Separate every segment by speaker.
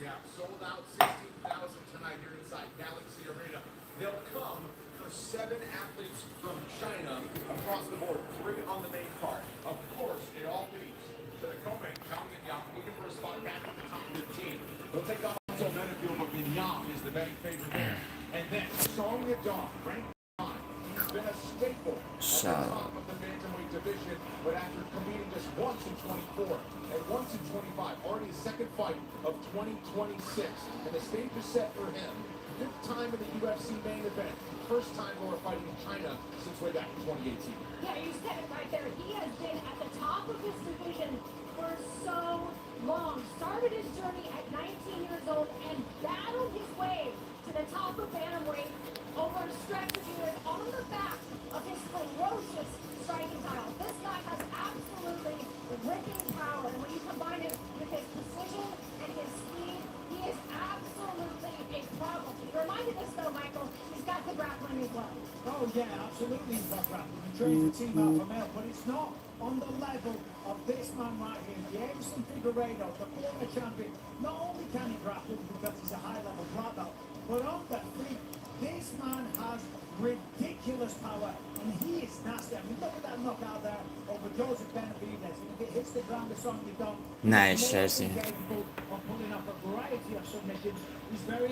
Speaker 1: Yeah, sold out 16,000 tonight here inside Galaxy Arena. They'll come for 7 athletes from China across the board, 3 on the main card. Of course, it all leads to the co-main, Zhang and Yang, looking for a spot back at the top 15. They'll take on so Benefield, but Yang is the betting favorite there. And then Song Yadong, ranked 9. He's been a staple at the top of the bantamweight division, but after competing just once in 24 and once in 25, already his second fight of 2026, and the stage is set for him. 5th time in the UFC main event, first time we're fighting in China since way back in 2018.
Speaker 2: Yeah, you said it right there. He has been at the top of his division for so long. Started his journey at 19 years old and battled his way to the top of bantamweight over a stretch of years on the back of his ferocious striking style. This guy has absolutely ripping power, and when you combine it with his precision and his speed, he is absolutely a problem. He reminded us, though, Michael, he's got the grappling as well.
Speaker 3: Oh, yeah, absolutely he's got grappling. He trains the team Alpha Male, but it's not on the level of this man right here, Jameson Figueiredo, the former champion. Not only can he grapple because he's a high-level black belt, but on the feet, this man has ridiculous power, and he is nasty. I mean, look at that knockout there over Joseph Benavidez. If it hits the ground, the song you don't.
Speaker 4: Nice, Jesse.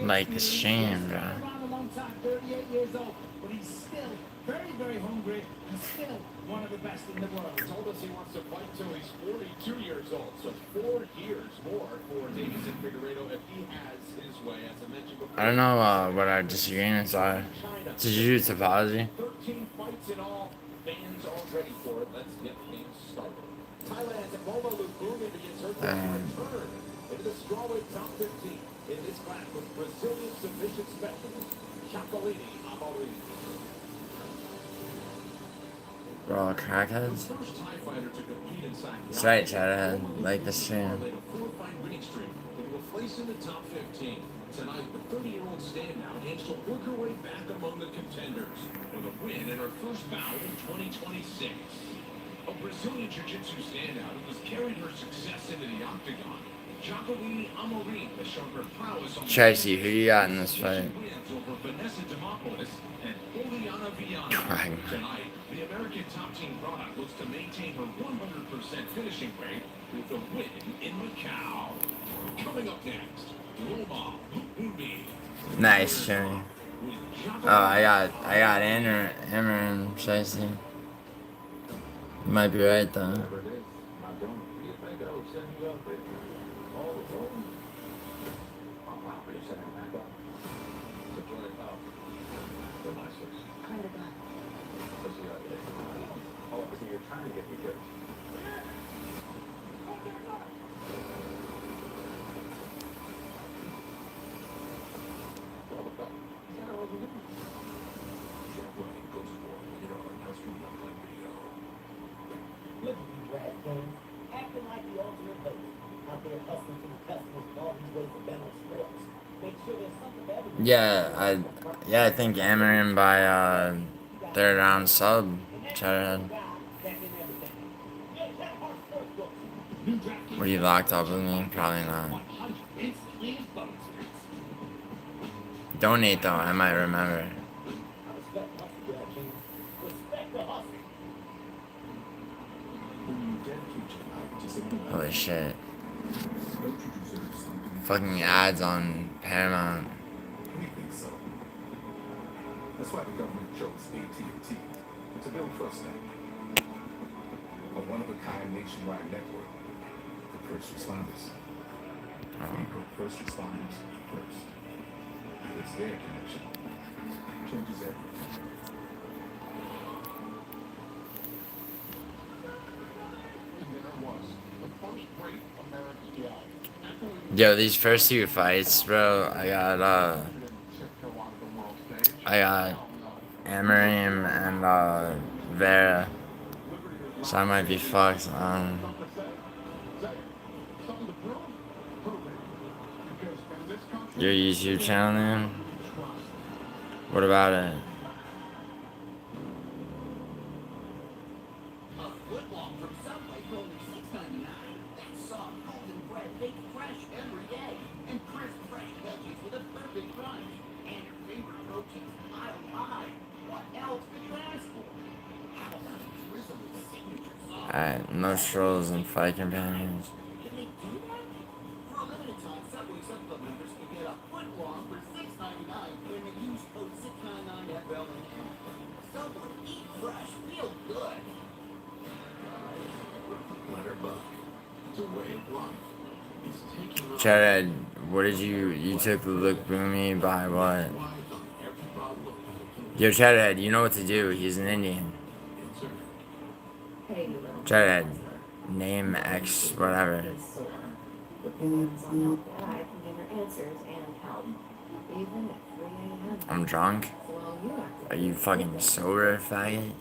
Speaker 4: Like a shame, bro.
Speaker 3: Around a long time, 38 years old, but he's still very, very hungry and still one of the best in the world.
Speaker 1: He told us he wants to fight till he's 42 years old, so 4 years more for Jameson Figueiredo if he has his way, as I mentioned before.
Speaker 4: I don't know what our disagreements are. Jiu-jitsu apology.
Speaker 1: 13 fights in all, fans all ready for it. Let's get things started. Thailand's Momo Lukumi begins her return into the strawweight top 15 in this class with Brazilian submission specialist Jacqueline Amorim.
Speaker 4: We're all crackheads.
Speaker 1: First Thai fighter to compete inside.
Speaker 4: That's right, Chadhead. Like the stream.
Speaker 1: A 4-fight winning streak into a place in the top 15. Tonight, the 30-year-old standout aims to work her way back among the contenders with a win in her first bout in 2026. A Brazilian Jiu-Jitsu standout who has carried her success into the octagon. Jacqueline Amorim has shown her prowess on
Speaker 4: Tracy, who you got in this fight?
Speaker 1: wins over Vanessa Demopoulos and Juliana Viana. Tonight, the American top team product looks to maintain her 100% finishing rate with a win in Macau. Coming up next, Loma Lukumi.
Speaker 4: Nice, Jimmy. Oh, I got Hammer and Tracy. You might be right though.
Speaker 5: Acting like the ultimate host, out there hustling to the customers with all these ways of betting on sports. Make sure there's something for everyone.
Speaker 4: I think Amarin by 3rd round sub. Chadhead. Were you locked up with me? Probably not. Donate though, I might remember. Holy shit. Fucking ads on Paramount.
Speaker 6: We think so. That's why the government chose AT&T to build trust network. A one-of-a-kind nationwide network for first responders. We put first responders first. Because their connection changes everything.
Speaker 4: Yo, these first 2 fights, bro, I got Amarim and Vera, so I might be fucked. Your YouTube channel, man? What about it? Alright, no strolls and fight companions.
Speaker 1: Can they do that? For a limited time, Subway Sub Club members can get a foot long for $6.99 when they use code 699FLN. Subway, eat fresh, feel good. Let her buck. It's a way of life. It's taking off.
Speaker 4: Chad, what did you took the look boomy by what? Yo, Chad, you know what to do. He's an Indian. Chad, name X, whatever. I'm drunk? Are you fucking sober, faggot?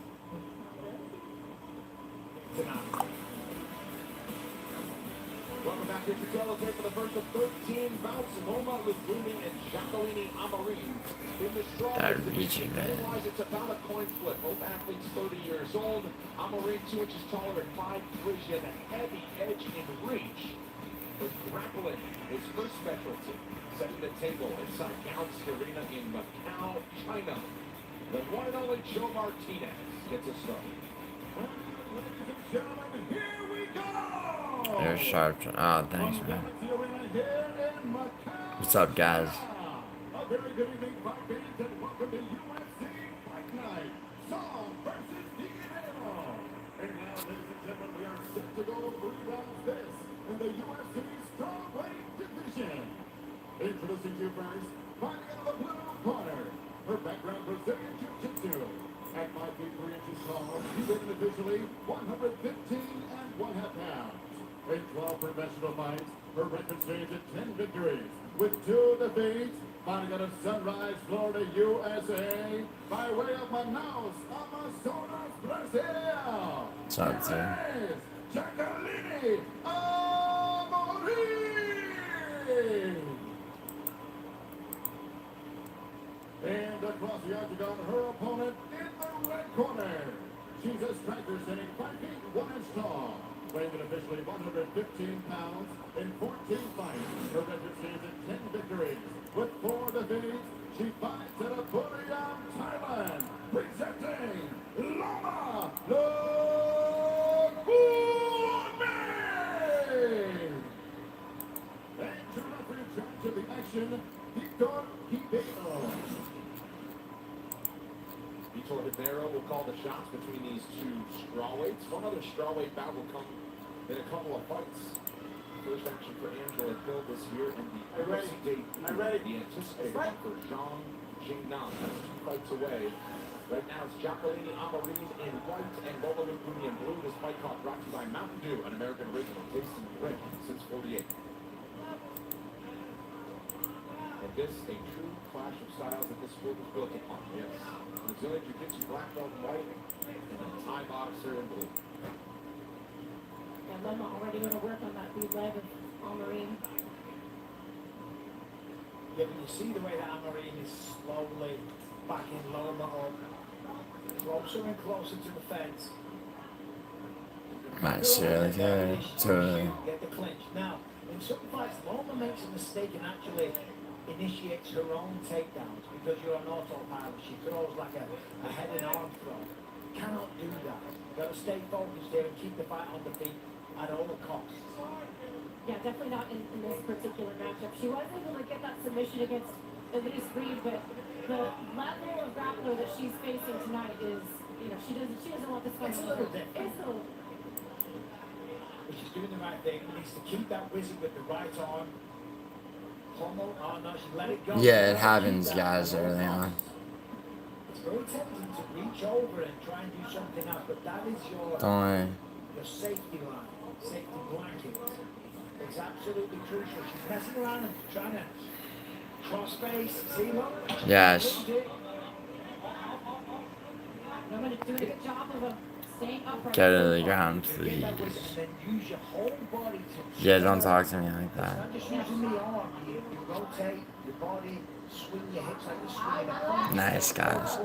Speaker 1: Welcome back to celebrate for the first of 13 bouts. Loma Lugumi and Jacqueline Amarin. In the straw,
Speaker 4: That reaching, man.
Speaker 1: it's about a coin flip. Both athletes 30 years old. Amarin 2 inches taller and 5'3", she has a heavy edge in reach. With grappling, his first specialty. Setting the table inside Galaxy Arena in Macau, China. The one and only Joe Martinez gets us started. Ladies and gentlemen, here we go!
Speaker 4: You're sharp. Oh, thanks, man. What's up, guys?
Speaker 1: A very good evening, fight fans, and welcome to UFC Fight Night. Song versus Diego. And now, ladies and gentlemen, we are set to go 3 rounds this in the UFC strawweight division. Introducing you first, fighting out of the blue corner. Her background, Brazilian Jiu-Jitsu. At 5 feet 3 inches tall, she weighed individually 115.5 pounds. In 12 professional fights, her record stands at 10 victories, with 2 defeats. Fighting out of Sunrise, Florida, USA, by way of Manaus, Amazonas, Brazil.
Speaker 4: What's up, dude?
Speaker 1: Jacqueline Amarin. And across the octagon, her opponent in the red corner. She's a striker standing 5 feet 1 inch tall, weighing an officially 115 pounds in 14 fights. Her record stands at 10 victories, with 4 defeats. She fights out of Buriram, Thailand, presenting Loma Lugumi. And to referee in charge of the action, Vitor Ribeiro. Vitor Ribeiro will call the shots between these 2 strawweights. One other strawweight bout will come in a couple of fights. First action for Angela Hill this year, and the UFC debut, the anticipated one for Zhang Jingnan. That's 2 fights away. Right now it's Jacqueline Amarin in white and Loma Lugumi in blue. This fight card brought to you by Mountain Dew, an American original, tasting great since '48. And this, a true clash of styles that this sport was built upon. Yes. Brazilian Jiu-Jitsu black belt in white, and a Thai boxer in blue.
Speaker 2: And Loma already going to work on that lead leg of Amarin.
Speaker 3: Yeah, but you see the way that Amarin is slowly backing Loma up, closer and closer to the fence.
Speaker 4: Might seriously
Speaker 3: Get the clinch. Now, in some fights, Loma makes a mistake and actually initiates her own takedowns because you're on autopilot. She throws like a head and arm throw. Cannot do that. Got to stay focused there and keep the fight on the feet at all costs.
Speaker 2: Yeah, definitely not in this particular matchup. She was able to get that submission against Elise Reed, but the level of grappler that she's facing tonight is, she doesn't want this fight.
Speaker 3: It's a little different.
Speaker 2: It's a little.
Speaker 3: But she's doing the right thing. Needs to keep that wizard with the right arm. Oh no, she let it go.
Speaker 4: Yeah, it happens, guys, early on.
Speaker 3: It's very tempting to reach over and try and do something else, but that is your safety line, safety blanket. It's absolutely crucial. She's messing around and trying to cross face, see look.
Speaker 4: Yes.
Speaker 2: I'm going to do a good job of staying upright.
Speaker 4: Get to the ground, please. Yeah, don't talk to me like that.
Speaker 3: Not just using the arm, you rotate your body, swing your hips like you're swinging a punch.
Speaker 4: Nice, guys.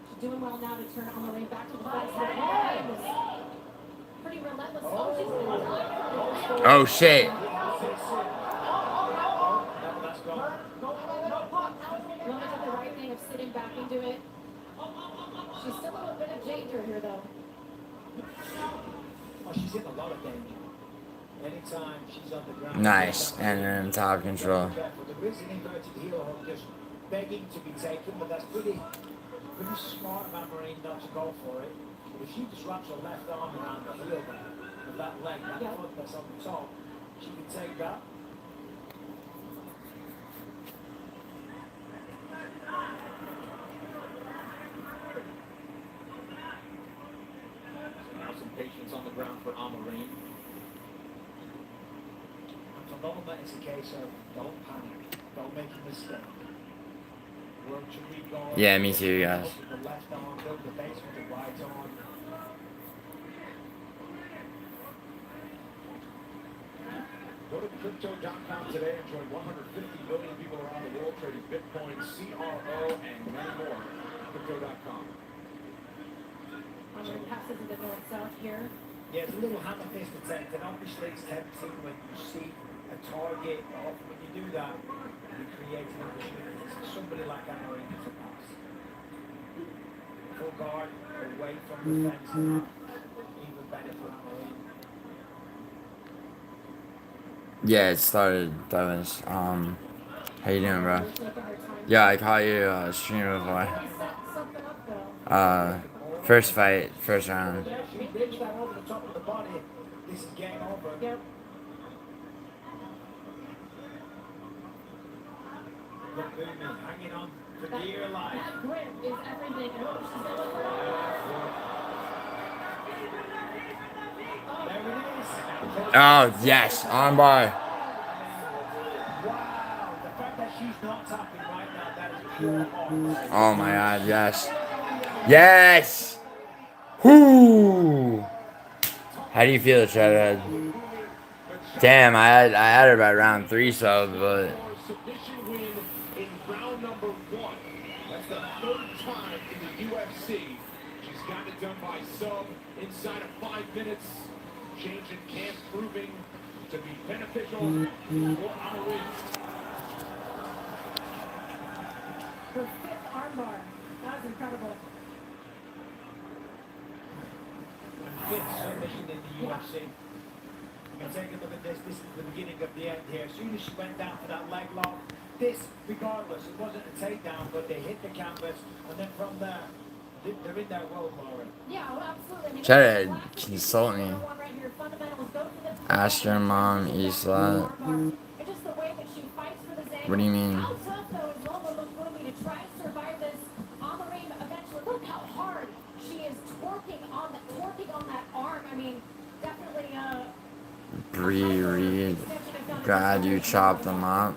Speaker 2: She's doing well now to turn Amarin back to the fight. Pretty relentless.
Speaker 4: Oh, shit.
Speaker 2: Loma did the right thing of sitting back into it. She's still a little bit of danger here, though.
Speaker 3: Oh, she's in a lot of danger. Anytime she's on the ground.
Speaker 4: Nice. And then top control.
Speaker 3: There is an inverted heel hook just begging to be taken, but that's pretty smart of Marine not to go for it. But if she just wraps her left arm around the heel there, of that leg, that foot that's on the top, she can take that.
Speaker 1: Now some patience on the ground for Amarine.
Speaker 3: And for Norma, it's a case of don't panic, don't make a mistake. Work to reguard.
Speaker 4: Yeah, me too, guys.
Speaker 3: The left arm, build the base with the right arm.
Speaker 1: Go to crypto.com today and join 150 million people around the world trading Bitcoin, CRO, and many more. Crypto.com.
Speaker 2: Amarine passes into north-south here.
Speaker 3: Yeah, it's a little hammer fist attempt, and obviously it's tempting when you see a target. Often when you do that, you create an opportunity for somebody like Amarine to pass. Full guard, away from the fence, even better for Amarine.
Speaker 4: Yeah, it started, Douglas. How you doing, bro?
Speaker 2: They're taking their time.
Speaker 4: Yeah, I caught you stream before.
Speaker 2: They set something up, though.
Speaker 4: First fight, first round.
Speaker 3: Yeah, she reached that over the top of the body. This is game over.
Speaker 2: Yep.
Speaker 3: Look, Boomy, hanging on for dear life.
Speaker 2: That grip is everything. I hope she's going for it.
Speaker 3: There it is.
Speaker 4: Oh, yes, armbar.
Speaker 3: Wow, the fact that she's not tapping right now, that is pure art.
Speaker 4: Oh my god, yes. Yes! Whoo! How do you feel, Shredhead? Damn, I had her by round 3, so, but...
Speaker 1: Submission win in round number 1. That's the 3rd time in the UFC. She's gotten it done by sub inside of 5 minutes. Change in camp proving to be beneficial for Amarine.
Speaker 2: Her 5th armbar. That was incredible.
Speaker 3: Fifth submission in the UFC. You can take a look at this. This is the beginning of the end here. As soon as she went down for that leg lock, this, regardless, it wasn't a takedown, but they hit the canvas, and then from there, they're in their world, Lauren.
Speaker 2: Yeah, well, absolutely. I mean,
Speaker 4: Try
Speaker 2: that's
Speaker 4: to
Speaker 2: the last
Speaker 4: consult me.
Speaker 2: one right here. Fundamentals, go for the
Speaker 4: Ask your mom, eat a lot.
Speaker 2: And just the way that she fights for this angle.
Speaker 4: What do you mean?
Speaker 2: How tough, though, is Loma Lookboonmee to try to survive this? Amarine eventually, look how hard she is twerking on that arm. I mean, definitely,
Speaker 4: Bree Reed. God, you chopped them up.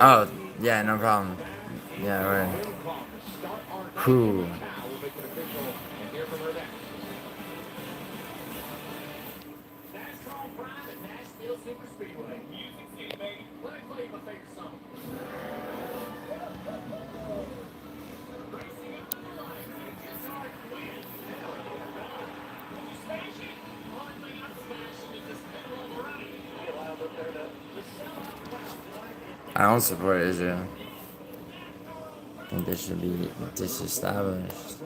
Speaker 4: Oh, yeah, no problem. Yeah, right. Whew.
Speaker 1: NASCAR Prime at Nashville Super Speedway. Music City, baby. Let me play my favorite song. Racing up the line. It's hard to win. Can you smash it? One thing I'm smashing is this middle of the right. You allowed up there to
Speaker 4: I don't support Israel. I think they should be disestablished.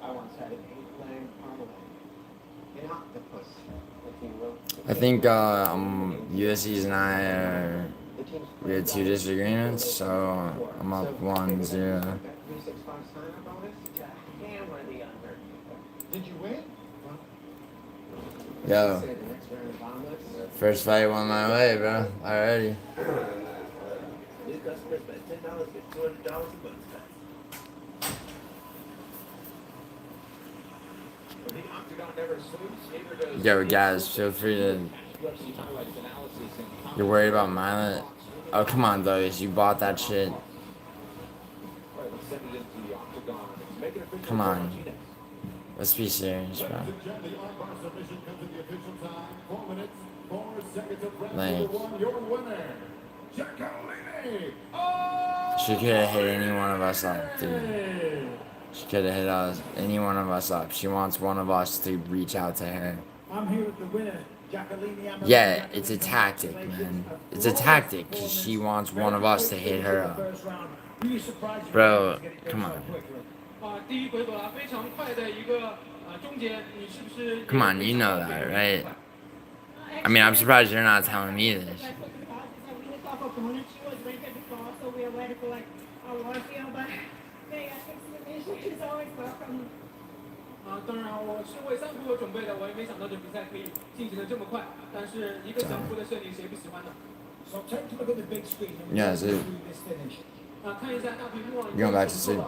Speaker 5: I once had an 8-leg marmalade. An octopus, if you will.
Speaker 4: I think USC's and I are, we had 2 disagreements, so I'm up 1-0.
Speaker 5: 365 sign-up bonus to hammer the under.
Speaker 1: Did you win?
Speaker 4: Yo,
Speaker 5: Say the next round of omelets.
Speaker 4: first fight won my way, bro. Already.
Speaker 5: New customers spend $10, get $200 in bonus packs.
Speaker 1: The octagon never sleeps, neither does
Speaker 4: Yo, guys, feel free to.
Speaker 1: UFC highlights analysis and
Speaker 4: You're worried about Milet? Oh, come on, Douglas. You bought that shit.
Speaker 1: All right, let's send it into the octagon. Make it official.
Speaker 4: Come on. Let's be serious, bro. Like, she could have hit any one of us up, dude. She could have hit us, any one of us up. She wants one of us to reach out to her.
Speaker 3: I'm here with the winner
Speaker 4: Yeah, it's a tactic, man. It's a tactic because she wants one of us to hit her up. Bro, come on.
Speaker 7: 第一回合啊，非常快的一个终结，你是不是？
Speaker 4: Come on, you know that, right? I mean, I'm surprised you're not telling me this.
Speaker 2: She's always welcome.
Speaker 7: 当然我是为3回合准备的，我也没想到这比赛可以进行的这么快。但是一个降服的胜利，谁不喜欢呢？
Speaker 3: So take a look at the big screen and
Speaker 4: Yeah,
Speaker 3: walk
Speaker 4: so-
Speaker 3: me through this finish.
Speaker 7: 看一下大屏幕上。
Speaker 4: You're going back to sleep.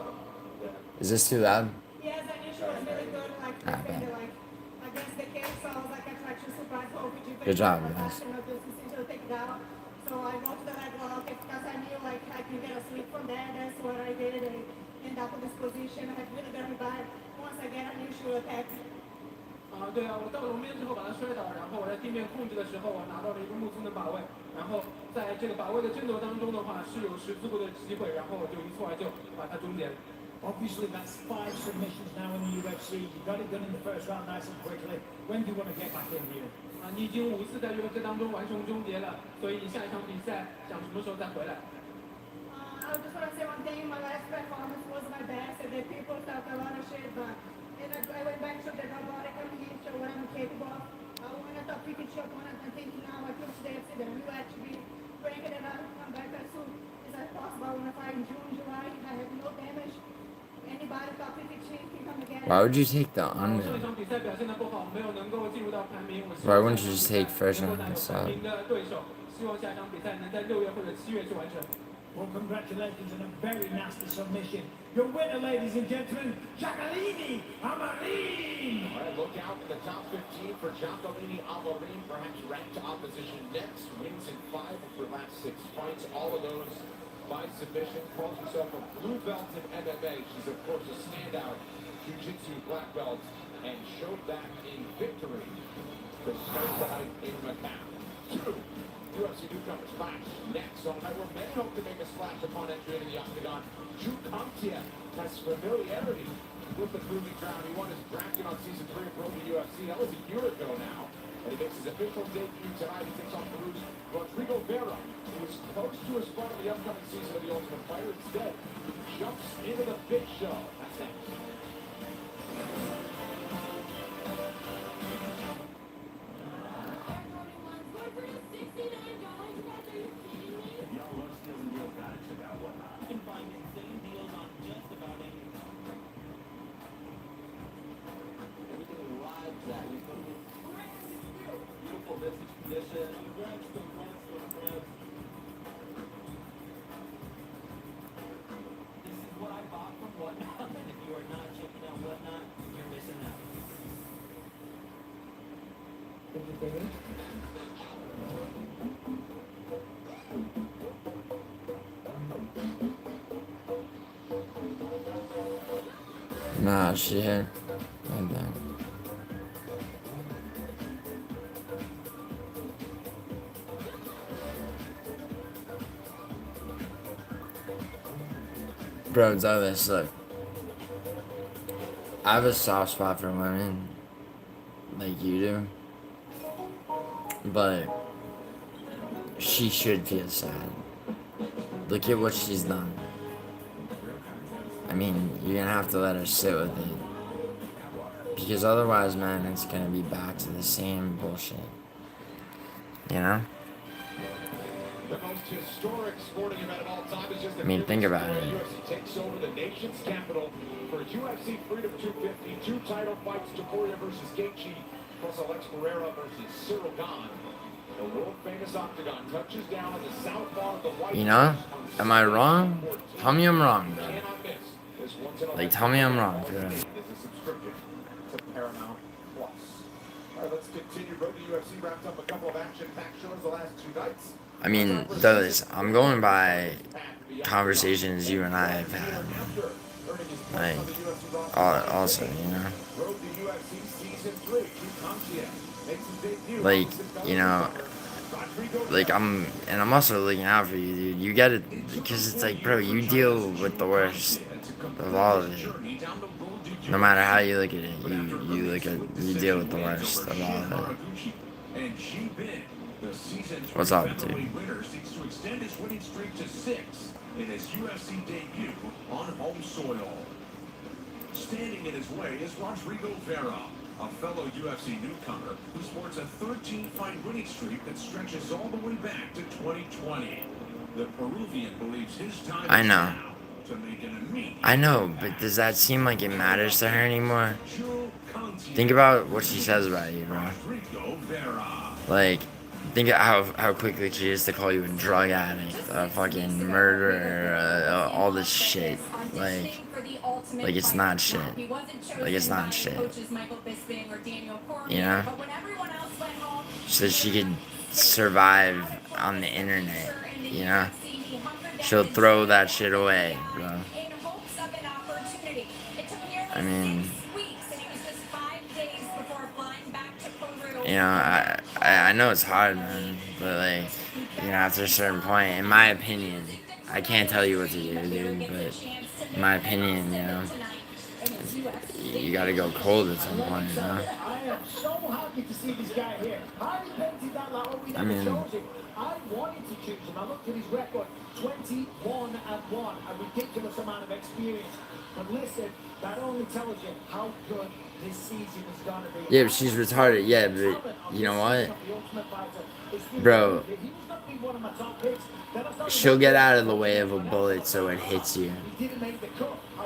Speaker 4: Is this too loud?
Speaker 2: Yes, I knew she was really good, like,
Speaker 4: Ah, bad.
Speaker 2: like against the kick, so I was like, I tried to surprise her with you.
Speaker 4: Good job, guys.
Speaker 2: To take it out. So I wrote to like, well, okay, because I knew like I can get a sleep from there. That's what I did. And end up in this position. I had really got me bad. Once again, I knew she would attack.
Speaker 7: 对啊，我到龙边之后把他摔倒，然后我在地面控制的时候，我拿到了一个木村的把位，然后在这个把位的争夺当中的话，是有10次过的机会，然后我就一蹴而就把它终结了。
Speaker 3: Obviously, that's 5 submissions now in the UFC. You got it done in the first round nice and quickly. When do you want to get back in here?
Speaker 7: 你已经5次在 UFC 当中完成终结了，所以你下一场比赛想什么时候再回来？
Speaker 2: I just want to say one thing. My last performance was my best. And the people talk a lot of shit, but and I went back to the robotic. I'm here, show what I'm capable of. When I thought people choke on it, I'm thinking now I come to the UFC, then you actually break it and I'll come back as soon as possible. I want to fight in June, July. I have no damage. Anybody top 50 can come again.
Speaker 4: Why would you take the
Speaker 7: 上
Speaker 4: under?
Speaker 7: 一场比赛表现的不好，没有能够进入到排名。我希
Speaker 4: Why
Speaker 7: 望
Speaker 4: wouldn't you just take first
Speaker 7: 能够
Speaker 4: round
Speaker 7: 打有
Speaker 4: instead?
Speaker 7: 排名的对手，希望下一场比赛能在6月或者7月去完成。
Speaker 3: Well, congratulations on a very nasty submission. Your winner, ladies and gentlemen, Jacqueline Amarin.
Speaker 1: All right, look out in the top 15 for Giuliano Argenti, perhaps ranked opposition next. Wins in 5 of her last 6 fights, all of those by submission. Calls herself a blue belt in MMA. She's, of course, a standout jiu-jitsu black belt and showed that in victory to start the night in MACAU. 2 UFC newcomers clash next on night where many hope to make a splash upon entry into the octagon. Giuliano has familiarity with the proving ground. He won his bracket on season 3 of Road to UFC. That was a year ago now. And he makes his official debut tonight. He takes on Peru's Rodrigo Vera, who is close to a spot in the upcoming season of The Ultimate Fighter. Instead, he jumps into the big show. That's next.
Speaker 4: Nah, she hit like that. Bro, Douglas, look. I have a soft spot for women, like you do. But she should feel sad. Look at what she's done. I mean, you're gonna have to let her sit with it. Because otherwise, man, it's gonna be back to the same bullshit. You know?
Speaker 1: The most historic sporting event of all time is just
Speaker 4: I mean, think about it.
Speaker 1: UFC takes over the nation's capital for UFC Freedom 250. 2 title fights, Taporia versus Gaethje, plus Alex Pereira versus Cyril Gane. The world-famous octagon touches down on the southpaw of the White
Speaker 4: You know?
Speaker 1: House on
Speaker 4: Am I wrong? Tell me I'm wrong, bro.
Speaker 1: Cannot miss this once-in-a-lifetime
Speaker 4: Like, tell me I'm wrong, bro.
Speaker 1: Is a subscription to Paramount Plus. All right, let's continue. Road to UFC wrapped up a couple of action-packed shows the last 2 nights.
Speaker 4: I mean, Douglas, I'm going by conversations you and I have had. Like, also, you know?
Speaker 1: Road to UFC Season 3. Giuliano makes his debut.
Speaker 4: Like, you know, like I'm also looking out for you, dude. You get it, because it's like, bro, you deal with the worst of all of it. No matter how you look at it, you deal with the worst of all of it.
Speaker 1: And Xi Bin, the season 3
Speaker 4: What's up,
Speaker 1: featherweight winner, seeks to extend his winning streak to 6 in his UFC debut on home soil. Standing in his way is Rodrigo Vera, a fellow UFC newcomer who sports a 13-fight winning streak that stretches all the way back to 2020. The Peruvian believes his time
Speaker 4: I
Speaker 1: is
Speaker 4: know.
Speaker 1: now to make an immediate
Speaker 4: I know,
Speaker 1: impact.
Speaker 4: but does that seem like it matters to her anymore?
Speaker 1: Jules Contier,
Speaker 4: Think about what she says about you, bro.
Speaker 1: Rodrigo Vera.
Speaker 4: Like, think of how quickly she is to call you a drug addict, a fucking murderer, all this shit. Like it's not shit. Like it's not shit. You know? So she could survive on the internet, you know? She'll throw that shit away, bro. I mean, you know, I know it's hard, man, but like, you know, after a certain point, in my opinion, I can't tell you what to do, dude, but in my opinion, you know, you gotta go cold at some point, you know?
Speaker 3: I am so happy to see this guy here. I repented that like, oh, we
Speaker 4: I
Speaker 3: never
Speaker 4: mean-
Speaker 3: chose him. I wanted to choose him. I looked at his record, 21-1, a ridiculous amount of experience. But listen, that only tells you how good this season is gonna be.
Speaker 4: Yeah, but she's retarded, yeah, but you know what? Bro, she'll get out of the way of a bullet so it hits you.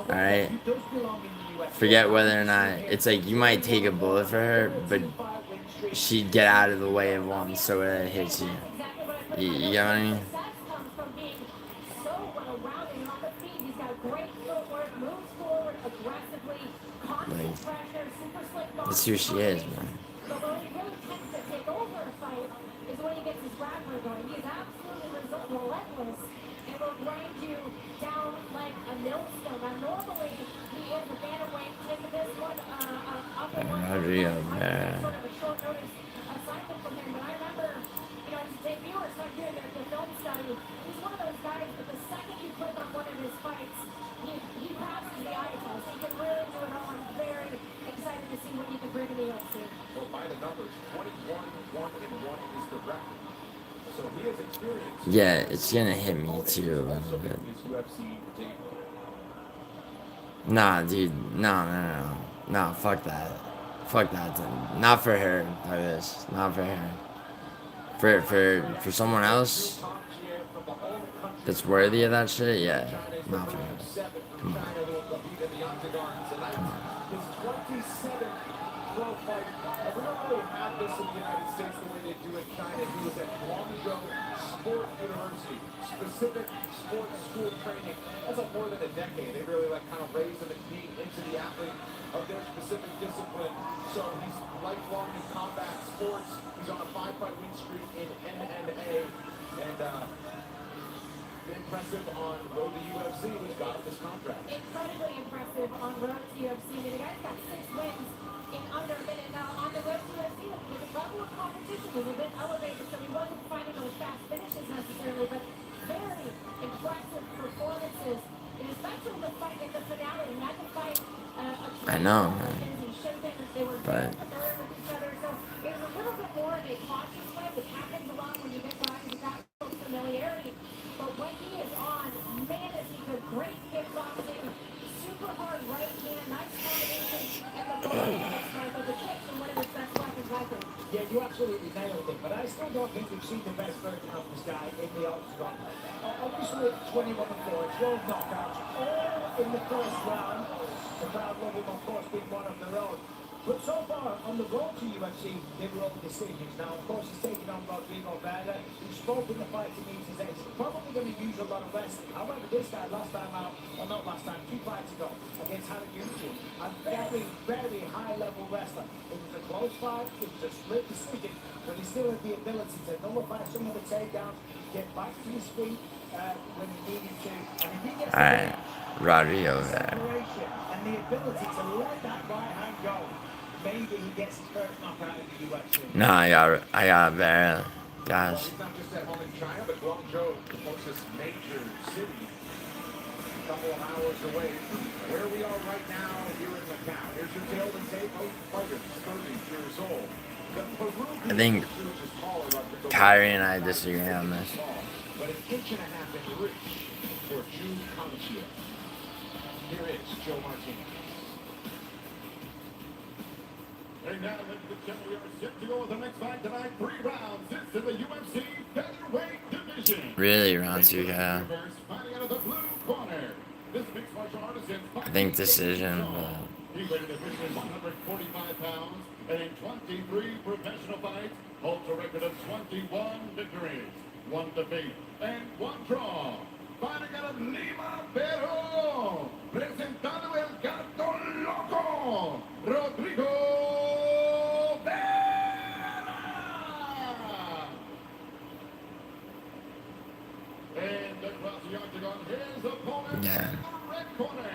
Speaker 4: Alright? Forget whether or not, it's like you might take a bullet for her, but she'd get out of the way of one so it hits you. You get what I mean? Like, that's who she is, man. Rodrigo, man.
Speaker 1: Well, by the numbers, 21-1-1 is the record. So he has experience.
Speaker 4: Yeah, it's gonna hit me too a little bit.
Speaker 1: His UFC debut.
Speaker 4: Nah, dude, no, fuck that. Fuck that, dude. Not for her, like this. Not for her. For someone else that's worthy of that shit, yeah. Not for her. Come on. Come on.
Speaker 1: His 27th pro fight. And we don't really have this in the United States the way they do in China. He was at Guangzhou Sport University, specific sports school training. That's like more than a decade. They really like kind of raise them and beat into the athlete of their specific discipline. So he's lifelong in combat sports. He's on a 5-fight win streak in MMA. And been impressive on road to UFC. He's got this contract.
Speaker 2: Incredibly impressive on road to UFC. I mean, the guy's got 6 wins in under a minute now on the road to UFC. The level of competition was a bit elevated, so he wasn't finding those fast finishes necessarily, but very impressive performances. And especially the fight in the finale, and that fight.
Speaker 4: I know, man.
Speaker 2: They were
Speaker 4: But
Speaker 2: third with each other, so it was a little bit more of a cautious fight, which happens a lot when you get guys with that close familiarity. But when he is on, man, is he good. Great kickboxing, super hard right hand, nice combination, and the movement of the kicks and one of his best weapons, I think.
Speaker 3: Yeah, you absolutely nailed it, but I still don't think we've seen the best version of this guy in the octagon. Obviously, 21-4, 12 knockouts, all in the first round. The crowd love him, of course, being one of their own. But so far, on the road to UFC, they were all decisions. Now, of course, he's taking on Rodrigo Vera, who's spoken the fight to meet his age. He's probably going to use a lot of wrestling. However, this guy last time out, well, not last time, 2 fights ago, against Haraguchi, a very, very high-level wrestler. It was a close fight, it was a split decision, but he still had the ability to nullify some of the takedowns, get back to his feet when he needed to. And if he gets
Speaker 4: alright, Rodrigo there.
Speaker 3: separation and the ability to let that right hand go, maybe he gets his first knockout in the UFC.
Speaker 4: No, I got Vera. Gosh.
Speaker 1: He's not just at home in China, but Guangzhou, the closest major city, a couple of hours away from where we are right now here in MACAU. Here's your tail and tape. Both fighters, 30 years old.
Speaker 4: I think Kyrie and I disagree on this.
Speaker 1: But an inch and a half in reach for Jude Conchia. Here is Joe Martinez. And now, ladies and gentlemen, we are set to go with the next fight tonight. 3 rounds. It's in the UFC featherweight division.
Speaker 4: Really, round 2, yeah.
Speaker 1: Fighting out of the blue corner. This mixed martial artist is
Speaker 4: I think decision,
Speaker 1: he weighed officially 145 pounds and in 23 professional fights holds a record of 21 victories, 1 defeat, and 1 draw. Fighting out of Lima, Peru, presentando el gato loco, Rodrigo Vera. And across the octagon, his opponent
Speaker 4: yeah.
Speaker 1: in the red corner.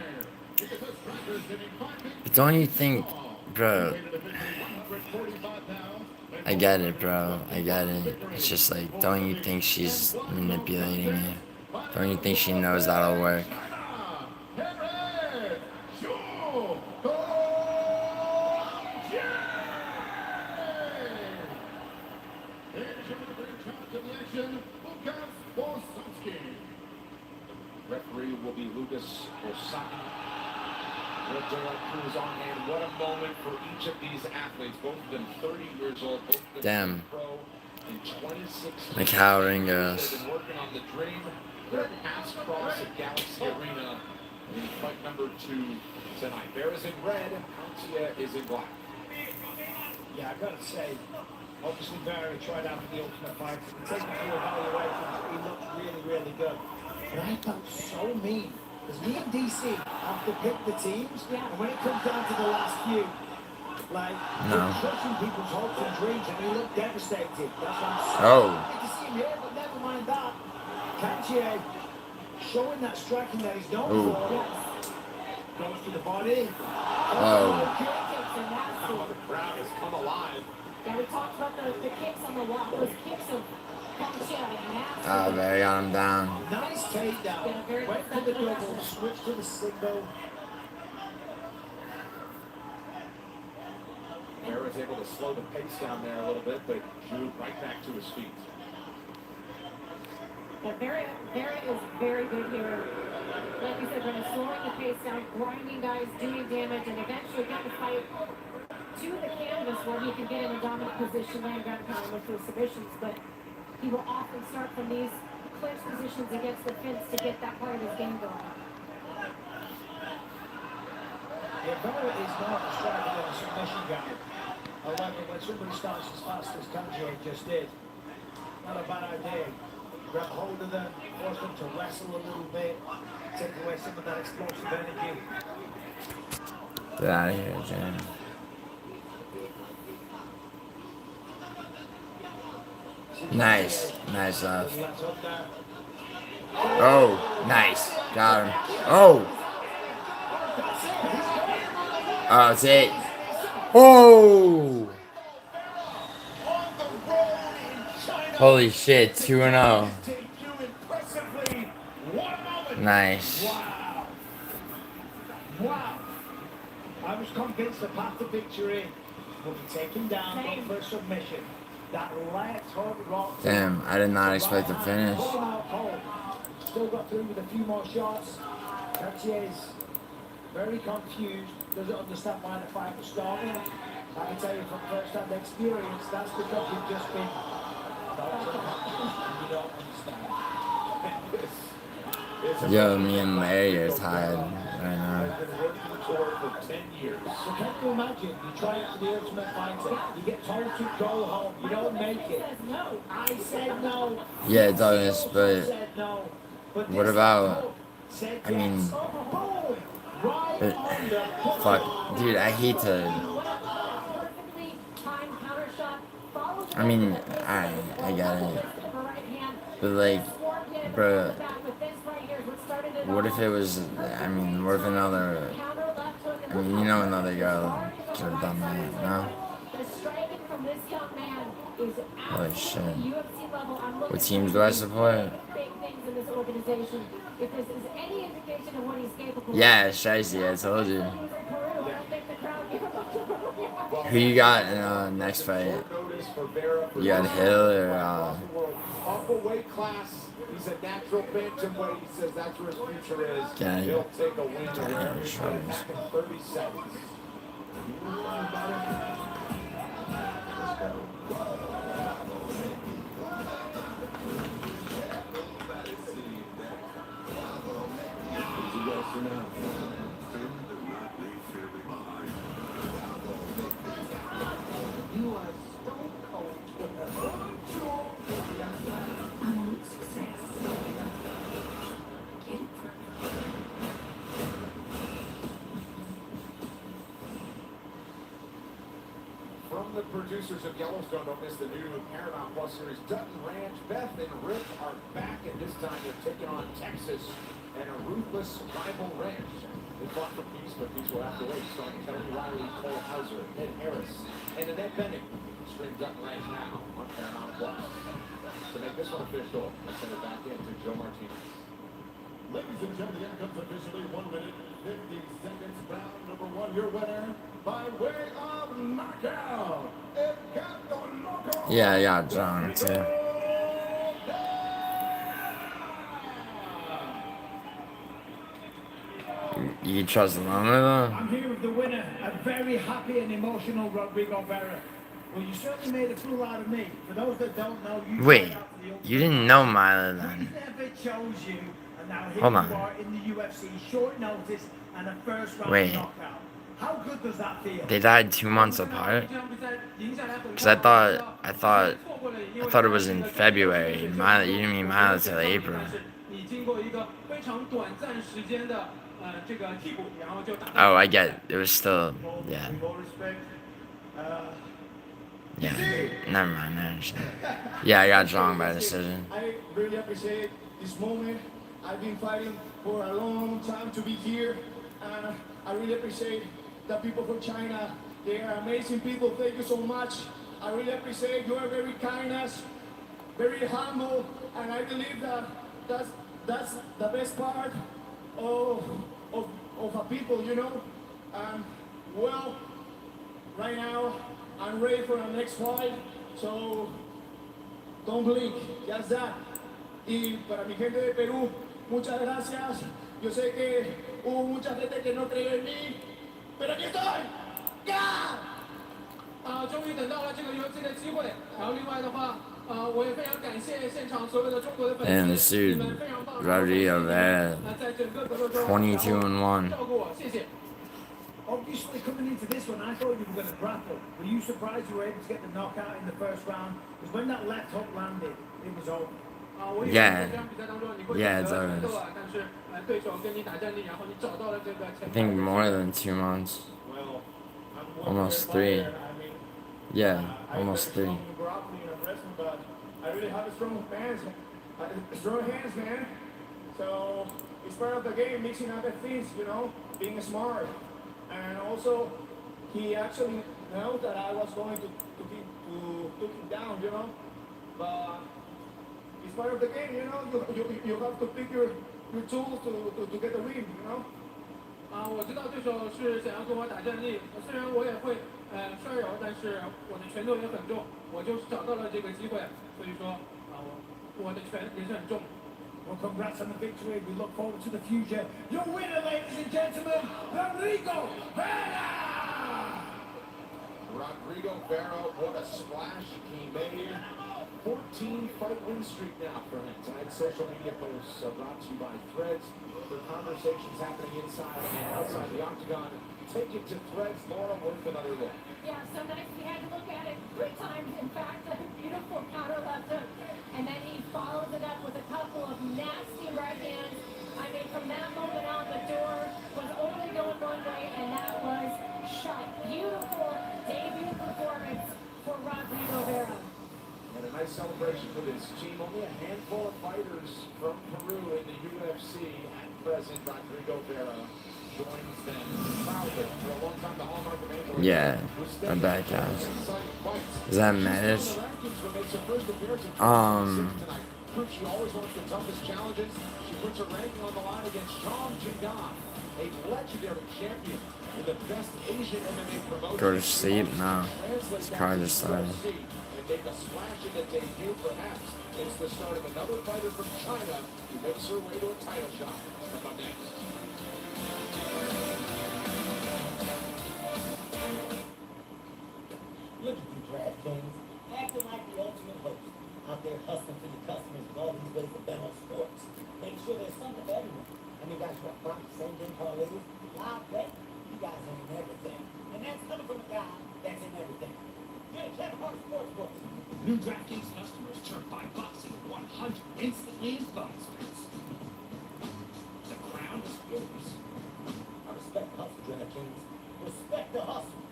Speaker 1: He is a striker sitting 5 feet.
Speaker 4: But don't you think, bro? I get it, bro. I get it. It's just like, don't you think she's manipulating you? Don't you think she knows that'll work?
Speaker 1: Referee will be Lucas Osaki. What Cruz on hand. What a moment for each of these athletes. Both of them 30 years old. Both of them
Speaker 4: Damn.
Speaker 1: pro in 2016.
Speaker 4: MACAU ring goes.
Speaker 1: They've been working on the dream. Their pass cross at Galaxy Arena in fight number 2 tonight. Bears in red. Conchia is in black.
Speaker 3: Yeah, I've got to say, obviously Barry tried out for the Ultimate Fighter. Taking a few evaluations, he looked really, really good. But I felt so mean. Because me and DC have to pick the teams, and when it comes down to the last few, like,
Speaker 4: No.
Speaker 3: crushing people's hopes and dreams, and he looked devastated. That's what I'm so
Speaker 4: Oh.
Speaker 3: happy to see him here, but never mind that. Kanchie showing that striking that he's known
Speaker 4: Ooh.
Speaker 3: for. Goes to the body.
Speaker 4: Oh.
Speaker 2: Kicks are nasty.
Speaker 1: The crowd has come alive.
Speaker 2: Yeah, we talked about the kicks on the wall. Those kicks of Conchia are nasty.
Speaker 4: Oh, they got him down.
Speaker 3: Nice takedown. Went for the double, switched to the single.
Speaker 1: Vera is able to slow the pace down there a little bit, but Jude right back to his feet.
Speaker 2: Yeah, Vera is very good here. Like you said, when he's slowing the pace down, grinding guys, doing damage, and eventually get the fight to the canvas where he can get in a dominant position, land ground pound with those submissions. But he will often start from these clinch positions against the fence to get that part of his game going.
Speaker 3: Yeah, Vera is not a striker than a submission guy. However, when somebody starts as fast as Kanchie just did, not a bad idea. Grab hold of them, force them to wrestle a little bit, take away some of that explosive energy.
Speaker 4: Get out of here, Jen. Nice. Nice left.
Speaker 3: Let's hope that.
Speaker 4: Oh, nice. Got him. Oh. Oh, it's it. Oh. Holy shit, 2-0. Nice.
Speaker 3: Wow. Wow. I was convinced the path to victory would be taken down for a submission. That left hook rocked.
Speaker 4: Damn, I did not expect to finish.
Speaker 3: Still got through with a few more shots. Cartier's very confused, doesn't understand why the fight was starting. I can tell you from first-hand experience, that's because you've just been you don't understand.
Speaker 4: Yo, me and Larry are tired right now.
Speaker 1: For 10 years.
Speaker 3: So can you imagine, you try out for the Ultimate Fighter, you get told to go home, you don't make it. I said no.
Speaker 4: Yeah, Douglas, but
Speaker 3: Said no. But
Speaker 4: what
Speaker 3: this
Speaker 4: about,
Speaker 3: said
Speaker 4: I mean,
Speaker 3: yes. Right
Speaker 4: but,
Speaker 3: on the
Speaker 4: fuck, dude, I hate to, I mean, I get it, but like, bro, what if it was, I mean, what if another, I mean, you know, another girl could have done that, no? Holy shit. What teams do I support?
Speaker 2: Yeah,
Speaker 4: Yeah, Shicey, I told you. Who you got in next fight? You got Hill or
Speaker 1: Up a weight class. He's a natural bantamweight. He says that's where his future is.
Speaker 4: Can
Speaker 1: He'll take a win
Speaker 4: I
Speaker 1: there. He's back in 30 seconds. From the producers of Yellowstone, don't miss the new Paramount Plus series Dutton Ranch. Beth and Rick are back, and this time they're taking on Texas and a ruthless rival ranch. They fought for peace, but peace will have to wait. Starring Kelly Riley, Cole Hauser, Ed Harris, and Annette Bennett. Stream Dutton Ranch now on Paramount Plus. To make this one official, let's send it back in to Joe Martinez.
Speaker 8: Ladies and gentlemen, the outcome's officially 1 minute, 50 seconds. Round number 1, your winner by way of MACAU.
Speaker 4: yeah, I got John too. You trust Loma though?
Speaker 3: I'm here with the winner, a very happy and emotional Rodrigo Vera. Well, you certainly made a fool out of me. For those that don't know, you
Speaker 4: Wait,
Speaker 3: tried out for the Ultimate
Speaker 4: you didn't know Milo
Speaker 3: We
Speaker 4: then?
Speaker 3: never chose you, and now here
Speaker 4: Hold
Speaker 3: you
Speaker 4: on.
Speaker 3: are in the UFC, short notice, and a first round
Speaker 4: Wait.
Speaker 3: knockout. How good does that feel?
Speaker 4: They died 2 months apart? Cause I thought it was in February. Milo, you didn't mean Milo till April. Oh, I get it. It was still, yeah.
Speaker 8: With all respect,
Speaker 4: Yeah, never mind, I understand. Yeah, I got Zhang by decision.
Speaker 8: I really appreciate this moment. I've been fighting for a long time to be here, and I really appreciate the people from China. They are amazing people. Thank you so much. I really appreciate you are very kindness, very humble, and I believe that that's the best part of a people, you know. Well, right now I'm ready for the next fight, so don't blink, just that. Y para mi gente de Perú, muchas gracias. Yo sé que hubo mucha gente que no creyó en mí, pero aquí estoy. ¡Ya!
Speaker 7: 终于等到了这个 UFC 的机会。然后另外的话，我也非常感谢现场所有的中国的粉
Speaker 4: And
Speaker 7: 丝，
Speaker 4: this
Speaker 7: 你
Speaker 4: dude,
Speaker 7: 们非常棒，
Speaker 4: Rodrigo Vera,
Speaker 7: 在整个格斗中
Speaker 4: 22-1.
Speaker 7: 照顾我，谢谢。
Speaker 3: Obviously, coming into this one, I thought you were going to grapple. Were you surprised you were able to get the knockout in the first round? Because when that left hook landed, it was over.
Speaker 4: Yeah.
Speaker 7: 这场比赛当中，你会
Speaker 4: Yeah,
Speaker 7: 选
Speaker 4: it's
Speaker 7: 择
Speaker 4: over.
Speaker 7: 决斗啊，但是对手跟你打战力，然后你找到了这个
Speaker 4: I think more than 2 months.
Speaker 8: Well, I'm
Speaker 4: Almost 3.
Speaker 8: I mean,
Speaker 4: Yeah,
Speaker 8: I
Speaker 4: almost 3.
Speaker 8: strong grappling and wrestling, but I really have strong hands, strong hands, man. So it's part of the game, mixing up the things, you know, being smart. And also, he actually knew that I was going to took him down, you know. But it's part of the game, you know. You have to pick your tools to get the win, you know.
Speaker 7: 我知道对手是想要跟我打战力，虽然我也会摔跤，但是我的拳头也很重，我就是找到了这个机会，所以说我的拳也是很重。
Speaker 3: Well, congrats on the victory. We look forward to the future. Your winner, ladies and gentlemen, Rodrigo Vera!
Speaker 1: Rodrigo Vera, what a splash he made. 14-fight win streak now for him. Tonight's social media posts brought to you by Threads. The conversations happening inside and outside the octagon. Take it to Threads. Laura, worth another look.
Speaker 2: Yeah, so nice. We had to look at it 3 times. In fact, a beautiful counter left hook. And then he follows it up with a couple of nasty right hands. I mean, from that moment on, the door was only going one way, and that was shut. Beautiful debut performance for Rodrigo Vera.
Speaker 1: And a nice celebration for this team. Only a handful of fighters from Peru in the UFC at present. Rodrigo Vera joins them proudly for a long time. The hallmark of Angela.
Speaker 4: Yeah, I'm back, guys. Is that managed?
Speaker 1: She always wants the toughest challenges. She puts her ranking on the line against Zhang Jingan. a legendary champion in the best Asian MMA promotion.
Speaker 4: Go to sleep? No. This car just started.
Speaker 1: And make a splash in the debut, perhaps. It's the start of another fighter from China who makes her way to a title shot. Come up next.
Speaker 5: Look at you, DraftKings, acting like the ultimate host. Out there hustling for your customers with all these ways to bet on sports. Make sure there's something for everyone. I mean, guys, what about same-game parlays, live bet? You guys are in everything. And that's coming from a guy that's in everything. Yeah, Kevin Hart Sportsbook.
Speaker 9: New DraftKings customers turn $5 into 100 instantly in bonus bets. The crown is yours.
Speaker 5: I respect the hustle, DraftKings. Respect the hustle.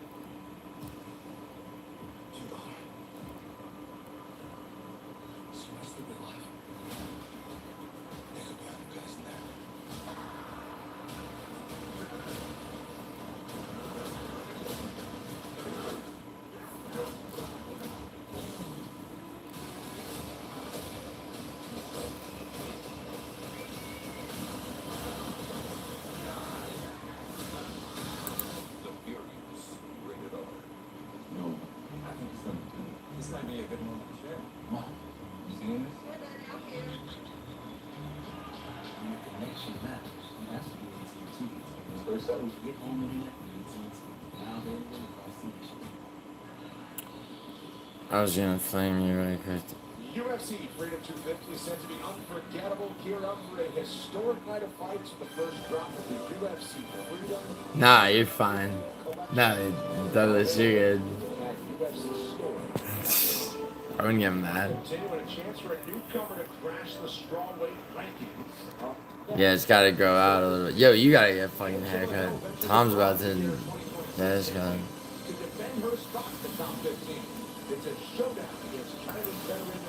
Speaker 6: This might be a good moment to share. Come on. You seeing this? When the connection matters, it has to be AT&T. First up, we get home internet from AT&T. Now available across the nation.
Speaker 4: I was gonna flame you really quick.
Speaker 1: UFC Freedom 250 is said to be unforgettable. Gear up for a historic night of fights with the first drop of the UFC Freedom.
Speaker 4: Nah, you're fine. Nah, Douglas, you're good. I wouldn't get mad.
Speaker 1: Continuing a chance for a newcomer to crash the strawweight rankings.
Speaker 4: Yeah, it's gotta grow out a little bit. Yo, you gotta get a fucking haircut. Tom's about to. Yeah, it's got.
Speaker 1: To defend her spot in the top 15, it's a showdown against Chinese veteran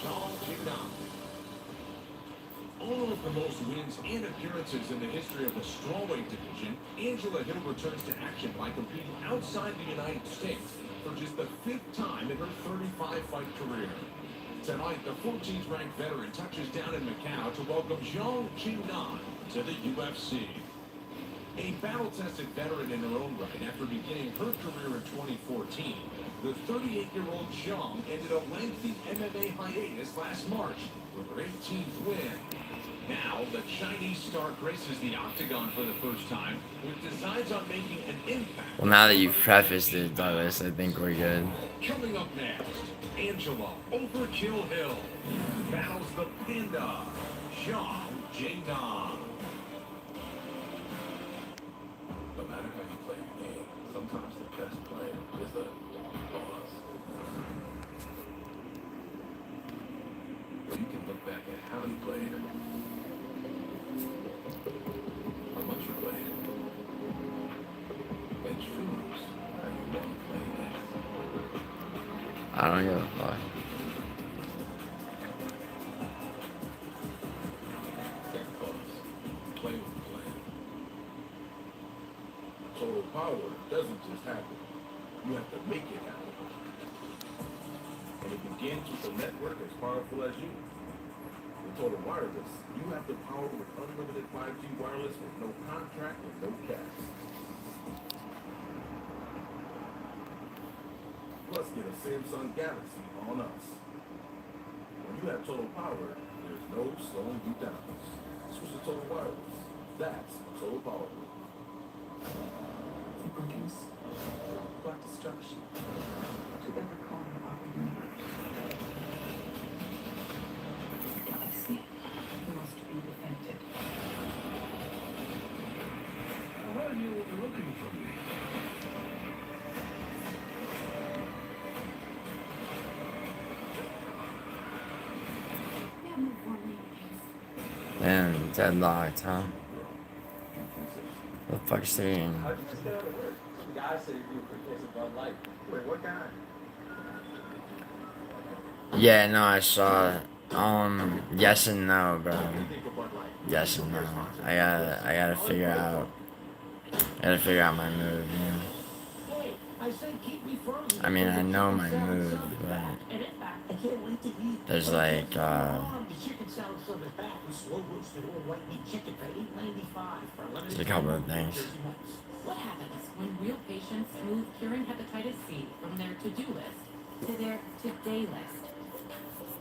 Speaker 1: Zhang Jingnam. Owner for most wins and appearances in the history of the strawweight division, Angela Hill returns to action by competing outside the United States for just the 5th time in her 35-fight career. Tonight, the 14th ranked veteran touches down in MACAU to welcome Zhang Jingnam to the UFC. A battle-tested veteran in her own right after beginning her career in 2014, the 38-year-old Zhang ended a lengthy MMA hiatus last March with her 18th win. Now, the Chinese star graces the octagon for the first time with designs on making an impact.
Speaker 4: Well, now that you've prefaced it, Douglas, I think we're good.
Speaker 1: Coming up next, Angela Overkill Hill battles the Panda, Zhang Jingnam.
Speaker 6: No matter how you play the game, sometimes the best player is the boss. You can look back at how you played, how much you played, and choose how you want to play next.
Speaker 4: I don't give a fuck.
Speaker 6: That boss, play with the plan. Total power doesn't just happen. You have to make it happen. And it begins with a network as powerful as you. With Total Wireless, you have the power with unlimited 5G wireless with no contract and no caps. Plus, get a Samsung Galaxy on us. When you have total power, there's no slowing you down. Switch to Total Wireless. That's Total Power.
Speaker 10: Abundance brought destruction to every corner of our universe. The galaxy must be defended.
Speaker 6: Why are you looking for me?
Speaker 10: Yeah, move on, please.
Speaker 4: Man, deadlocked, huh? What the fuck is he eating?
Speaker 11: How'd you just get out of work? Some guy said you'd do a quick case of Bud Light. Wait, what kind?
Speaker 4: Yeah, no, I saw it. Yes and no, bro. Yes and no. I gotta figure out my move, man.
Speaker 5: Hey, I said keep me frozen.
Speaker 4: I mean, I know my move, but
Speaker 5: I can't wait to eat.
Speaker 4: there's like,
Speaker 5: the chicken salad service back with slow roasted or white meat chicken for $8.95 for a limited
Speaker 4: Just a couple
Speaker 5: time
Speaker 4: of things.
Speaker 5: 30 months.
Speaker 12: What happens when real patients move curing hepatitis C from their to-do list to their today list?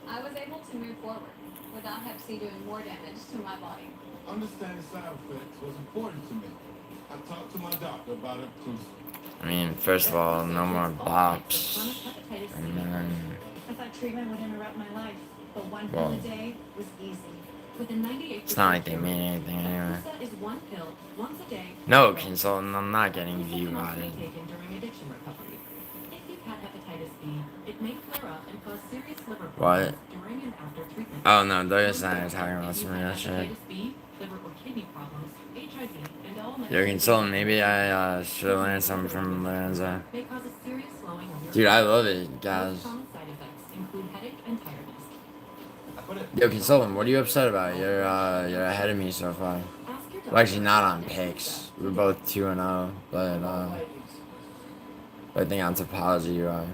Speaker 13: I was able to move forward without Hep C doing more damage to my body.
Speaker 6: Understanding side effects was important to me. I talked to my doctor about it too.
Speaker 4: I mean, first of all, no more bops.
Speaker 12: Chronic hepatitis C.
Speaker 4: And then,
Speaker 2: I thought treatment would interrupt my life, but one
Speaker 4: Well,
Speaker 2: pill a day was easy.
Speaker 12: With a 98%
Speaker 4: it's not like they made anything anyway.
Speaker 12: That is one pill once a day.
Speaker 4: No, consultant, I'm not getting
Speaker 12: This is
Speaker 4: view
Speaker 12: the most
Speaker 4: on it.
Speaker 12: taken during addiction recovery. If you've had hepatitis B, it may flare up and cause serious liver
Speaker 4: What?
Speaker 12: problems during and after treatment.
Speaker 4: Oh no, Douglas and I are talking about
Speaker 12: If
Speaker 4: some
Speaker 12: you've
Speaker 4: real
Speaker 12: had
Speaker 4: shit.
Speaker 12: hepatitis B, liver or kidney problems, HIV, and all
Speaker 4: Yo, consultant, maybe I should have learned something from Lorenzo.
Speaker 12: may cause a serious slowing of your
Speaker 4: Dude, I
Speaker 12: heart.
Speaker 4: love it,
Speaker 12: Most
Speaker 4: guys.
Speaker 12: common side effects include headache and tiredness.
Speaker 4: Yo, consultant, what are you upset about? You're ahead of me so far.
Speaker 12: Ask your
Speaker 4: Well, actually,
Speaker 12: doctor
Speaker 4: not on
Speaker 12: if
Speaker 4: picks. We're both 2-0, but I think on topology you are.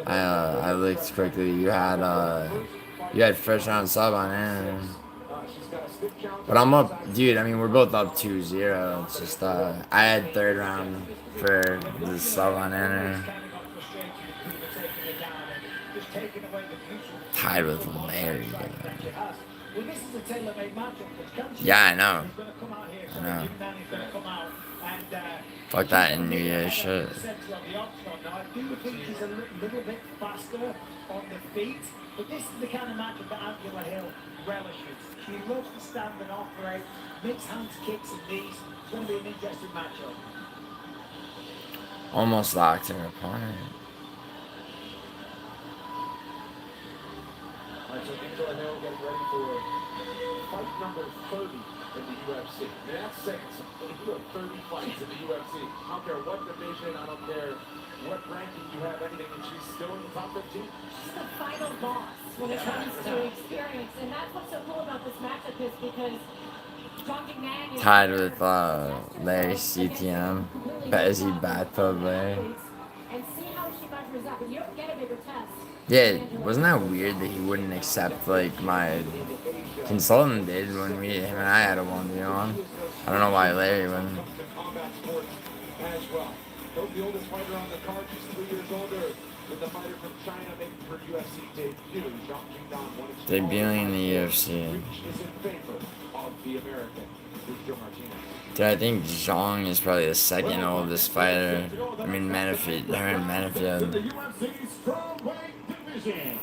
Speaker 4: I looked quickly. You had first round sub on it. But I'm up, dude. I mean, we're both up 2-0. It's just I had third round for the sub on enter. Tied with Larry.
Speaker 3: Well, this is a tailor-made matchup.
Speaker 4: Yeah, I know.
Speaker 3: He's going to come out here.
Speaker 4: I know.
Speaker 3: Jim Nanning's going to come out and
Speaker 4: Fuck that in New Year shit.
Speaker 3: the center of the octagon. Now, I do think he's a little bit faster on the feet, but this is the kind of matchup that Angela Hill relishes. She loves to stand and operate, mix hands, kicks, and knees. It's going to be an interesting matchup.
Speaker 4: Almost locked her opponent.
Speaker 1: All right, so Angela Hill getting ready for fight number 30 in the UFC. In that sense, you have 30 fights in the UFC. I don't care what division, I don't care what ranking you have, anything, and she's still in the top 15.
Speaker 2: She's the final boss when it comes to experience, and that's what's so cool about this matchup is because John McMahon is
Speaker 4: Tied with Larry CTM. Is he bathtub Larry?
Speaker 2: and see how she measures up. And you don't get a bigger test.
Speaker 4: Yeah, wasn't that weird that he wouldn't accept like my consultant did when him and I had a 1v1? I don't know why Larry wouldn't.
Speaker 1: Combat sports as well. Nope, the oldest fighter on the card, she's 3 years older, with the fighter from China making her UFC debut. Zhang Jingdan won it.
Speaker 4: Debuting in the UFC.
Speaker 1: Reach is in favor of the American, Joe Martinez.
Speaker 4: Dude, I think Zhang is probably the second oldest fighter. I mean, Menifee, her and Menifee.
Speaker 1: The UFC strawweight division.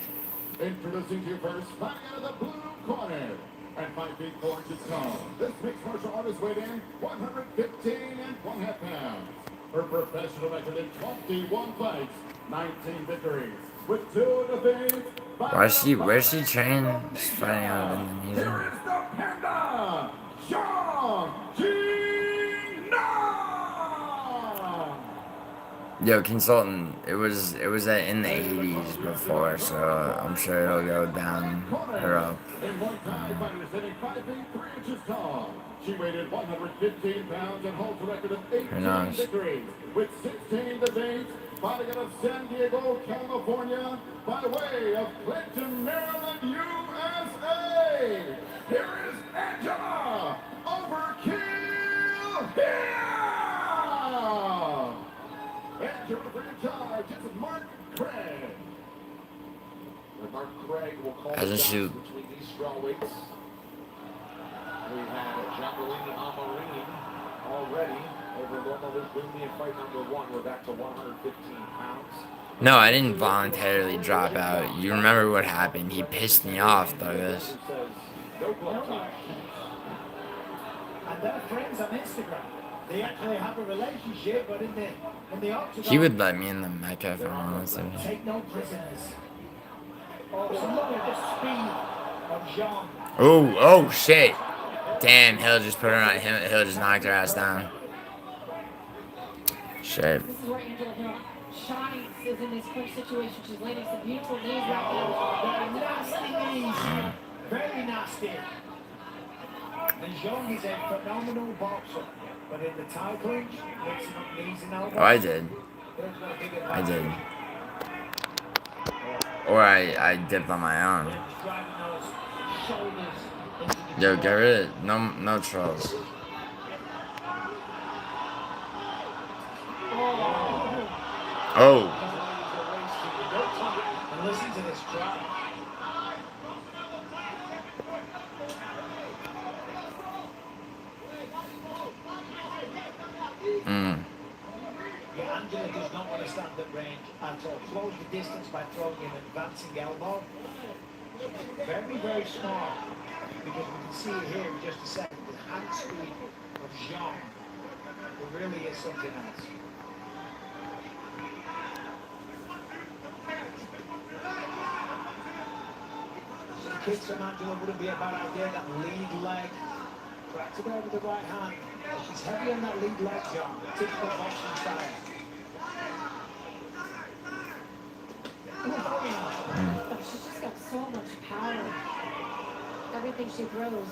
Speaker 1: Introducing you first, fighting out of the blue corner. And 5 feet 4 inches tall. This mixed martial artist weighed in 115 and 1/2 pounds. Her professional record in 21 fights, 19 victories, with 2 defeats.
Speaker 4: Where's she trained? She's fighting out of Indonesia.
Speaker 1: Here is the Panda, Zhang Jingnan.
Speaker 4: Yo, consultant, it was in the 80s before, so I'm sure it'll go down or up.
Speaker 1: In one time, fighter sitting 5 feet 3 inches tall. She weighed in 115 pounds and holds a record of 18 victories with 16 defeats. Fighting out of San Diego, California, by way of Clinton, Maryland, USA. Here is Angela Overkill Hill. Angela for in charge is Mark Craig. And Mark Craig will call
Speaker 4: Hasn't
Speaker 1: the
Speaker 4: she-
Speaker 1: shots between these strawweights. We had Jacqueline Amarini already over Loma Luzumi in fight number 1. We're back to 115 pounds.
Speaker 4: No, I didn't voluntarily drop out. You remember what happened? He pissed me off, Douglas.
Speaker 1: Says no glove tie.
Speaker 3: And they're friends on Instagram. They actually have a relationship, but in the octagon,
Speaker 4: He would let me in the Mecca if I wanted to.
Speaker 3: take no prisoners. Oh, so look at the speed of Jean.
Speaker 4: Oh shit. Damn, Hill just put her on him. Hill just knocked her ass down. Shit.
Speaker 2: This is where Angela Hill shines is in this clinch situation. She's landing some beautiful knees right now.
Speaker 3: They're nasty knees. Very nasty. And Jean is a phenomenal boxer. But in the tie clinch, mixing up knees and elbows.
Speaker 4: Oh, I did.
Speaker 3: Hill's got a big
Speaker 4: I did.
Speaker 3: advantage.
Speaker 4: Or I dipped on my own.
Speaker 3: Driving those shoulders into the
Speaker 4: Yo,
Speaker 3: jaw.
Speaker 4: get rid of no trolls. Oh.
Speaker 3: And listen to this crowd. Yeah, Angela does not want to stand at range at all. Close the distance by throwing an advancing elbow. Very, very smart. Because we can see it here in just a second. The hand speed of Jean. It really is something else. Some kicks from Angela wouldn't be a bad idea. That lead leg. Cracked it over the right hand. She's heavy on that lead leg, John. Typical boxing style.
Speaker 2: She's just got so much power. Everything she throws.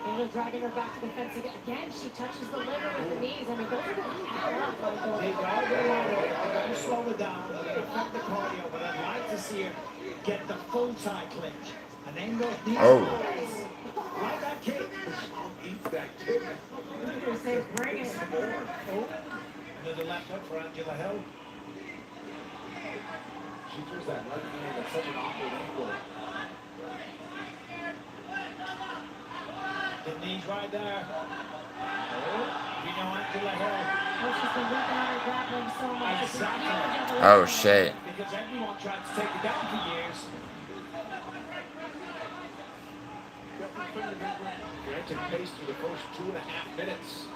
Speaker 2: Angela dragging her back to the fence again. Again, she touches the liver with the knees. I mean, those are going to power up, Michael.
Speaker 3: They are going to slow her down. They're going to affect the cardio, but I'd like to see her get the full tie clinch. And then go knees.
Speaker 4: Oh.
Speaker 3: Like that kick.
Speaker 6: Eat that kick.
Speaker 2: I'm going to say, bring it.
Speaker 3: Oh, another left hook for Angela Hill.
Speaker 1: She throws that right hand at such an awkward angle.
Speaker 3: The knees right there. Oh, you know Angela Hill.
Speaker 2: Oh, she's been working on her grappling so much. It's a huge evolution.
Speaker 4: Oh shit.
Speaker 3: Because everyone tried to take her down for years.
Speaker 1: Granted pace through the first 2.5 minutes.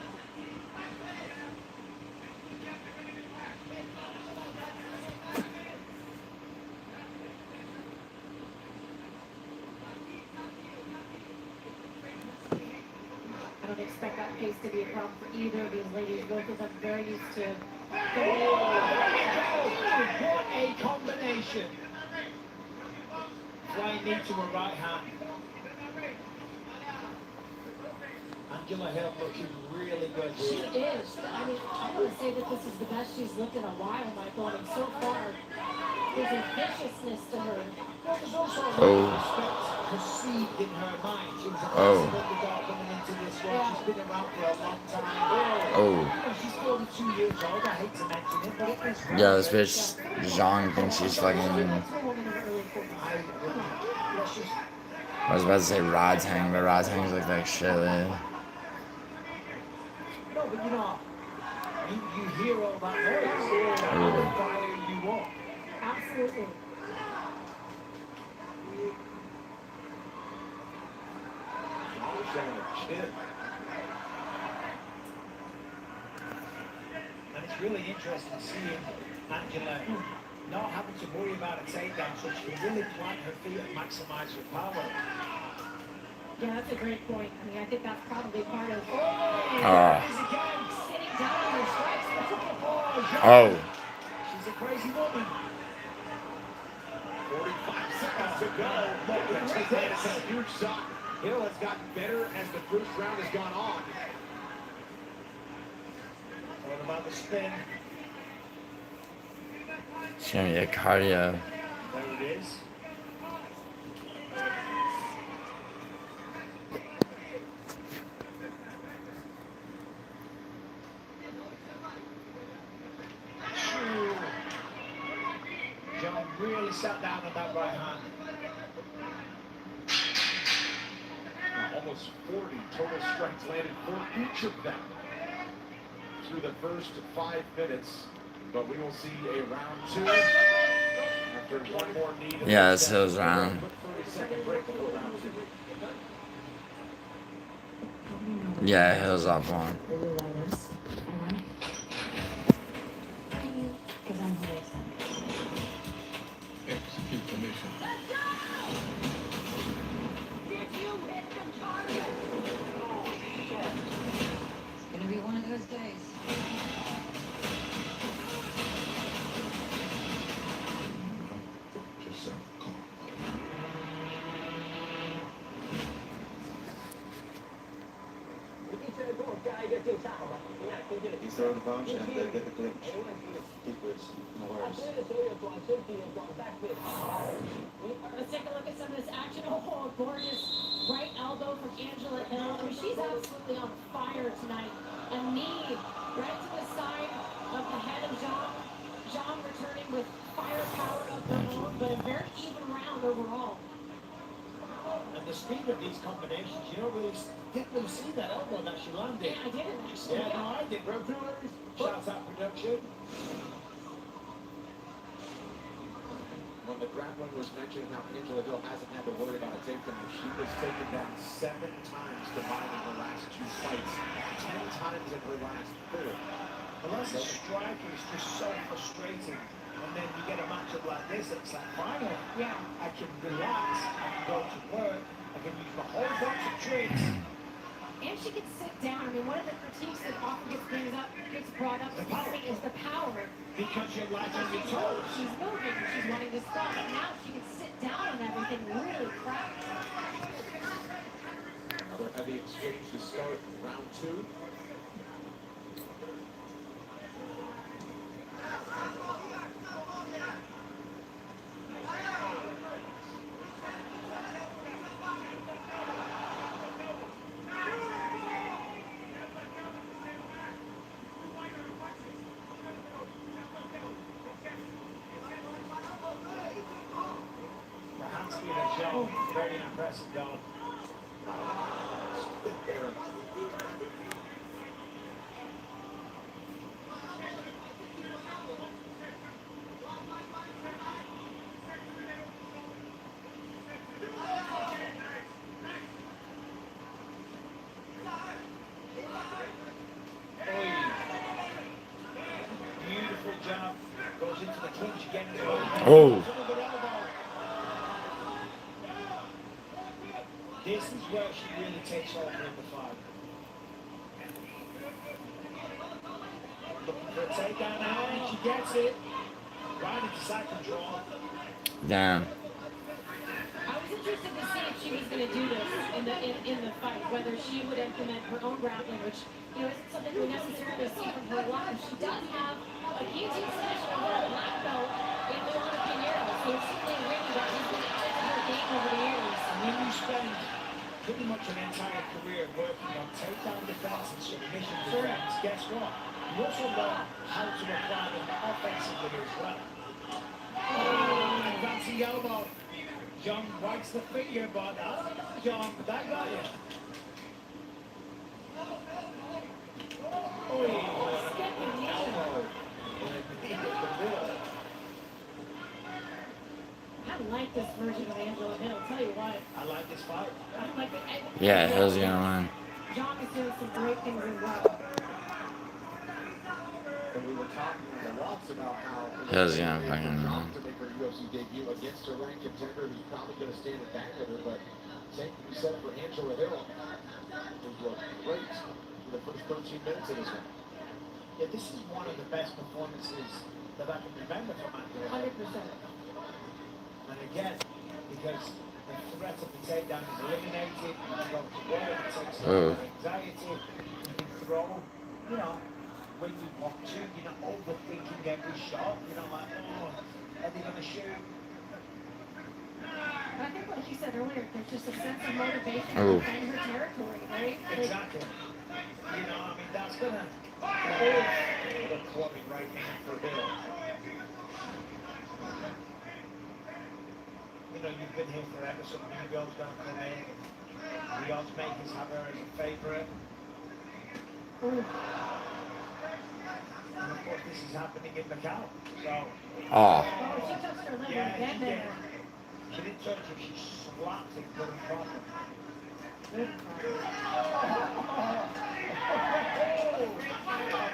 Speaker 2: I don't expect that pace to be a problem for either of these ladies. Both of them very used to.
Speaker 3: What a combination. Flying knee to her right hand. Angela Hill looking really good.
Speaker 2: She is. I mean, I want to say that this is the best she's looked in a while, Michael. I mean, so far, there's a viciousness to her.
Speaker 3: Well, there's also a
Speaker 4: Oh.
Speaker 3: respect perceived in her mind. She was a
Speaker 4: Oh.
Speaker 3: massive underdog coming into this one. She's been around for a long time.
Speaker 4: Oh.
Speaker 3: She's 42 years old. I hate to mention it, but it is.
Speaker 4: Yeah, this bitch Zhang thinks she's fucking.
Speaker 2: That's a woman in her early 40s.
Speaker 3: Let's just.
Speaker 4: I was about to say Rod Tang, but Rod Tang's look like shit, man.
Speaker 3: No, but you know, you hear all that noise. That will fire you up.
Speaker 2: Absolutely. And it's really interesting seeing Angela not having to worry about a takedown, so she can really plant her feet and maximize her power.
Speaker 14: Yeah, that's a great point. I mean, I think that's probably part of
Speaker 2: Oh.
Speaker 14: sitting down on her strikes.
Speaker 4: Oh.
Speaker 3: She's a crazy woman.
Speaker 1: 45 seconds to go. That's a huge shot. Hill has gotten better as the first round has gone on.
Speaker 3: What about the spin?
Speaker 4: It's gonna be a cardio.
Speaker 3: There it is. John really sat down on that right hand.
Speaker 1: Almost 40 total strikes landed for each of them through the first 5 minutes. But we will see a round 2 after one more knee.
Speaker 4: Yeah, this Hill's round.
Speaker 1: 30-second break before round 2.
Speaker 4: Yeah, Hill's up one.
Speaker 6: Execute the mission.
Speaker 13: It's gonna be one of those days.
Speaker 6: Just so calm.
Speaker 5: He's throwing the punch and they get the clinch. Keep it. worries. No worries.
Speaker 2: Let's take a look at some of this action. Oh, gorgeous right elbow from Angela Hill. I mean, she's absolutely on fire tonight. A knee right to the side of the head of John. John returning with firepower of their own, but a very even round overall.
Speaker 3: And the speed of these combinations, you don't really get them see that elbow that she landed.
Speaker 2: Yeah, I didn't actually.
Speaker 3: Yeah, no, I did. Shout out production.
Speaker 1: When the grappling was mentioned, how Angela Hill hasn't had to worry about a takedown. She was taken down 7 times combined in her last 2 fights, 10 times in her last 4.
Speaker 3: Unless a striker is just so frustrating, and then you get a matchup like this, it's like, finally,
Speaker 2: Yeah.
Speaker 3: I can relax, I can go to work, I can use my whole bunch of tricks.
Speaker 2: And she can sit down. I mean, one of the critiques that often gets brought up is the power.
Speaker 3: Because you're light on your toes.
Speaker 2: She's moving, she's wanting to stop. But now she can sit down and everything really cracked.
Speaker 1: Another heavy exchange to start round 2.
Speaker 3: The hands-speed of Joe, very impressive, Don. Beautiful jab. Goes into the clinch again.
Speaker 4: Oh.
Speaker 3: This is where she really takes over in the fight. Looking for a takedown now, and she gets it. Right into side control.
Speaker 4: Damn.
Speaker 2: I was interested to see if she was going to do this in the fight, whether she would implement her own grappling, which isn't something we necessarily see from her a lot. She does have a guillotine finish over a black belt in Luana Pinheiro, so it's simply a ring that has been added to her game over the years.
Speaker 3: When you spend pretty much an entire career working on takedown defense and submission defense, guess what? You also learn how to apply them offensively as well. Oh, fancy elbow. John bites the finger, but I don't know, John, that got you. Oh, yeah.
Speaker 1: Elbow. And a knee in the middle.
Speaker 2: I like this version of Angela Hill. Tell you what.
Speaker 3: I like this fight.
Speaker 2: I like it.
Speaker 4: Yeah, Hill's gonna win.
Speaker 2: John is doing some great things as well.
Speaker 1: And we were talking a lot about how
Speaker 4: Hill's gonna fucking win.
Speaker 1: to make her UFC debut against a ranked contender who's probably going to stand and bang with her, but same can be said for Angela Hill, who looked great in the first 13 minutes of this one.
Speaker 3: Yeah, this is one of the best performances that I can remember from Angela Hill.
Speaker 2: 100%.
Speaker 3: And again, because the threat of the takedown is eliminated, you can go to work, it takes away anxiety, you can throw, when you want to, you're not overthinking every shot, you're not like, oh, are they going to shoot?
Speaker 2: I think like you said earlier, there's just a sense of motivation to defend her territory, right?
Speaker 3: Exactly. That's going to put a clubbing right hand for Hill. You've been here forever, some new girls going to come in. The odds makers have her as a favourite. And of course, this is happening in MACAU. So.
Speaker 4: Oh.
Speaker 2: She touched her liver
Speaker 3: Yeah,
Speaker 2: there.
Speaker 3: She didn't touch it, she slapped it good and proper. I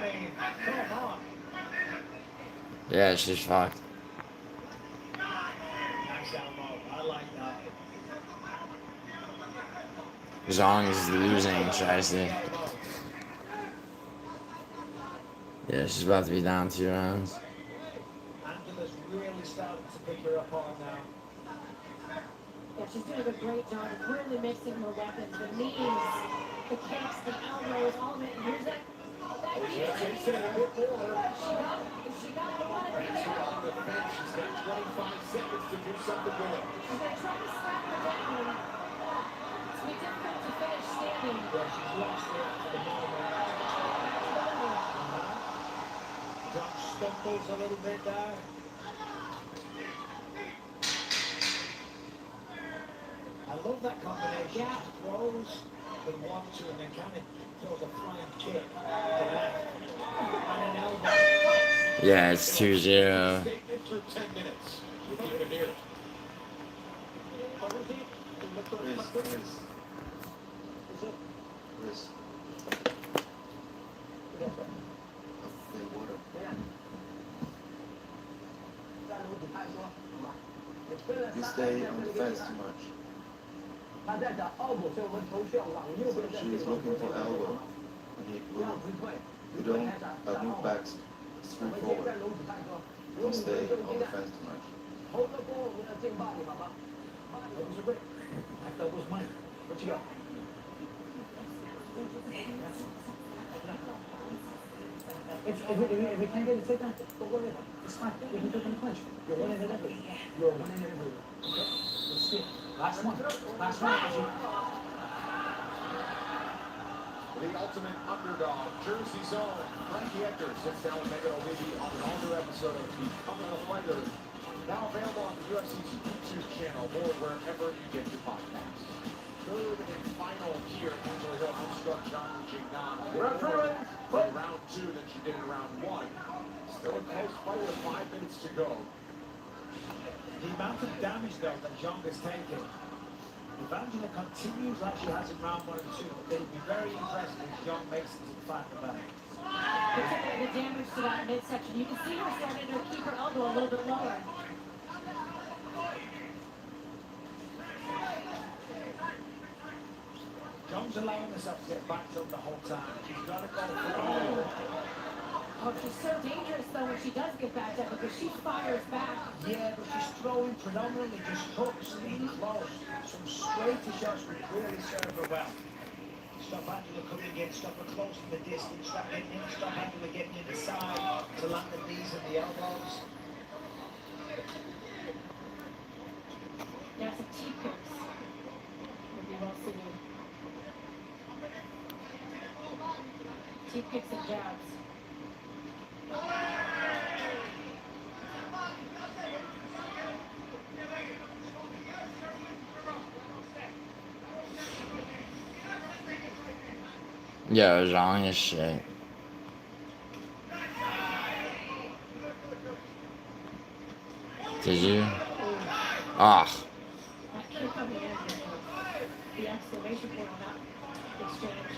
Speaker 3: mean, come on.
Speaker 4: Yeah, she's fucked.
Speaker 3: Nice elbow. I like that.
Speaker 4: Zhang is losing, tries to. Yeah, she's about to be down 2 rounds.
Speaker 3: Angela's really starting to pick her apart now.
Speaker 2: Yeah, she's doing a great job of really mixing her weapons. The knees, the kicks, the elbows, all of it. And here's that She got the one
Speaker 1: And
Speaker 2: at
Speaker 1: so
Speaker 2: the
Speaker 1: on the fence, she's got 25 seconds to do something with it.
Speaker 2: She's going to try to slap her down. It's going to be difficult to finish standing.
Speaker 3: Yeah, she's lost it for the moment. John stumbles a little bit there. I love that combination.
Speaker 2: Yeah.
Speaker 3: She throws the 1-2 and then kind of throws a flying kick to left. And an elbow.
Speaker 4: Yeah, it's 2-0.
Speaker 1: Statement for 10 minutes. We'll keep it here.
Speaker 15: You stay on the fence too much. So she's looking for elbow. And he will. You don't move back straight forward. Don't stay on the fence too much.
Speaker 3: That was a rip. That was mine. What you got? If we can't get it taken, don't worry about it. It's fine. We can take a punch. You're winning it every. You're winning it every. Okay? Let's see. Last one. Last one, Angie.
Speaker 1: The ultimate underdog, Jersey Zone. Frankie Hector sits down with Megan O'Leary on an all-new episode of the Coming Up Fighters. Now available on the UFC's YouTube channel or wherever you get your podcasts. Third and final here, Angela Hill struck John Jinan in round 2 than she did in round 1. Still a close fight with 5 minutes to go.
Speaker 3: The amount of damage, though, that Zhang has taken, if Angela continues like she has in round 1 and 2, it'll be very impressive if Zhang makes it to the final battle.
Speaker 2: Particularly the damage to that midsection. You can see her starting to keep her elbow a little bit lower.
Speaker 3: Zhang's allowing herself to get backed up the whole time. She's got to go for it.
Speaker 2: Oh, she's so dangerous, though, when she does get backed up because she fires back.
Speaker 3: Yeah, but she's throwing predominantly just hooks in close. Some straighter shots would really serve her well. Stop Angela coming in, stop her close to the distance, stop getting in, stop Angela getting in the side to land the knees and the elbows.
Speaker 2: There's some T-picks. Would be well suited. T-picks and jabs.
Speaker 4: Yo, Zhang is shit. Did you? Ah.
Speaker 2: That kick on the end, the exclamation point on that exchange.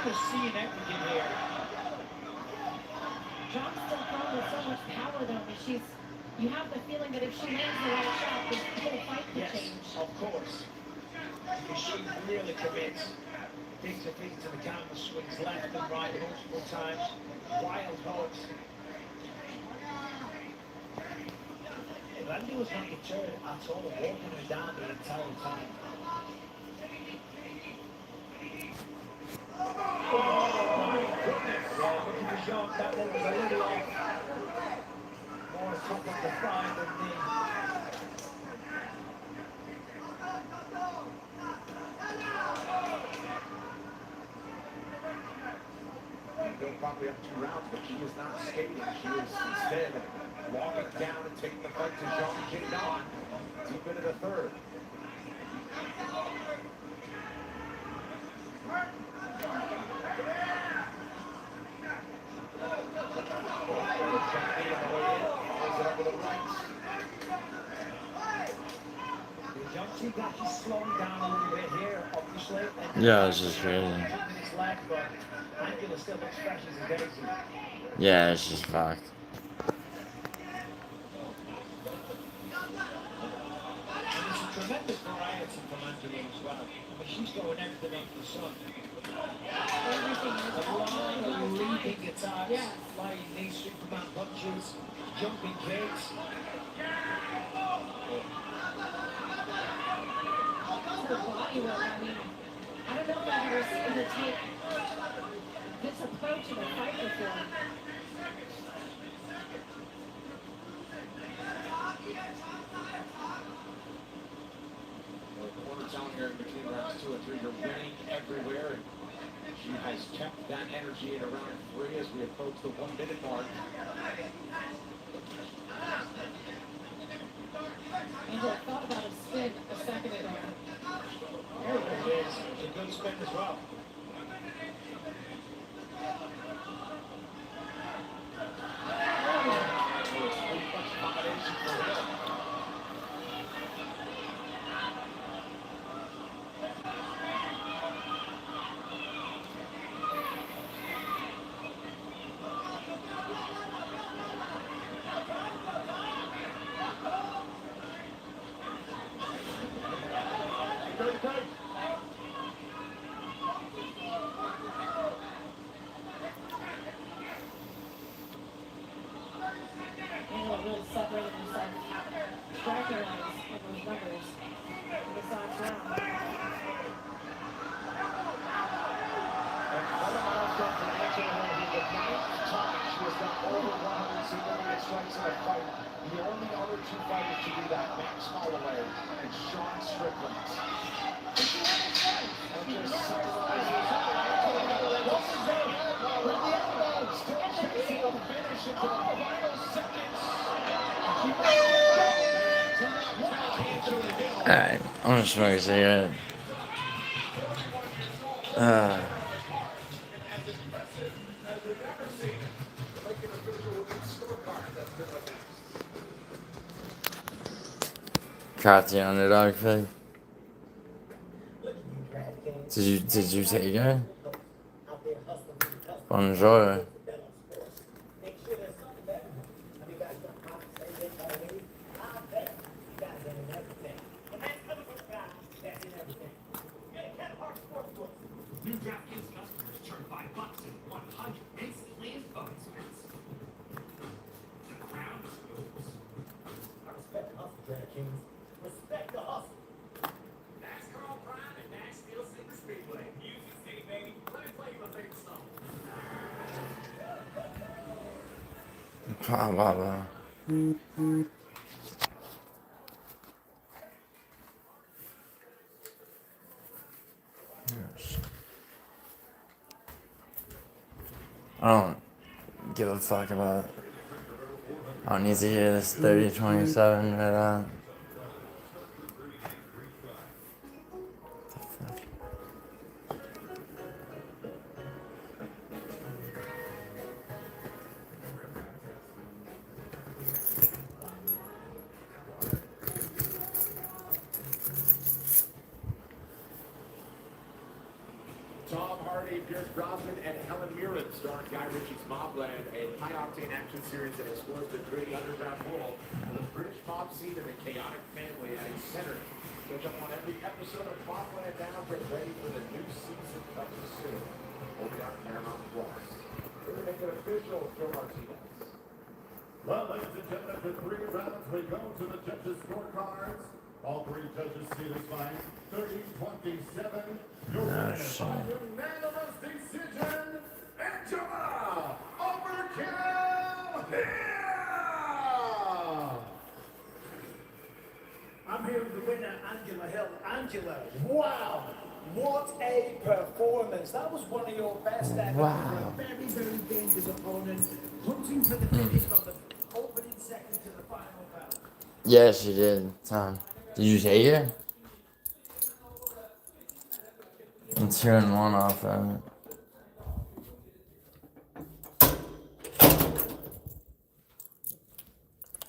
Speaker 3: We're seeing everything here.
Speaker 2: John's still thrown with so much power, though, but you have the feeling that if she lands the right shot, this whole fight could change.
Speaker 3: Of course. Because she really commits. Digs her feet to the camera, swings left and right multiple times. Wild hooks. Randy was not deterred at all, walking her down the entire time. Oh my goodness! Yeah, looking for Jean, that one was a little off. More top of the thigh than knee.
Speaker 1: They'll probably have 2 rounds, but she is not skating. She is instead walking down and taking the fight to Jean Jinan deep into the third.
Speaker 3: Slowing down a little bit here, obviously.
Speaker 4: Yeah, this is crazy.
Speaker 3: Left, but Angela still looks fresh as a daisy.
Speaker 4: Yeah, it's just fucked.
Speaker 3: And it's a tremendous variety from Angela as well. I mean, she's going everything under the sun. A lot of leaping attacks, flying knees, Superman punches, jumping kicks.
Speaker 14: tell you what, I mean, I don't know if I've ever seen her take this approach in a fight before.
Speaker 1: The corner down here in between rounds 2 and 3. You're winning everywhere. And she has kept that energy in round 3 as we approach the 1 minute mark.
Speaker 14: Angela, I thought about a spin a second ago.
Speaker 3: There it is. It's a good spin as well.
Speaker 14: Angela really separated himself striking-wise in those numbers in this last round.
Speaker 1: Another milestone for Angela Hill. The 9th time she has got over 100 significant strikes in a fight. The only other 2 fighters to do that, Max Holloway and Sean Strickland. And just summarizes Angela Hill with the elbow, still chasing a finish into the final seconds.
Speaker 4: Alright, I'm gonna smoke a cigarette. Caught the underdog pick. Did you take it? Bonjour.
Speaker 5: Make sure there's something for everyone. I mean, guys got coffee, same thing already. I bet you guys are in everything. And that's coming from a guy that's in everything. Get a Cat Park Sportsbook.
Speaker 9: New DraftKings customers turn $5 into 100 instantly in bonus bets. The crown is yours.
Speaker 5: I respect the hustle, DraftKings. Respect the hustle.
Speaker 1: NASCAR Prime and Nashville Super Speedway. Music City, baby. Let me play you my favorite song.
Speaker 4: Blah, blah, blah. Yes. I don't give a fuck about. I don't need to hear this 30-27 right now.
Speaker 1: Tom Hardy, Pierce Brosnan, and Helen Mirren starring Guy Ritchie's Mobland, a high-octane action series that explores the gritty underground world of the British mob scene and the chaotic family at its center. Catch up on every episode of Mobland now. Get ready for the new season coming soon. Only on Paramount Plus. We're going to make it official, Joe Martinez.
Speaker 16: Well, ladies and gentlemen, after 3 rounds, we go to the judges' scorecards. All 3 judges see this fight 30-27. Your winner by unanimous decision, Angela Overkill Hill!
Speaker 3: I'm here with the winner, Angela Hill. Angela, wow! What a performance. That was one of your best ever.
Speaker 4: Wow.
Speaker 3: For a very, very dangerous opponent. Hunting for the finish from the opening second to the final bell.
Speaker 4: Yeah, she did. Tom, did you take it? I'm 2-1 off of it.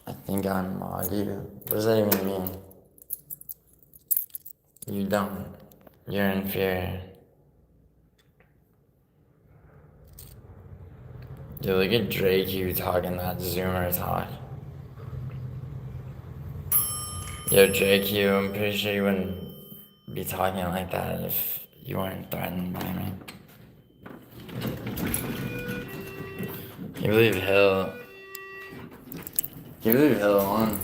Speaker 4: I think I'm mod you. What does that even mean? You don't. You're inferior. Dude, look at Drake, you talking that Zoomer talk. Yo, Drake, I'm pretty sure you wouldn't be talking like that if you weren't threatened by me. Can you believe Hill? Can you believe Hill won?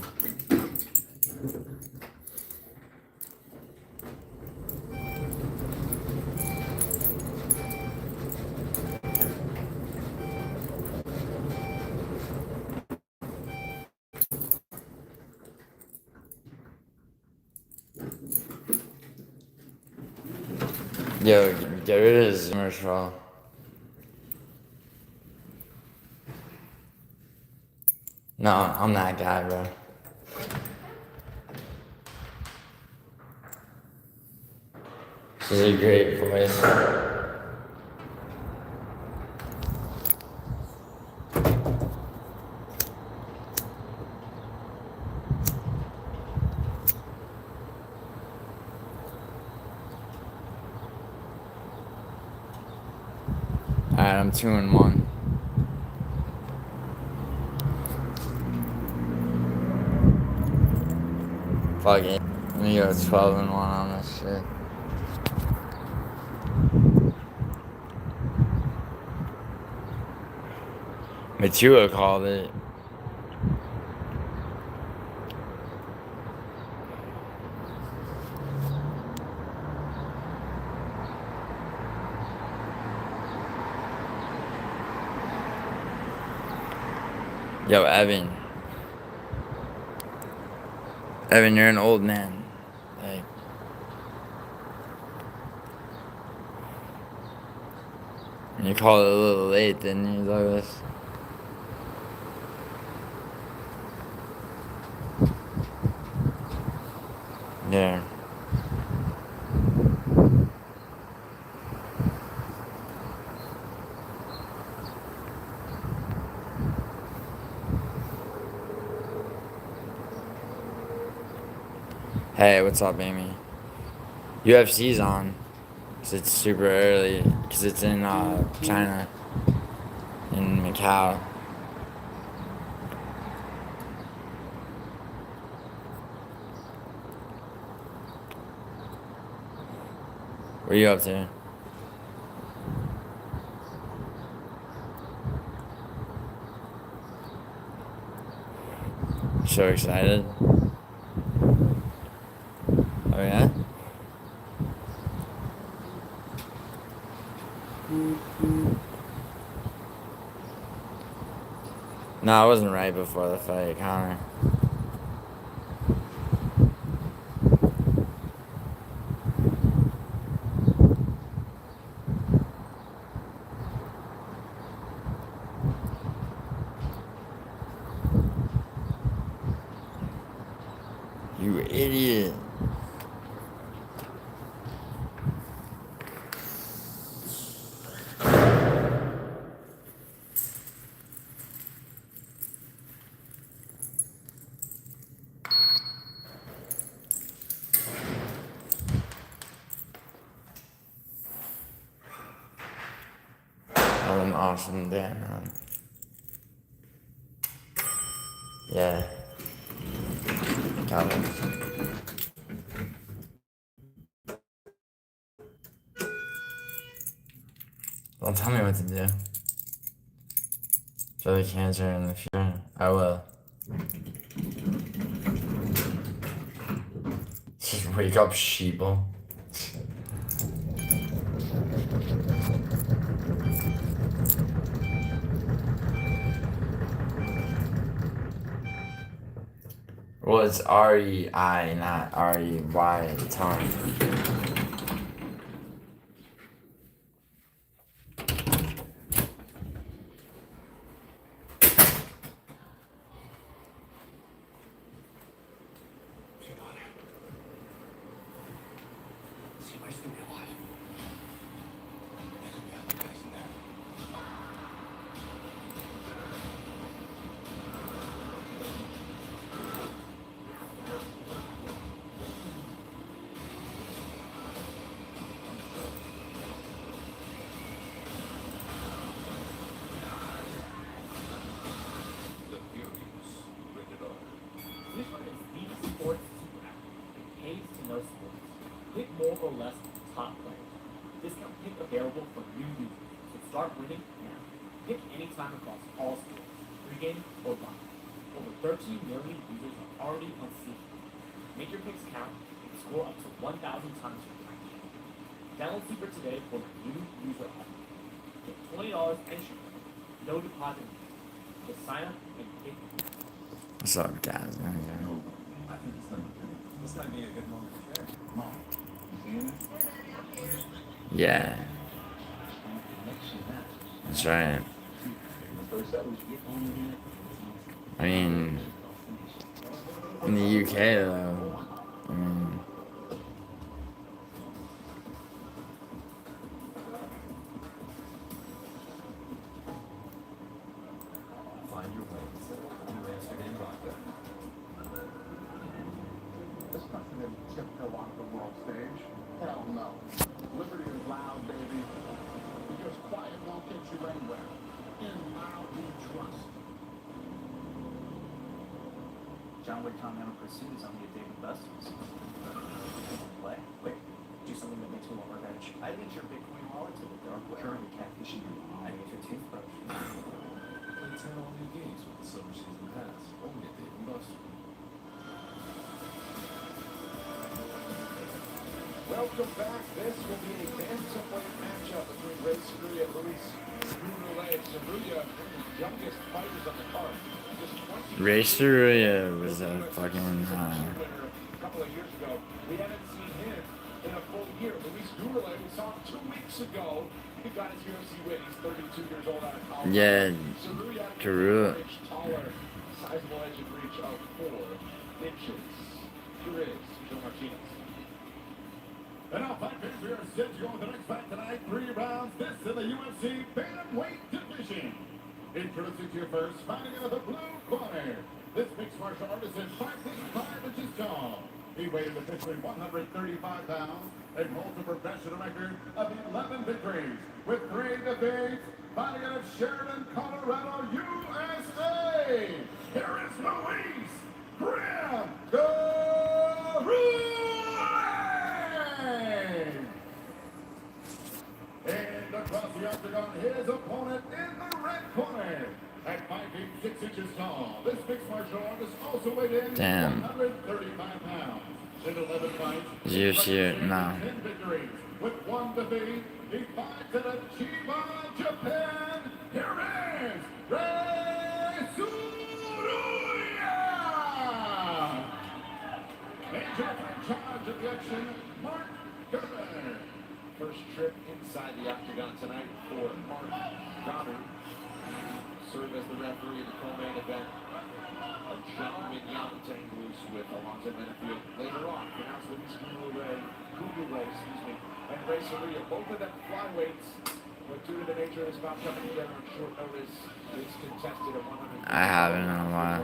Speaker 4: Yo, get rid of this commercial. No, I'm that guy, bro. She's a great voice. Alright, I'm 2-1. Fuck it. Let me go 12-1 on this shit. Matua called it. Yo, Evan. Evan, you're an old man. Like, you called it a little late, didn't you, Douglas? Yeah. Hey, what's up, Amy? UFC's on. 'Cause it's super early. Because it's in China. In MACAU. What are you up to? So excited. Oh yeah? No, it wasn't right before the fight, Connor. You idiot. Have an awesome day, man. Yeah. Got it. Don't tell me what to do. Show the cancer in the future. I will. Just wake up, sheeple. Well, it's R-E-I, not R-E-Y, tongue.
Speaker 5: Or less top players. Discount pick available for new users, so start winning now. Pick anytime across all sports, pregame or live. Over 13 million users are already on Sleep. Make your picks count and score up to 1,000 times your price. Download Sleeper today for the new user offer. Get $20 entry, no deposit needed. Just sign up and pick.
Speaker 4: What's up, guys?
Speaker 6: I think this might be a good moment to share. Come on.
Speaker 4: Yeah. That's right. I mean, in the UK though, I mean,
Speaker 17: Find your way. New Amsterdam vodka.
Speaker 16: This nothing that Chip go on the world stage. Hell no. Liberty is loud, baby. Because quiet won't get you anywhere. In loud we trust.
Speaker 11: John Wick Continental Pursuit is only a David Buster's. Play? Wait, do something that makes me want revenge. I didn't get your Bitcoin wallet to the dark web. Currently catfishing you. I need your toothbrush.
Speaker 17: Play 10 all new games with the Silver Season Pass. Only at Dave & Buster's.
Speaker 1: Welcome back. This will be a bantamweight matchup between Ray Cerrulla and Luis Goulet. Cerrulla, one of the youngest fighters on the card.
Speaker 4: Ray Cerrulla was a fucking
Speaker 1: A couple of years ago, we haven't seen him in a full year. Luis Goulet, we saw him 2 weeks ago. He got his UFC win. He's 32 years old out of college.
Speaker 4: yeah,
Speaker 1: Cerrulla, taller, sizable edge and reach of 4 inches. Here is Joe Martinez.
Speaker 16: And our fighters, we are set to go with the next fight tonight. 3 rounds. This in the UFC bantamweight division. Introducing to you first, fighting out of the blue corner. This mixed martial artist is 5 feet 5 inches tall. He weighed officially 135 pounds and holds a professional record of 11 victories with 3 defeats. Fighting out of Sheridan, Colorado, USA. Here is Luis Graham And across the octagon, his opponent in the red corner. At 5 feet 6 inches tall, this mixed martial artist also weighed in 135 pounds. In 11 fights,
Speaker 4: UFC, no.
Speaker 16: 10 victories with 1 defeat. He fights out of Chiba, Japan. Here is Ray Cerrulla. Major in charge of the action, Mark Goddard.
Speaker 1: First trip inside the octagon tonight for Mark Goddard. Serve as the referee in the co-main event. A John Mignon tangles with Alonzo Benefield. Later on, pronounced Luis Goulet, and Ray Cerrulla, both of them flyweights. But due to the nature of this bout coming together on short notice, it's contested at 100.
Speaker 4: I haven't in a while.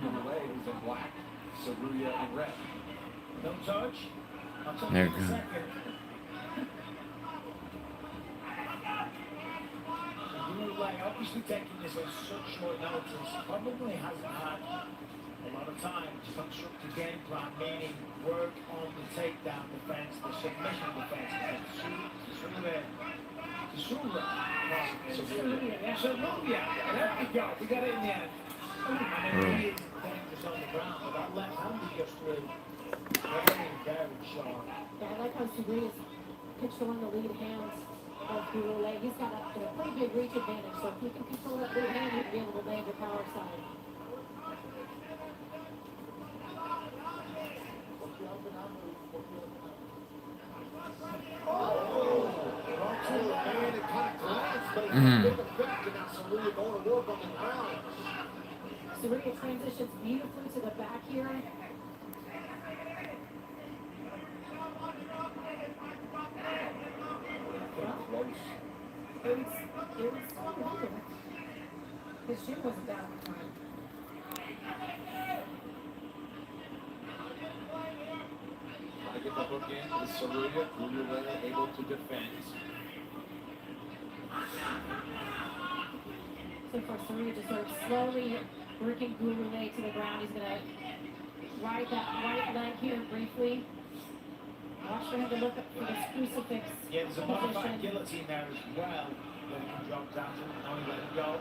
Speaker 1: Goulet is in black, Cerrulla in red.
Speaker 3: No touch. I'll touch
Speaker 4: There
Speaker 3: in
Speaker 4: you
Speaker 3: a
Speaker 4: go.
Speaker 3: second. Goulet obviously taking this on such short notice, probably hasn't had a lot of time to construct a game plan, meaning work on the takedown defense, the submission defense. Cerrulla, there we go, we got it in the end. I mean, he is dangerous on the ground, but that left hand he just threw, very, very sharp.
Speaker 2: Yeah, I like how Cerrulla's controlling the lead hands of Goulet. He's got a pretty big reach advantage, so if he can control that lead hand, he'll be able to land your power side. Cerrulla transitions beautifully to the back here. It was so long. His shin wasn't down at the time.
Speaker 1: Trying to get the hook in with Cerrulla. Goulet able to defend.
Speaker 2: So far, Cerrulla just sort of slowly working Goulet to the ground. He's going to ride that right leg here briefly. Watch for him to look up for this crucifix.
Speaker 3: Yeah, there's a modified guillotine there as well that he can drop down to. Now he let it go.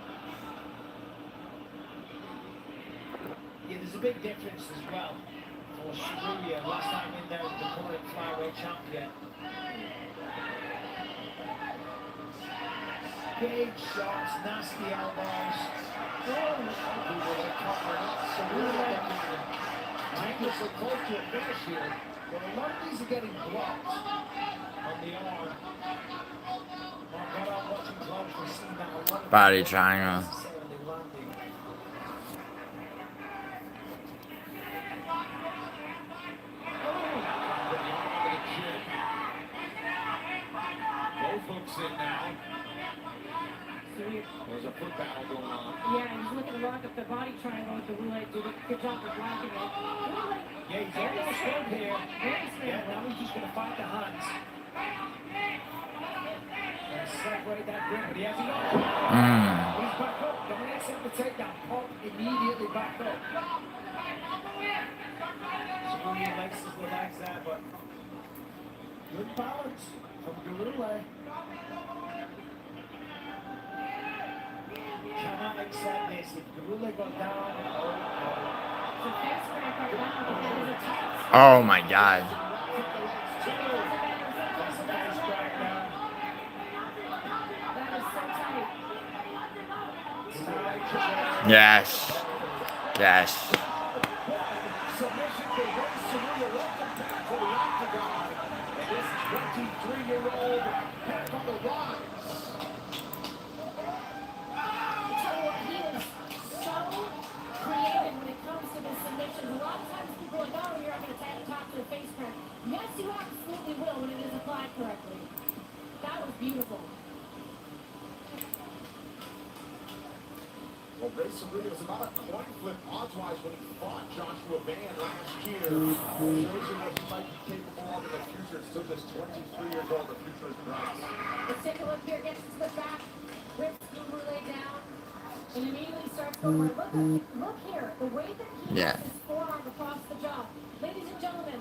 Speaker 3: Yeah, there's a big difference as well for Cerrulla. Last time in there was the current flyweight champion. Big shots, nasty elbows. Angus are close to a finish here, but a lot of these are getting blocked on the arm.
Speaker 4: Body triangle.
Speaker 5: necessarily landing.
Speaker 1: Both hooks in now. There's a foot battle going on.
Speaker 14: Yeah, he's looking to lock up the body triangle with the roulette. Did a good job of blocking it.
Speaker 3: Yeah, he's almost done here. Yeah, now he's just going to fight the hands. And separate that grip, but he has enough. He's back up. Dominates on the takedown. Pop immediately back up. Julian laces the legs there, but good balance from Gurule. Cannot accept this. If Gurule got down,
Speaker 4: Oh my god. Yes. Yes.
Speaker 1: Submission for Ray Cerrulla. Welcome back to the octagon. And this 23-year-old back on the rise.
Speaker 2: He is so creative when it comes to the submissions. A lot of times people are like, oh, you're not going to talk to the face crack. Yes, you absolutely will when it is applied correctly. That was beautiful.
Speaker 1: Well, Ray Cerrulla was about a coin flip odds-wise when he fought Joshua Van last year. Shows you what he might be capable of in the future. Still just 23 years old. The future is bright.
Speaker 2: Let's take a look here. Gets to the back. Rips Gurule down. And immediately starts going for it. Look here. The way that he has his forearm across the jaw. Ladies and gentlemen,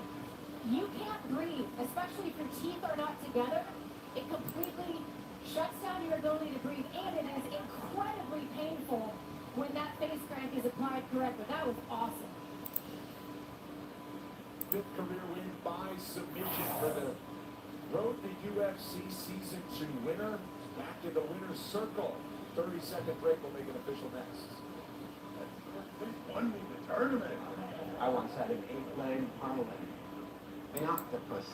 Speaker 2: you can't breathe, especially if your teeth are not together. It completely shuts down your ability to breathe, and it is incredibly painful when that face crank is applied correctly. That was awesome.
Speaker 1: Fifth career win by submission for the road to UFC Season 2 winner. Back in the winner's circle. 30-second break will make it official next.
Speaker 18: Won me the tournament.
Speaker 19: I once had an 8-leg parlay. An octopus,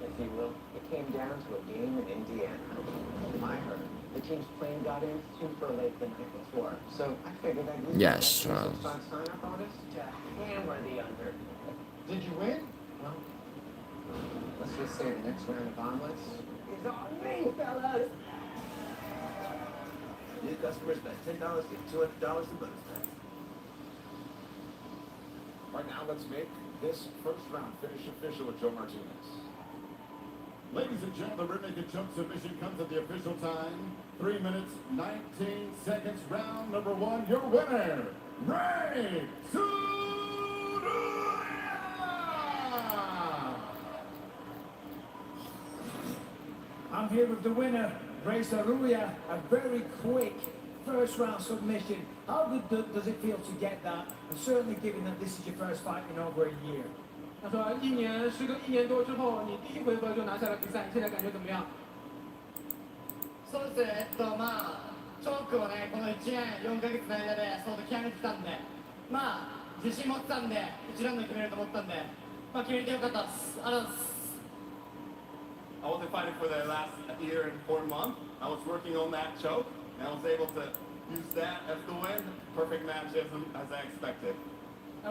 Speaker 19: if you will. It came down to a game in Indiana. I heard the team's plane got in super late the night before, so I figured I'd use
Speaker 4: Yes,
Speaker 19: the sign-up bonus to hammer the under.
Speaker 18: Did you win?
Speaker 19: Well, let's just say the next round of omelets is on me, fellas.
Speaker 18: New customers bet $10, get $200 in bonus tax.
Speaker 1: Right now, let's make this first round finish official with Joe Martinez.
Speaker 16: Ladies and gentlemen, the rear naked choke submission comes at the official time. 3 minutes, 19 seconds, round number 1. Your winner, Ray Cerrulla!
Speaker 3: I'm here with the winner, Ray Cerrulla. A very quick first round submission. How good does it feel to get that? And certainly given that this is your first fight in over a year.
Speaker 7: 他说时隔1年多之后，你第一回合就拿下了比赛，现在感觉怎么样？
Speaker 8: そうですね、チョークをね、この1年4ヶ月の間で相当極めてたんで、自信持ってたんで、1ラウンド決めると思ったんで、決めてよかったです。ありがとうございます。
Speaker 20: I wasn't fighting for the last year and 4 months. I was working on that choke, and I was able to use that as the win. Perfect match as I expected.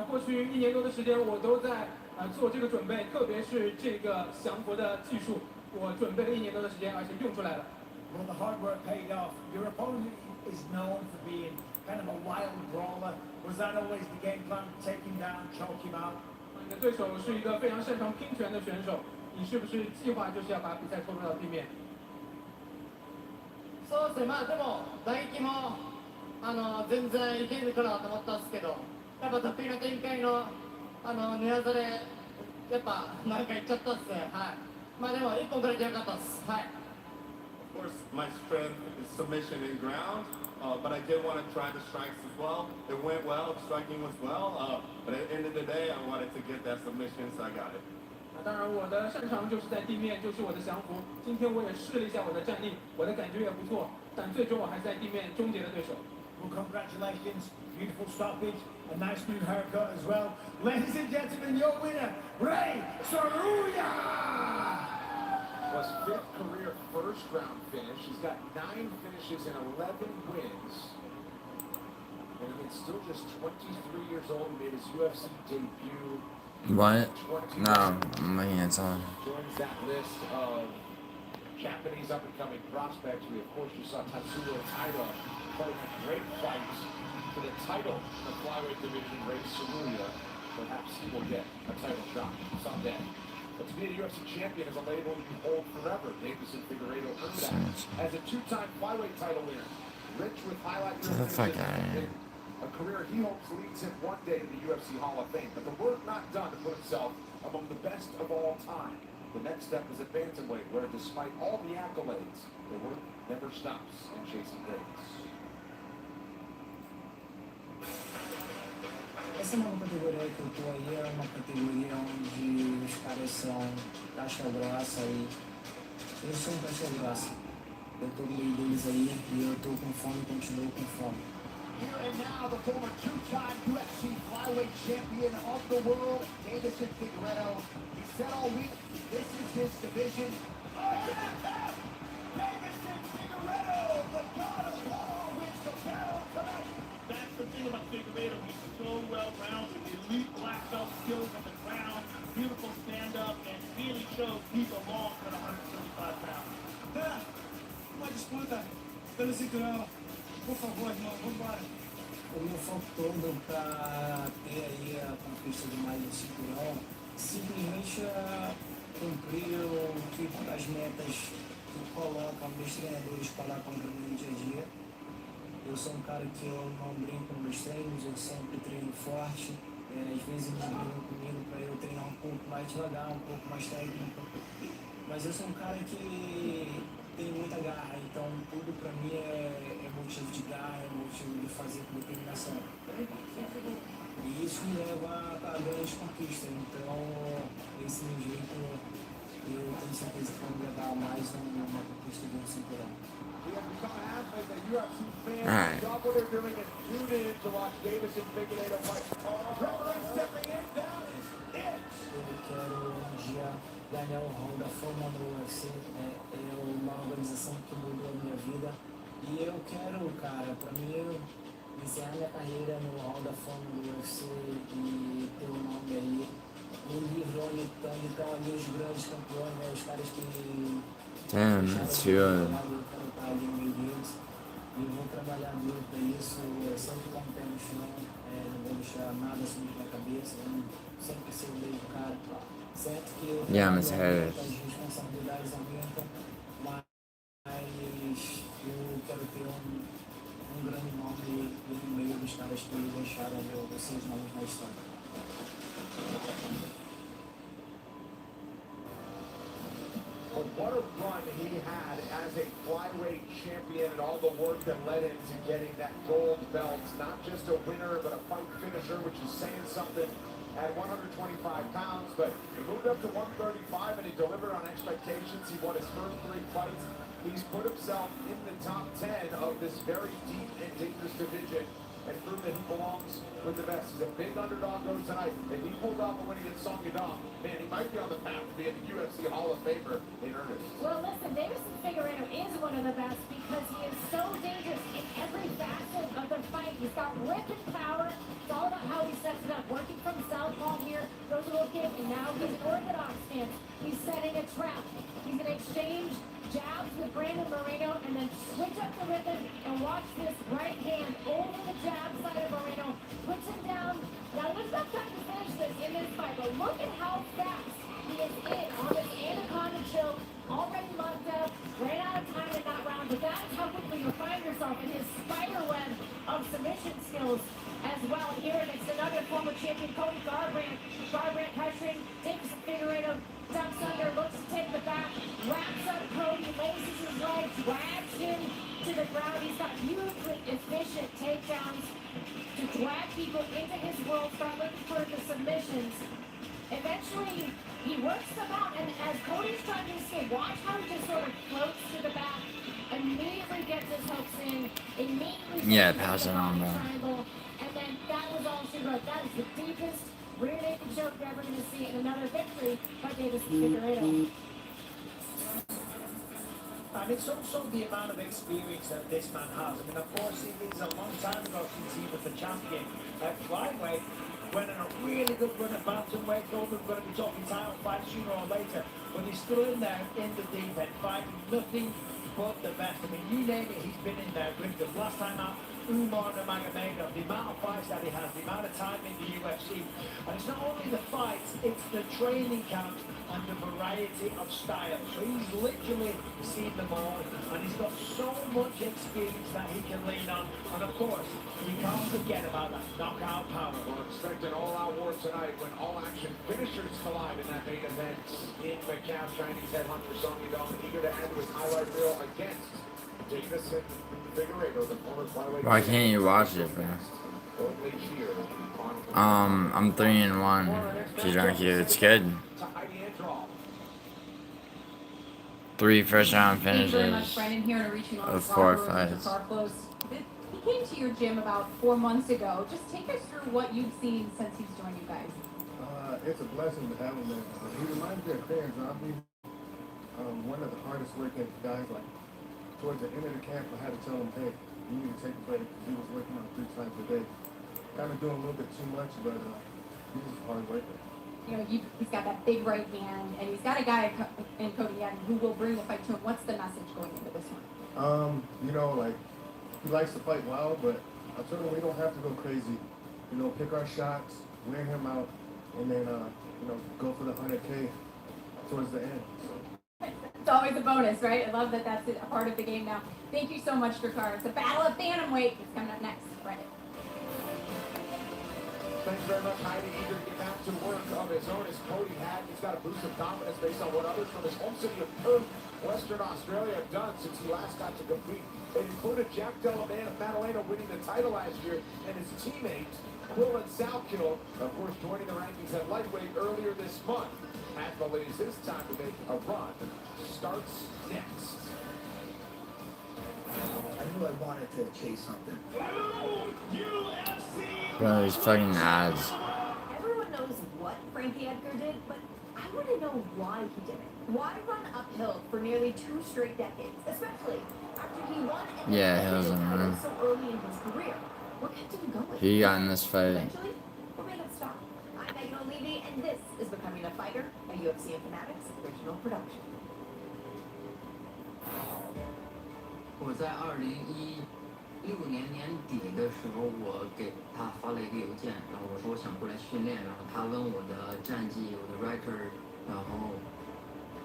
Speaker 7: 过去1年多的时间，我都在做这个准备，特别是这个降服的技术，我准备了1年多的时间，而且用出来了。
Speaker 3: Well, the hard work paid off. Your opponent is known for being kind of a wild brawler. Was that always the game plan? Take him down, choke him out?
Speaker 7: 你的对手是一个非常擅长拼拳的选手，你是不是计划就是要把比赛拖入到地面？
Speaker 8: そうですね、でも打撃も全然いけるかなと思ったんですけど、やっぱ得意な展開の寝技でやっぱなんかいっちゃったっすね。はい。でも1本取れてよかったっす。はい。
Speaker 20: Of course, my strength is submission and ground, but I did want to try the strikes as well. It went well, striking was well, but at the end of the day, I wanted to get that submission, so I got it.
Speaker 7: 当然，我的擅长就是在地面，就是我的降服。今天我也试了一下我的战力，我的感觉也不错，但最终我还是在地面终结了对手。
Speaker 3: Well, congratulations, beautiful stoppage, a nice new haircut as well. Ladies and gentlemen, your winner, Ray Cerrulla!
Speaker 1: was 5th career first-round finish. He's got 9 finishes and 11 wins. And he's still just 23 years old. He made his UFC debut.
Speaker 4: What? No, I'm looking at something.
Speaker 1: Joins that list of Japanese up-and-coming prospects. We, of course, just saw Tatsuya Taira playing a great fight for the title in the flyweight division, Ray Saruya. Perhaps he will get a title shot someday. But to be a UFC champion is a label you hold forever. Davison Figueiredo earned that as a 2-time flyweight title winner. Rich with highlight
Speaker 4: Get the fuck out of here.
Speaker 1: a career he hopes leads him one day to the UFC Hall of Fame. But the work not done to put himself among the best of all time. The next step is at bantamweight, where despite all the accolades, the work never stops in chasing greatness.
Speaker 3: Essa nova categoria que eu tô aí é uma categoria onde os caras são caixa grossa e eu sou um caixa grossa. Eu tô no meio deles aí e eu tô com fome e continuo com fome.
Speaker 1: Here and now, the former 2-time UFC flyweight champion of the world, Davison Figueiredo. He said all week, this is his division. Davison Figueiredo, the god of law, wins the battle tonight.
Speaker 9: That's the thing about Figueiredo. He's so well-rounded. Elite black belt skills on the ground, beautiful stand-up, and really shows he belongs at 135 pounds.
Speaker 3: Uma disputa pelo cinturão. Por favor, irmão, vamos embora. O meu foco todo para ter aí a conquista de mais um cinturão, simplesmente cumprir as metas que colocam meus treinadores colocam para mim no dia a dia. Eu sou um cara que eu não brinco nos meus treinos, eu sempre treino forte. Às vezes me brigam comigo para eu treinar um pouco mais devagar, um pouco mais técnico. Mas eu sou um cara que tem muita garra, então tudo para mim é motivo de garra, é motivo de fazer com determinação. E isso me leva a grandes conquistas, então esse meu jeito eu tenho certeza que vai me levar a mais uma conquista de um cinturão.
Speaker 1: We have become an athlete that UFC fans stop what they're doing and tune in to watch Davison Figueiredo fight. Stepping in down is it.
Speaker 3: Eu quero um dia ganhar o Hall da Fama no UFC, é uma organização que mudou a minha vida. E eu quero, cara, pra mim, encerrar minha carreira no Hall da Fama do UFC e ter o nome aí no livro onde estão ali os grandes campeões, né, os caras que...
Speaker 4: Damn, that's good.
Speaker 3: Eu quero estar ali no meio deles e vou trabalhar duro pra isso, eu sempre com o pé no chão, não vou deixar nada subir na cabeça, eu sempre ser o meio do cara. Certo que eu
Speaker 4: mas
Speaker 3: as responsabilidades aumentam, mas eu quero ter um grande nome no meio dos caras que deixaram seus nomes na história.
Speaker 1: But what a run he had as a flyweight champion and all the work that led him to getting that gold belt. Not just a winner, but a fight finisher, which is saying something at 125 pounds. But he moved up to 135 and he delivered on expectations. He won his first 3 fights. He's put himself in the top 10 of this very deep and dangerous division and proved that he belongs with the best. He's a big underdog though tonight. If he pulled off a winning at Song Yadong, man, he might be on the path to being the UFC Hall of Famer in earnest.
Speaker 2: Well, listen, Davison Figueiredo is one of the best because he is so dangerous in every facet of the fight. He's got ripping power. It's all about how he sets it up. Working from southpaw here, throws a little kick, and now he's an orthodox stance. He's setting a trap. He's going to exchange jabs with Brandon Moreno and then switch up the rhythm and watch this right hand over the jab side of Moreno, puts him down. Now there's no time to finish this in this fight, but look at how fast he is in on this anaconda choke, already locked up, ran out of time in that round, but that's how quickly you find yourself in his spider web of submission skills as well. Here it's another former champion, Cody Garbrandt. Garbrandt pressuring, takes Figueiredo, ducks under, looks to take the back, wraps up Cody, laces his leg, drags him to the ground. He's got beautifully efficient takedowns to drag people into his world, start looking for the submissions. Eventually, he works them out, and as Cody's trying to escape, watch how he just sort of floats to the back, immediately gets his hooks in, immediately
Speaker 4: pass it on, bro.
Speaker 2: triangle, and then that was all she wrote. That is the deepest rear naked choke you're ever going to see, and another victory by Davison Figueiredo.
Speaker 3: And it's also the amount of experience that this man has. I mean, of course, it is a long time ago since he was the champion at flyweight. Went on a really good run at bantamweight. Thought we were going to be talking title fight sooner or later. But he's still in there, in the deep end, fighting nothing but the best. I mean, you name it, he's been in there with them. Last time out, Umar Nurmagomedov, the amount of fights that he has, the amount of time in the UFC. And it's not only the fights, it's the training camps and the variety of styles. So he's literally seen them all, and he's got so much experience that he can lean on. And of course, you can't forget about that knockout power.
Speaker 1: We'll expect an all-out war tonight when all-action finishers collide in that main event in MACAU. Chinese headhunter Song Yadong eager to add to his highlight reel against Davis and Figueiredo, the former flyweight.
Speaker 4: Why can't you watch it, bro? I'm 3-1. Drunk you. It's good. 3 first-round
Speaker 2: Thank you very much,
Speaker 4: finishes
Speaker 2: Brendan, here to reaching on
Speaker 4: of 4 fights.
Speaker 2: He came to your gym about 4 months ago. Just take us through what you've seen since he's joined you guys.
Speaker 8: It's a blessing to have him there. He reminds me of Clarence. I'll be one of the hardest working guys. Like towards the end of the camp, I had to tell him, hey, you need to take a break because he was working out 3 times a day. Kind of doing a little bit too much, but he's a hard worker.
Speaker 2: You know, he's got that big right hand, and he's got a guy in Cody Yadin who will bring the fight to him. What's the message going into this one?
Speaker 8: You know, like, he likes to fight wild, but I told him we don't have to go crazy. You know, pick our shots, wear him out, and then, you know, go for the 100K towards the end.
Speaker 2: It's always a bonus, right? I love that that's a part of the game now. Thank you so much, Drakkar. The Battle of Bantamweight is coming up next. Reddit.
Speaker 1: Thanks very much, Heidi. Eager to get back to work of his own as Cody had. He's got a boost of confidence based on what others from his home city of Perth, Western Australia, have done since he last got to compete. It included Jack Della Maddalena winning the title last year, and his teammate, Quillan Salkill, of course, joining the rankings at lightweight earlier this month. Hat believes his time to make a run starts next.
Speaker 18: I knew I wanted to chase something.
Speaker 4: Bro, these fucking ads.
Speaker 2: Everyone knows what Frankie Edgar did, but I want to know why he did it. Why run uphill for nearly 2 straight decades, especially after he won
Speaker 4: Yeah, he wasn't running.
Speaker 2: so early in his career? What kept him going?
Speaker 4: Who you got in this fight?
Speaker 2: Eventually, what made him stop? I'm Megan O'Leary, and this is Becoming a Fighter, a UFC and Fanatics original production.
Speaker 21: 我在2016年年底的时候，我给他发了一个邮件，然后我说我想过来训练，然后他问我的战绩、我的 record， 然后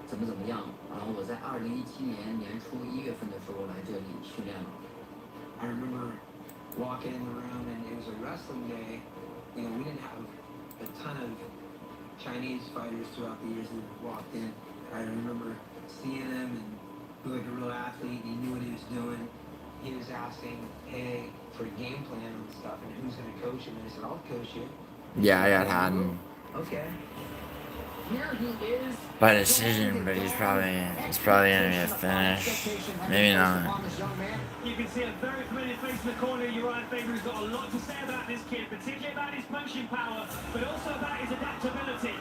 Speaker 21: 怎么样，然后我在2017年年初1月份的时候来这里训练了。
Speaker 22: I remember walking in the room and it was a wrestling day. You know, we didn't have a ton of Chinese fighters throughout the years that walked in. I remember seeing him and he was like a real athlete. He knew what he was doing. He was asking, hey, for a game plan and stuff, and who's going to coach him? And I said, I'll coach you.
Speaker 4: Yeah, I got Haddon
Speaker 22: Okay.
Speaker 21: Here he is.
Speaker 4: by decision, but it's probably gonna be a finish. Maybe not.
Speaker 9: You can see a very familiar face in the corner. Uriah Faber has got a lot to say about this kid, particularly about his punching power, but also about his adaptability.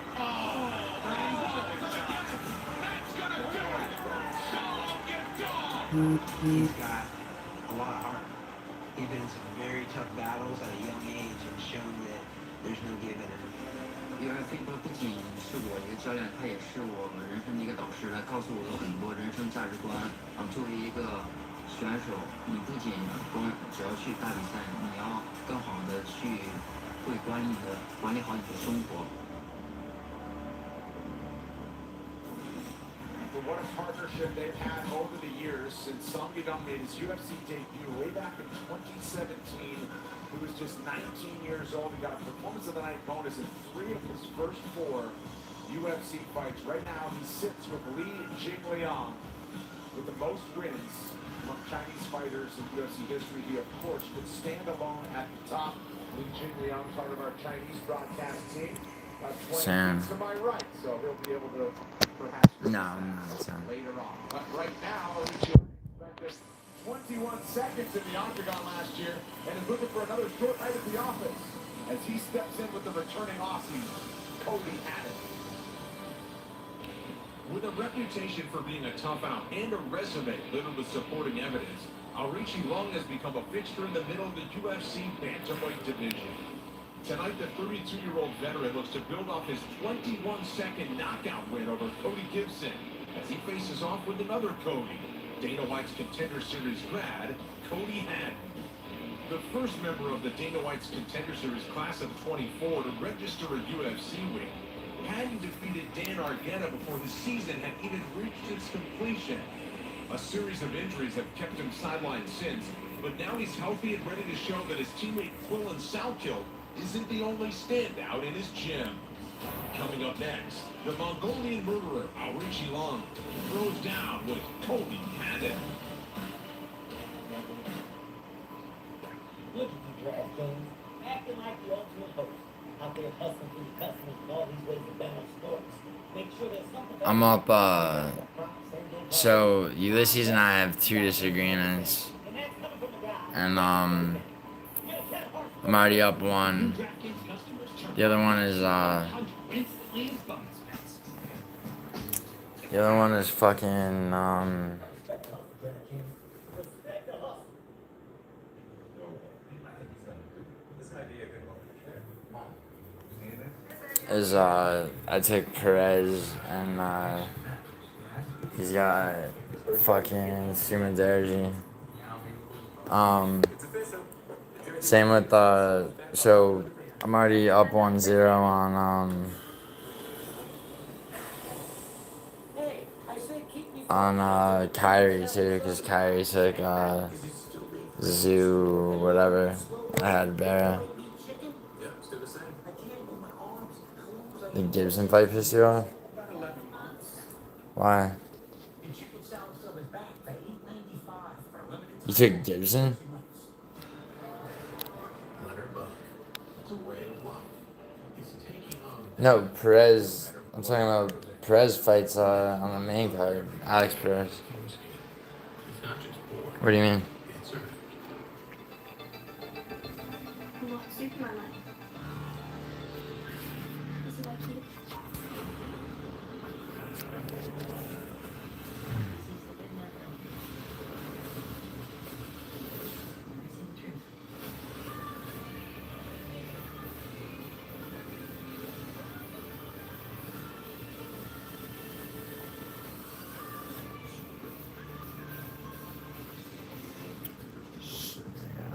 Speaker 22: He's got a lot of heart. He's been in some very tough battles at a young age and shown that there's no giving him.
Speaker 21: Uriah Faber 不仅是我一个教练，他也是我们人生的一个导师，他告诉我很多人生价值观。作为一个选手，你不仅只要去大比赛，你要更好的去会管理好你的生活。
Speaker 1: For what a partnership they've had over the years since Song Yadong made his UFC debut way back in 2017. He was just 19 years old. He got a Performance of the Night bonus in 3 of his first 4 UFC fights. Right now, he sits with Li Jingliang with the most wins among Chinese fighters in UFC history. He, of course, would stand alone at the top. Li Jingliang, part of our Chinese broadcast team. 20 to my right, so he'll be able to perhaps later on. But right now, Richie 21 seconds in the octagon last year and is looking for another short night at the office as he steps in with the returning Aussie, Cody Haddon. With
Speaker 10: With a reputation for being a tough out and a resume littered with supporting evidence, Aoriqi Long has become a fixture in the middle of the UFC bantamweight division. Tonight, the 32-year-old veteran looks to build off his 21-second knockout win over Cody Gibson as he faces off with another Cody, Dana White's Contender Series grad, Cody Haddon. The first member of the Dana White's Contender Series class of 24 to register a UFC win, Haddon defeated Dan Argenta before the season had even reached its completion. A series of injuries have kept him sidelined since, but now he's healthy and ready to show that his teammate Quillan Salkill isn't the only standout in his gym. Coming up next, the Mongolian murderer, Aoriqi Long, throws down with Cody Haddon.
Speaker 5: Look at you, DraftKings, acting like the ultimate host. Out there hustling for your customers with all these ways to bet on sports. Make sure there's something
Speaker 4: I'm up, so Ulysses and I have 2 disagreements. And, I'm already up 1. The other one is, fucking, I took Perez, and, he's got fucking Sumaderji. Same with, so I'm already up 1-0 on Kyrie too, because Kyrie took, Zoo, whatever. I had Barra. The Gibson fight pissed you off? Why? You took Gibson? No, Perez. I'm talking about Perez fights on the main card. Alex Perez. What do you mean?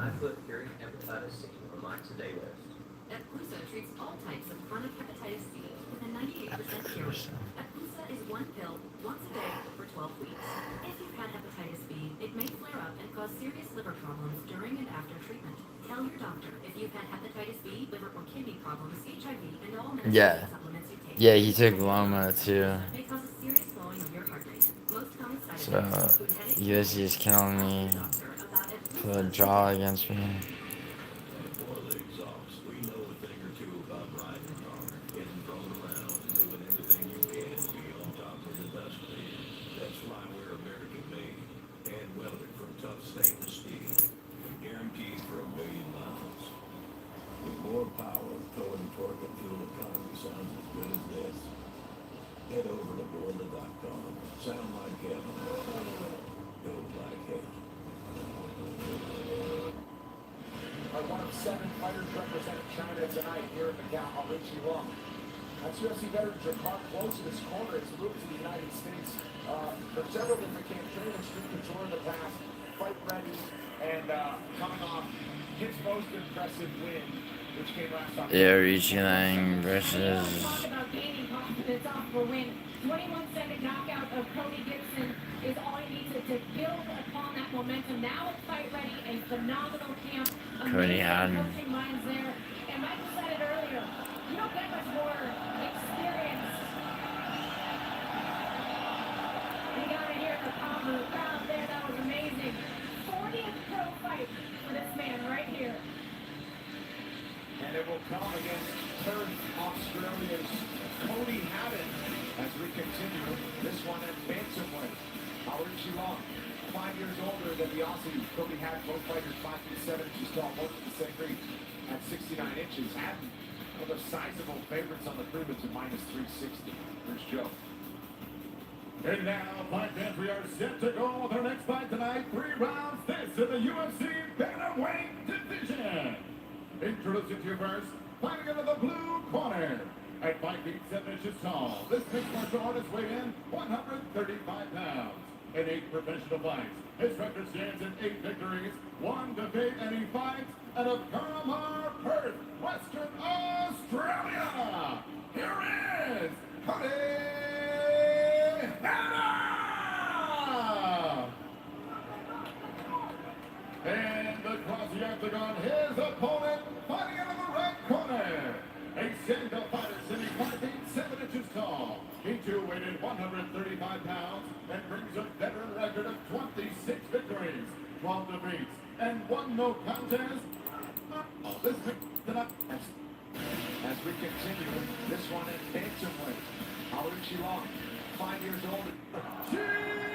Speaker 12: I put hearing hepatitis C on my today list.
Speaker 23: Epclusa treats all types of chronic hepatitis C with a 98% cure rate. Epclusa is one pill, once a day, for 12 weeks. If you've had hepatitis B, it may flare up and cause serious liver problems during and after treatment. Tell your doctor if you've had hepatitis B, liver or kidney problems, HIV, and all medication supplements you take.
Speaker 4: Yeah, he took Loma too.
Speaker 23: May cause a serious slowing of your heart rate. Most common side
Speaker 4: So,
Speaker 23: effects include headache,
Speaker 4: USC is killing me for the draw against me.
Speaker 24: More power, towing torque and fuel economy sounds as good as this. Head over to Gorilla.com. Sound like heaven. Go like heaven.
Speaker 1: One of 7 fighters representing China tonight here in MACAU, Aoriqi Long. That's UFC veteran Jakar close in his corner. It's moved to the United States for several different camps, training extreme couture in the past, fight ready, and coming off his most impressive win, which came last October.
Speaker 4: Yeah, Richie versus.
Speaker 2: Talk about gaining confidence off of a win. 21-second knockout of Cody Gibson is all he needs to build upon that momentum. Now it's fight ready, a phenomenal camp.
Speaker 4: Cody Haddon.
Speaker 2: Coaching minds there. And Michael said it earlier. You don't get much more experience. We got it here at the crowd there. That was amazing. 40th pro fight for this man right here.
Speaker 1: And it will come against third Australia's Cody Haddon as we continue this one at bantamweight. Aoriqi Long, 5 years older than the Aussie. Cody Haddon, both fighters 5'7" inches tall, both in the same grade at 69 inches. Haddon, one of the sizable favorites on the prelims at -360. Here's Joe.
Speaker 16: And now, fight fans, we are set to go with our next fight tonight. 3 rounds, this in the UFC Bantamweight Division. Introducing to you first, fighting out of the blue corner. At 5 feet 7 inches tall, this mixed martial artist weighed in 135 pounds. In 8 professional fights, his record stands at 8 victories, 1 defeat, and he fights out of Carmar, Perth, Western Australia. Here is Cody Hanna! And across the octagon, his opponent, fighting out of the red corner. A stand-up fighter, sitting 5 feet 7 inches tall. He too weighed in 135 pounds and brings a veteran record of 26 victories, 12 defeats, and 1 no contest. This tonight.
Speaker 10: As we continue, this one at bantamweight. Mauricio Long, 5 years old.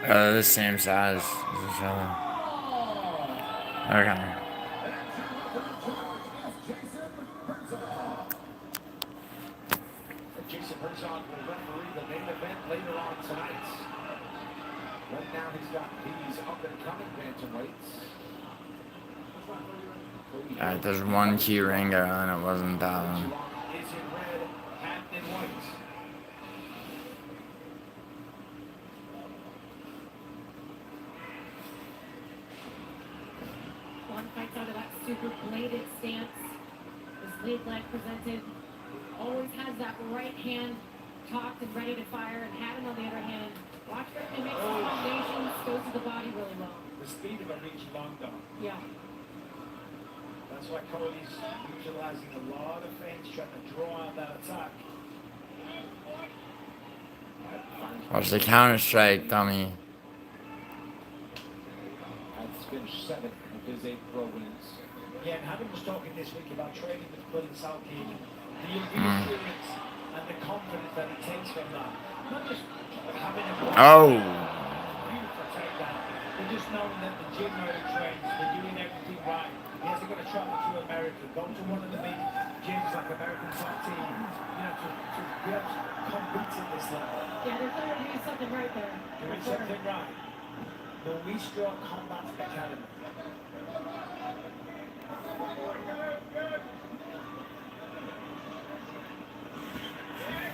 Speaker 4: They're the same size as each other. Okay.
Speaker 10: Jason Herzog will referee the main event later on tonight. Right now he's got these up-and-coming bantamweights.
Speaker 4: Alright, there's one key ringer and it wasn't that one.
Speaker 10: Is in red, hat in white.
Speaker 2: One fights out of that super bladed stance. His lead leg presented. Always has that right hand cocked and ready to fire, and Haddon on the other hand. Watch for him to make some combinations, goes to the body really well.
Speaker 3: The speed of a reach long though.
Speaker 2: Yeah.
Speaker 3: That's why Cody's utilizing a lot of feints, trying to draw out that attack.
Speaker 4: Watch the counter strike, dummy.
Speaker 10: That's finished 7 of his 8 pro wins.
Speaker 3: Yeah, and Haddon was talking this week about training with Prince Salki, the experience and the confidence that it takes from that. Not just having a beautiful takedown, but just knowing that the gym where he trains, they're doing everything right. He hasn't got to travel to America, go to one of the big gyms like American Top Team, to be able to compete at this level.
Speaker 2: Yeah, they're clearly doing something right there.
Speaker 3: Doing something right. The We Strong Combat Academy.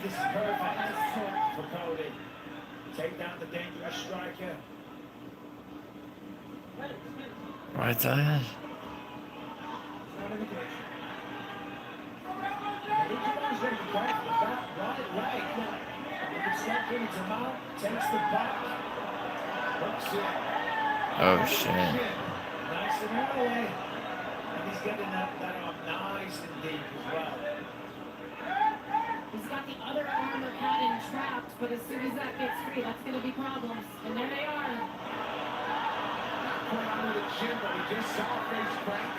Speaker 3: This is perfect for Cody. Take down the dangerous striker.
Speaker 4: Right side. Oh shit.
Speaker 3: Nice and early. And he's getting that arm nice and deep as well.
Speaker 2: He's got the other arm of Haddon trapped, but as soon as that gets free, that's going to be problems. And there they are.
Speaker 10: Put under the chin, but he just saw a face crack.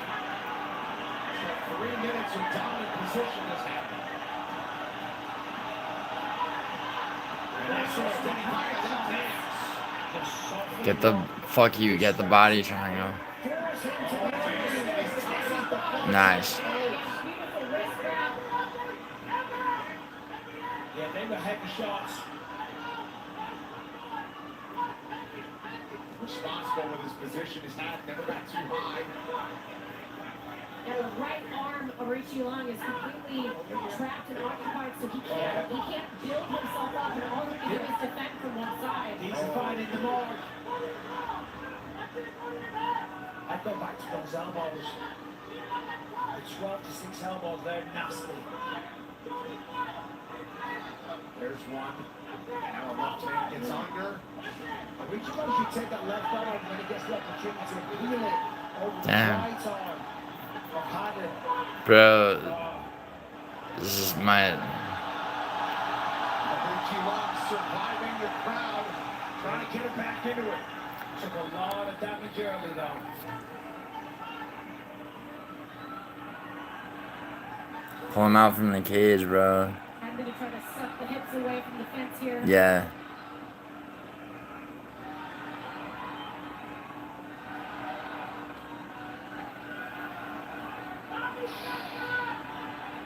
Speaker 10: So 3 minutes of dominant position has happened.
Speaker 4: Get the fuck you, get the body triangle. Nice.
Speaker 3: Yeah, they were heavy shots.
Speaker 10: Responsible with his position, his hat never got too high.
Speaker 2: And the right arm of Richie Long is completely trapped and occupied, so he can't build himself up, and all he can do is defend from one side.
Speaker 3: He's finding the mark. I'd go back to those elbows. The 12 to 6 elbows, they're nasty.
Speaker 10: There's one. And now a left hand gets under.
Speaker 3: Richie Long should take that left arm when he gets the opportunity to peel it over the
Speaker 4: Damn.
Speaker 3: right arm of Haddon.
Speaker 4: Bro, this is my...
Speaker 10: Richie Long surviving the crowd,
Speaker 3: trying to get it back into it. Took a lot of damage early though.
Speaker 4: Pull him out from the cage, bro.
Speaker 2: I'm going to try to suck the hips away from the fence here.
Speaker 4: Yeah.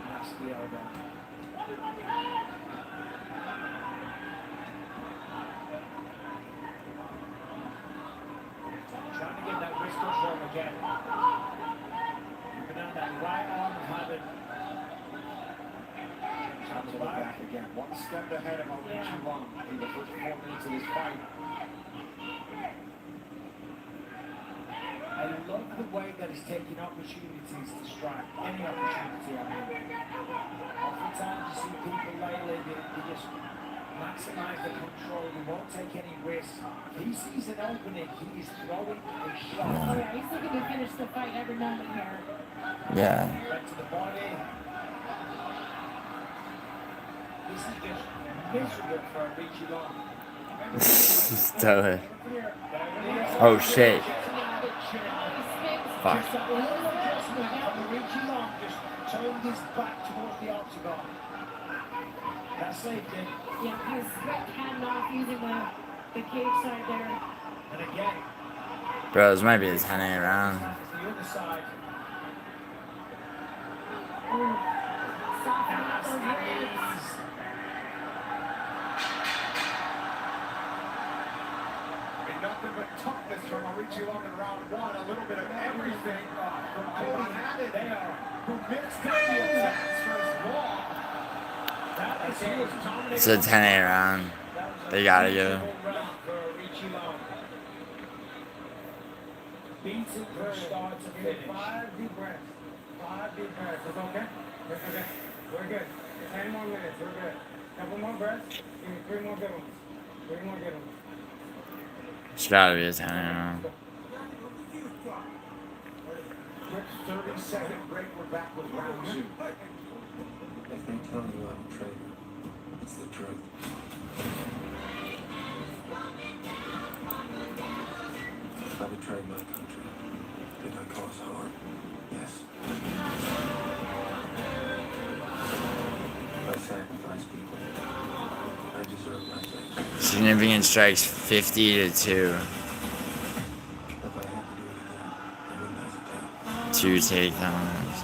Speaker 3: Nasty elbow. again. Keeping on that right arm of Haddon. Comes back again. One step ahead of Richie Long in the first 4 minutes of this fight. I love the way that he's taking opportunities to strike. Any opportunity, I mean. Oftentimes you see people lately, they just maximize the control, they won't take any risks. If he sees an opening, he is throwing a shot.
Speaker 2: Oh yeah, he's looking to finish the fight every moment here.
Speaker 4: Yeah.
Speaker 3: Right to the body. This is just miserable for Richie Long.
Speaker 4: Still it. Oh shit. Fuck.
Speaker 3: Just a little adjustment from Richie Long, just turned his back towards the octagon. That's safety.
Speaker 2: Yeah, he's ripped Haddon off using the cage side there.
Speaker 3: And again.
Speaker 4: Bro, this might be a 10-8 round.
Speaker 3: The other side.
Speaker 2: Ooh. Soften up those ribs.
Speaker 1: Nothing but toughness from Richie Long in round one. A little bit of everything from Cody Haddon there, who mixed up the attacks for his long.
Speaker 4: It's a 10-8 round. They gotta give him.
Speaker 3: Beaten per start to finish. 5 deep breaths. 5 deep breaths. It's okay? It's okay. We're good. 10 more minutes. We're good. Couple more breaths. Give me 3 more good ones. 3 more good ones.
Speaker 4: It's gotta be a 10-8 round.
Speaker 1: Quick 30-second break. We're back with round 2.
Speaker 22: If they tell you I'm a traitor, it's the truth. I betrayed my country. Did I cause harm? Yes. I sacrificed people. I deserve my fate.
Speaker 4: Significant strikes 50-2.
Speaker 22: If I had to do it again, I wouldn't hesitate.
Speaker 4: 2 takedowns.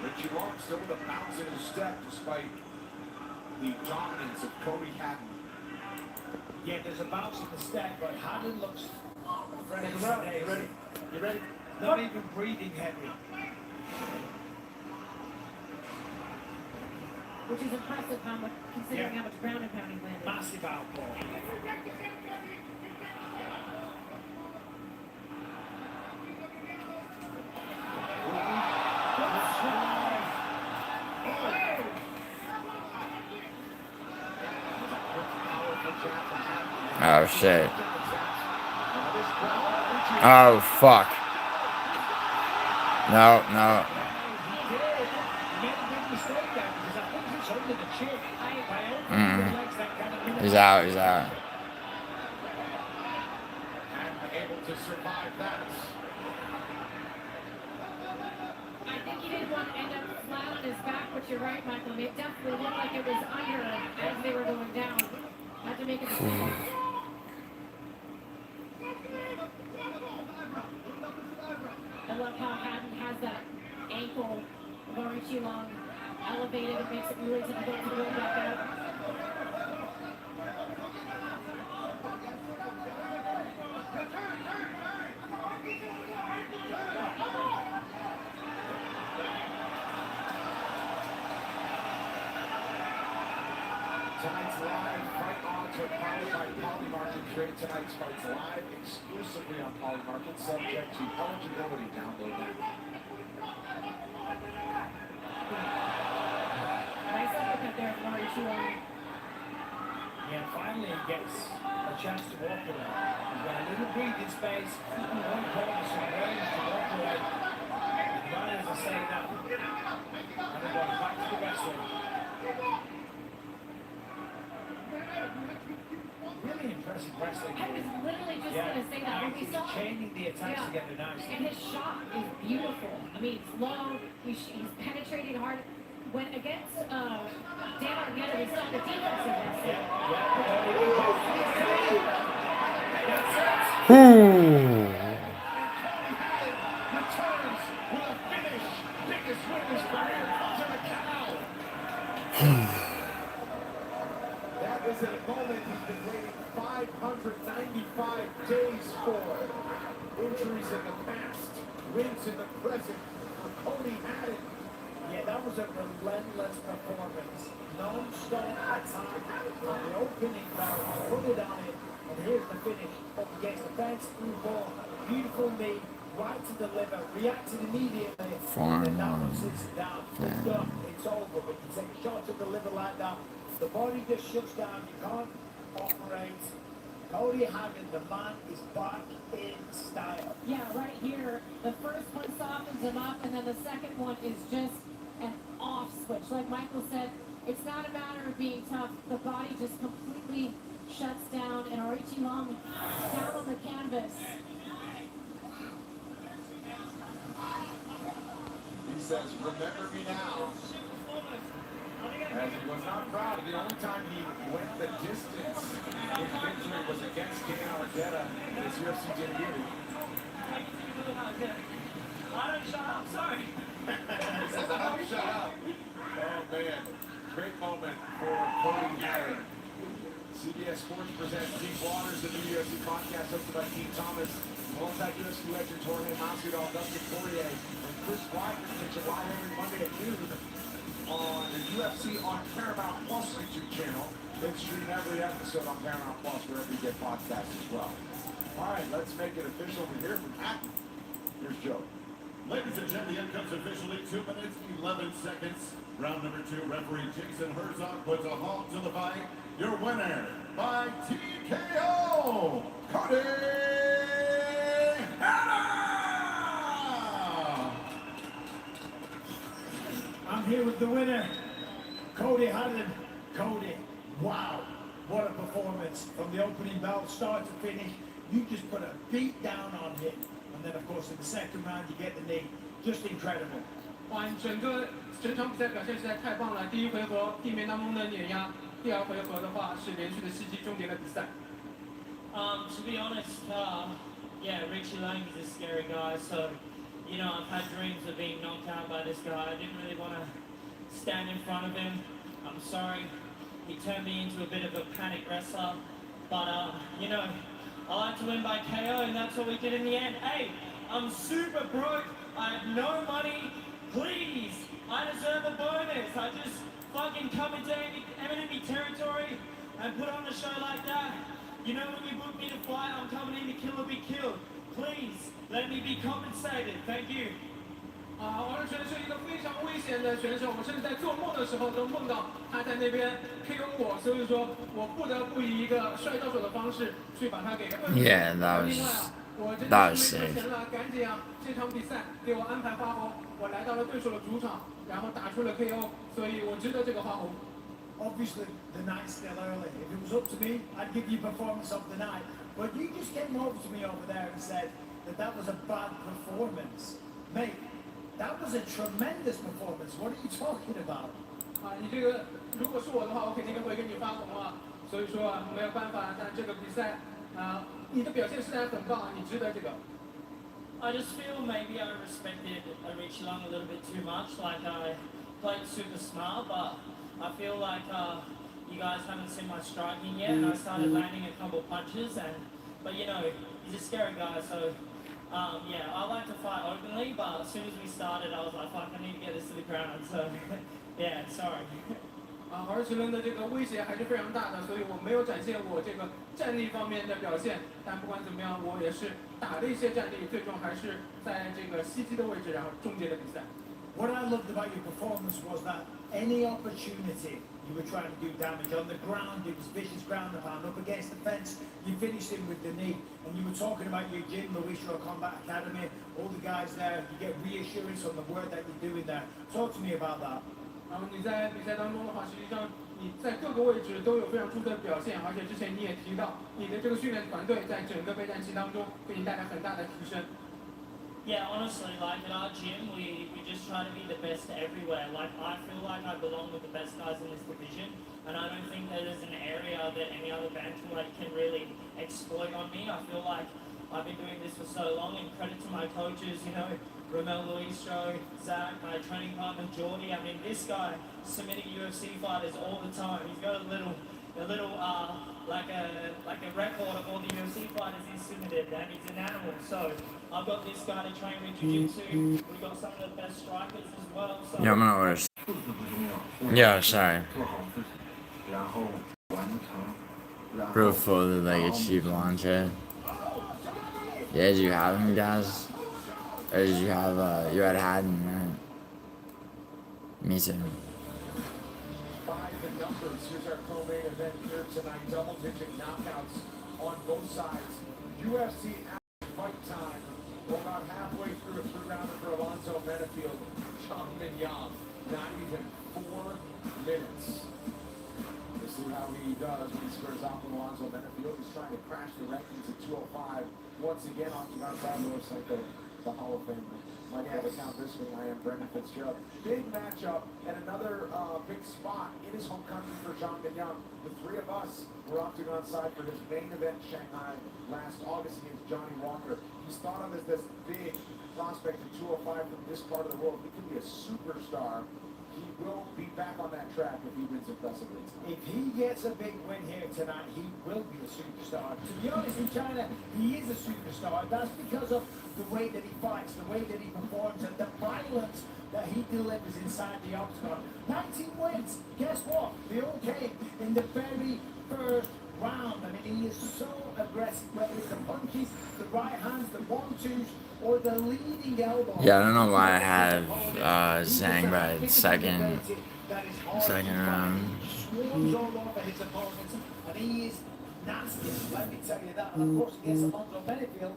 Speaker 1: Richie Long still with a bounce in his step despite the dominance of Cody Haddon.
Speaker 3: Yeah, there's a bounce in the step, but Haddon looks ready.
Speaker 1: You ready? You ready?
Speaker 3: Not even breathing heavy.
Speaker 2: Which is impressive considering how much ground and pound he landed.
Speaker 3: Massive outpour.
Speaker 4: Oh shit. Oh fuck. No, no. He's out, he's out.
Speaker 1: And able to survive that.
Speaker 2: I think he didn't want to end up flat on his back, but you're right, Michael. It definitely looked like it was under as they were going down. Had to make a decision. I love how Haddon has that ankle of Richie Long elevated. It makes it really difficult to go back out.
Speaker 1: Tonight's live fight odds are powered by Polymarket. Trade tonight's fights live exclusively on Polymarket, subject to eligibility. Download now.
Speaker 2: Nice uppercut there from Richie Long.
Speaker 3: Yeah, finally he gets a chance to walk away. He's got a little breathing space, one corner, some range to walk away. And right as I say that, and he goes back to the wrestling. Really impressive wrestling.
Speaker 2: I was literally just going to say that. When we saw
Speaker 3: chaining the attacks together nicely.
Speaker 2: And his shot is beautiful. I mean, it's low. He's penetrating hard. When against Dan Argenti, we saw the defensiveness.
Speaker 4: Ooh.
Speaker 1: Returns with a finish. Biggest win of his career to MACAU. That was a moment he's been waiting 5
Speaker 3: 595 days for. Injuries in the past, wins in the present for Cody Haddon. Yeah, that was a relentless performance. Non-stop attack on the opening round, put it on it, and here's the finish. Up against the fence, through ball, beautiful knee, right to the liver, reacted immediately, and then that one sits down. It's done, it's over, but you take a shot to the liver like that, the body just shuts down, you can't operate. Cody Haddon, the man is back in style.
Speaker 14: Yeah, right here, the first one softens him up, and then the second one is just an off switch. Like Michael said, it's not a matter of being tough. The body just completely shuts down, and Arichi Long down on the canvas.
Speaker 1: He says, remember me now. As he was not proud, the only time he went the distance in victory was against GiulianoArgenti in his UFC debut.
Speaker 9: I don't shut up, sorry.
Speaker 1: He says, I don't shut up. Oh, man. Great moment for Cody Haddon. CBS Sports presents Deep Waters, the new UFC podcast hosted by Keith Thomas, alongside UFC legends Jorge Masvidal, Dustin Poirier, and Chris Weidman, which are live every Monday at noon on the UFC on Paramount Plus YouTube channel. They stream every episode on Paramount Plus wherever you get podcasts as well. All right, let's make it official. We hear from Haddon. Here's Joe.
Speaker 16: Ladies and gentlemen, the end comes officially 2 minutes, 11 seconds. Round number 2, referee Jason Herzog puts a halt to the fight. Your winner by TKO, Cody Haddon!
Speaker 3: I'm here with the winner, Cody Haddon. Cody, wow, what a performance. From the opening bell, start to finish, you just put a beat down on him. And then, of course, in the second round, you get the knee. Just incredible.
Speaker 7: 哇，整场比赛表现实在太棒了！第一回合地面当中的碾压，第二回合的话是连续的袭击，终结了比赛。
Speaker 6: To be honest, yeah, Richie Lang is a scary guy. So, you know, I've had dreams of being knocked out by this guy. I didn't really want to stand in front of him. I'm sorry. He turned me into a bit of a panic wrestler. But, you know, I like to win by KO, and that's what we did in the end. Hey, I'm super broke. I have no money. Please, I deserve a bonus. I just fucking come into enemy territory and put on a show like that. You know, when you book me to fight, I'm coming in to kill or be killed. Please, let me be compensated. Thank you.
Speaker 7: 王日全是一个非常危险的选手，我甚至在做梦的时候都梦到他在那边 KO 我，所以说我不得不以一个摔跤手的方式去把他给摁住。
Speaker 4: Yeah, that was
Speaker 7: 另外我真
Speaker 4: that
Speaker 7: 的
Speaker 4: was
Speaker 7: 是没
Speaker 4: sick.
Speaker 7: 钱了，赶紧这场比赛给我安排花红，我来到了对手的主场，然后打出了 KO，所以我值得这个花红。
Speaker 3: Obviously, the night's still early. If it was up to me, I'd give you performance of the night. But you just came over to me over there and said that was a bad performance. Mate, that was a tremendous performance. What are you talking about?
Speaker 7: 你这个如果是我的话，我肯定会跟你发红啊。所以说没有办法，但这个比赛你的表现实在很棒，你值得这个。
Speaker 6: I just feel maybe I respected Richie Long a little bit too much. Like I played super smart, but I feel like you guys haven't seen my striking yet. And I started landing a couple punches, but you know, he's a scary guy, so yeah, I like to fight openly, but as soon as we started, I was like, fuck, I need to get this to the ground. So yeah, sorry.
Speaker 7: 而且伦的这个威胁还是非常大的，所以我没有展现我这个战力方面的表现。但不管怎么样，我也是打了一些战力，最终还是在这个袭击的位置，然后终结了比赛。
Speaker 3: What I loved about your performance was that any opportunity you were trying to do damage on the ground, it was vicious ground and pound up against the fence. You finished him with the knee, and you were talking about your gym, Luis Rowe Combat Academy, all the guys there. You get reassurance on the work that you're doing there. Talk to me about that.
Speaker 7: 然后你在比赛当中的话，实际上你在各个位置都有非常出色的表现，而且之前你也提到，你的这个训练团队在整个备战期当中给你带来很大的提升。
Speaker 6: Yeah, honestly, like at our gym, we just try to be the best everywhere. Like I feel like I belong with the best guys in this division, and I don't think that there's an area that any other bantamweight can really exploit on me. I feel like I've been doing this for so long, and credit to my coaches, you know, Romel Luistro, Zach, my training partner Jordy. I mean, this guy submitting UFC fighters all the time. He's got a little like a record of all the UFC fighters he's submitted, and he's an animal. So I've got this guy to train with jiu-jitsu. We've got some of the best strikers as well. So
Speaker 4: Yeah, I'm gonna order. Yeah, sorry. Real fully like a cheap launcher. Yeah, did you have him, guys? Or did you have, you had him, right? Me too.
Speaker 1: By the numbers, here's our co-main event here tonight. Double-digit knockouts on both sides. UFC fight time. We're about halfway through a three-rounder for Alonzo Benefield. Sean Mignon, not even 4 minutes. We'll see how he does when he squares off with Alonzo Benefield. He's trying to crash the rankings at 205. Once again, Octagon looks like the Hall of Fame. My name is Count this week. I am Brendan Fitzgerald. Big matchup and another big spot in his home country for Jean Mignon. The three of us were Octagon side for his main event in Shanghai last August against Johnny Walker. He's thought of as this big prospect at 205 from this part of the world. He could be a superstar. He will be back on that track if he wins impressively.
Speaker 3: If he gets a big win here tonight, he will be a superstar. To be honest, in China, he is a superstar. That's because of the way that he fights, the way that he performs, and the violence that he delivers inside the octagon. 19 wins. Guess what? They all came in the very first round. I mean, he is so aggressive, whether it's the punches, the right hands, the 1-2s, or the leading elbow.
Speaker 4: Yeah, I don't know why I have Zhang by second round.
Speaker 3: Swarms all over his opponents, and he is nasty, let me tell you that. And of course, against Alonzo Benefield,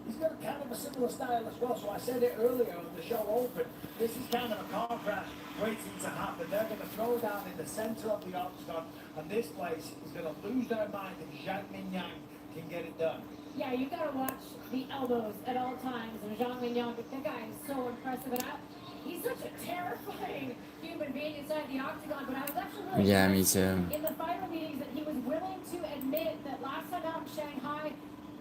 Speaker 3: he's got kind of a similar style as well. So I said it earlier on the show open. This is kind of a car crash waiting to happen. They're going to throw down in the center of the octagon, and this place is going to lose their mind if Zhang Mignon can get it done.
Speaker 14: Yeah, you gotta watch the elbows at all times. And Jean Mignon, the guy is so impressive. And he's such a terrifying human being inside the octagon. But I was actually really
Speaker 4: me too.
Speaker 14: in the fighter meetings that he was willing to admit that last time out in Shanghai,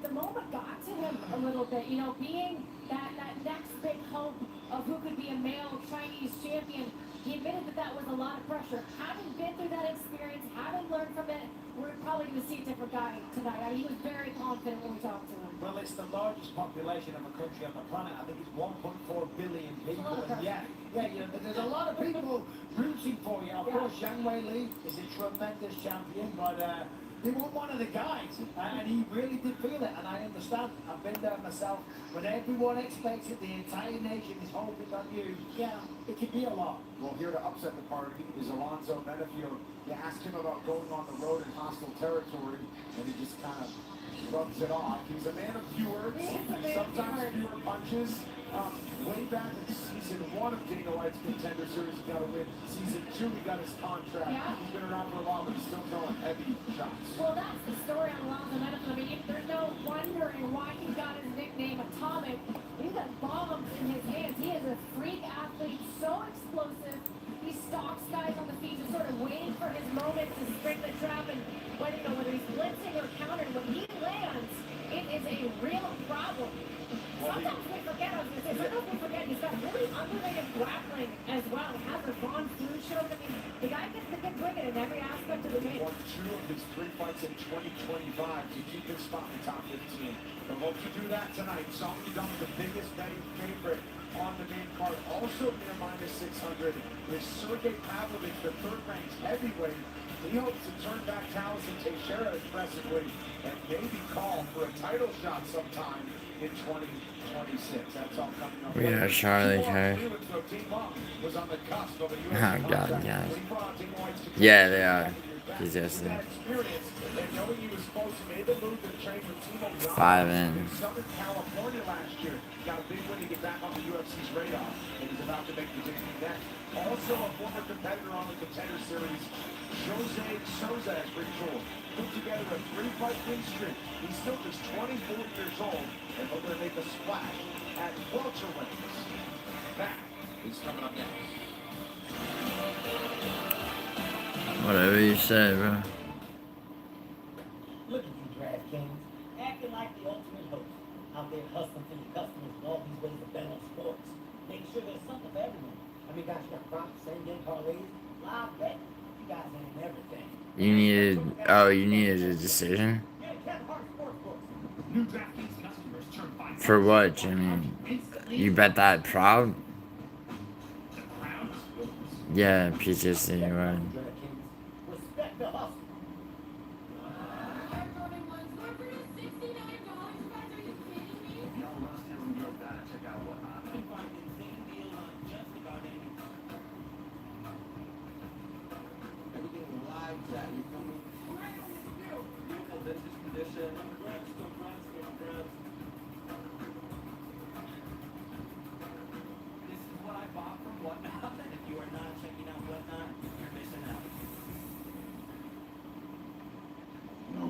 Speaker 14: the moment got to him a little bit. You know, being that next big hope of who could be a male Chinese champion, he admitted that was a lot of pressure. Having been through that experience, having learned from it, we're probably going to see a different guy tonight. I mean, he was very confident when we talked to him.
Speaker 3: Well, it's the largest population of a country on the planet. I think it's 1.4 billion people. And you know, there's a lot of people rooting for you. Of course, Zhang Weili is a tremendous champion, but he was one of the guys, and he really did feel it, and I understand. I've been there myself. When everyone expects it, the entire nation is hoping on you. Yeah, it could be a lot.
Speaker 1: Well, here to upset the party is Alonzo Benefield. You ask him about going on the road in hostile territory, and he just kind of rubs it off. He's a man of few words, sometimes fewer punches. Way back in season 1 of Dana White's Contender Series, he got a win. Season 2, he got his contract. He's been around for a while, but he's still throwing heavy shots.
Speaker 14: Well, that's the story on Alonzo Benefield. I mean, there's no wondering why he got his nickname Atomic. He's got bombs in his hands. He is a freak athlete, so explosive. He stalks guys on the feet, just sort of waiting for his moment to spring the trap. And whether he's blitzing or countering, when he lands, it is a real problem. Sometimes we forget, he's got really underrated grappling as well. He has a Von Flue show. I mean, the guy can bring it in every aspect of the game.
Speaker 1: Won 2 of his 3 fights in 2025 to keep his spot in the top 15. And hope to do that tonight. Song Yudong, the biggest betting favorite on the main card. Also near -600 is Sergey Pavlovich, the third-ranked heavyweight. He hopes to turn back Taliesin Teixeira impressively and maybe call for a title shot sometime in 2026. That's all coming up.
Speaker 4: We have Charlie Kirk. Oh god, guys. Yeah, they are. He's just 5 in.
Speaker 1: Southern California last year got a big win to get back on the UFC's radar, and he's about to make the debut next. Also, a former competitor on the Contender Series, Jose Souza, is pretty cool. Put together a 3-fight win streak. He's still just 24 years old, and hoping to make a splash at welterweight. That is coming up next.
Speaker 4: Whatever you say, bro.
Speaker 5: Look at you, DraftKings, acting like the ultimate host. Out there hustling for your customers in all these ways to bet on sports. Making sure there's something for everyone. I mean, guys, you got props, same-game parlays, live bet. You guys ain't everything.
Speaker 4: You needed. Oh, you needed a decision. For what, Jimmy? You bet that proud? Yeah, PTSD, right.
Speaker 5: Respect the hustle.
Speaker 9: Everything live chat, you feel me? Beautiful vintage condition. Still friends. This is what I bought from Whatnot, and if you are not checking out Whatnot, you're missing out.
Speaker 11: No,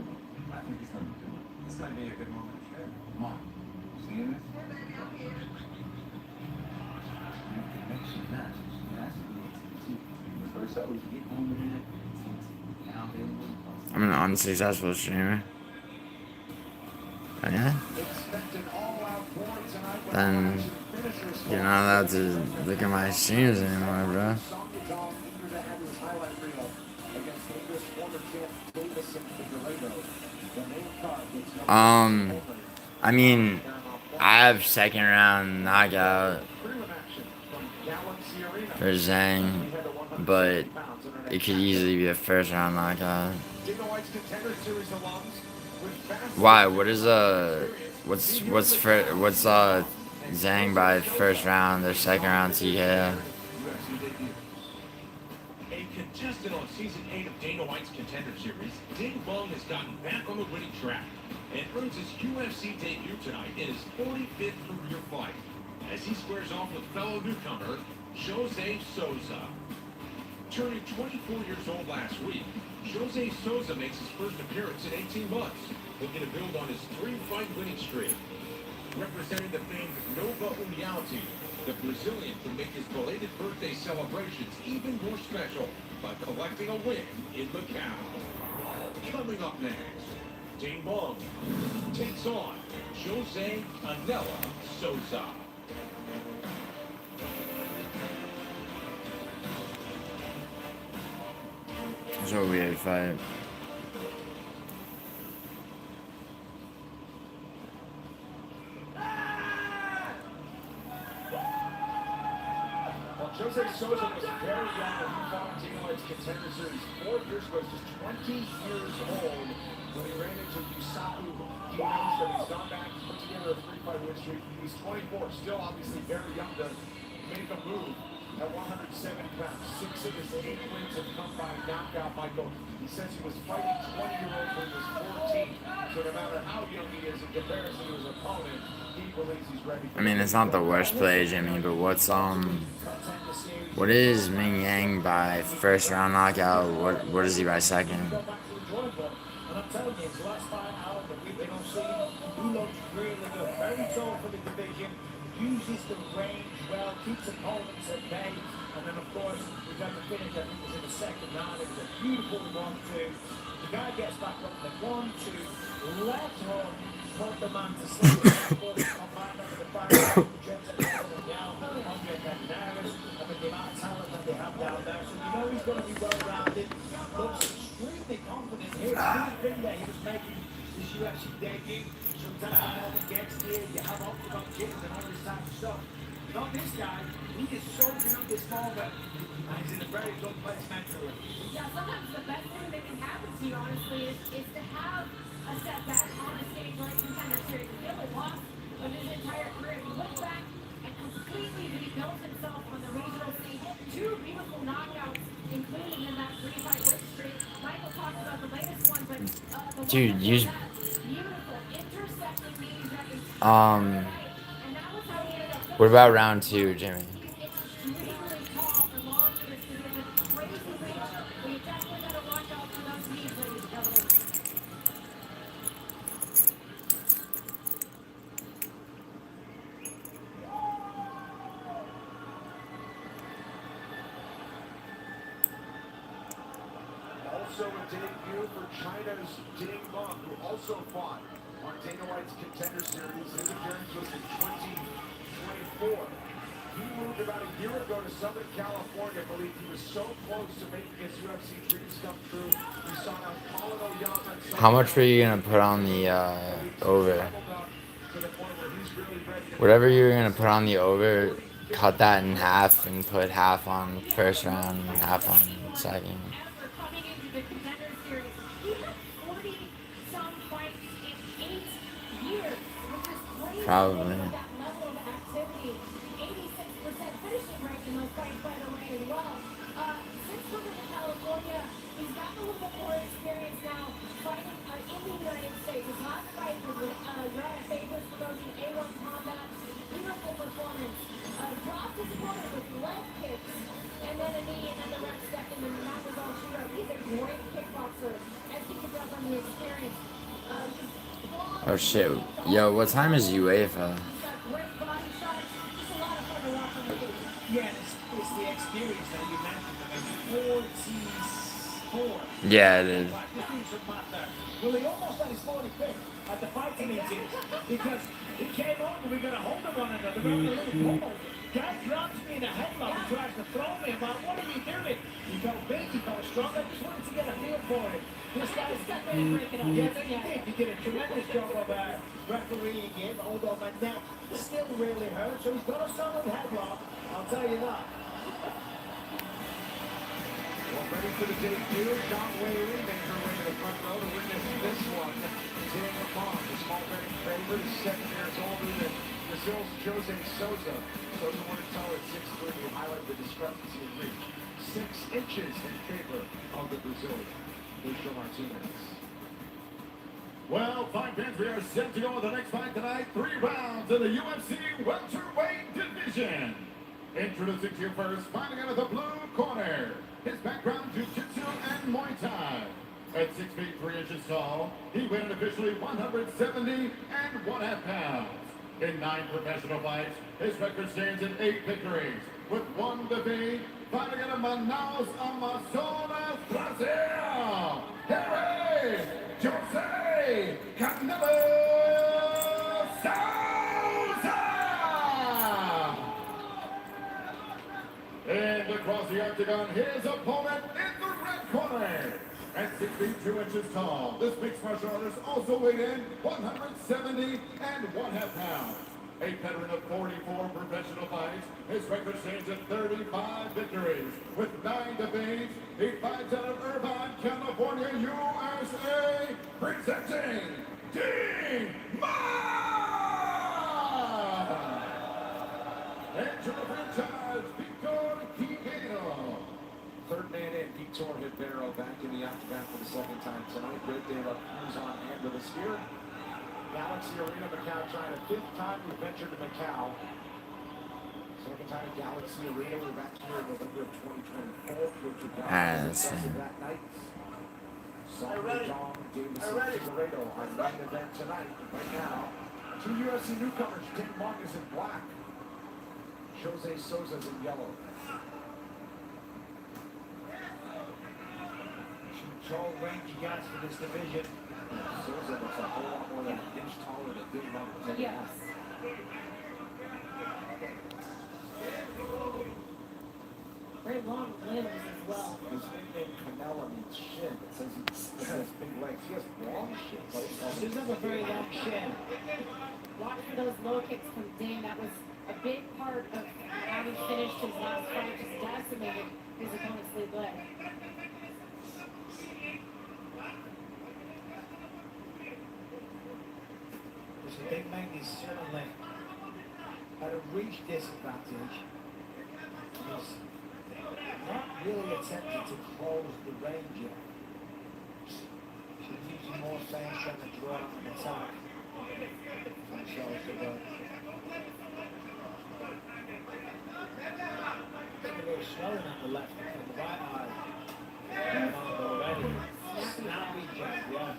Speaker 11: I think it's gonna be good. This might be a good moment. Sure. Come on. See this? Hey, baby, I'm here. You can make some matches. That's a little TNT. The first out was get home with it. TNT. Now available.
Speaker 4: I'm an unsuccessful streamer. Oh, yeah? Then you're not allowed to look at my streams anymore, bro. I mean, I have second round knockout for Zhang, but it could easily be a first round knockout. Why? What's Zhang by first round or second round TKO?
Speaker 10: A contestant on season 8 of Dana White's Contender Series, Ding Bong has gotten back on the winning track and earns his UFC debut tonight in his 45th career fight as he squares off with fellow newcomer Jose Souza. Turning 24 years old last week, Jose Souza makes his first appearance in 18 months, looking to build on his 3-fight winning streak. Representing the famed Nova Uniality, the Brazilian can make his belated birthday celebrations even more special by collecting a win in Macau. Coming up next, Ding Bong takes on Jose Anela Souza.
Speaker 4: It's a weird fight.
Speaker 1: Jose Souza was very young when he fought in Dana White's Contender Series 4 years ago. He's just 20 years old when he ran into Yusaku. He knows that he's gone back, he's put together a 3-fight win streak. He's 24, still obviously very young to make a move at 170 pounds. 6 of his 8 wins have come by knockout, Michael. He says he was fighting 20-year-olds when he was 14. So no matter how young he is in comparison to his opponent, he believes he's ready.
Speaker 4: I mean, it's not the worst play, Jimmy, but what is Ming Yang by first round knockout? What is he by second?
Speaker 3: And I'm telling you, his last fight out that we've been on scene, he looks really good. Very tall for the division, uses the range well, keeps opponents at bay. And then, of course, we got the finish, I think it was in the second round. It was a beautiful 1-2. The guy gets back up the 1-2, left hook, put the man to sleep. Come back over the fight, jumps at the other down, Andre Candelaris. I mean, the amount of talent that they have down there. So you know he's going to be well-rounded. Looks extremely confident here. Didn't think that he was making this UFC debut. Sometimes the moment gets here, you have octagon kicks and all this type of stuff. Not this guy. He is soaking up this moment, and he's in a very good place mentally.
Speaker 2: Yeah, sometimes the best thing that can happen to you, honestly, is to have a setback on a stage like Contender Series. He only lost of his entire career. He went back and completely rebuilt himself on the regional scene. 2 beautiful knockouts, including in that 3-fight win streak. Michael talked about the latest one, but the
Speaker 4: Dude, use.
Speaker 2: beautiful intercepting knees that is
Speaker 4: What about round 2, Jimmy?
Speaker 2: extremely tall and long for this division. Crazy reach, but you definitely got to watch out for those knees, ladies and gentlemen.
Speaker 1: Also a debut for China's Ding Bong, who also fought on Dana White's Contender Series. His appearance was in 2024. He moved about a year ago to Southern California. Believed he was so close to making his UFC dreams come true. He saw how Colin O'Yama and
Speaker 4: How much were you gonna put on the over? Whatever you're gonna put on the over, cut that in half and put half on first round and half on second.
Speaker 2: After coming into the Contender Series, he had 40-some fights in 8 years, which is crazy
Speaker 4: Probably.
Speaker 2: with that level of activity. 86% finishing rate in those fights, by the way, as well. Since coming to California, he's gotten a little bit more experience now fighting in the United States. His last fight was with Uriah Faber's promotion, A1 Combat. Beautiful performance. Dropped his opponent with leg kicks, and then a knee, and then the rest stepped in, and that was all she wrote. He's a great kickboxer, as he can tell from the experience.
Speaker 4: Oh shit. Yo, what time is UEFA?
Speaker 3: Yeah, it's the experience that you mentioned. I mean, 44.
Speaker 4: Yeah, it is.
Speaker 3: Well, he almost had his 45th at the fighting meeting because he came on and we're going to hold one another. We're having a little pummel. Guy grabs me in a headlock and tries to throw me. I'm like, what are you doing? He felt big, he felt strong. I just wanted to get a feel for it. This guy's got me breaking up. Yes, he did. He did a tremendous job of refereeing him, although my neck still really hurts. So he's got a solid headlock, I'll tell you that.
Speaker 1: Well, ready for the debut. John Wayne makes her way to the front row to witness this one. Daniel Bond, the small betting favorite, is 7 years older than Brazil's Jose Souza. Souza won a tall at 6'3", to highlight the discrepancy in reach. 6 inches in favor of the Brazilian. Lucio Martinez.
Speaker 16: Well, fight fans, we are set to go with the next fight tonight. 3 rounds in the UFC welterweight division. Introducing to you first, fighting out of the blue corner. His background, jiu-jitsu and Muay Thai. At 6 feet 3 inches tall, he weighed officially 170 and 1/2 pounds. In 9 professional fights, his record stands at 8 victories, with 1 defeat. Fighting out of Manaus, Amazonas, Brazil. Here is Jose Canelo Souza. And across the octagon, his opponent in the red corner. At 6 feet 2 inches tall, this mixed martial artist also weighed in 170 and 1/2 pounds. A veteran of 44 professional fights, his record stands at 35 victories. With 9 defeats, he fights out of Irvine, California, USA, presenting Dean and to the franchise, Victor Higuero.
Speaker 1: Third man in, Vitor Higuero back in the octagon for the 2nd time tonight. Great De La Cruz on hand with a spear. Galaxy Arena, Macau, China. 5th time we ventured to Macau. 2nd time at Galaxy Arena. We're back here in November of 2024.
Speaker 4: That's
Speaker 1: that night. Simon Dong, Davison, Figueiredo, our main event tonight. Right now, 2 UFC newcomers. Tim Long is in black. Jose Souza's in yellow.
Speaker 3: Tall, rangy guys for this division.
Speaker 1: Souza looks a whole lot more than an inch taller than Big Long.
Speaker 2: Yes. Very long limbs as well.
Speaker 1: His nickname Canelo means shin. It says he has big legs. He has long shin.
Speaker 3: He does have a very long shin.
Speaker 2: Watch for those low kicks from Dane. That was a big part of how he finished his last fight, just decimated his opponent's lead leg.
Speaker 3: So Big Mike is certainly at a reach disadvantage. He's not really attempted to close the range yet. She's using more feints than the draw and attack. So a little swelling on the left and the right eye. Already. Snappy jab, yeah.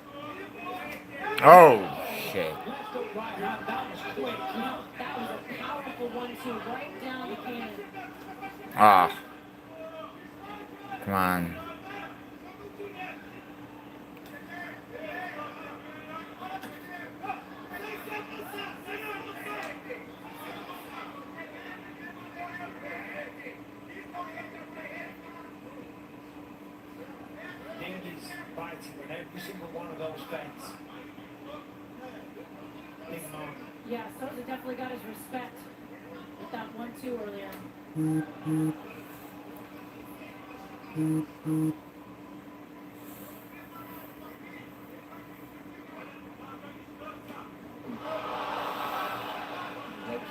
Speaker 4: Oh shit.
Speaker 3: That was quick.
Speaker 2: That was a powerful 1-2 right down the cannon.
Speaker 4: Ah. Come on.
Speaker 3: every single one of those feints. Big moment.
Speaker 14: Yeah, Souza definitely got his respect with that 1-2 earlier.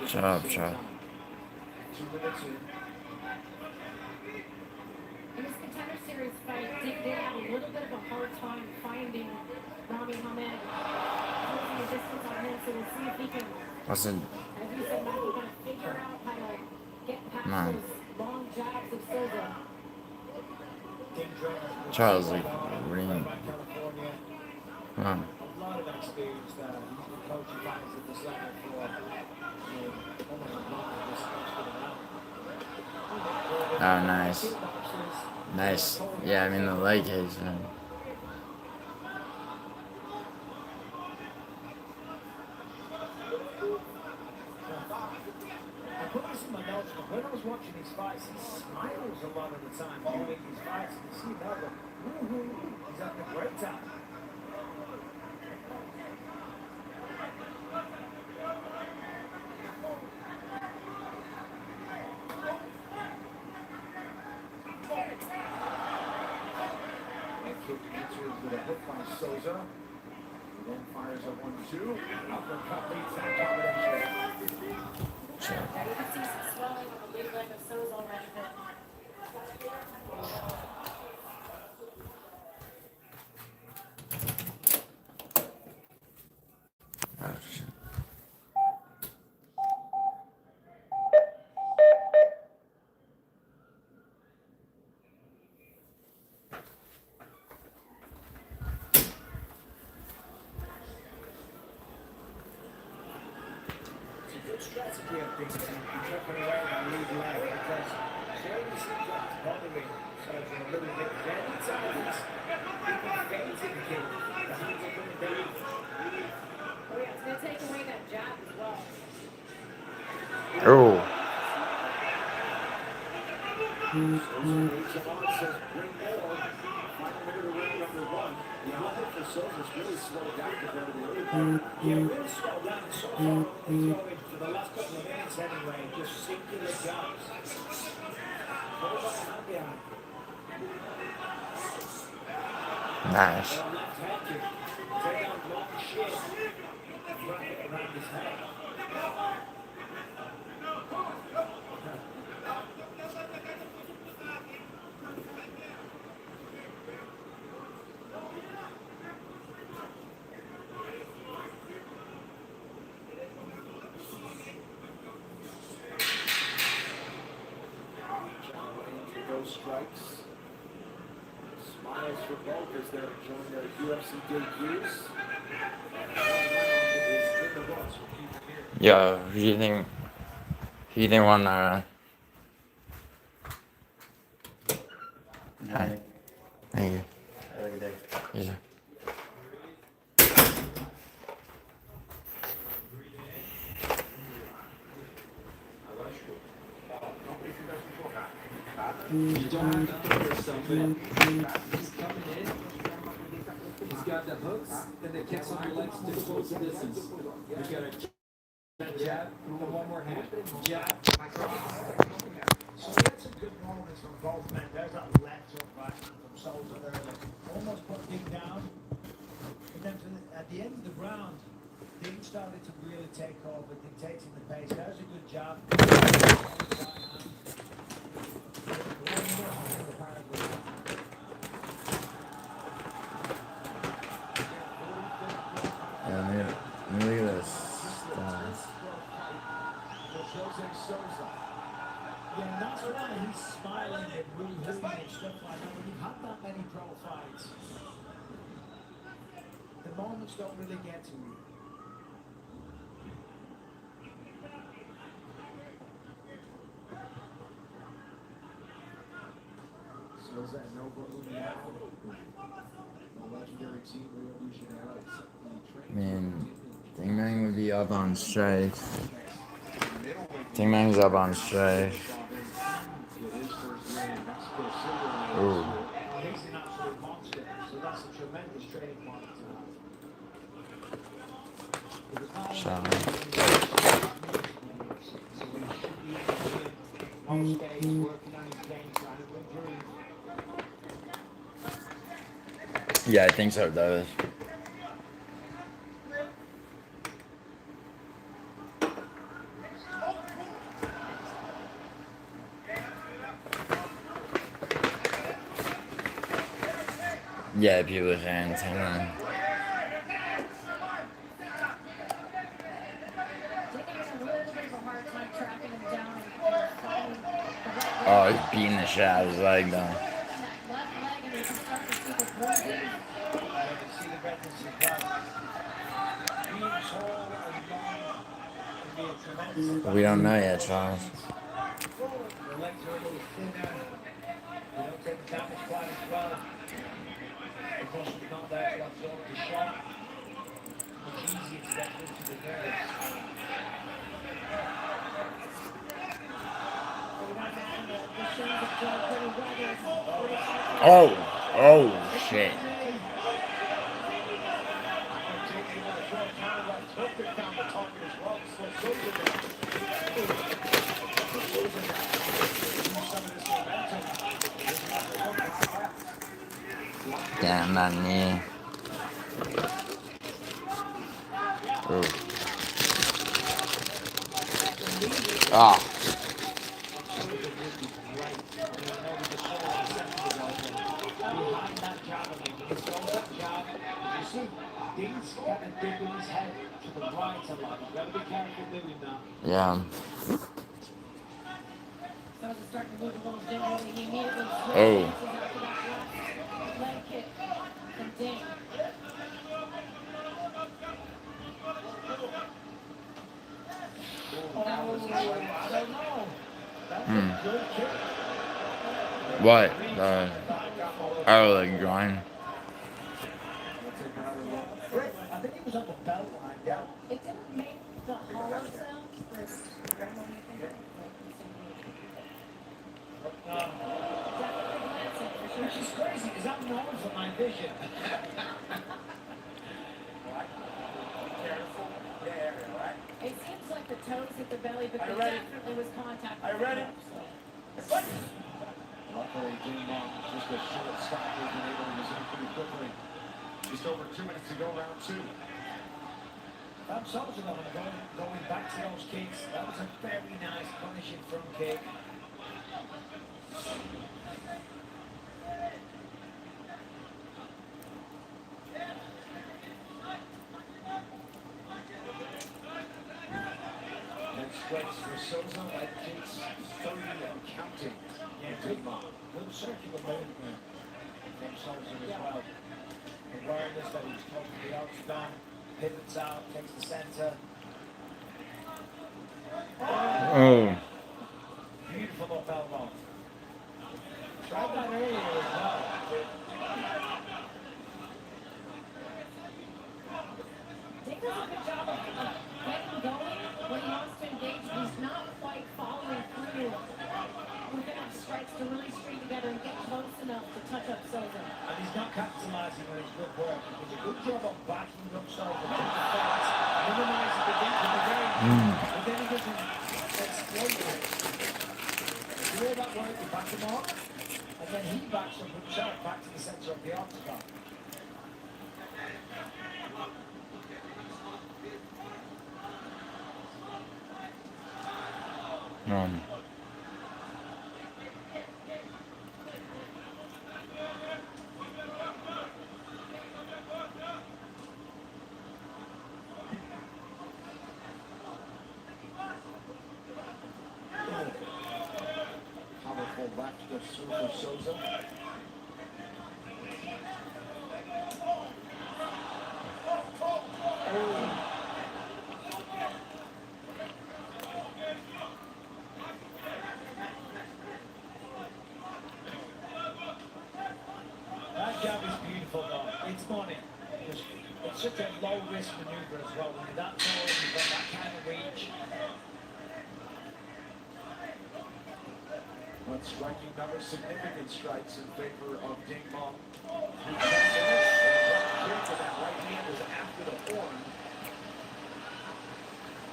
Speaker 4: Chop.
Speaker 3: 2 minutes in.
Speaker 14: In this contender series fight, Dick did have a little bit of a hard time finding Rami Hamed, closing the distance on him, so we'll see if he can,
Speaker 4: What's it?
Speaker 14: as you said, Michael, kind of figure out how to get past
Speaker 4: Man.
Speaker 14: those long jabs of Souza.
Speaker 4: Charles, like, ring. Come on.
Speaker 3: A lot of experience there. He's been coaching fighters at this level for almost a month.
Speaker 4: Oh, nice. Nice. Yeah, I mean the leg cage, man.
Speaker 3: I put this in my notes, but when I was watching his fights, he smiles a lot of the time during his fights. You can see him now go, woo-hoo, he's having a great time. With a hook by Souza. He then fires a 1-2. Uppercut leads that combination.
Speaker 14: Yeah, you can see some swelling on the lead leg of Souza already, but
Speaker 4: Oh, shit.
Speaker 3: Good strategy, I think, to be dropping away on the lead leg because clearly seems like it's bothering Souza a little bit. Many times, people fainting the kick. The hands are coming down.
Speaker 14: oh yeah, it's going to take away that jab as well.
Speaker 4: Oh.
Speaker 3: Souza moves on, says bring more. Finally to round number 1. The outlook for Souza's really slowed down compared to the early part. Yeah, really slowed down. So far, only throwing for the last couple of minutes anyway, just singular jabs. What about the hand behind?
Speaker 4: Nice.
Speaker 3: Left hand kick. Take out long shit. Wrap it around his head. Those strikes. Smiles for both as they're enjoying their UFC debuts. And one round is in the books for Keith here.
Speaker 4: Yo, who do you think won, Hi. Thank you.
Speaker 18: Have a good day.
Speaker 4: Yeah.
Speaker 7: You don't have to throw yourself in. He's coming in. He's got the hooks and the kicks on your legs to close the distance. You got a jab, and one more hand. Jab.
Speaker 3: So we had some good moments from both men. There's that left hook right hand from Souza there that almost put Dick down. And then at the end of the round, Dick started to really take over, dictating the pace. There's a good jab.
Speaker 4: Yeah, look at this.
Speaker 3: Yeah, and that's why he's smiling and woo-hooing and stuff like that. When you've had that many pro fights, the moments don't really get to you. So is that no balloon now? The legendary team Rio de Janeiro.
Speaker 4: Man, Ding Mang would be up on strike. Ding Mang's up on strike.
Speaker 3: He's
Speaker 4: Ooh.
Speaker 3: an absolute monster, so that's a tremendous trade.
Speaker 4: So. Yeah, I think so, it does. Yeah, people are saying 10. Oh, he's beating the shit out of his leg, though. We don't know yet, Charles.
Speaker 3: The legs are a little thinner. They don't take the damage quite as well. The muscle's not there to absorb the shock. Much easier to get through to the nerves.
Speaker 4: Oh, shit. Damn, that knee. Ooh. Ah. Yeah. Oh. What? Oh, the groin.
Speaker 3: I think it was on the belt line, yeah.
Speaker 2: It didn't make the hollow sound.
Speaker 3: Which is crazy because I'm known for my vision.
Speaker 2: It seems like the toes hit the belly, but there definitely was contact.
Speaker 3: Are you ready? Luckily, Dean just a short stoppage and able to resume pretty quickly.
Speaker 1: Just over 2 minutes to go, round 2.
Speaker 3: I'm sorry about going back to those kicks. That was a very nice punishing front kick. Next strikes for Souza, leg kicks, 30 and counting. Yeah, good circular movement from Souza as well. Awareness that he's close to the octagon, pivots out, takes the center.
Speaker 4: Oh.
Speaker 3: Beautiful up elbow. Tried that earlier as well.
Speaker 2: Dick does a good job of getting going when he wants to engage. He's not quite following through with enough strikes to really string together and get close enough to touch up Souza.
Speaker 3: And he's not capitalizing on his good work. He does a good job of backing up Souza, minimizing the depth of the game, but then he doesn't exploit it. If you hear that word, you back him up, and then he backs up himself back to the center of the octagon. Powerful left of Souza. That jab is beautiful though. It's money. It's such a low risk maneuver as well. When you're that tall, you've got that kind of reach. One striking number, significant strikes in favor of Ding Mong. 3 seconds, and a right kick with that right hand is after the horn.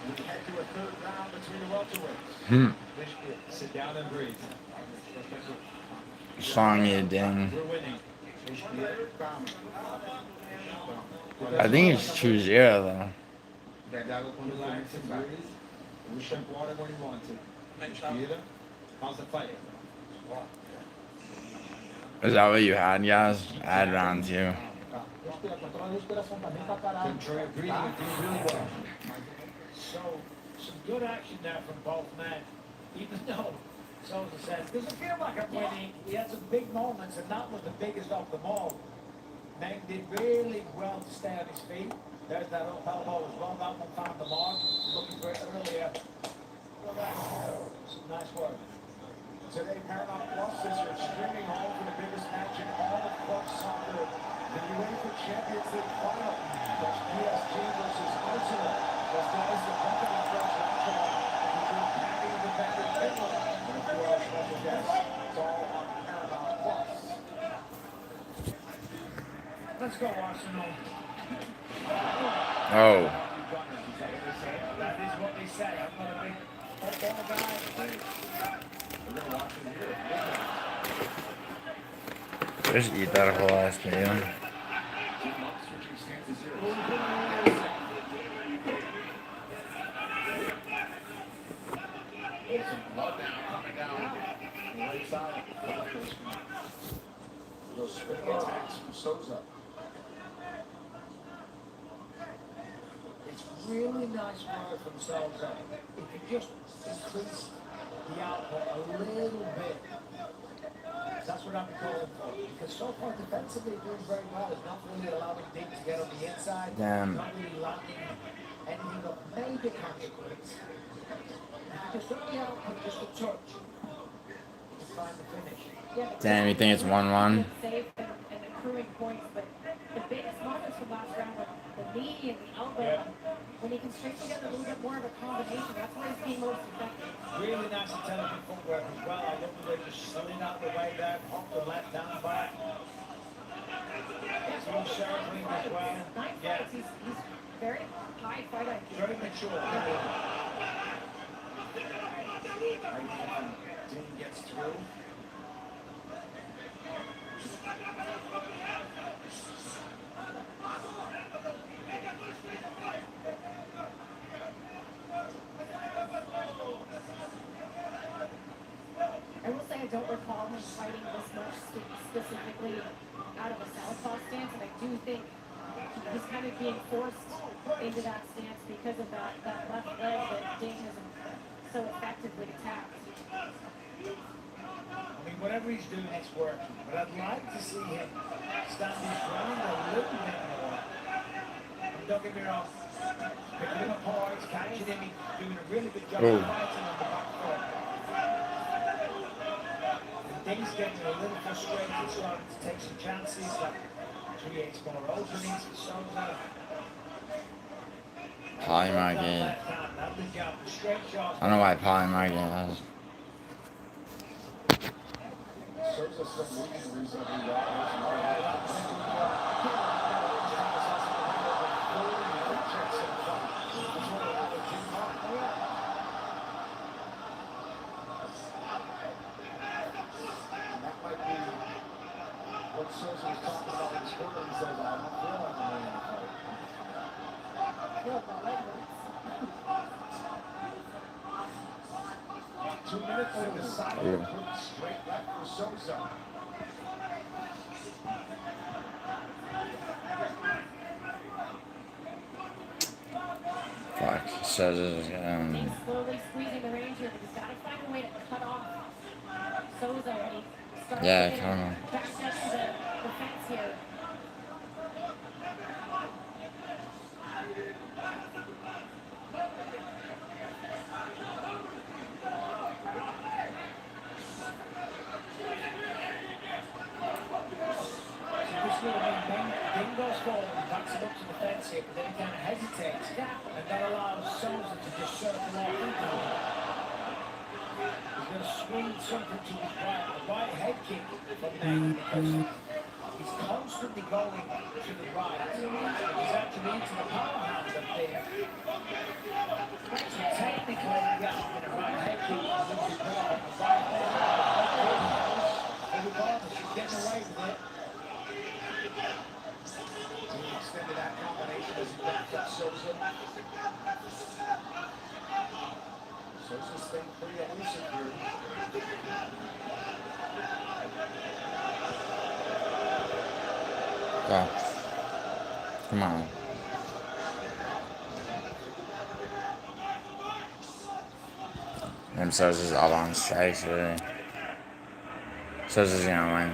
Speaker 3: head to a third round between the welterweights.
Speaker 11: Sit down and breathe.
Speaker 4: Song you ding.
Speaker 11: We're winning.
Speaker 4: I think it's 2-0 though.
Speaker 11: Relax and breathe. We drink water when you want to. Respira. How's the fight?
Speaker 4: Is that what you had, guys? I had round 2.
Speaker 11: Control breathing and doing really well.
Speaker 3: So, some good action there from both men. Even though Souza says, doesn't feel like I'm winning. He had some big moments, and that was the biggest of them all. Meng did really well to stay on his feet. There's that up elbow as well. That one found the mark. Looking for it earlier. Well, that's some nice work. Today, Paramount Plus is your streaming home for the biggest match in all of club soccer. The UEFA Champions League final. That's PSG versus Arsenal. That's guys the company French national. Featuring Patty the Bandit Finland. And a few other special guests. It's all on Paramount Plus. Let's go, Arsenal.
Speaker 4: Oh.
Speaker 3: That is what they say. I'm not a big football guy.
Speaker 4: Just eat that whole ass meal.
Speaker 1: Blood now coming down the right side. Those spinning attacks from Souza.
Speaker 3: It's really nice work from Souza. If you just increase the output a little bit, that's what I'm calling for. Because so far defensively doing very well. It's not really allowing Dick to get on the inside.
Speaker 4: Damn.
Speaker 3: Not really landing anything that maybe consequence. Just up the output, just a touch to find the finish.
Speaker 4: Damn, you think it's 1-1?
Speaker 14: Safe and accruing points, but the biggest moments from last round were the knee and the elbow.
Speaker 3: Yeah.
Speaker 14: When he can string together a little bit more of a combination, that's where he's being most effective.
Speaker 3: Really nice intelligent footwork as well. I love the way he just slid out the way there, popped the left down back. He's real circling as well.
Speaker 14: Nice
Speaker 3: Yeah,
Speaker 14: fights. He's very high fight IQ.
Speaker 3: very mature. Dean gets through.
Speaker 14: I will say I don't recall him fighting this much specifically out of a southpaw stance, and I do think he's kind of being forced into that stance because of that left leg that Ding has so effectively attacked.
Speaker 3: I mean, whatever he's doing, it's working. But I'd like to see him stand his ground a little bit more. And don't get me wrong, picking him apart, catching him, he's doing a really good job of fighting on the back foot. And Ding's getting a little frustrated, starting to take some chances that creates more openings for Souza.
Speaker 4: Polymarket.
Speaker 3: That's the job, the straight shot.
Speaker 4: I don't know why Polymarket has.
Speaker 1: Souza still moving reasonably well. That might be what Souza was talking about in his corner. He says, I don't feel like I'm winning the fight. Two minutes in the side, straight left for Souza.
Speaker 4: Fuck. So
Speaker 14: He's slowly squeezing the range here, but he's got to find a way to cut off Souza when he starts
Speaker 4: yeah,
Speaker 14: to get
Speaker 4: come on.
Speaker 14: back up to the fence here.
Speaker 3: Ding goes forward and backs him up to the fence here, but then he kind of hesitates, and that allows Souza to just circle off into him. He's going to swing something to his right, a right head kick from Meng, because he's constantly going to the right. He's actually into the power hand up there.
Speaker 1: Social staying pretty elusive here.
Speaker 4: Go. Come on. And Sosa's just all on strikes, really. Sosa's gonna win.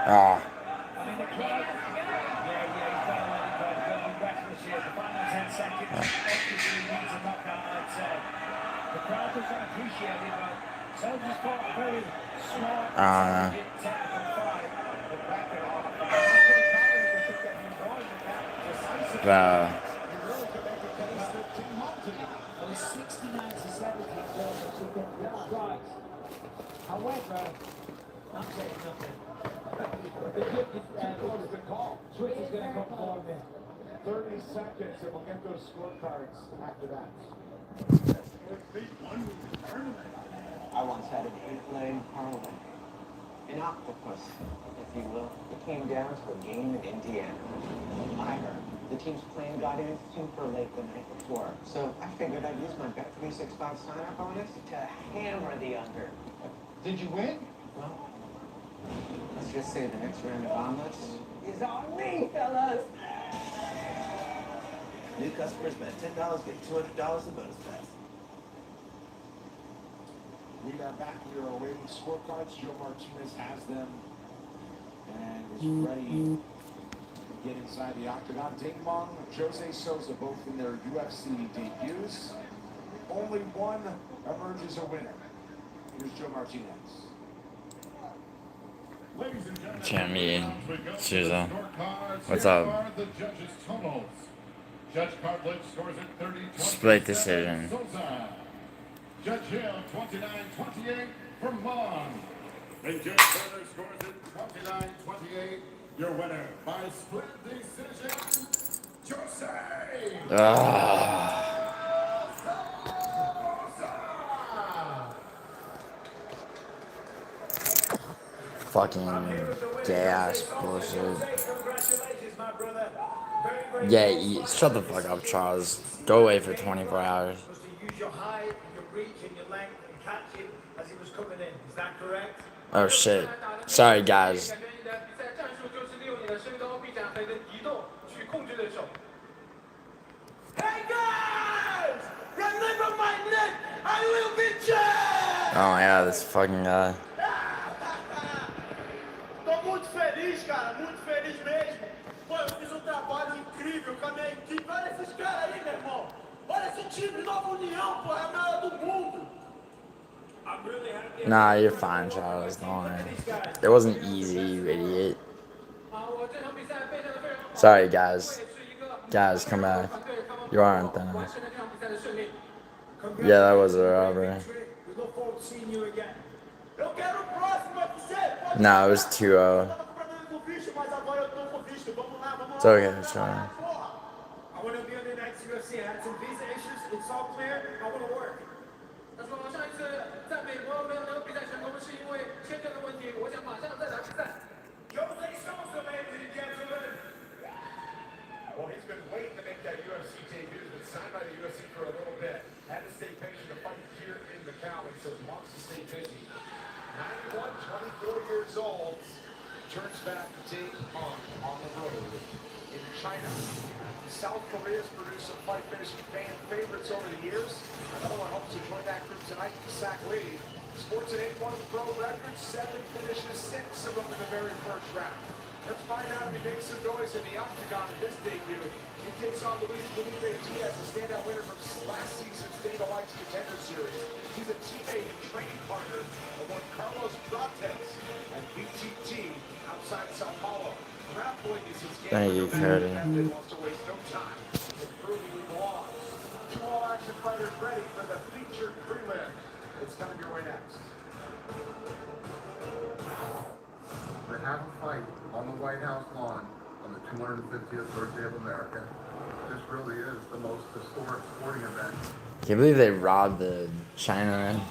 Speaker 4: Oh.
Speaker 3: I mean, the crowd. Yeah, he's got a lot of reckless here. The final 10 seconds. Obviously, needs a knockout, I'd say. The crowd doesn't appreciate it, but Sosa's fought a very smart, intelligent, technical fight. But back it off. And that's what the crowd is, I think, getting involved in that decisively. You really can make a case that Team Monty was 69 to 70 in terms of significant strikes. However, I'm saying nothing. The gift is close to call. Switch is going to come forward there.
Speaker 16: 30 seconds, and we'll get those scorecards after that.
Speaker 21: I once had an 8-leg parliament, an octopus, if you will. It came down to a game in Indiana. I heard the team's plan got in super late the night before, so I figured I'd use my Bet365 sign-up bonus to hammer the under.
Speaker 16: Did you win?
Speaker 21: Well, let's just say the next round of omelets is on me, fellas.
Speaker 18: New customers spend $10, get $200 in bonus bets.
Speaker 16: We are back. We are awaiting scorecards. Joe Martinez has them and is ready to get inside the octagon. Ding Mong, Jose Sosa, both in their UFC debuts. Only one emerges a winner. Here's Joe Martinez.
Speaker 1: Ladies and gentlemen,
Speaker 4: Champion. Sousa.
Speaker 1: scorecards.
Speaker 4: What's
Speaker 1: Here
Speaker 4: up?
Speaker 1: are the judges' totals. Judge Cartlett scores at 30.
Speaker 4: Split decision.
Speaker 1: Sosa. Judge Hill 29-28 for Mon. And Judge Turner scores at 29-28. Your winner by split decision, Jose.
Speaker 4: Fucking gay ass bullshit. Yeah, shut the fuck up, Charles. Go away for 24 hours.
Speaker 3: Use your height, your reach, and your length and catch him as he was coming in. Is that correct?
Speaker 4: Oh shit. Sorry, guys.
Speaker 3: Hey guys! Remember my name! I will be Jack!
Speaker 4: Oh my god, this fucking guy.
Speaker 3: Tô muito feliz, cara, muito feliz mesmo. Pô, eu fiz um trabalho incrível com a minha equipe. Olha esses caras aí, meu irmão. Olha esse time Nova União, pô, é a melhor do mundo.
Speaker 4: Nah, you're fine, Charles. Don't worry. It wasn't easy, you idiot. Sorry, guys. Guys, come back. You aren't thin. Yeah, that was a robbery.
Speaker 3: We look forward to seeing you again. Eu quero o próximo, UFC.
Speaker 4: Nah, it was 2-0.
Speaker 3: Mas agora eu tô com visto. Vamos lá, vamos lá.
Speaker 4: It's okay, Charlie.
Speaker 3: I want to be on the next UFC. I had some visa issues. It's all clear. I want to work.
Speaker 7: 他说上一次在美国没有能比赛成功，是因为签证的问题。我想马上再来比赛。
Speaker 3: Jose Sosa, ladies and gentlemen.
Speaker 1: Well, he's been waiting to make that UFC debut. He's been signed by the UFC for a little bit. Had to stay patient to fight here in MACAU. He says wants to stay busy. 91, 24 years old. Turns back to Ding on the road in China. South Korea's produced some fight finishing fan favorites over the years. Another one hopes to join that group tonight, Sak Lee. Sports at 8-1 pro record, 7 finishes, 6 of them in the very first round. Let's find out if he makes some noise in the octagon in this debut. He takes on Luis Felipe Diaz, a standout winner from last season's Dana White's Contender Series. He's a teammate and training partner of one Carlos Prates and BTT outside Sao Paulo. Grappling is his game.
Speaker 4: Thank you, Cody.
Speaker 1: Wants to waste no time in proving he belongs. 2 all-action fighters ready for the featured prelim. It's coming your way next.
Speaker 13: They have a fight on the White House lawn on the 250th birthday of America. Just
Speaker 11: really is the most historic sporting event.
Speaker 4: Can't believe they robbed the Chinaman.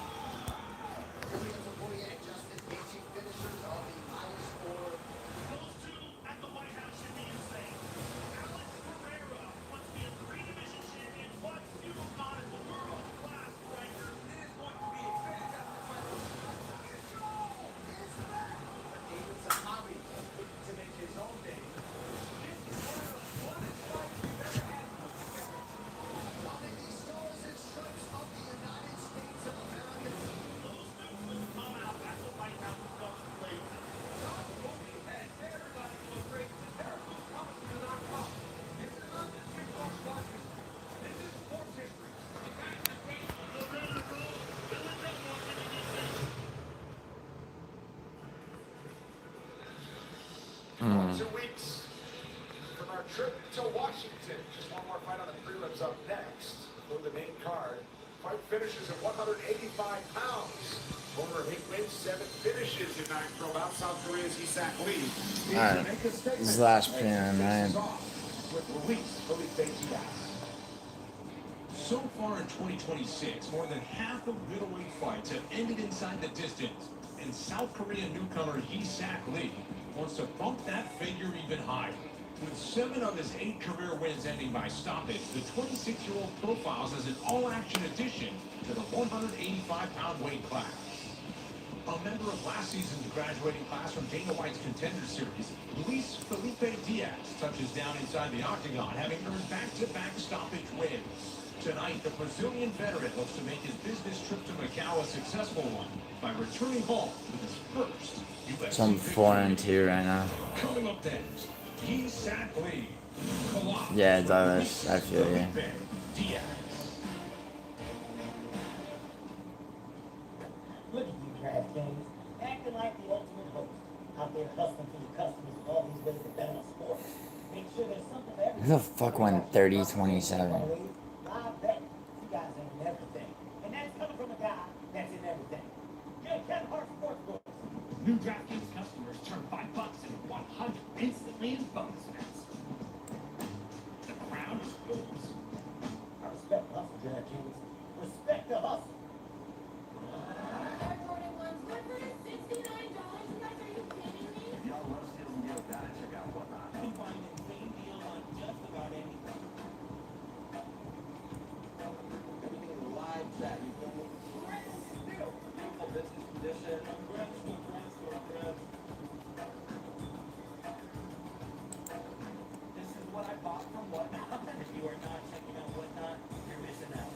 Speaker 1: Well, 2 weeks from our trip to Washington. Just one more fight on the prelims up next for the main card. Fight finishes at 185 pounds. Former 8 wins, 7 finishes in 9 pro bouts. South Korea's Isak Lee.
Speaker 4: Alright, this is the last prelim, right?
Speaker 1: With Luis Felipe Diaz.
Speaker 10: So far in 2026, more than half of middleweight fights have ended inside the distance, and South Korean newcomer Isak Lee wants to bump that figure even higher. With 7 of his 8 career wins ending by stoppage, the 26-year-old profiles as an all-action addition to the 185-pound weight class. A member of last season's graduating class from Dana White's Contender Series, Luis Felipe Diaz touches down inside the octagon, having earned back-to-back stoppage wins. Tonight, the Brazilian veteran looks to make his business trip to Macau a successful one by returning home with his first UFC
Speaker 4: So I'm 4-2 right now.
Speaker 10: Coming up next, Isak Lee.
Speaker 4: Yeah, Douglas, I feel you.
Speaker 10: Diaz.
Speaker 5: Look at you, DraftKings, acting like the ultimate host. Out there hustling for your customers with all these ways to bet on sports. Make sure there's something for everyone.
Speaker 4: Who the fuck went 30-27?
Speaker 5: Live bet. You guys are in everything. And that's coming from a guy that's in everything. Good Kevin Hart Sportsbook.
Speaker 15: New DraftKings customers turn $5 into 100 instantly in bonus bets. The crown is yours.
Speaker 5: I respect the hustle, DraftKings. Respect the hustle.
Speaker 11: If y'all love steals and deals, gotta check out Whatnot.
Speaker 5: You can find insane deals on just about anything.
Speaker 11: Everything is live chat. You feel me? Beautiful business condition.
Speaker 5: This is what I bought from Whatnot. If you are not checking out Whatnot, you're missing out.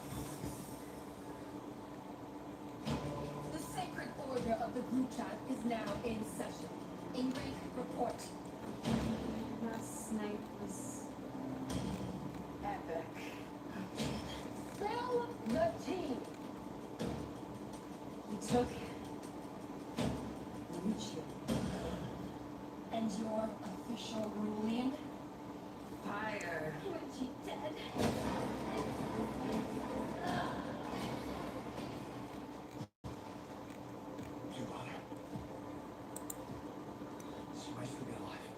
Speaker 2: The sacred order of the group chat is now in session. Ingrid, report.
Speaker 14: Last night was epic.
Speaker 2: Spell the team.
Speaker 14: We took Lucio.
Speaker 2: And your official ruling?
Speaker 14: Fire.
Speaker 2: When she dead.
Speaker 11: Your mother. She might still be alive.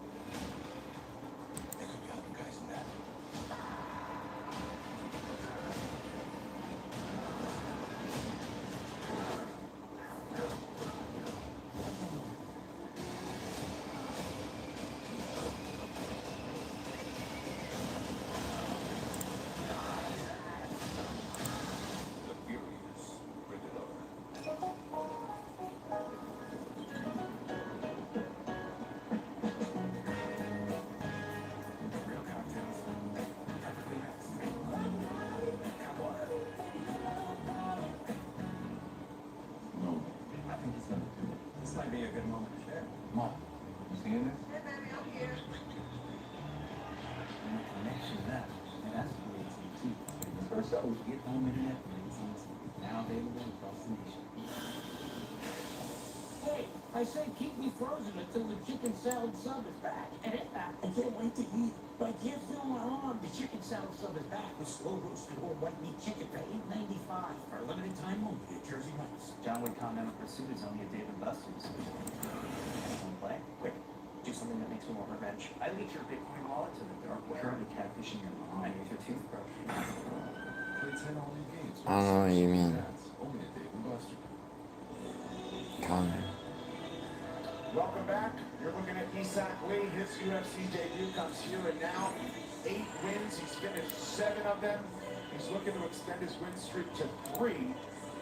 Speaker 11: There could be other guys in that. The Furious rated R. Real cocktails. Perfectly mixed. Hot water. No, I think he's gonna do it. This might be a good moment to share. Mom, you seeing this? Hey, baby, I'm here. And the connection left, and that's for AT&T. First up was Get Home Internet from AT&T. Now available across the nation.
Speaker 5: Hey, I say keep me frozen until the chicken salad sub is back. And it's back. I can't wait to eat, but I can't feel my arm. The chicken salad sub is back with slow roasted whole white meat chicken for $8.95 for a limited time only at Jersey Mike's.
Speaker 11: John Wick Continental Pursuit is only at Dave & Buster's. Wanna play? Quick.
Speaker 8: do something that makes me want revenge. I leaked your Bitcoin wallet to the dark web. Currently catfishing your mom. I used your toothbrush.
Speaker 11: Play 10 all-new games.
Speaker 4: I don't know what you mean.
Speaker 11: Only at Dave & Buster.
Speaker 4: Connor.
Speaker 1: Welcome back. You're looking at Isak Lee. His UFC debut comes here and now. 8 wins. He's finished 7 of them. He's looking to extend his win streak to 3.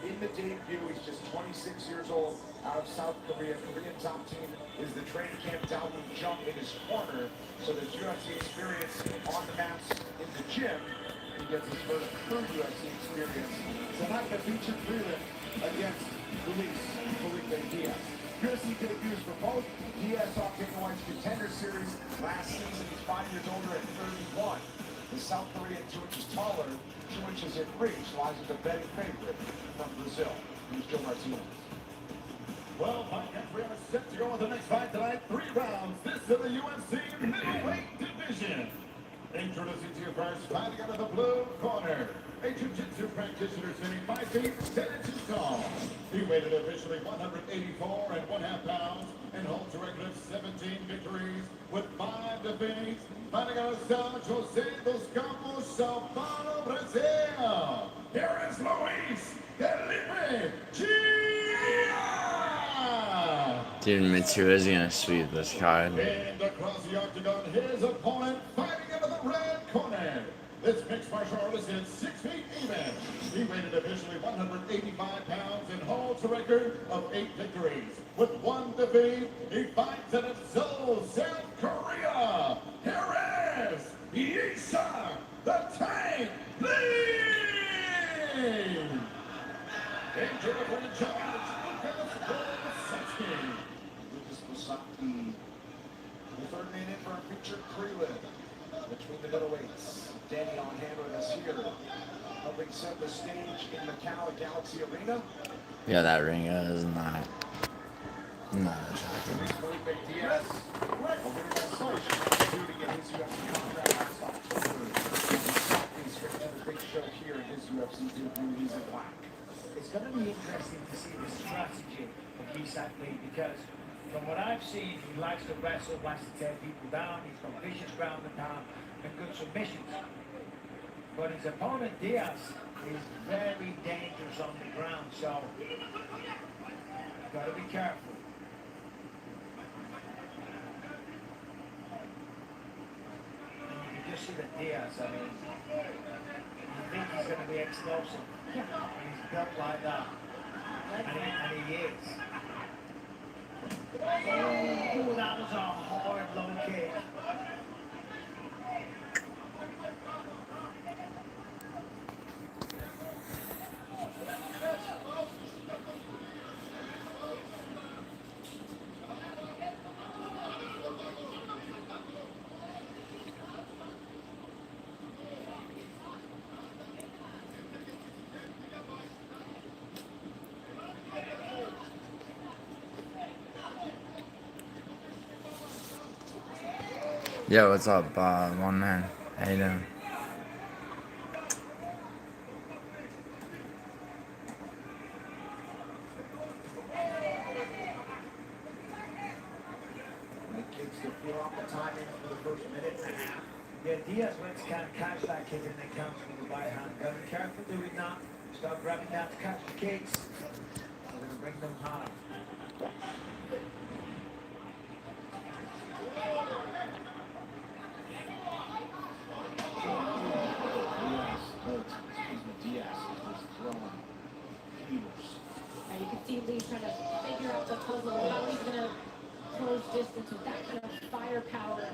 Speaker 1: In the debut, he's just 26 years old, out of South Korea. Korean top team is the training camp Dawoon Jung in his corner. So there's UFC experience on the mats in the gym. He gets his first true UFC experience. Tonight, the featured freeman against Felipe Diaz. UFC debuts for both. Diaz off Dana White's Contender Series last season. He's 5 years older at 31. The South Korean 2 inches taller, 2 inches in reach, lies as a betting favorite from Brazil. Here's Joe Martinez.
Speaker 16: Well, my guys, we are set to go with the next fight tonight. 3 rounds. This is the UFC middleweight division. Introducing to you first, fighting out of the blue corner. A jiu-jitsu practitioner sitting 5 feet 10 inches tall. He weighed officially 184 1/2 pounds and holds a record of 17 victories with 5 defeats. Fighting out of São José dos Campos, São Paulo, Brazil. Here is Luis Felipe Diaz.
Speaker 4: Dude, Mitsu is gonna sweep this card.
Speaker 16: And across the octagon, his opponent fighting out of the red corner. This mixed martial artist is 6 feet even. He weighed officially 185 pounds and holds a record of 8 victories. With 1 defeat, he fights out of Seoul, South Korea. Here is Isak the Tank Lee. Into the ring charge, Lucas Bolsecki.
Speaker 1: Lucas Bolsecki, the third man in for a featured prelim between the middleweights. Danny on hand with us here, helping set the stage in MACAU at Galaxy Arena.
Speaker 4: Yeah, that ring is not attractive.
Speaker 1: Felipe Diaz, a winner by decision, due to get his UFC contract last October. He's straight to the big show here in his UFC debut. He's in black.
Speaker 3: It's going to be interesting to see the strategy of Isak Lee because from what I've seen, he likes to wrestle, likes to tear people down. He's got vicious ground and pound and good submissions. But his opponent Diaz is very dangerous on the ground, so got to be careful. And you can just see that Diaz, I mean, you think he's going to be explosive. He's built like that. And he is. Oh, that was a hard low kick.
Speaker 4: Yo, what's up, one man? How you doing?
Speaker 1: Kicks to feel off the timing for the first minute and a half.
Speaker 3: Yeah, Diaz went to kind of catch that kick and then counts with the right hand. Got to be careful doing that. Start grabbing down to catch the kicks. We're going to bring them high.
Speaker 1: Diaz is throwing heaters.
Speaker 14: And you can see Lee trying to figure out the puzzle, how he's going to close distance with that kind of firepower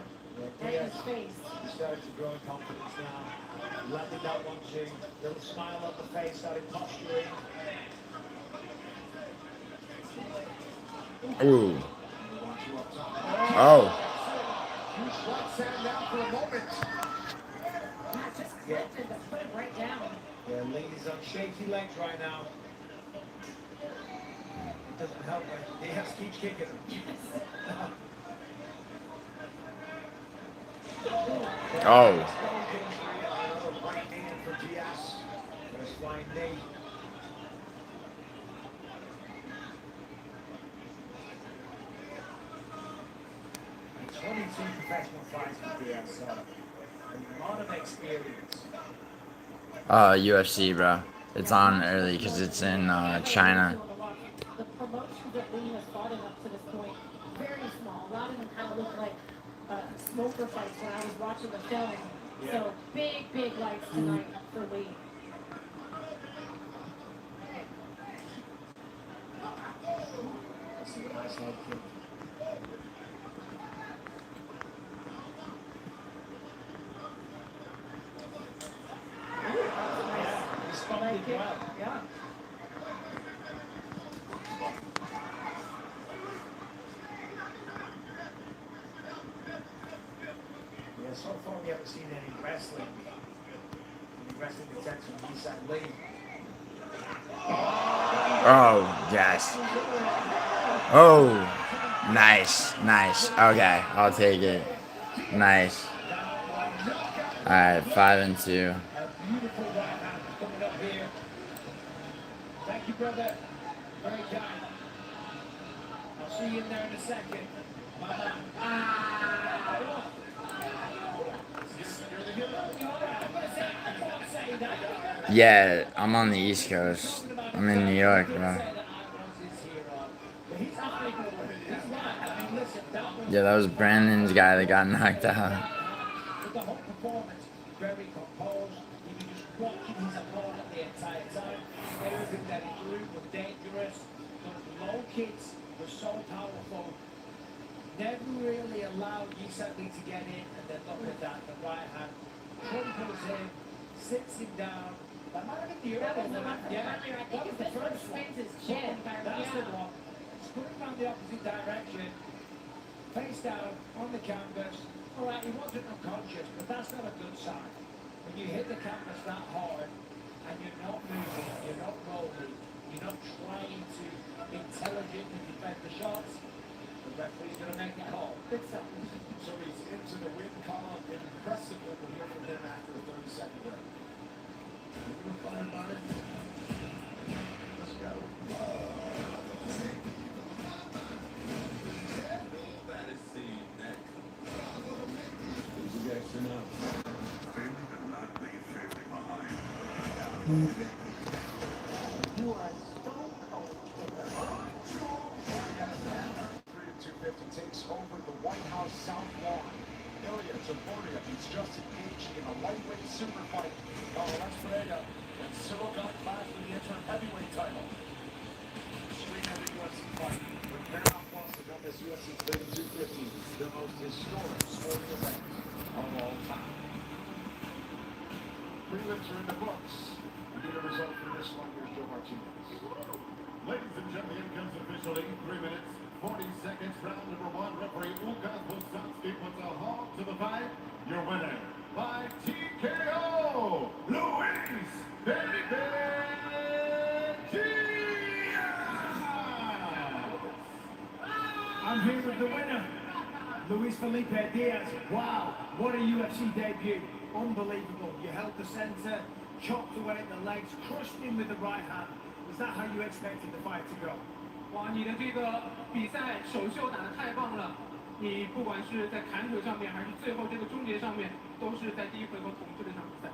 Speaker 14: right in his face.
Speaker 3: He started to grow in confidence now. Landed that 1-2. Little smile on the face, started posturing.
Speaker 4: Ooh. Oh.
Speaker 1: Huge right sound now for a moment.
Speaker 14: Not just clipped it, but put it right down.
Speaker 3: Yeah, Lee's on shaky legs right now. It doesn't help when Diaz keeps kicking him.
Speaker 4: Oh.
Speaker 1: Right hand for Diaz. There's flying knee.
Speaker 3: seen professional fights with Diaz, so a lot of experience.
Speaker 4: UFC, bro. It's on early because it's in China.
Speaker 14: The promotions that Lee has fought in up to this point, very small. A lot of them kind of look like smoker fights when I was watching the film.
Speaker 3: Yeah.
Speaker 14: So big lights tonight for Lee.
Speaker 3: That's a nice leg kick. Responded well. Yeah. Yeah, so far we haven't seen any wrestling attempts from Eastside Lee.
Speaker 4: Oh, yes. Oh, nice. Okay, I'll take it. Nice. Alright, 5-2.
Speaker 3: A beautiful right hand coming up here. Thank you, brother. Very kind. I'll see you in there in a second.
Speaker 4: Yeah, I'm on the East Coast. I'm in New York, bro. Yeah, that was Brandon's guy that got knocked out.
Speaker 3: With the whole performance, very composed. He was just watching his opponent the entire time. Everything that he threw was dangerous. Those low kicks were so powerful. Never really allowed Eastside Lee to get in, and then look at that, the right hand. Crimples him, sits him down. That might have been the other one. Yeah, that was the first one.
Speaker 14: His chin.
Speaker 3: That's the one. Spinning around the opposite direction. Face down on the canvas. All right, he wasn't unconscious, but that's not a good sign. When you hit the canvas that hard and you're not moving, you're not rolling, you're not trying to intelligently defend the shots, the referee's going to make the call.
Speaker 14: Good stuff.
Speaker 16: So he's into the win column. Impressive what we'll hear from him after the 30-second break. You fine about it? Let's go.
Speaker 3: You are so cold.
Speaker 16: 250 takes over the White House South Lawn. Ilya Tabornia beats Justin Gaethje in a lightweight super fight. Carlos Pereira and Cyril got clash for the interim heavyweight title. Stream every UFC fight with Paramount Plus to come this UFC 250, the most historic sporting event of all time. Prelims are in the books. We need a result for this one. Here's Joe Martinez. Ladies and gentlemen, here comes officially 3 minutes. 40 seconds, round number one. Referee Łukasz Bostański puts a halt to the fight. Your winner by TKO, Luis Felipe Diaz.
Speaker 3: I'm here with the winner, Luis Felipe Diaz. Wow, what a UFC debut. Unbelievable. You held the center, chopped away at the legs, crushed him with the right hand. Was that how you expected the fight to go?
Speaker 7: 哇，你的这个比赛首秀打得太棒了！你不管是在砍腿上面，还是最后这个终结上面，都是在第一回合统治这场比赛。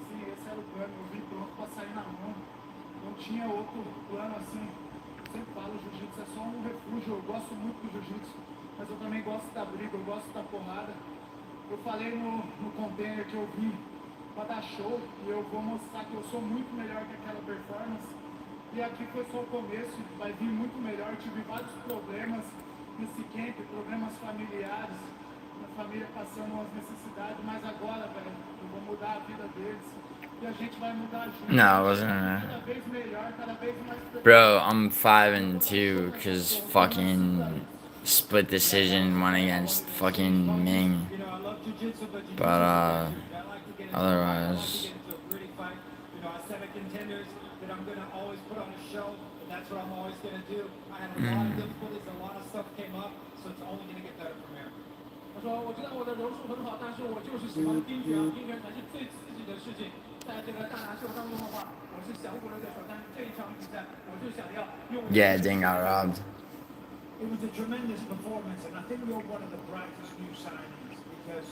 Speaker 3: Sim, esse era o plano. Eu vim pronto para sair na mão. Não tinha outro plano assim. Sempre falo, o jiu-jitsu é só um refúgio. Eu gosto muito do jiu-jitsu, mas eu também gosto da briga, eu gosto da porrada. Eu falei no container que eu vim para dar show e eu vou mostrar que eu sou muito melhor que aquela performance. E aqui foi só o começo, vai vir muito melhor. Tive vários problemas nesse camp, problemas familiares, minha família passando umas necessidades, mas agora, velho, eu vou mudar a vida deles e a gente vai mudar junto.
Speaker 4: No, it wasn't.
Speaker 3: Cada vez melhor, cada vez mais.
Speaker 4: Bro, I'm 5-2 because fucking split decision went against fucking Ming.
Speaker 3: You know, I love jiu-jitsu, but jiu-jitsu
Speaker 4: But
Speaker 3: I like to get into
Speaker 4: otherwise.
Speaker 3: a gritty fight. You know, I said at contenders that I'm gonna always put on a show, and that's what I'm always gonna do. I had a lot of difficulties, a lot of stuff came up, so it's only gonna get better from here.
Speaker 7: 他说：“我知道我的柔术很好，但是我就是喜欢拼拳，拼拳才是最刺激的事情。在这个大拿秀当中的话，我是小鼓的对手，但是这一场比赛我就想要用。”
Speaker 4: Yeah, Ding got robbed.
Speaker 7: 我知道我的柔术很好，但是我就是喜欢拼拳才是最刺激的事情。在这个大拿秀当中的话，我是小鼓的对手，但是这一场比赛我就想要用我的柔术。
Speaker 4: Yeah,
Speaker 3: It was a tremendous performance, and I think you're one of the brightest new signings because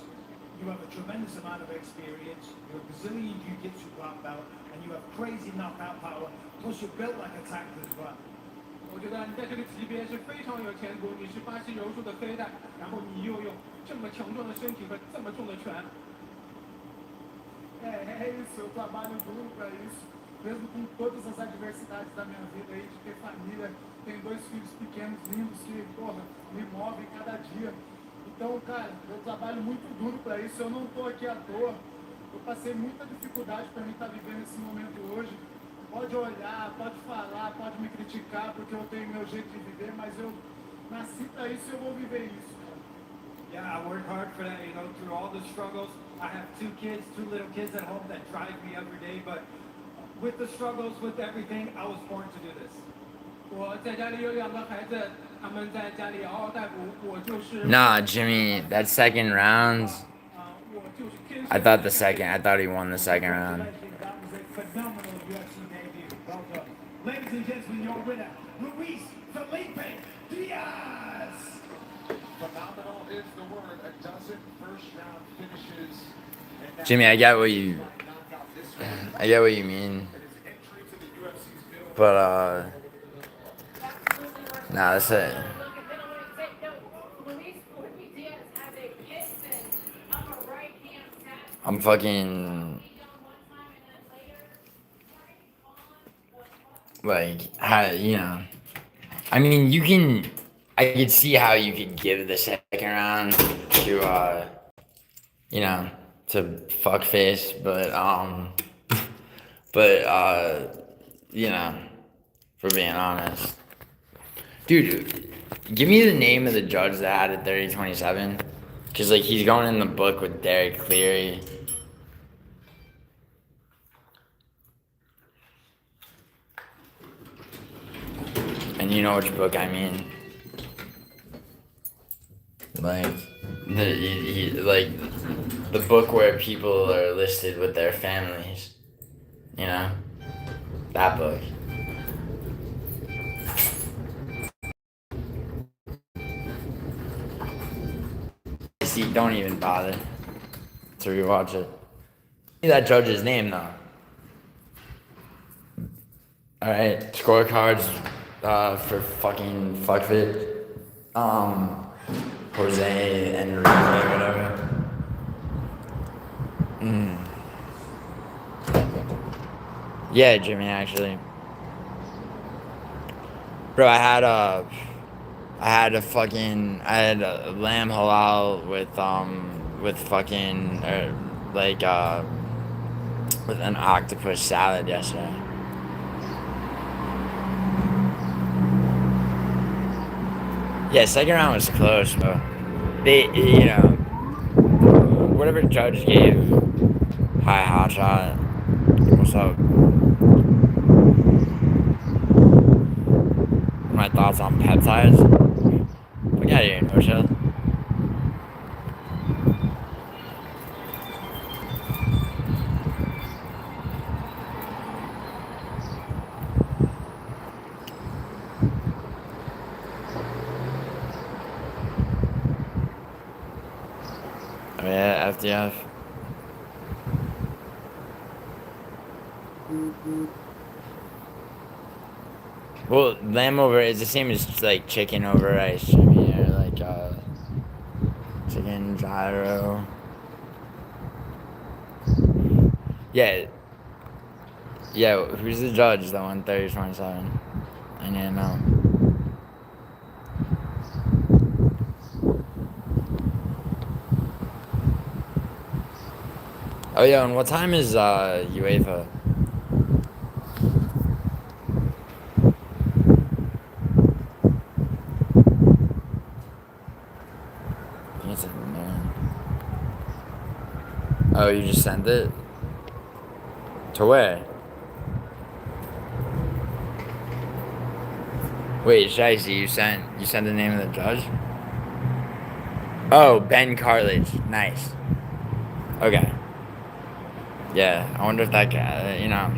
Speaker 3: you have a tremendous amount of experience, you're a Brazilian Jiu-Jitsu black belt, and you have crazy knockout power, plus you're built like a tank as well.
Speaker 7: 我觉得你在这个级别是非常有前途，你是巴西柔术的黑带，然后你又有这么强壮的身体和这么重的拳。
Speaker 12: É isso, eu trabalho duro para isso, mesmo com todas as adversidades da minha vida aí, de ter família, tenho 2 filhos pequenos, lindos, que, porra, me movem cada dia. Então, cara, eu trabalho muito duro para isso, eu não tô aqui à toa, eu passei muita dificuldade para mim estar vivendo esse momento hoje. Pode olhar, pode falar, pode me criticar, porque eu tenho meu jeito de viver, mas eu nasci para isso e eu vou viver isso.
Speaker 7: Yeah, I work hard for that, you know, through all the struggles. I have 2 kids, 2 little kids at home that drive me every day, but with the struggles, with everything, I was born to do this. 我在家里有2个孩子，他们在家里嗷嗷待哺，我就是。
Speaker 4: Nah, Jimmy, that second round. I thought he won the second round.
Speaker 3: Ladies and gentlemen, your winner, Luis Felipe Diaz.
Speaker 1: Phenomenal is the word. A dozen first-round finishes.
Speaker 4: Jimmy, I get what you mean. But nah, that's it. I'm fucking like, how, you know, I mean, I could see how you could give the second round to, you know, to fuckface, but, you know, for being honest. Dude, give me the name of the judge that had it 30-27. Because, like, he's going in the book with Derek Cleary. And you know which book I mean. Like, the book where people are listed with their families. You know? That book. See, don't even bother to rewatch it. That judge's name, though. Alright, scorecards for fucking fuckfit. Jose Enrique, whatever. Yeah, Jimmy, actually. Bro, I had a lamb halal with fucking, with an octopus salad yesterday. Yeah, second round was close, bro. They, you know, whatever judge gave, hi, hotshot, what's up? My thoughts on peptides? Fuck out of here, no shit. Oh yeah, FDF. Well, lamb over is the same as like chicken over rice, Jimmy, or like chicken gyro. Yeah. Yeah, who's the judge that won 30-27? I need to know. Oh yeah, and what time is UEFA? I think it's at 9. Oh, you just sent it? To where? Wait, Shicey, you sent the name of the judge? Oh, Ben Cartlidge. Nice. Okay. Yeah, I wonder if that guy, you know,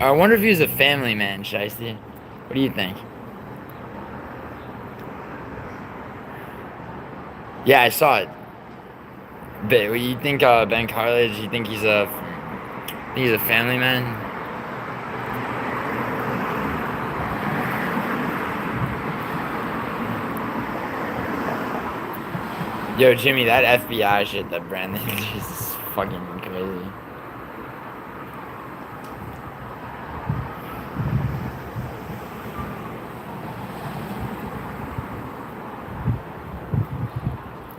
Speaker 4: I wonder if he was a family man, Shicey. What do you think? Yeah, I saw it. But you think Ben Cartlidge? You think he's a family man? Yo, Jimmy, that FBI shit that Brandon is fucking crazy.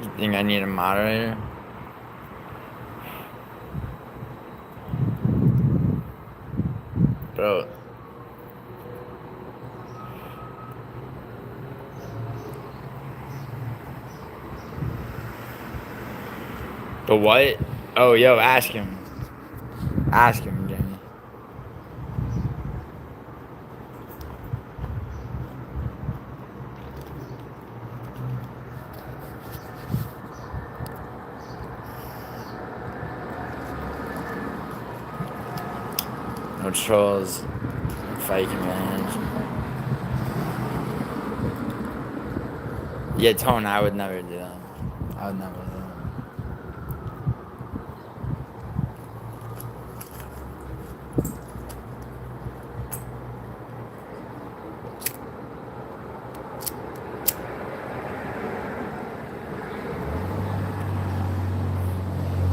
Speaker 4: You think I need a moderator? Bro. The what? Oh, yo, ask him. Ask him, Jimmy. No trolls. Fight advantage. Yeah, Tone, I would never do that. I would never do that.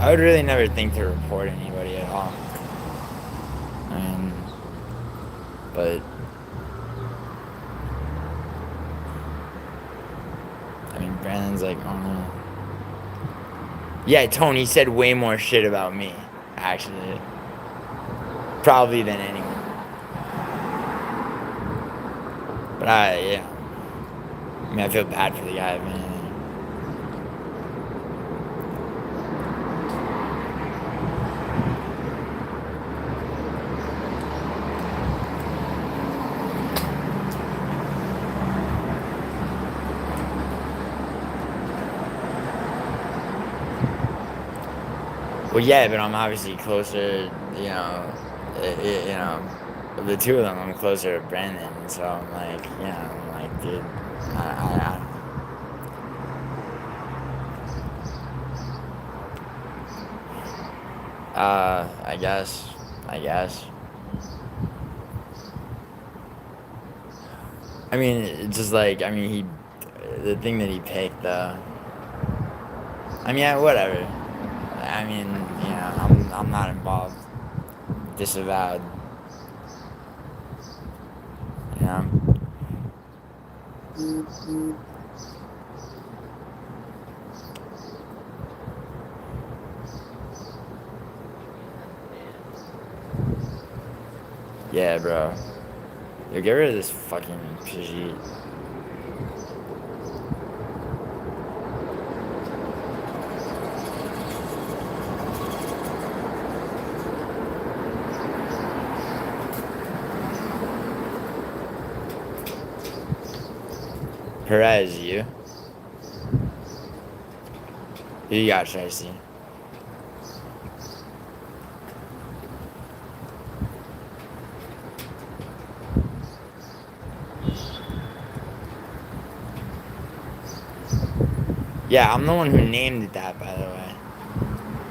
Speaker 4: I would really never think to report anybody at all. I mean, but I mean, Brandon's like, oh no. Yeah, Tony said way more shit about me, actually. Probably than anyone. But yeah. I mean, I feel bad for the guy, man. Well, yeah, but I'm obviously closer, you know, of the two of them, I'm closer to Brandon, so I'm like, you know, I'm like, dude, I guess. I mean, it's just like, I mean, the thing that he picked, though. I mean, yeah, whatever. I mean, you know, I'm not involved. Disavowed. You know? Yeah, bro. Yo, get rid of this fucking Pidgey. Perez, you? Who you got, Tracy? Yeah, I'm the one who named it that, by the way.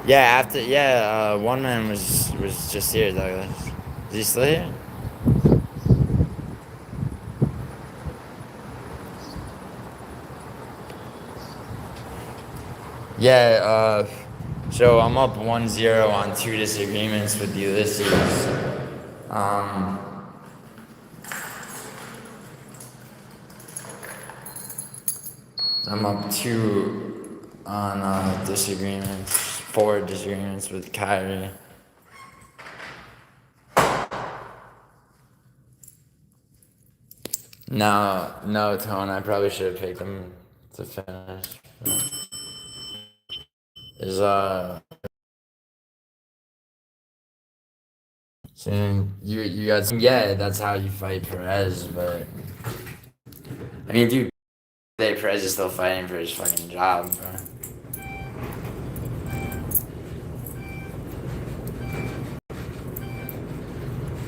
Speaker 4: Yeah, one man was just here, Douglas. Is he still here? Yeah, so I'm up 1-0 on 2 disagreements with Ulysses. I'm up 2 on disagreements, 4 disagreements with Kyrie. No, Tone, I probably should have picked him to finish. Saying you got some, yeah, that's how you fight Perez, but I mean, dude, Perez is still fighting for his fucking job, bro.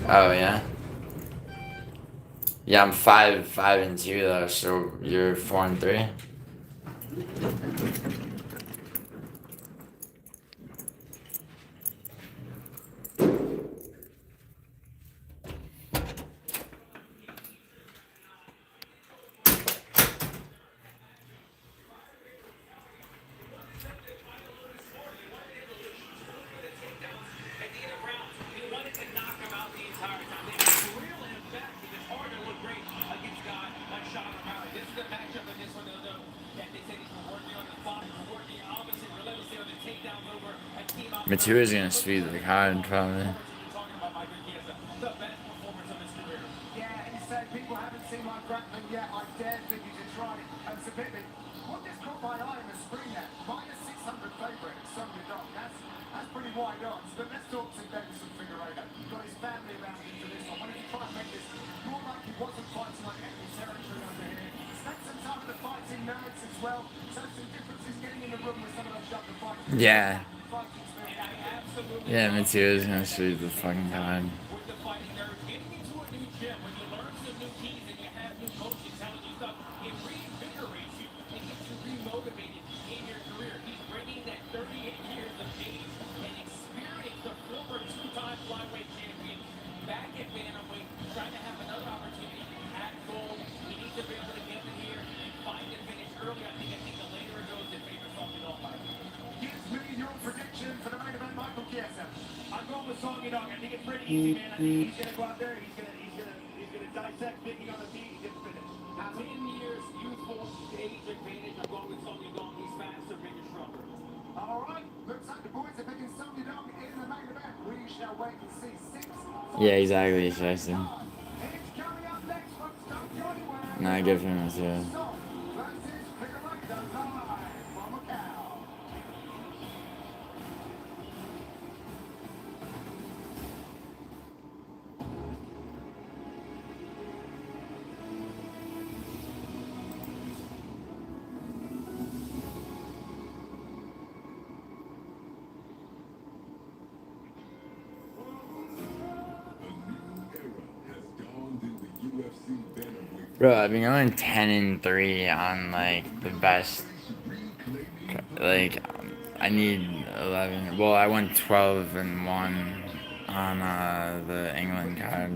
Speaker 4: Oh yeah. Yeah, I'm 5-2 though, so you're 4-3. Matura's gonna sweep the card probably.
Speaker 1: Yeah, he said people haven't seen my grappling yet. I dare think you to try it. And Sabitli, what just caught my eye on the screen there? Minus 600 favourite, Sonya Dong. That's pretty wide odds. But let's talk to Davison Figueiredo. Got his family around into this one. Wanted to try and make this more like he wasn't fighting like enemy territory over here. Spent some time with the fighting nerds as well. So some differences getting in the room with some of those younger fighters.
Speaker 4: Yeah. Yeah, Matura's gonna sweep the fucking card.
Speaker 1: With the fighting nerds, getting into a new gym, when you learn some new keys and you have new coaches telling you stuff, it reinvigorates you and gets you remotivated in your career. He's bringing that 38 years of age and experience, the former two-time flyweight champion, back at bantamweight, trying to have another opportunity at gold. He needs to be able to get in here and find the finish early. I think the later it goes, it favors Sonya Dong. Give me your prediction for the main event, Michael Chiesa. I'm going with Sonya Dong. I think it's pretty easy, man. I think he's gonna go out there. He's gonna dissect Biggie on the feet. He's gonna finish. 10 years, youthful, age advantage. I'm going with Sonya Dong. He's faster, bigger, stronger. All right. Looks like the boys are picking Sonya Dong in the main event. We shall wait and see.
Speaker 4: Yeah, exactly, Jason.
Speaker 1: It's coming up next from Stockton.
Speaker 4: Nah, give him a 2.
Speaker 1: Versus Figueiredo live from MACAU.
Speaker 4: Bro, I've been going 10-3 on like the best. Like, I need 11. Well, I went 12-1 on the England card.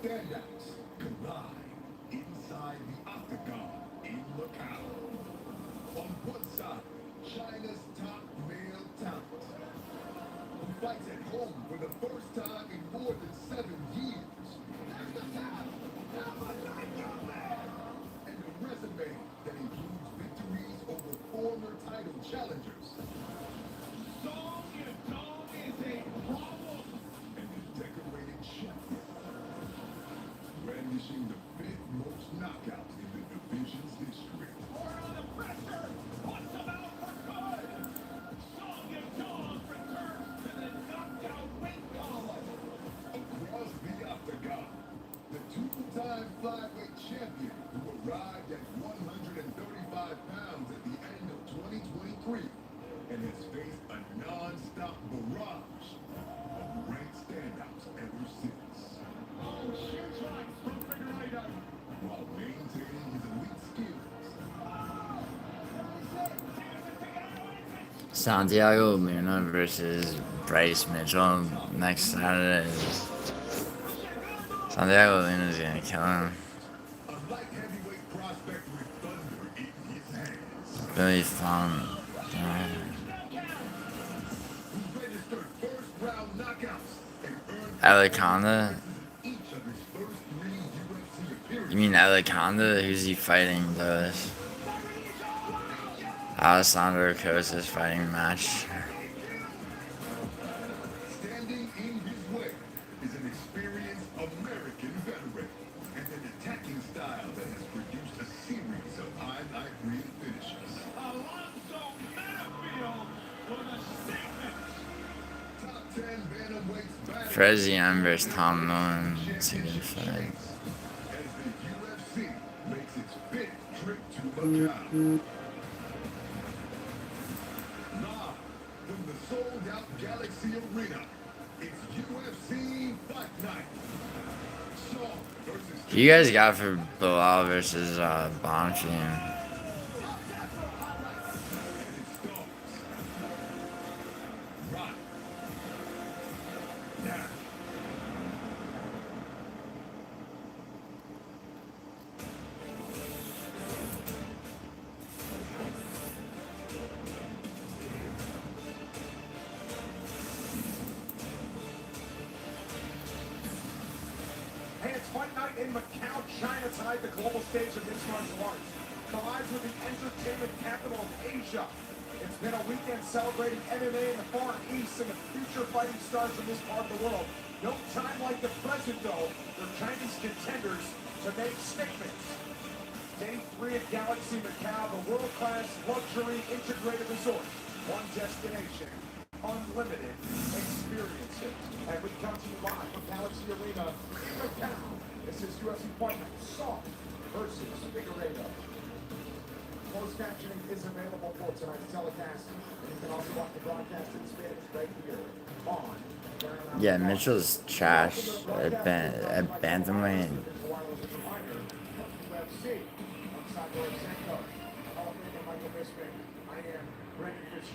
Speaker 16: Standouts collide inside the octagon in MACAU. On one side, China's top male talent, who fights at home for the first time in more than 7 years. And a resume that includes victories over former title challengers. Sonya Dong is a problem. And a decorated champion. Brandishing the 5th most knockouts in the division's history. More on the pressure. What's about for good? Sonya Dong returns to the knockout weight column. Across the octagon, the 2-time flyweight champion who arrived at 135 pounds at the end of 2023 and has faced a non-stop barrage of ranked standouts ever since. Oh, huge rights from Figueiredo. While maintaining his elite skills.
Speaker 4: Santiago Luna versus Bryce Mitchell next Saturday. Santiago Luna's gonna kill him.
Speaker 16: A light heavyweight prospect with thunder in his hands.
Speaker 4: Really fun. Yeah.
Speaker 16: Who registered first round knockouts and earned
Speaker 4: Anaconda?
Speaker 16: each of his first 3 UFC appearances.
Speaker 4: You mean Anaconda? Who's he fighting, Lewis? Alessandro Costa's fighting match.
Speaker 16: Standing in his way is an experienced American veteran and an attacking style that has produced a series of highlight reel finishes.
Speaker 9: Alonso Manafield with a statement.
Speaker 4: Prezian versus Tom Nolan. It's a good fight.
Speaker 16: As the UFC makes its big trip to Macau. Live from the sold-out Galaxy Arena, it's UFC Fight Night. Shaw versus
Speaker 4: Who you guys got for Bilal versus Bonfim?
Speaker 16: Right now.
Speaker 1: Hey, it's Fight Night in Macau, China tonight, the global stage of mixed martial arts. Collides with the entertainment capital of Asia. It's been a weekend celebrating MMA in the Far East and the future fighting stars in this part of the world. No time like the present, though, for Chinese contenders to make statements. Day 3 at Galaxy Macau, the world-class luxury integrated resort. One destination, unlimited experiences. And we come to you live from Galaxy Arena in Macau. This is UFC Fight Night, Saul versus Figueiredo. Closed captioning is available for tonight's telecast. And you can also watch the broadcast in Spanish right here on
Speaker 4: Yeah, Mitchell's trash at bantamweight.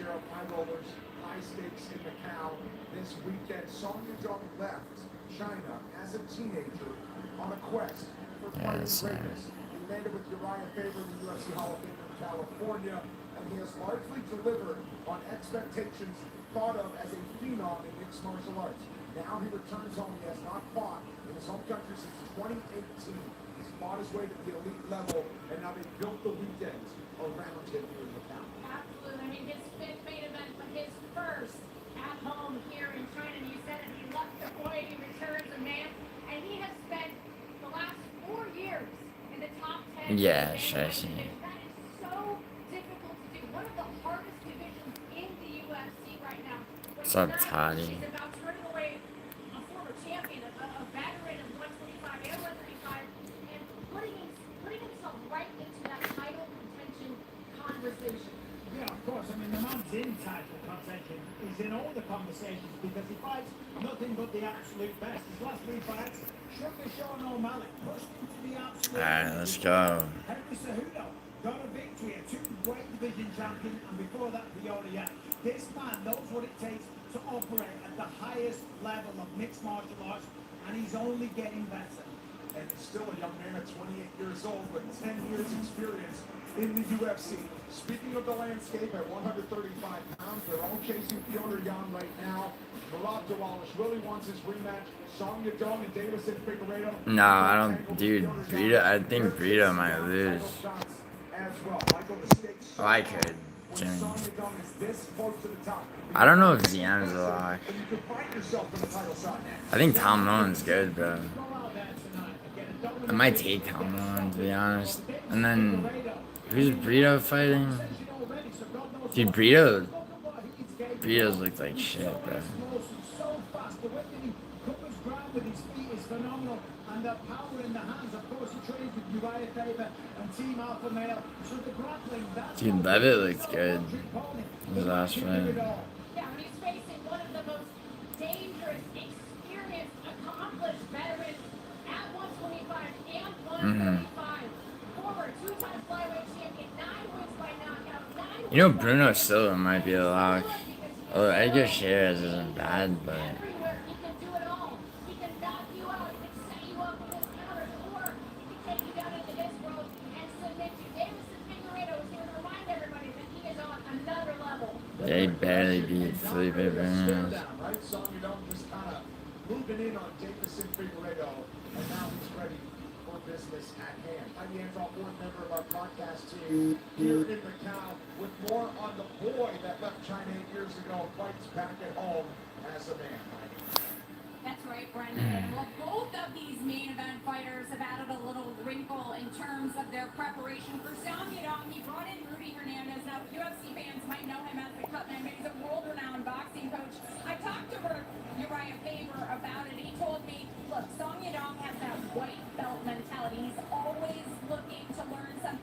Speaker 1: High rollers, high stakes in Macau. This weekend, Song Yudong left China as a teenager on a quest for fighting greatness. He landed with Uriah Faber in the UFC Hall of Fame in California, and he has largely delivered on expectations thought of as a phenom in mixed martial arts. Now he returns home. He has not fought in his home country since 2018. He's fought his way to the elite level, and now they built the weekend around him here in Macau.
Speaker 2: Absolutely. I mean, his fifth main event, but his first at home here in China. And you said it, he left the boy, he returns a man, and he has spent the last 4 years in the top 10.
Speaker 4: Yeah, sure.
Speaker 2: That is so difficult to do. One of the hardest divisions in the UFC right now.
Speaker 4: What's up, Toddy?
Speaker 2: He's about turning away a former champion, a veteran of 125 and 135, and putting himself right into that title contention conversation.
Speaker 3: Yeah, of course. I mean, the man's in title contention. He's in all the conversations because he fights nothing but the absolute best. His last 3 fights, shook the Sean O'Malley, pushed him to the absolute best.
Speaker 4: Alright, let's go.
Speaker 3: Henry Cejudo got a victory, a 2-weight division champion, and before that, Viola. This man knows what it takes to operate at the highest level of mixed martial arts, and he's only getting better.
Speaker 1: And he's still a young man at 28 years old, but 10 years experience in the UFC. Speaking of the landscape, at 135 pounds, they're all chasing Piotr Jan right now. Murad Dawalish really wants his rematch. Song Yudong and Davison Figueiredo.
Speaker 4: No, I don't, dude. Brito, I think Brito might lose. Oh, I could. Jimmy. I don't know if Zian's a lock. I think Tom Nolan's good, bro. I might take Tom Nolan, to be honest. And then, who's Brito fighting? Dude, Brito's looked like shit, bro.
Speaker 3: And the power in the hands, of course, he trains with Uriah Faber and Team Alpha Male. So the grappling, that's
Speaker 4: Dude, Levitt looked good. His last fight.
Speaker 2: Yeah, and he's facing one of the most dangerous, experienced, accomplished veterans at 125 and 135. Former 2-time flyweight champion, 9 wins by knockout.
Speaker 4: You know, Bruno Silva might be a lock. Oh, Edgar Shares isn't bad, but.
Speaker 2: Everywhere, he can do it all. He can knock you out, he can set you up with his counters, or he can take you down into this world and submit you. Davison Figueiredo is here to remind everybody that he is on another level.
Speaker 4: They barely beat Felipe Bernas.
Speaker 1: Right, Song Yudong just kind of moving in on Davison Figueiredo, and now he's ready for business at hand. I'm the Andrew, fourth member of our podcast team here in Macau, with more on the boy that left China 8 years ago, fights back at home as a man.
Speaker 17: That's right, Brendan. Well, both of these main event fighters have added a little wrinkle in terms of their preparation. For Song Yudong, he brought in Rudy Hernandez. Now, UFC fans might know him as the Cutman, but he's a world-renowned boxing coach. I talked to Uriah Faber about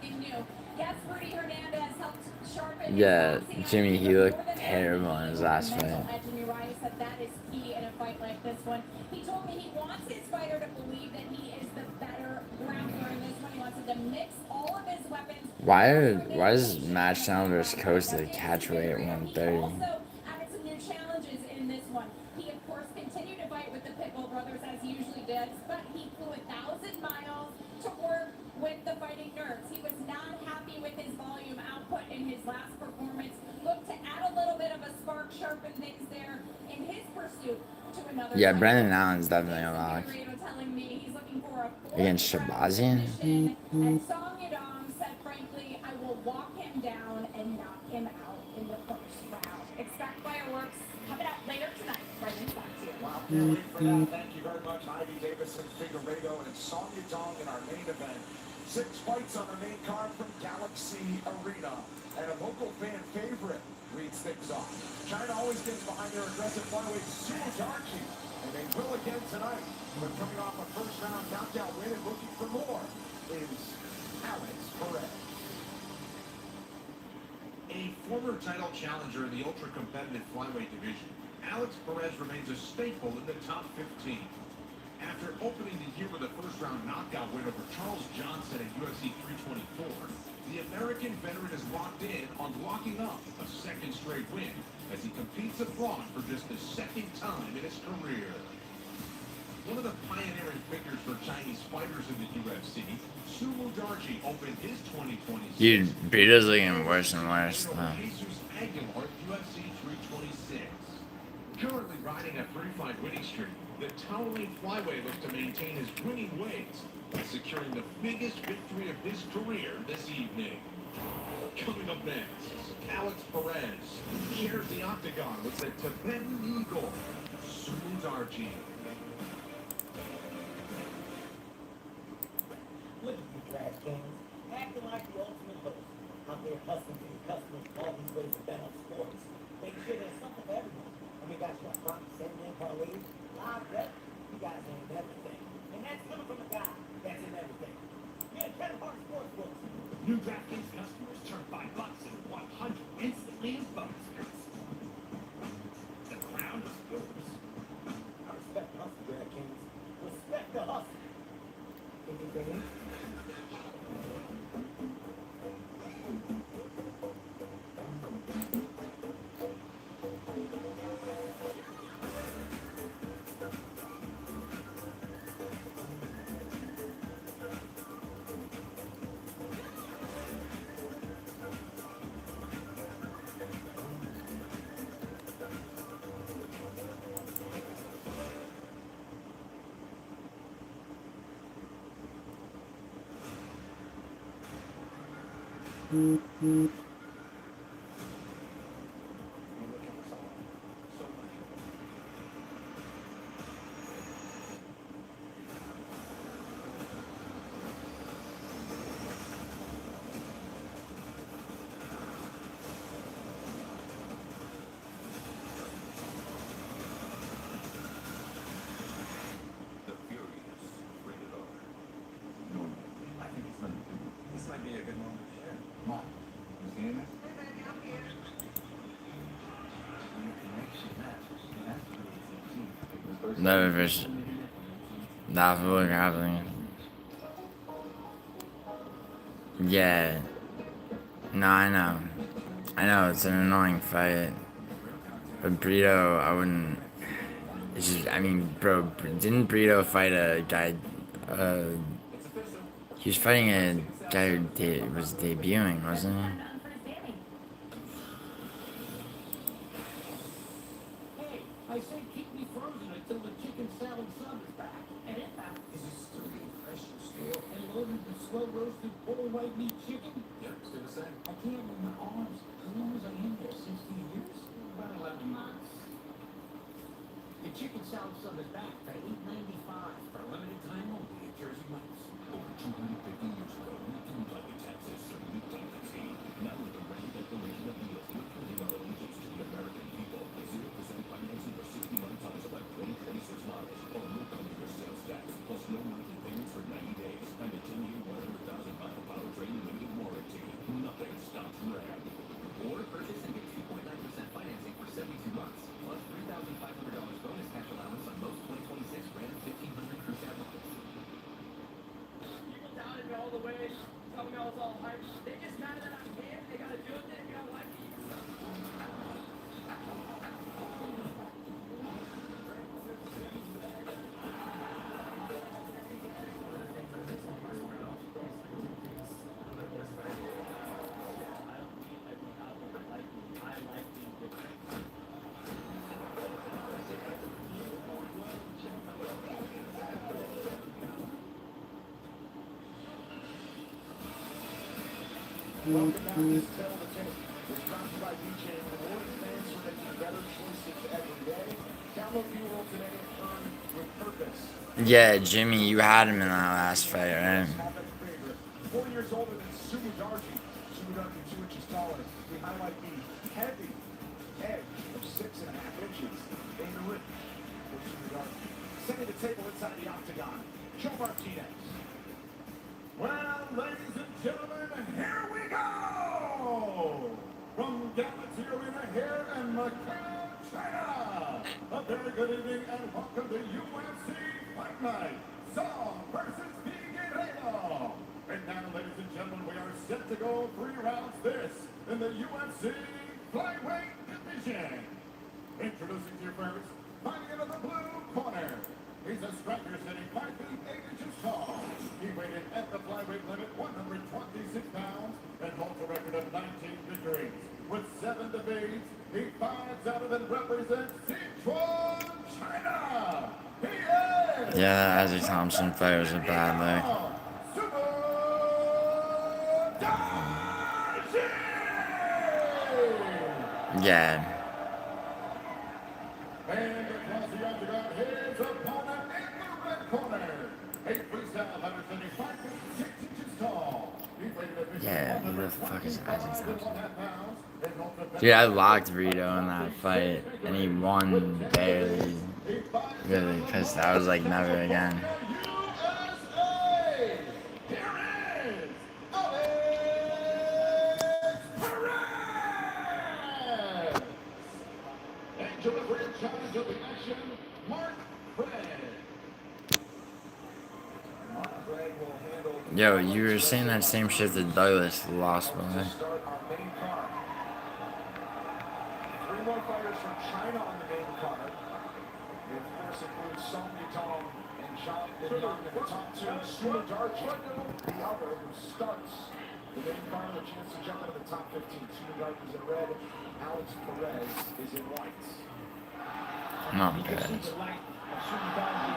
Speaker 17: something new. Yes, Rudy Hernandez helped sharpen
Speaker 4: Yeah,
Speaker 17: his boxing
Speaker 4: Jimmy,
Speaker 17: IQ,
Speaker 4: he
Speaker 17: but more
Speaker 4: looked
Speaker 17: than
Speaker 4: terrible in
Speaker 17: anything,
Speaker 4: his
Speaker 17: he had
Speaker 4: last
Speaker 17: the
Speaker 4: fight.
Speaker 17: mental edge, and Uriah said that is key in a fight like this one. He told me he wants his fighter to believe that he is the better grounder in this one. He wants him to mix all of his weapons.
Speaker 4: Why is Match Down versus Costa the catch weight at
Speaker 17: He
Speaker 4: 130?
Speaker 17: also added some new challenges in this one. He, of course, continued to fight with the Pitbull brothers as he usually does, but he flew 1,000 miles to work with the fighting nerds. He was not happy with his volume output in his last performance. Looked to add a little bit of a spark, sharpen things there in his pursuit to another.
Speaker 4: Yeah, Brendan Allen's definitely a lock.
Speaker 17: Telling me he's looking for a
Speaker 4: Against Shabazian?
Speaker 17: and Song Yadong said, frankly, I will walk him down and knock him out in the first round. Expect fireworks coming up later tonight. Brendan, back to you.
Speaker 1: Wow, can't wait for that. Thank you very much, Ivy Davison, Figueiredo, and Song Yadong in our main event. 6 fights on the main card from Galaxy Arena. And a local fan favorite leads things off. China always gets behind their aggressive flyweight Sumo-Darchi, and they will again tonight. But coming off a first-round knockout win and looking for more is Alex Perez.
Speaker 10: A former title challenger in the ultra-competitive flyweight division, Alex Perez remains a staple in the top 15. After opening the year with a first-round knockout win over Charles Johnson at UFC 324, the American veteran is locked in on locking up a second straight win as he competes abroad for just the second time in his career. One of the pioneering figures for Chinese fighters in the UFC, Sumo-Darchi opened his 2026.
Speaker 4: Dude, Brito's looking worse and worse.
Speaker 10: Jesus Aguilar at UFC 326. Currently riding a 3-fight winning streak, the towering flyweight looks to maintain his winning ways by securing the biggest victory of his career this evening. Coming up next, Alex Perez shares the octagon with the Tibetan Eagle, Sumo-Darchi.
Speaker 5: Look at you trash cans, acting like the ultimate host. Out there hustling for your customers all these ways to bet on sports. Make sure there's something for everyone. And we got you a prop, same-game parlays, live bet. You guys are in everything. And that's coming from a guy that's in everything. Yeah, Ken Hart Sportsbooks.
Speaker 15: New DraftKings customers turn $5 into 100 instantly in bonus bets. The crown is yours.
Speaker 5: I respect the hustle, DraftKings. Respect the hustle. Anything?
Speaker 11: The Furious, rated R. No, I think it's number 2. This might be a good moment to share. Mom, you seeing this? Hey, baby, I'm here. When your connection matches, it has to be 16.
Speaker 4: Never fish. Not really happening. Yeah. No, I know. I know, it's an annoying fight. But Brito, I wouldn't. It's just, I mean, bro, didn't Brito fight a guy? He was fighting a guy who was debuting, wasn't he?
Speaker 3: Hey, I say keep me frozen until the chicken salad sub is back. And if that is it still fresh and stale and loaded with slow roasted whole white meat chicken?
Speaker 11: Yep, still the same.
Speaker 3: I can't move my arms. How long was I in there? 16 years? About 11 months. The chicken salad sub is back for $8.95 for a limited time only at Jersey Mike's.
Speaker 11: Over 250 years ago, we didn't like the Texas, so we done the tea. Now with the brand declaration of deals, we're putting our allegiance to the American people. 0% financing for 61 tons of like 2026 models, or no company your sales tax, plus no monthly payments for 90 days, and a 10-year, 100,000 mile powertrain limited
Speaker 1: Welcome back. This is Tell the Tape. It's brought to you by DJ Reward. Thanks for making better choices every day. Download the world today and earn with purpose.
Speaker 4: Yeah, Jimmy, you had him in that last fight, right?
Speaker 1: 4 years older than Sumudarji. Sumudarji 2 inches taller. We highlight the heavy edge of 6.5 inches in the ring for Sumudarji. Setting the table inside the octagon, Joe Martinez.
Speaker 16: Well, ladies and gentlemen, here we go! From Galaxy Arena here in MACAU, China. A very good evening and welcome to UFC Fight Night. Song versus Figueiredo. And now, ladies and gentlemen, we are set to go 3 rounds this in the UFC flyweight division. Introducing to you first, fighting into the blue corner. He's a striker sitting 5 feet 8 inches tall. He weighed in at the flyweight limit 126 pounds and holds a record of 19 victories. With 7 defeats, he fights out of and represents Sichuan, China. He is...
Speaker 4: Yeah, that Isaac Thompson fight was a bad leg. Yeah.
Speaker 16: And across the octagon, his opponent in the red corner. A freestyle 175 feet 6 inches tall.
Speaker 4: Yeah, who the fuck is Isaac Thompson? Dude, I locked Rito in that fight, and he won barely. Really, because I was like, never again.
Speaker 16: Delivery in charge of the action, Mark Fred. Mark Fred will handle...
Speaker 4: Yo, you were saying that same shit to Douglas lost, by the way.
Speaker 1: Start our main card. 3 more fighters from China on the main card. They, of course, include Song Yutong and Zhang Linyang in the top 2. Sumudarji, the other, who starts the main card with a chance to jump into the top 15. Sumudarji is in red. Alex Perez is in white.
Speaker 4: Not
Speaker 3: You can see
Speaker 4: good.
Speaker 3: the length of Sumudarji.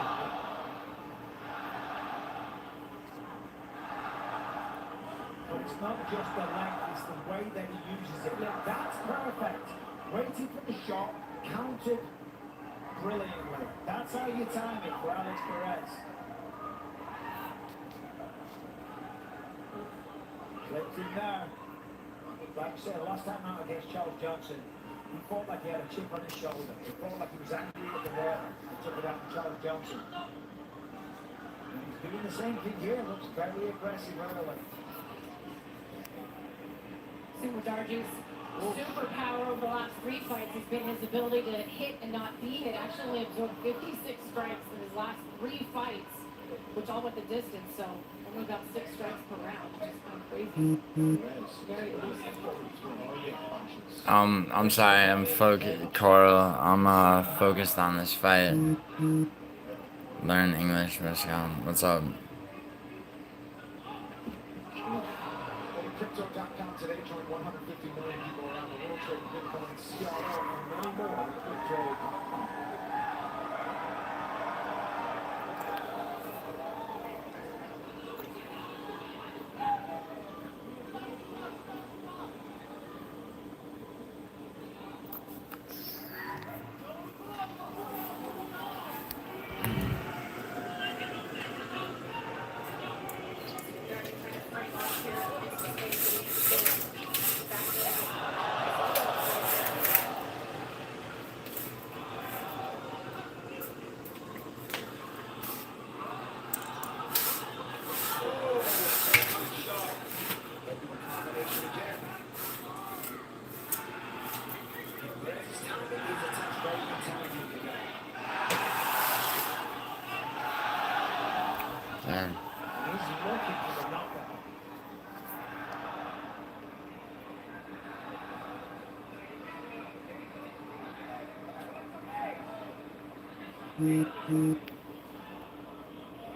Speaker 3: But it's not just the length, it's the way that he uses it. Look, that's perfect. Waiting for the shot, countered brilliantly. That's how you time it for Alex Perez. Clipped in there. Like I said, last time out against Charles Johnson, he fought like he had a chip on his shoulder. He fought like he was angry at the water and took it out to Charles Johnson. And he's doing the same thing here. Looks very aggressive early.
Speaker 14: Sumudarji's superpower over the last 3 fights has been his ability to hit and not be hit. Actually absorbed 56 strikes in his last 3 fights, which all went the distance, so only about 6 strikes per round, which is kind of crazy. Very elusive.
Speaker 4: I'm sorry, I'm focused, Coral. I'm focused on this fight. Learn English, what's up?
Speaker 1: Crypto.com today joined 150 million people around the world trading Bitcoin, CRO, and many more with crypto.com.
Speaker 4: Damn.
Speaker 3: He's looking for the knockout.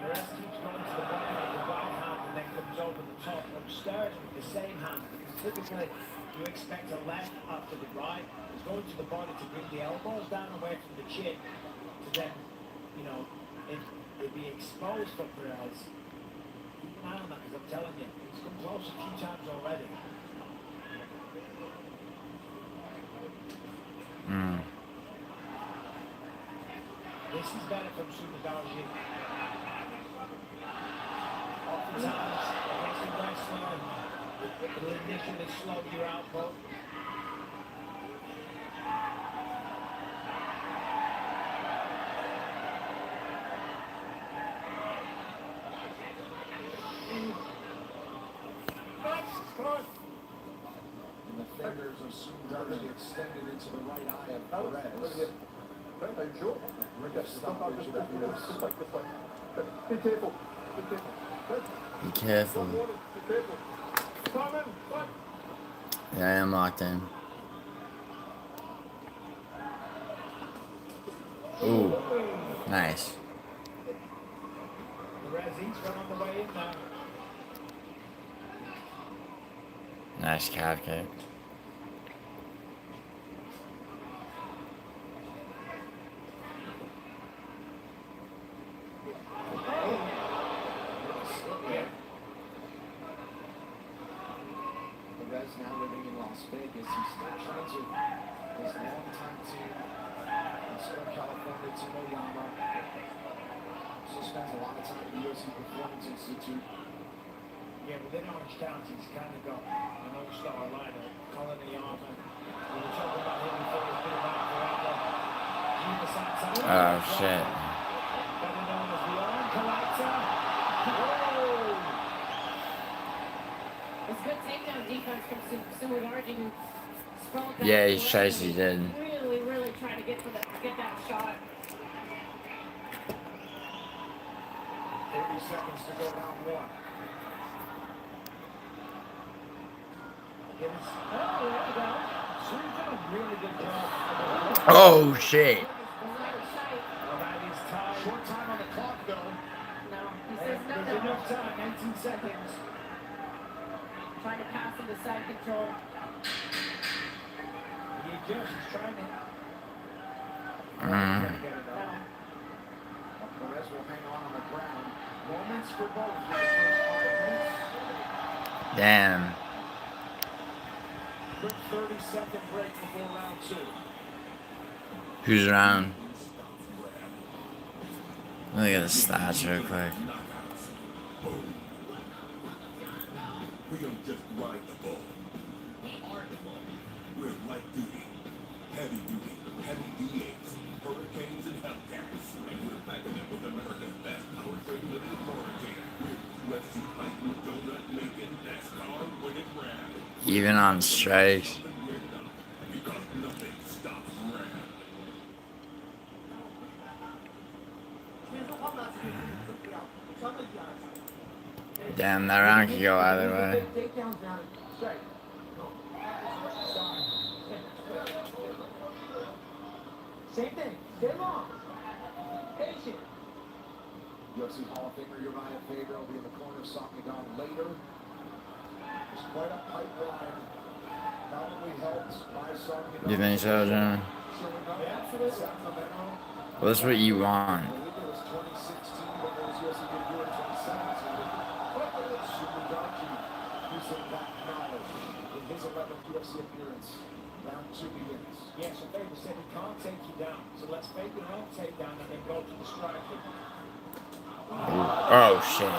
Speaker 3: Perez keeps going to the bottom of the right hand and then comes over the top upstairs with the same hand. Typically, you expect a left after the right. He's going to the body to bring the elbows down away from the chin to then, you know, it'd be exposed for Perez. Keep an eye on that because I'm telling you, he's come close a few times already. This is better from Superdarji. Oftentimes, against the wrestler, it'll initially slow your output.
Speaker 1: And the fingers of Superdarji extended into the right eye of Perez.
Speaker 12: Be careful.
Speaker 4: Be careful. Yeah, I am locked in. Ooh, nice.
Speaker 3: Perez each one on the way in now.
Speaker 4: Nice calf kick.
Speaker 1: Perez now living in Las Vegas. He's still friends with his longtime team in Southern California, Team Oyama. Still spends a lot of time at the UFC Performance Institute.
Speaker 3: Yeah, within Orange County, he's kind of got an all-star lineup. Colin Oyama. We were talking about him before he's been around forever.
Speaker 4: Oh shit.
Speaker 3: Better known as the Arm Collector. Whoa!
Speaker 14: It's good takedown defense from Suliardi, who sprawled down.
Speaker 4: Yeah, he tries, he did.
Speaker 14: Really trying to get that shot.
Speaker 1: 30 seconds to go round one.
Speaker 3: Oh, there we go. Suli's done a really good job.
Speaker 4: Oh shit.
Speaker 3: Well, that is time.
Speaker 1: Short time on the clock, though.
Speaker 14: No, he says no.
Speaker 3: There's enough time, 19 seconds.
Speaker 14: Trying to pass him to side control.
Speaker 3: He adjusts, he's trying to.
Speaker 1: Perez will hang on the ground. Moments for both for the first 5 minutes.
Speaker 4: Damn.
Speaker 1: Quick 30-second break before round two.
Speaker 4: Who's around? Look at the stats real quick.
Speaker 11: We don't just ride the bull. We're light duty, heavy duty, heavy D8s, hurricanes and Hellcats. And we're backing it with America's best powertrain limited warranty. We're UFC hype with donut making NASCAR winning round.
Speaker 4: Even on strikes.
Speaker 11: Because nothing stops Ram.
Speaker 4: Damn, that round could go either way.
Speaker 3: Same thing. Stay long. Patient.
Speaker 1: UFC Hall of Famer Uriah Faber will be in the corner, Sakagan later. There's quite a pipeline. Not only helped by Sakagan.
Speaker 4: You think so, John? Well, that's what you want.
Speaker 1: I believe it was 2016, but there was UFC debut in 2017. Superdarji using that knowledge in his 11th UFC appearance. Round two begins.
Speaker 3: Yeah, so Faber said he can't take you down. So let's fake an own takedown and then go to the striking.
Speaker 4: Oh shit.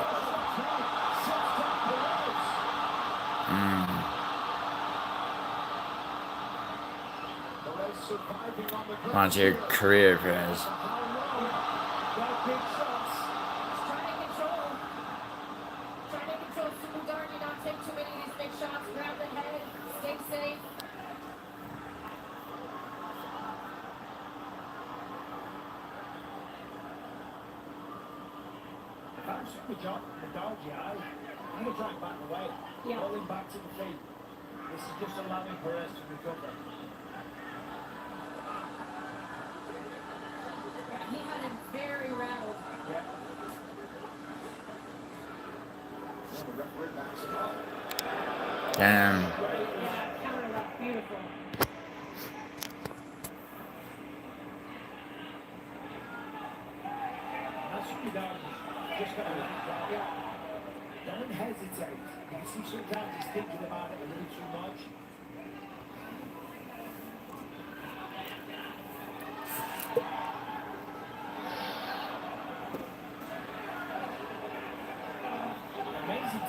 Speaker 4: On to your career, Perez.
Speaker 14: Trying to control Suliardi, not take too many of these big shots, grab the head, stay safe.
Speaker 3: If I'm Superdarji, I'm going to try and back away.
Speaker 14: Yeah.
Speaker 3: Rolling back to the feet. This is just allowing Perez to recover.
Speaker 14: He had him very rattled.
Speaker 3: Yeah.
Speaker 4: Damn.
Speaker 14: Yeah, counter left, beautiful.
Speaker 3: Now Superdarji just got to let it go. Don't hesitate. You can see sometimes he's thinking about it a little too much.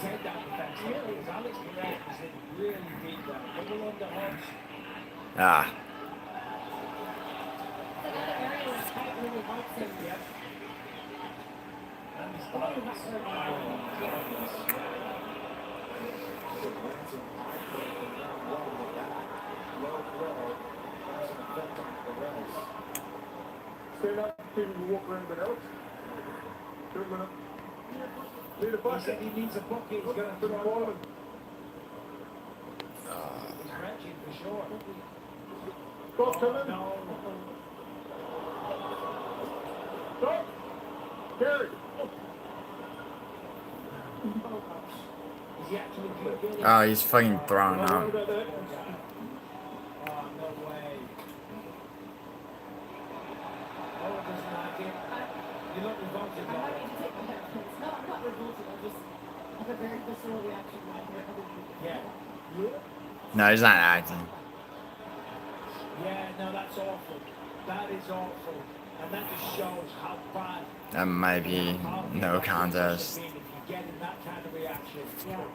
Speaker 3: takedown defense. Because Alex Perez was in really deep there. Double underhooks.
Speaker 4: Ah.
Speaker 14: It's another area where Kite really helps him.
Speaker 3: Yep. And he's
Speaker 14: Really helps him.
Speaker 9: Stand up, see if you can walk around a bit else. 2 minutes. Need a
Speaker 3: He
Speaker 9: bucket.
Speaker 3: said he needs a bucket. He's going to
Speaker 9: Put
Speaker 3: throw
Speaker 9: the ball
Speaker 3: it.
Speaker 9: in.
Speaker 3: He's wrenching for sure.
Speaker 9: Stop, Kevin.
Speaker 3: No.
Speaker 9: Stop. Carry.
Speaker 3: Is he actually good?
Speaker 4: Oh, he's fucking thrown
Speaker 9: Don't worry
Speaker 4: up.
Speaker 9: about that.
Speaker 3: Oh, no way. Oh, it doesn't like it. You're not revolted,
Speaker 14: I'm
Speaker 3: Laura.
Speaker 14: happy to take my headphones. No, I'm not revolted. I just have a very visceral reaction when I hear other people.
Speaker 3: Yeah.
Speaker 4: No, he's not acting.
Speaker 3: Yeah, no, that's awful. That is awful. And that just shows how bad.
Speaker 4: That might be no contest.
Speaker 3: If you're getting that kind of reaction.
Speaker 14: Yeah.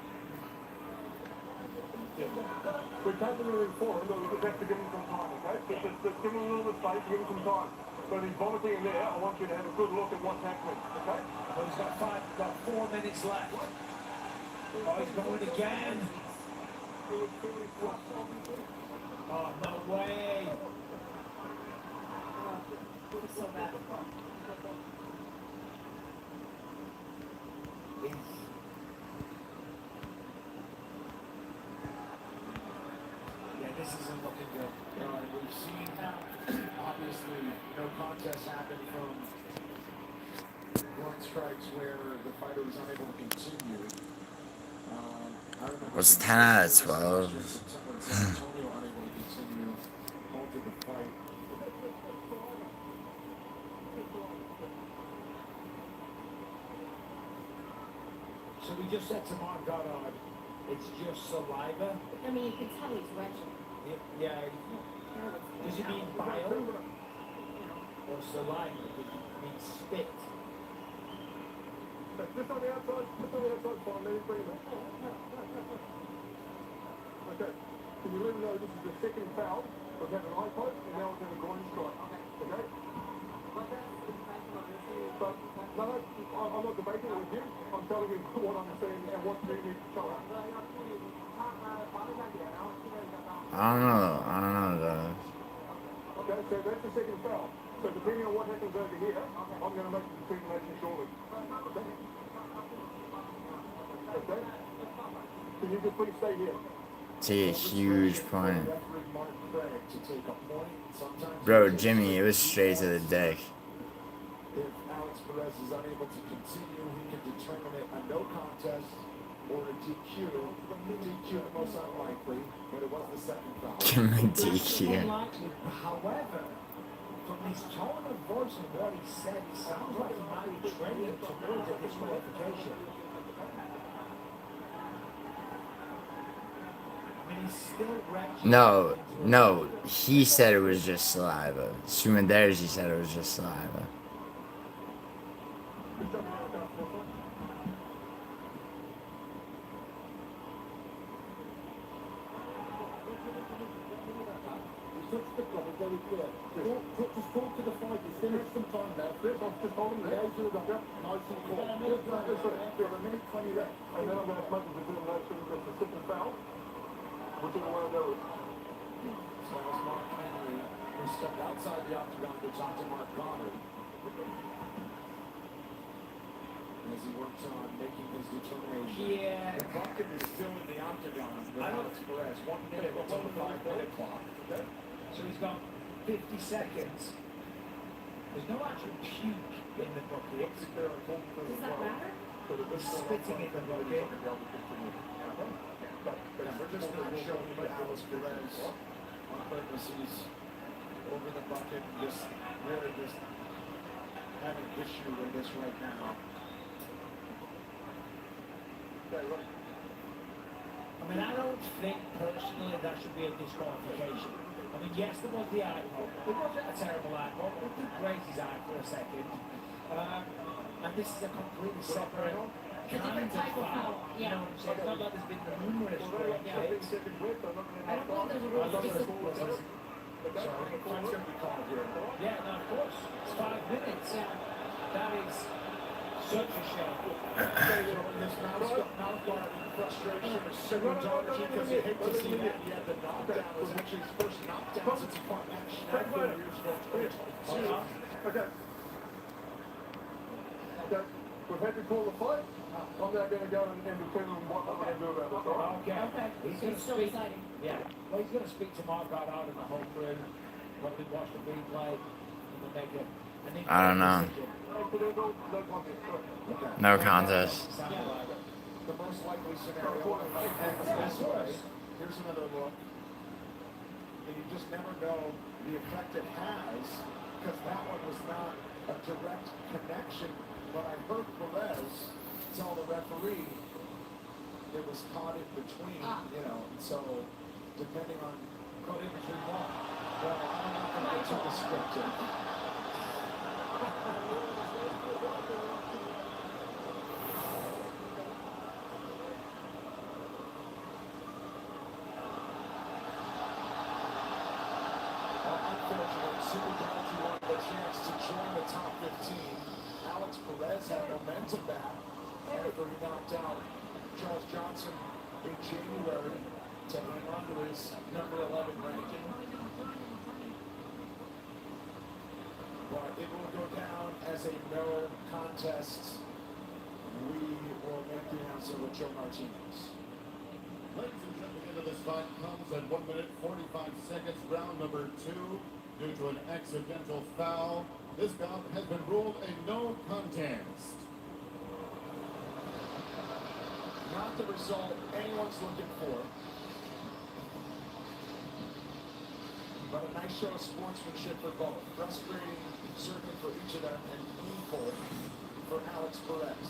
Speaker 9: We can't do anything for him, but we just have to give him some time, okay? Just give him a little bit of space, give him some time. So if he's vomiting in there, I want you to have a good look at what's happening, okay?
Speaker 3: Well, he's got 4 minutes left. Oh, he's going again. Oh, no way.
Speaker 14: It's so bad.
Speaker 3: Yeah, this isn't looking good.
Speaker 1: We've seen, obviously, no contest happen from groin strikes where the fighter was unable to continue. I remember
Speaker 4: What's
Speaker 1: seeing
Speaker 4: 10 out of
Speaker 1: someone
Speaker 4: 12?
Speaker 1: in San Antonio unable to continue halted the fight.
Speaker 3: So we just said to Mark Goddard, it's just saliva.
Speaker 14: I mean, you can tell he's wrenching.
Speaker 3: Yeah. Does he mean bile? Or saliva? Does he mean spit?
Speaker 9: Just on the outside, fine, let him bring him. Okay, can you let him know this is the second foul? We've had an eye poke, and now we've had a groin strike, okay? But, no, I'm not debating with you. I'm telling you what I'm seeing and what you need to show us.
Speaker 4: I don't know, though.
Speaker 9: Okay, so that's the second foul. So depending on what happens over here, I'm going to make the determination shortly. Okay? Okay? Can you just please stay here?
Speaker 4: Take a huge point. Bro, Jimmy, it was straight to the dick.
Speaker 1: If Alex Perez is unable to continue, he can determine it a no contest or a DQ. DQ most unlikely, but it was the second foul.
Speaker 4: Give him a DQ.
Speaker 3: Unlikely. However, from his tone of voice and what he said, it sounds like he might be trending towards a disqualification. I mean, he's still wretched.
Speaker 4: No, he said it was just saliva. Sumanderji said it was just saliva.
Speaker 9: Very clear. Just talk to the fighters. Finish some time now. Just hold them there. Nice and cool. We have a minute 20 left. And then I'm going to make the determination that the second foul, whichever way I go with.
Speaker 1: So as Mark Henry, who stepped outside the octagon to talk to Mark Goddard, as he works on making his determination.
Speaker 3: Yeah.
Speaker 1: The bucket is still in the octagon with Alex Perez. 1 minute until the 5-minute clock. Okay?
Speaker 3: So he's got 50 seconds. There's no actual puke in the bucket.
Speaker 14: Does that matter?
Speaker 3: It's spitting in the bucket.
Speaker 1: But we're just not showing that Alex Perez on purpose. He's over the bucket, just really just having issue with this right now.
Speaker 3: I mean, I don't think personally that should be a disqualification. I mean, yes, there was the eye poke. It wasn't a terrible eye poke. It did graze his eye for a second. And this is a completely separate
Speaker 14: a different type of foul.
Speaker 3: You know what I'm saying? It's not like there's been numerous red cards.
Speaker 14: I don't believe there's a rule specific.
Speaker 3: Yeah, no, of course. It's 5 minutes.
Speaker 14: Yeah.
Speaker 3: That is such a shame.
Speaker 12: His mouth guard and frustration is simmering on because you hate to see that. He had the knockdown. It was actually his first knockdown since he fought Matt Schneider years ago.
Speaker 9: Okay. Okay. We've had to call the fight. I'm now going to go and determine what I'm going to do about it. All right?
Speaker 3: Okay. He's going to
Speaker 14: Still
Speaker 3: speak.
Speaker 14: exciting.
Speaker 3: Yeah. Well, he's going to speak to Mark Goddard and the whole crew. Probably watch the replay and then make it.
Speaker 4: I don't know. No contest.
Speaker 12: The most likely scenario this way. Here's another look. And you just never know the effect it has, because that one was not a direct connection. But I heard Perez tell the referee it was caught in between, you know, and so depending on caught in between what? Well, I'm not going to get too descriptive. Unfortunately, Super Galaxy wanted a chance to join the top 15. Alex Perez had momentum back after he knocked out Charles Johnson in January to hang on to his number 11 ranking. But it will go down as a no contest. We will make the announcement with Joe Martinez.
Speaker 16: Ladies and gentlemen, the end of this fight comes at 1 minute 45 seconds, round number 2, due to an accidental foul. This bout has been ruled a no contest.
Speaker 12: Not the result anyone's looking for. But a nice show of sportsmanship for both. Frustrating, certainly for each of them, and painful for Alex Perez.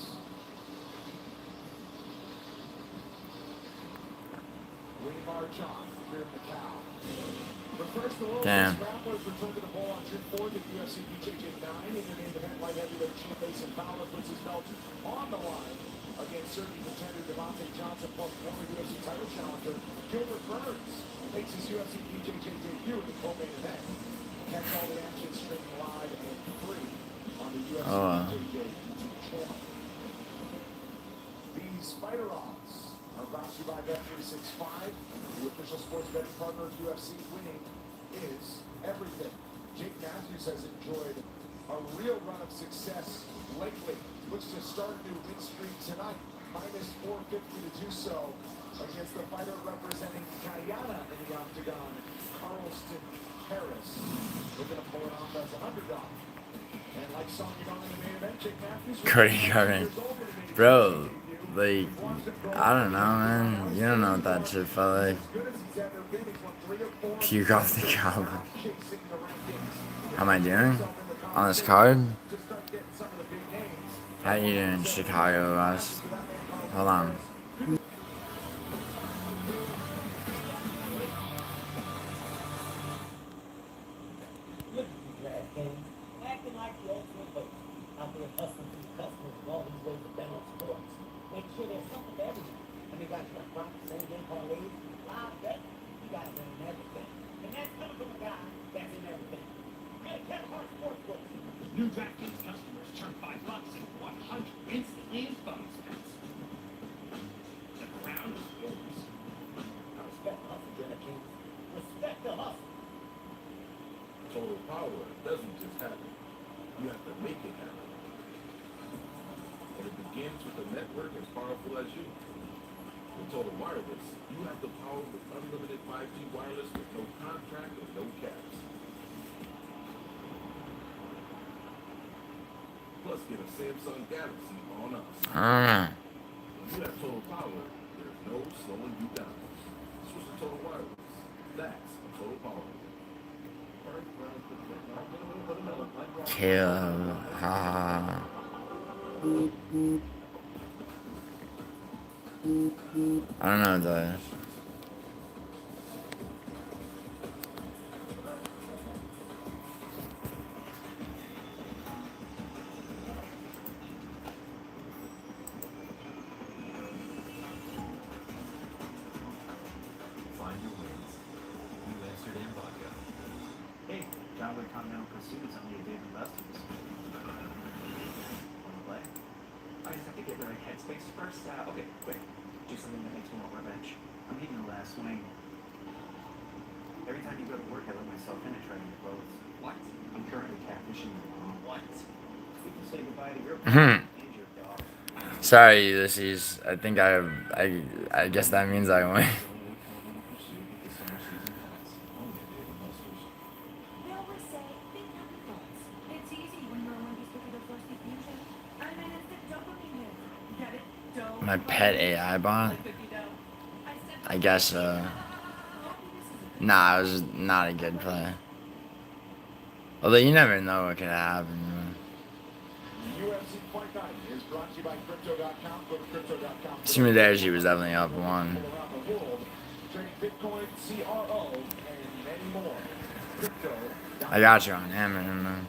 Speaker 12: Lee Marchand here in MACAU. But first, the world's
Speaker 4: Damn.
Speaker 12: grapplers return to the ball on June 4th at UFC BJJ 9. In the main event, light heavyweight champ Mason Fowler puts his belt on the line against surging contender Devontae Johnson, plus former UFC title challenger Gilbert Burns makes his UFC BJJ debut in the co-main event. Catch all the action streaming live and free on the UFC BJJ YouTube channel. These fighter odds are brought to you by Bet365, the official sports betting partner of UFC. Winning is everything. Jake Matthews has enjoyed a real run of success lately. Looks to start a new win streak tonight. Minus 450 to do so against the fighter representing Guyana in the octagon, Carlston Harris. Looking to pull it off as an underdog. And like Song Yudong in the main event, Jake Matthews...
Speaker 4: Cody Garden. Bro, like, I don't know, man. You don't know what that shit felt like. Puke off the cover. How am I doing on this card? How you doing, Chicago, guys? Hold on.
Speaker 5: Acting like the ultimate host. Out there hustling for the customers with all these ways of betting on sports. Make sure there's something for everyone. I mean, guys, you got prop, same game parlays, live bet. You guys are in everything. And that's coming from a guy that's in everything. Hey, Kevin Hart Sportsbook.
Speaker 15: New DraftKings customers turn $5 into 100 instantly in bonus bets. The crown is yours.
Speaker 5: I respect the hustle, DraftKings. Respect the hustle.
Speaker 11: Total power doesn't just happen. You have to make it happen. And it begins with a network as powerful as you. With Total Wireless, you have the power with unlimited 5G wireless with no contract and no caps. Plus, get a Samsung Galaxy on us. When you have total power, there's no slowing you down. Switch to Total Wireless. That's Total Power.
Speaker 4: Caleb. I don't know what that is.
Speaker 8: Traveler Continental Pursuit is only a Dave & Buster's. Wanna play? I just have to get the right headspace first. Okay, quick. Do something that makes me want revenge. I'm eating the last swing. Every time you go to work, I let myself in and try to your clothes. What? I'm currently catfishing your mom. What? We can say goodbye to your and your dog.
Speaker 4: Sorry, Ulysses. I think I guess that means I win.
Speaker 2: They always say, think happy thoughts. It's easy when you're on this particular first diffusion. And then it's the dopamine hit. Get it? Dope.
Speaker 4: My pet AI bot? I guess nah, it was not a good play. Although you never know what could happen.
Speaker 1: UFC Fight Night is brought to you by Crypto.com. Go to Crypto.com.
Speaker 4: Sumidaji was definitely up one.
Speaker 1: Around the world, trade Bitcoin, CRO, and many more. Crypto.com.
Speaker 4: I got you on Hammer, man.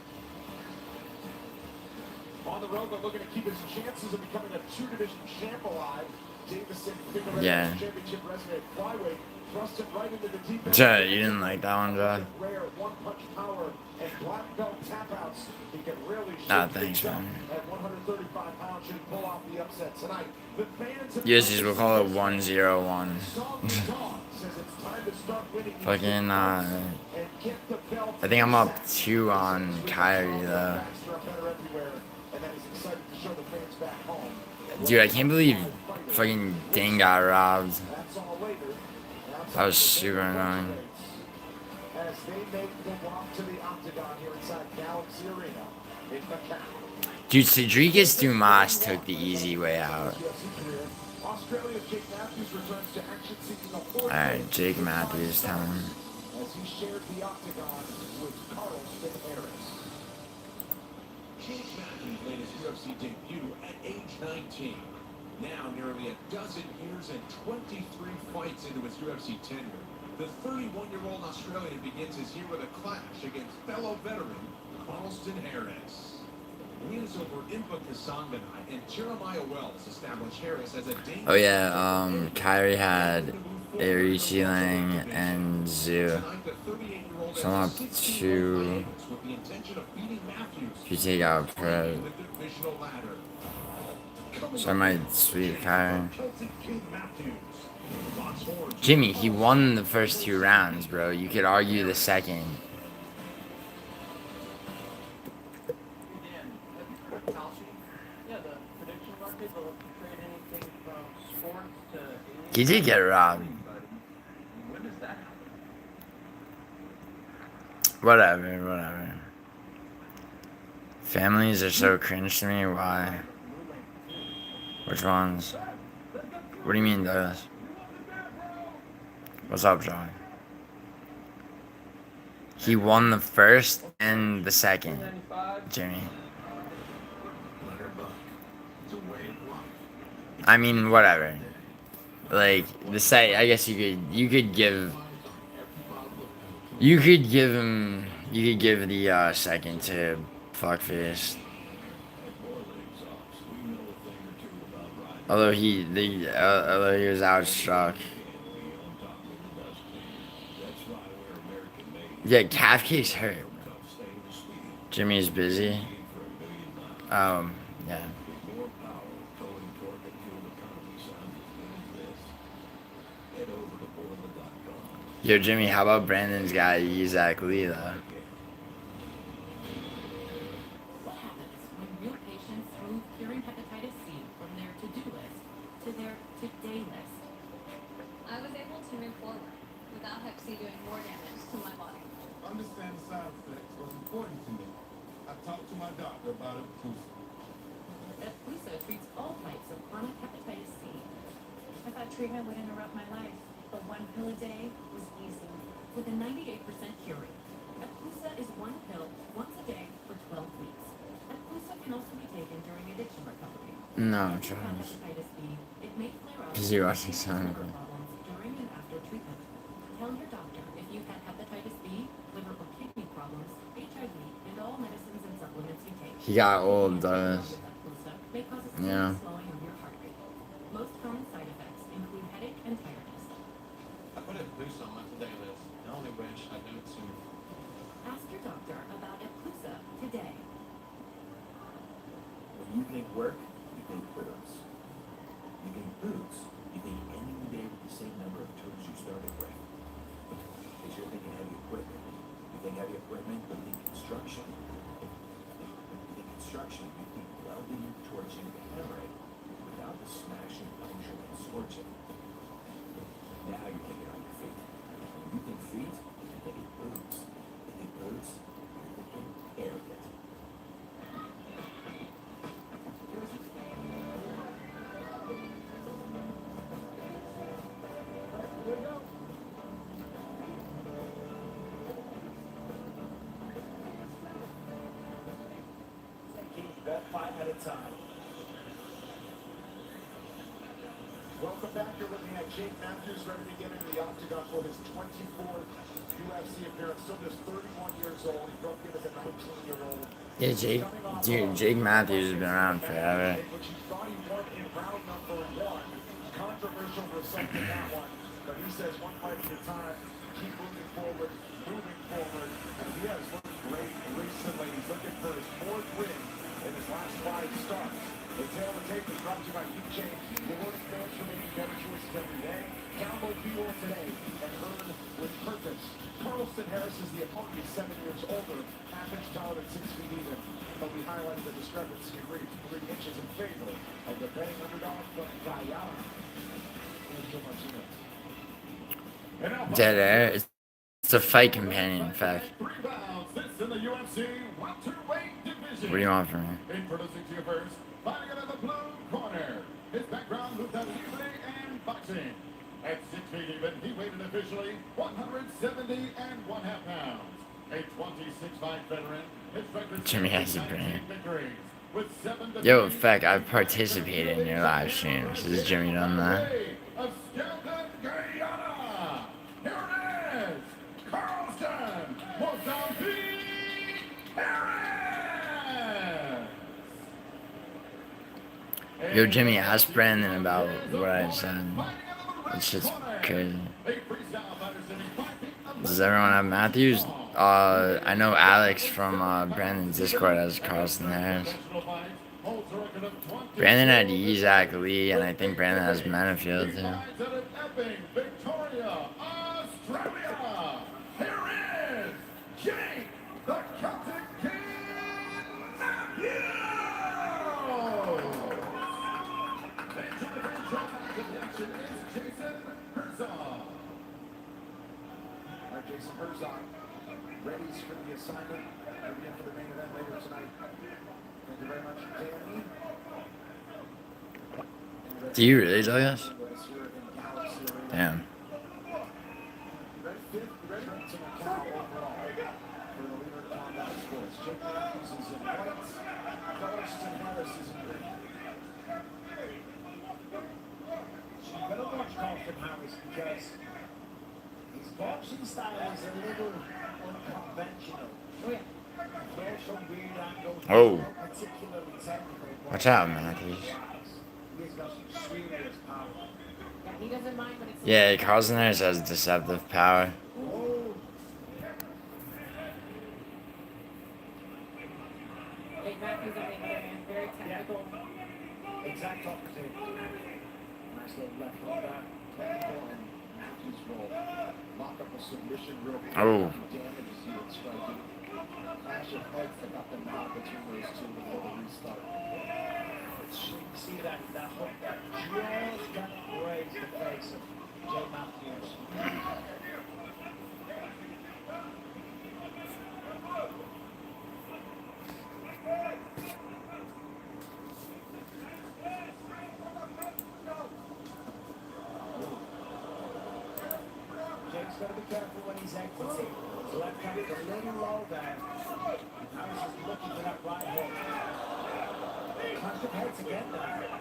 Speaker 1: On the road, but looking to keep his chances of becoming a two-division champ alive. Davison Figueroa,
Speaker 4: Yeah.
Speaker 1: championship resident flyweight, thrust it right into the deep end.
Speaker 4: Joe, you didn't like that one, Joe?
Speaker 1: Rare one-punch power and black belt tap-outs. He can really
Speaker 4: Nah,
Speaker 1: shake
Speaker 4: thanks,
Speaker 1: things up.
Speaker 4: man.
Speaker 1: At 135 pounds, should he pull off the upset tonight? The fans have
Speaker 4: Ulysses, we'll call it 101. Fucking, I think I'm up 2 on Kyrie, though. Dude, I can't believe fucking Dane got robbed. That was super annoying.
Speaker 1: As they make the walk to the octagon here inside Galaxy Arena in MACAU.
Speaker 4: Dude, Cedricus Dumas took the easy way out.
Speaker 1: Australia's Jake Matthews returns to action seeking a fourth
Speaker 4: Alright, Jake Matthews time.
Speaker 1: as he shared the octagon with Carlston Harris.
Speaker 10: Jake Matthews made his UFC debut at age 19. Now nearly a dozen years and 23 fights into his UFC tenure. The 31-year-old Australian begins his year with a clash against fellow veteran Carlston Harris. Wins over Impa Kasanganai and Jeremiah Wells established Harris as a dangerous...
Speaker 4: Oh yeah, Kyrie had Irishi Lang and Zoo. So I'm up to... If you take out Pro. So I might sweep Kyrie. Jimmy, he won the first 2 rounds, bro. You could argue the second. He did get robbed. Whatever. Families are so cringe to me. Why? Which ones? What do you mean, Douglas? What's up, John? He won the first and the second, Jimmy. I mean, whatever. Like the say, I guess you could give the second to Fuckface. Although he was outstruck. Yeah, calf kick's hurt. Jimmy's busy. Yeah. Yo, Jimmy, how about Brandon's guy, Isaac Lee, though?
Speaker 19: What happens when real patients move curing hepatitis C from their to-do list to their today list?
Speaker 20: I was able to move forward without Hep C doing more damage to my body.
Speaker 9: Understand the side effects was important to me. I talked to my doctor about it.
Speaker 19: Epclusa treats all types of chronic hepatitis C.
Speaker 2: I thought treatment would interrupt my life, but 1 pill a day was easy.
Speaker 19: With a 98% cure rate, Epclusa is 1 pill once a day for 12 weeks. Epclusa can also be taken during addiction recovery.
Speaker 4: No,
Speaker 19: If you have
Speaker 4: Charles.
Speaker 19: hepatitis B, it may flare up
Speaker 4: Because you're watching Sonic.
Speaker 19: liver problems during and after treatment. Tell your doctor if you've had hepatitis B, liver or kidney problems, HIV, and all medicines and supplements you take.
Speaker 4: He got old, Douglas.
Speaker 19: May cause a
Speaker 4: Yeah.
Speaker 19: slowing of your heart rate. Most common side effects include headache and tiredness.
Speaker 23: I put a boost on my today list, the only which I go to.
Speaker 19: Ask your doctor
Speaker 11: work, you think boots. You think boots, you think ending the day with the same number of toes you started with. Because you're thinking heavy equipment. You think heavy equipment, you think construction. You think construction, you think welding, torching, hammering, without the smashing, puncturing, and scorching. Now you're thinking on your feet. When you think feet, you're thinking boots. You think boots, you're thinking arrogant.
Speaker 3: One fight at a time. Welcome back. You're looking at Jake Matthews ready to get into the octagon for his 24th UFC appearance. Still just 31 years old. He broke in as a 19-year-old.
Speaker 4: Yeah, Jake Matthews has been around forever.
Speaker 3: Which he thought he won in round number 1. Controversial result in that one. But he says one fight at a time. Keep moving forward, And he has looked great recently. He's looking for his 4th win in his last 5 starts. The tail of the tape is brought to you by U-Chain. Rewarding fans for making better choices every day. Download Fuel today and earn with purpose. Carlston Harris is the opponent. He's 7 years older. Average taller than 6 feet even. But we highlighted the discrepancy of 3 inches in favor of the betting underdog from Guyana.
Speaker 4: Dead air. It's a fight companion, in fact. What do you want from me?
Speaker 16: Introducing to you first, fighting out of the blue corner. His background moved out libre and boxing. At 6 feet even, he weighed in officially 170.5 pounds. A 26-fight veteran.
Speaker 4: Jimmy has a brain. Yo, in fact, I've participated in your live streams. Has Jimmy done that?
Speaker 16: Of Skelton, Guyana. Here it is, Carlston, Mozambique, Harris.
Speaker 4: Yo, Jimmy, ask Brandon about what I said. It's just crazy. Does everyone have Matthews? I know Alex from Brandon's Discord has Carlston Harris. Brandon had Isaac Lee, and I think Brandon has Manafield too.
Speaker 16: Victoria, Australia. Here is Jake, the Celtic King Matthews.
Speaker 3: Jason Herzog, ready for the assignment. He'll be in for the main event later tonight. Thank you very much, Danny.
Speaker 4: Do you really do this? Damn.
Speaker 3: Ready to MACAU overall for the leader of combat sports. Jake Matthews is in white. Carlston Harris is in green. So you better watch Carlston Harris because his boxing style is a little unconventional. Throws some weird angles,
Speaker 4: Oh.
Speaker 3: not particularly technical.
Speaker 4: Watch out, Matthews.
Speaker 3: He's got some serious power.
Speaker 14: Yeah, he doesn't mind when it's.
Speaker 4: Yeah, Carlston Harris has deceptive power.
Speaker 3: Oh.
Speaker 14: Jake Matthews, on the other hand, very technical.
Speaker 3: Exact opposite. Nice little left hook there. Technical and Matthews will lock up a submission real quick.
Speaker 4: Oh.
Speaker 3: Damage as he would strike it. Clash of heads that got the nod between those two before the restart. See that hook that just kind of grazed the face of Jay Matthews. Jake's got to be careful when he's exiting. His left hand is a little low there. Harris is looking for that right hook. Clash of heads again there.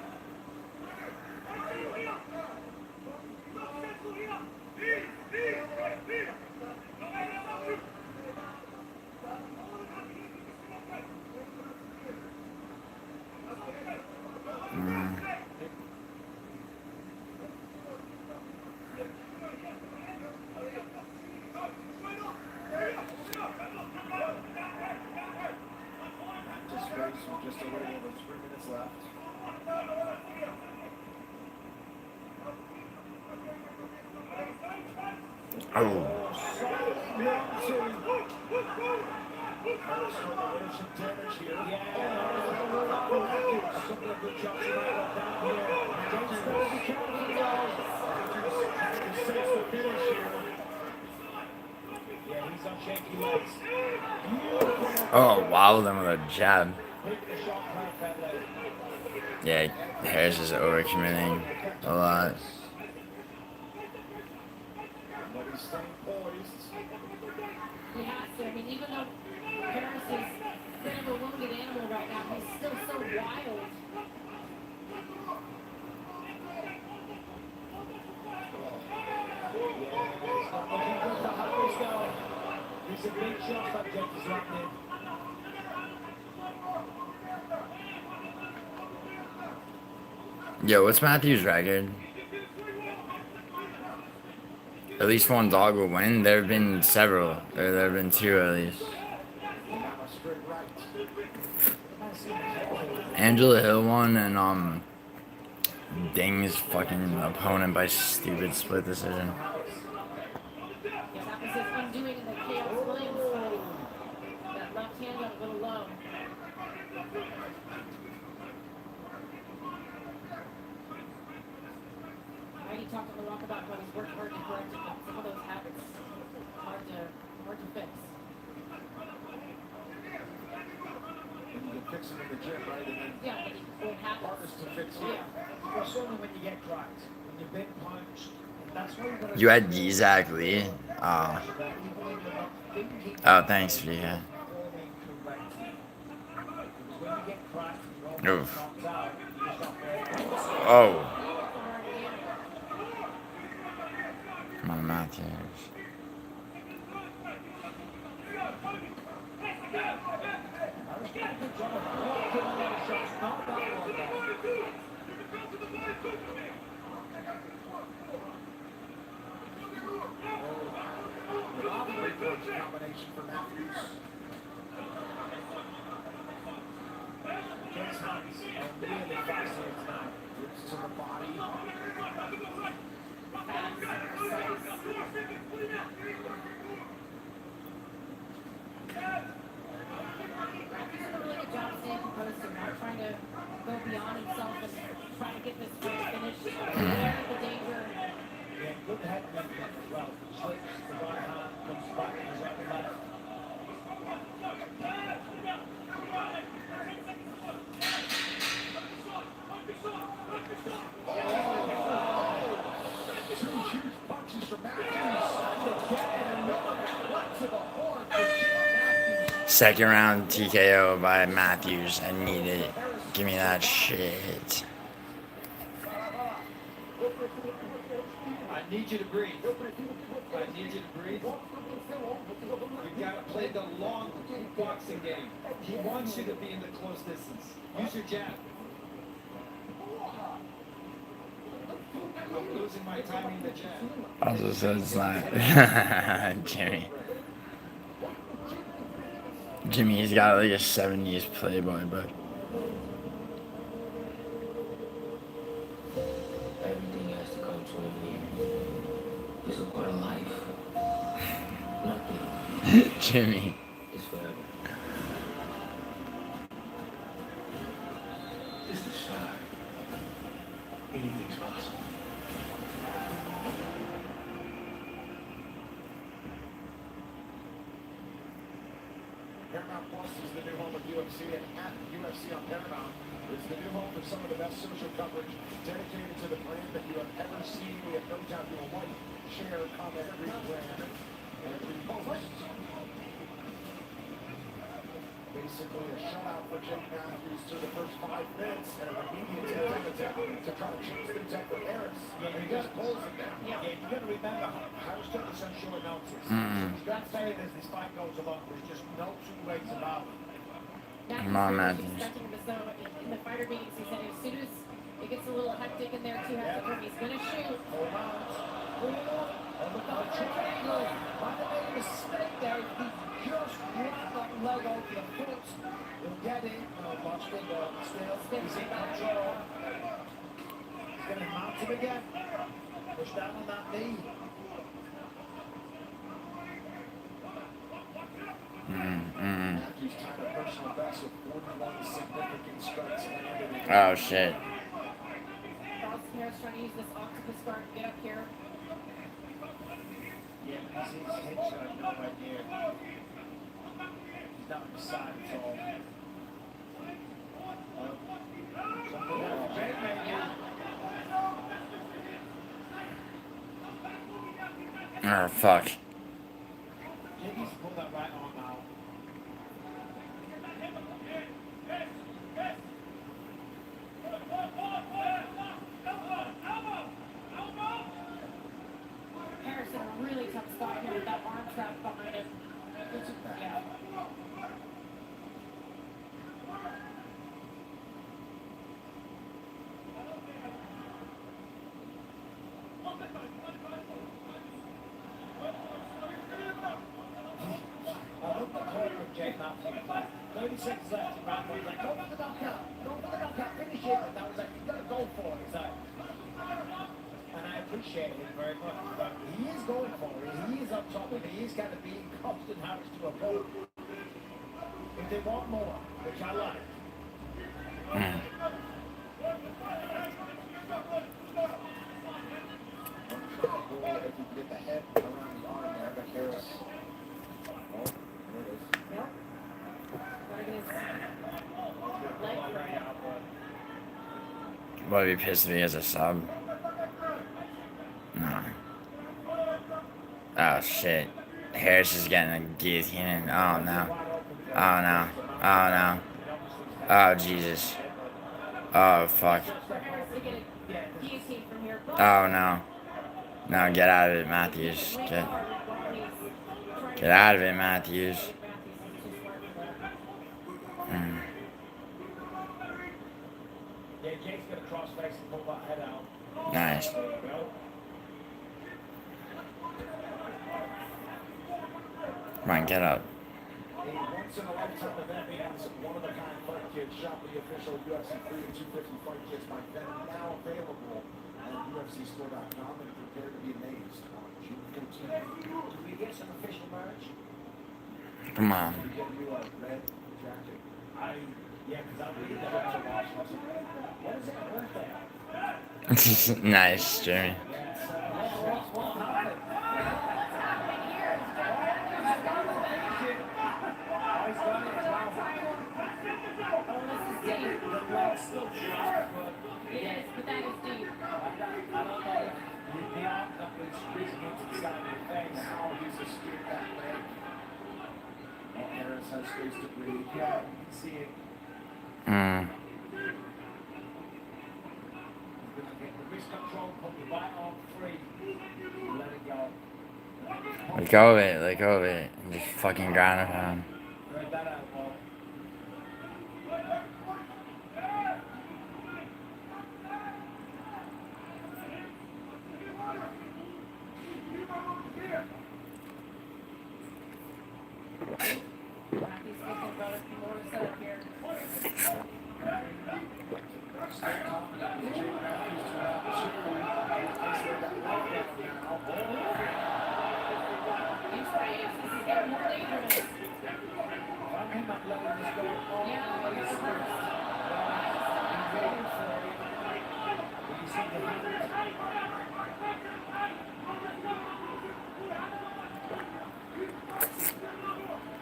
Speaker 1: space with just a little over 3 minutes left.
Speaker 4: Oh. Oh, wow, them with a jab. Yeah, Harris is overcommitting a lot.
Speaker 14: He has to. I mean, even though Harris is a bit of a wounded animal right now, he's still so wild.
Speaker 3: He's a big shot subject, is right there.
Speaker 4: Yo, what's Matthews' record? At least one dog will win. There have been several. There have been two at least. Angela Hill won, and Ding's fucking opponent by stupid split decision.
Speaker 14: Yeah, that was his undoing in the Chaos Williams fight. That left hand got a little low. Heidi talked on the walkabout about he's worked hard to correct it, but some of those habits hard to fix.
Speaker 1: You can fix them in the gym, right? And then
Speaker 14: Yeah, but it won't happen.
Speaker 1: hardest to fix here.
Speaker 14: Yeah.
Speaker 3: Well, certainly when you get cracked, when you've been punched, that's why you've got to...
Speaker 4: You had Gizak Lee. Oh, thanks, Vika. Oof. Oh. Come on, Matthews.
Speaker 1: Combination for Matthews. James Hunt's really fascinating tonight. Grips to the body.
Speaker 14: He's done a really good job staying composed and not trying to go beyond himself and try to get this fight finished. Aware of the danger.
Speaker 3: Yeah, good head movement as well. Switch, the right hand comes back and he's on the left.
Speaker 1: Two huge punches from Matthews. And another right to the horn for Matthews.
Speaker 4: Second round TKO by Matthews. I need it. Give me that shit.
Speaker 6: I need you to breathe. I need you to breathe. You've got to play the long boxing game. He wants you to be in the close distance. Use your jab. I'm losing my timing in the jab.
Speaker 4: Also said it's not. Jimmy's got like a 70s Playboy book.
Speaker 11: Everything has to come to an end. It's a part of life. Nothing
Speaker 4: Jimmy.
Speaker 11: is forever. It's the start. Anything's possible.
Speaker 1: Paramount Plus is the new home of UFC, and at UFC on Paramount is the new home for some of the best social coverage dedicated to the brand that you have ever seen. We have no doubt you will like, share, comment, every brand, and repost. Basically a shutout for Jake Matthews through the first 5 minutes, and an immediate attempt to try to change things up for Harris. And he just pulls it down.
Speaker 3: Yeah, you've got to remember, Harris took this on short notice. He's got to say it as this fight goes along. There's just no two ways about it.
Speaker 4: Come on, Matthews.
Speaker 14: Expecting him, so in the fighter meetings, he said as soon as it gets a little hectic in there, 2 has to turn, he's going to shoot.
Speaker 3: Hold on. Oh, look at the triangle. Might have made a mistake there. He just grabbed that leg over the foot. He'll get it. watched him still. He's in control. He's going to mount him again. Push down on that knee.
Speaker 16: Matthews tied a personal best with 41 significant strikes landed.
Speaker 4: Oh shit.
Speaker 14: Dawson Harris trying to use this octopus guard to get up here.
Speaker 3: Yeah, he's hit shot right here. He's not on the side at all.
Speaker 4: Oh fuck.
Speaker 3: Jiggy's pulled that right arm out.
Speaker 14: Harris in a really tough spot here with that arm trap behind him. Yeah.
Speaker 3: I looked at Corey with Jay Matthews. 30 seconds left in round one. He's like, go for the knockout. Go for the knockout. Finish it. And I was like, you got to go for it. He's like, and I appreciate it very much. But he is going for it. He is up top and he is kind of being Austin Harris to a vote. If they want more, which I like.
Speaker 16: If you get the head around the arm there, but Harris. Oh, there it is.
Speaker 14: Yep. Gotta get his leg from
Speaker 4: Would be pissed if he has a sub. No. Oh shit. Harris is getting a guillotine. Oh no. Oh no. Oh no. Oh Jesus. Oh fuck. Oh no. No, get out of it, Matthews. Get out of it, Matthews.
Speaker 3: Yeah, Jake's going to cross face and pull that head out.
Speaker 4: Nice.
Speaker 3: There you go.
Speaker 4: Come on, get up.
Speaker 16: A once-in-a-lifetime event means one-of-a-kind fight kits. Shop the official UFC 3 and 250 fight kits by Venom, now available at UFCstore.com, and prepare to be amazed on June 15th.
Speaker 3: Can we get some official merch?
Speaker 4: Come on.
Speaker 16: We get you a red jacket.
Speaker 3: Yeah, because I'm reading that out of Washington. What is that birthday?
Speaker 4: Nice, Jeremy.
Speaker 3: What's happening? The leg's still sharp, but
Speaker 14: It is, but that is deep.
Speaker 3: I don't know if the arm that was squeezing into the side of your face.
Speaker 16: Now he's escaped that leg. Well, Harris has space to breathe.
Speaker 3: Yeah, you can see it.
Speaker 4: Mm.
Speaker 3: He's going to get the wrist control, put the right arm free, let it go.
Speaker 4: Let go of it, let go of it. And just fucking ground it down.
Speaker 3: Read that out, Paul.
Speaker 14: Matthews looking about a few more set up here. He's right. This is getting more dangerous. Yeah, but it's first.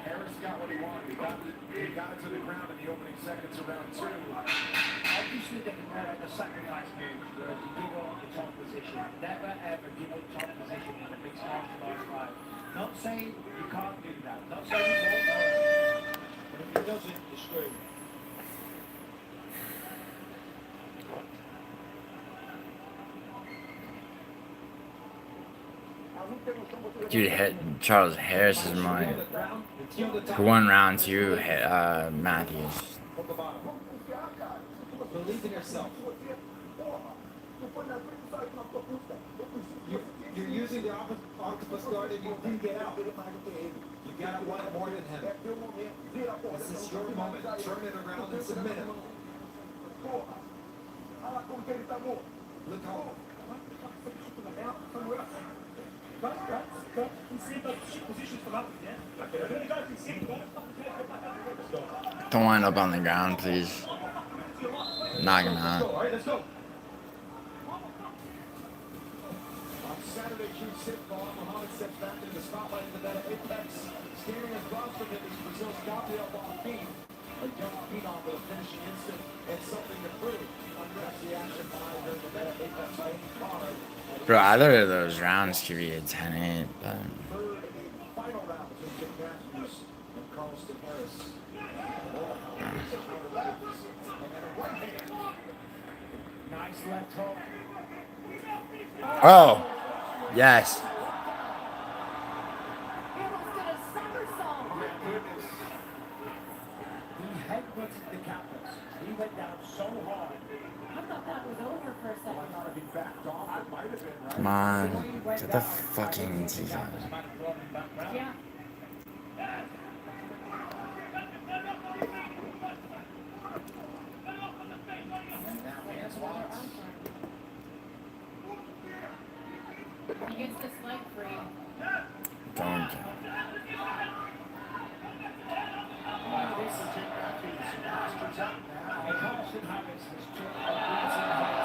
Speaker 16: Harris got what he wanted. He got it to the ground in the opening seconds of round 2.
Speaker 3: Obviously, they can wear the sacrifice moves where you give up the top position. Never ever give up top position in a mixed martial arts fight. Not saying you can't do that. Not saying you won't do it. But if he doesn't, you're screwed.
Speaker 4: Dude, Charles Harris is mine. Who won round 2? Matthews.
Speaker 6: Believe in yourself. You're using the octopus guard and you didn't get out. You gotta want it more than him. This is your moment. Turn it around and submit him. Look how.
Speaker 4: Don't wind up on the ground, please. Knock him out.
Speaker 1: On Saturday, June 6th, Muhammad steps back into the spotlight in the Meta Apex. Standing across from him is Brazil's Gabriel Bonfim, a young phenom with a finishing instinct and something to prove. UFC action live during the Meta Apex main card.
Speaker 4: Bro, either of those rounds could be a 10-8, but...
Speaker 1: Third and final round between Jim Matthews and Carlston Harris.
Speaker 3: Nice left hook.
Speaker 4: Oh! Yes.
Speaker 2: He almost did a somersault.
Speaker 3: He headbutted the canvas. He went down so hard.
Speaker 14: I thought that was over for a second.
Speaker 1: Might not have been backed off. It might have been, right?
Speaker 4: Come on. Get the fucking teeth out.
Speaker 14: Yeah. He gets this leg free.
Speaker 4: Don't.
Speaker 3: This is Jim Matthews. Masters up now. Carlston Harris has took a beating here tonight.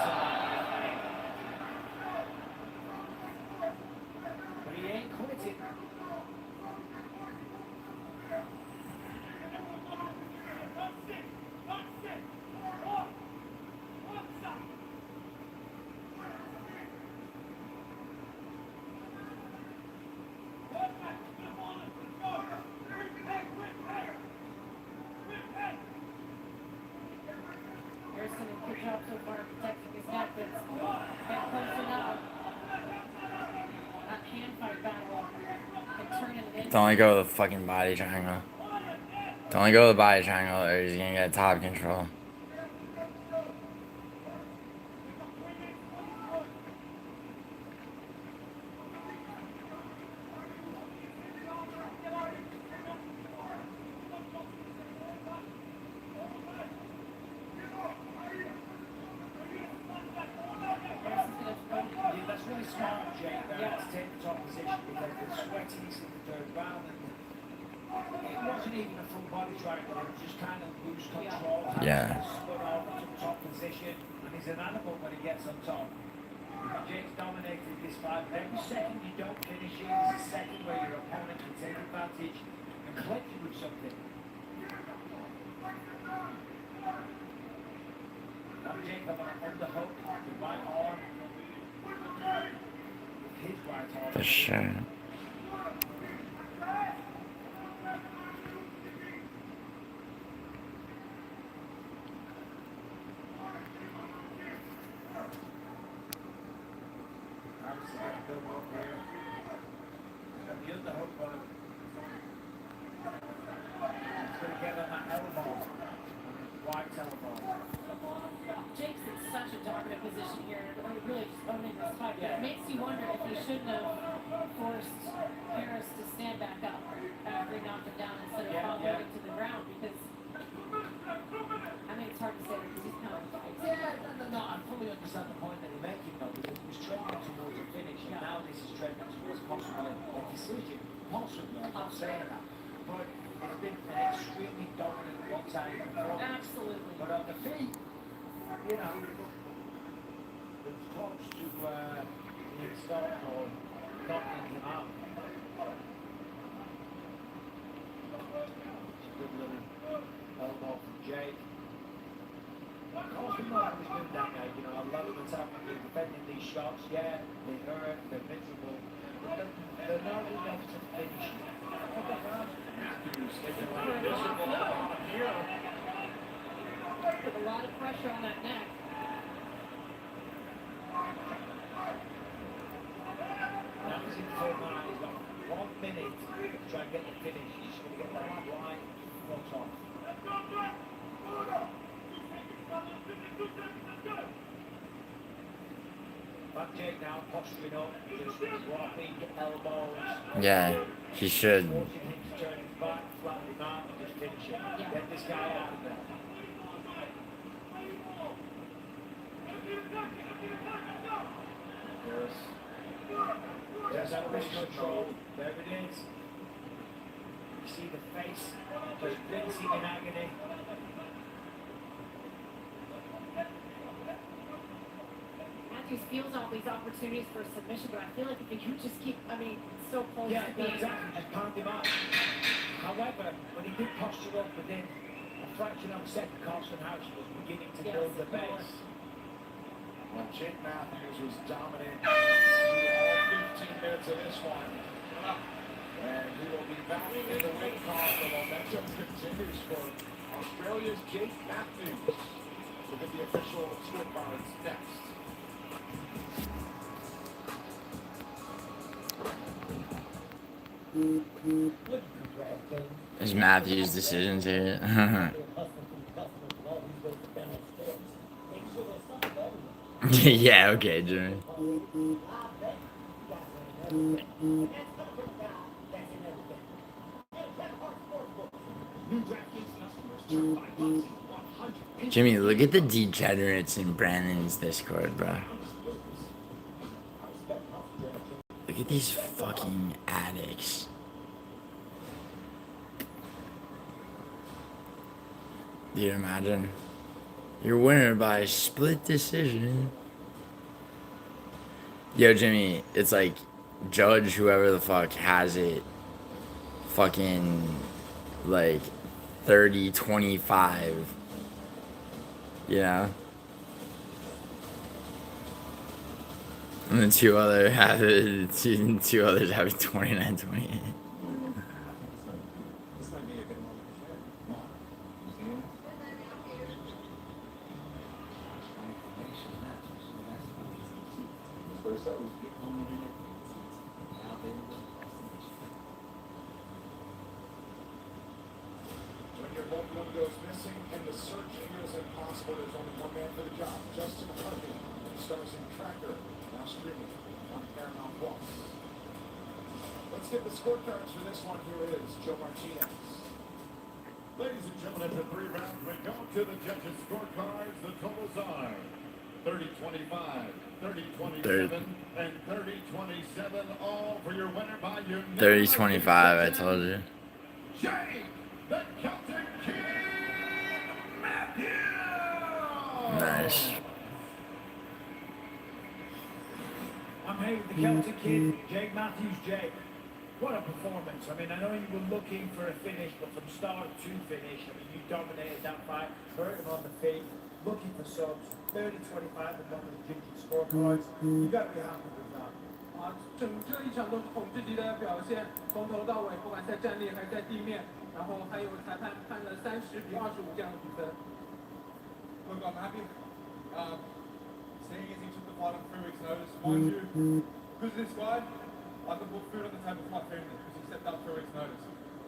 Speaker 3: But he ain't quitting.
Speaker 14: Harrison did a good job so far protecting his neck, but it's getting closer now. That hand fight battle can turn into an
Speaker 4: Don't let go of the fucking body triangle. Don't let go of the body triangle or he's gonna get top control.
Speaker 3: Yeah, that's really smart, Jake, to take the top position because the sweatiness in the third round, and it wasn't even a full body triangle, it was just kind of loose control.
Speaker 4: Yeah.
Speaker 3: Spun over to the top position, and he's an animal when he gets on top. Jake's dominated this fight, but every second you don't finish it is a second where your opponent can take advantage and clip you with something. Now Jake on the hook, the right arm. His right arm.
Speaker 4: For sure.
Speaker 14: Jake's in such a dominant position here, really just owning this fight. But it makes you wonder if he shouldn't have forced Harris to stand back up after he knocked him down instead of following him to the ground, because I mean it's hard to say because he's kind of
Speaker 3: No, I fully understand the point that you're making though, because he was trending towards a finish, and now this is trending towards possibly a decision. Possibly, I'm not saying that. But it's been an extremely dominant one-time performance.
Speaker 14: Absolutely.
Speaker 3: But on the feet, you know, there's talks to being stopped or knocking him out. It's a good little elbow from Jake. Carlston Harris has been that guy, you know, a lot of the time when they're defending these shots, yeah, they hurt, they're miserable, but they're not enough to finish it.
Speaker 14: Put a lot of pressure on that neck.
Speaker 3: Now he's in full line, he's got 1 minute to try and get the finish. He's going to get that line front off. Back Jake now, posturing up, just dropping elbows.
Speaker 4: Yeah, he should.
Speaker 3: Forcing him to turn not and just finish it. Get this guy out of there. There's that wrist control. There it is. You see the face just wincing in agony.
Speaker 14: Matthews feels all these opportunities for submission, but I feel like if he could just keep, I mean, so close
Speaker 3: Yeah,
Speaker 14: to being...
Speaker 3: exactly. Just pound him up. However, when he did posture up within a fraction of a second, Carson House was beginning to build the base.
Speaker 1: Well, Jake Matthews was dominant through all 15 minutes of this one. And he will be back in the weight column. The momentum continues for Australia's Jake Matthews. We'll get the official scorecards next.
Speaker 4: It's Matthew's decision to. Yeah, okay, Jimmy. Jimmy, look at the degenerates in Brandon's Discord, bro. Look at these fucking addicts. Do you imagine? You're winner by a split decision. Yo, Jimmy, it's like judge whoever the fuck has it fucking like 30-25. You know? And then two others have it 29-28.
Speaker 1: When your both one goes missing and the search feels impossible, there's only one man for the job. Justin Harvey, stars in Tracker, now streaming on Paramount Plus. Let's get the scorecards for this one. Here it is, Joe Martinez.
Speaker 16: Ladies and gentlemen, after 3 rounds, we go to the judges' scorecards. The totals are 30-25, 30-27, and 30-27, all for your winner by unanimous
Speaker 4: 30-25, I told you.
Speaker 16: Jake, the Celtic King Matthews!
Speaker 4: Nice.
Speaker 3: I'm here with the Celtic Kid, Jake Matthews. Jake, what a performance. I mean, I know you were looking for a finish, but from start to finish, I mean, you dominated that fight, hurt him on the feet, looking for subs, 30-25, the number of judges' scorecards. You got to be happy with that.
Speaker 7: 整这一场都是统治级的表现，从头到尾，不管在站立还是在地面，然后还有裁判判了30-25这样的比分。Look, I'm happy. Seeing as he took the fight on 3 weeks' notice, mind you, because this guy, I could put food on the table for my family because he stepped up 3 weeks' notice.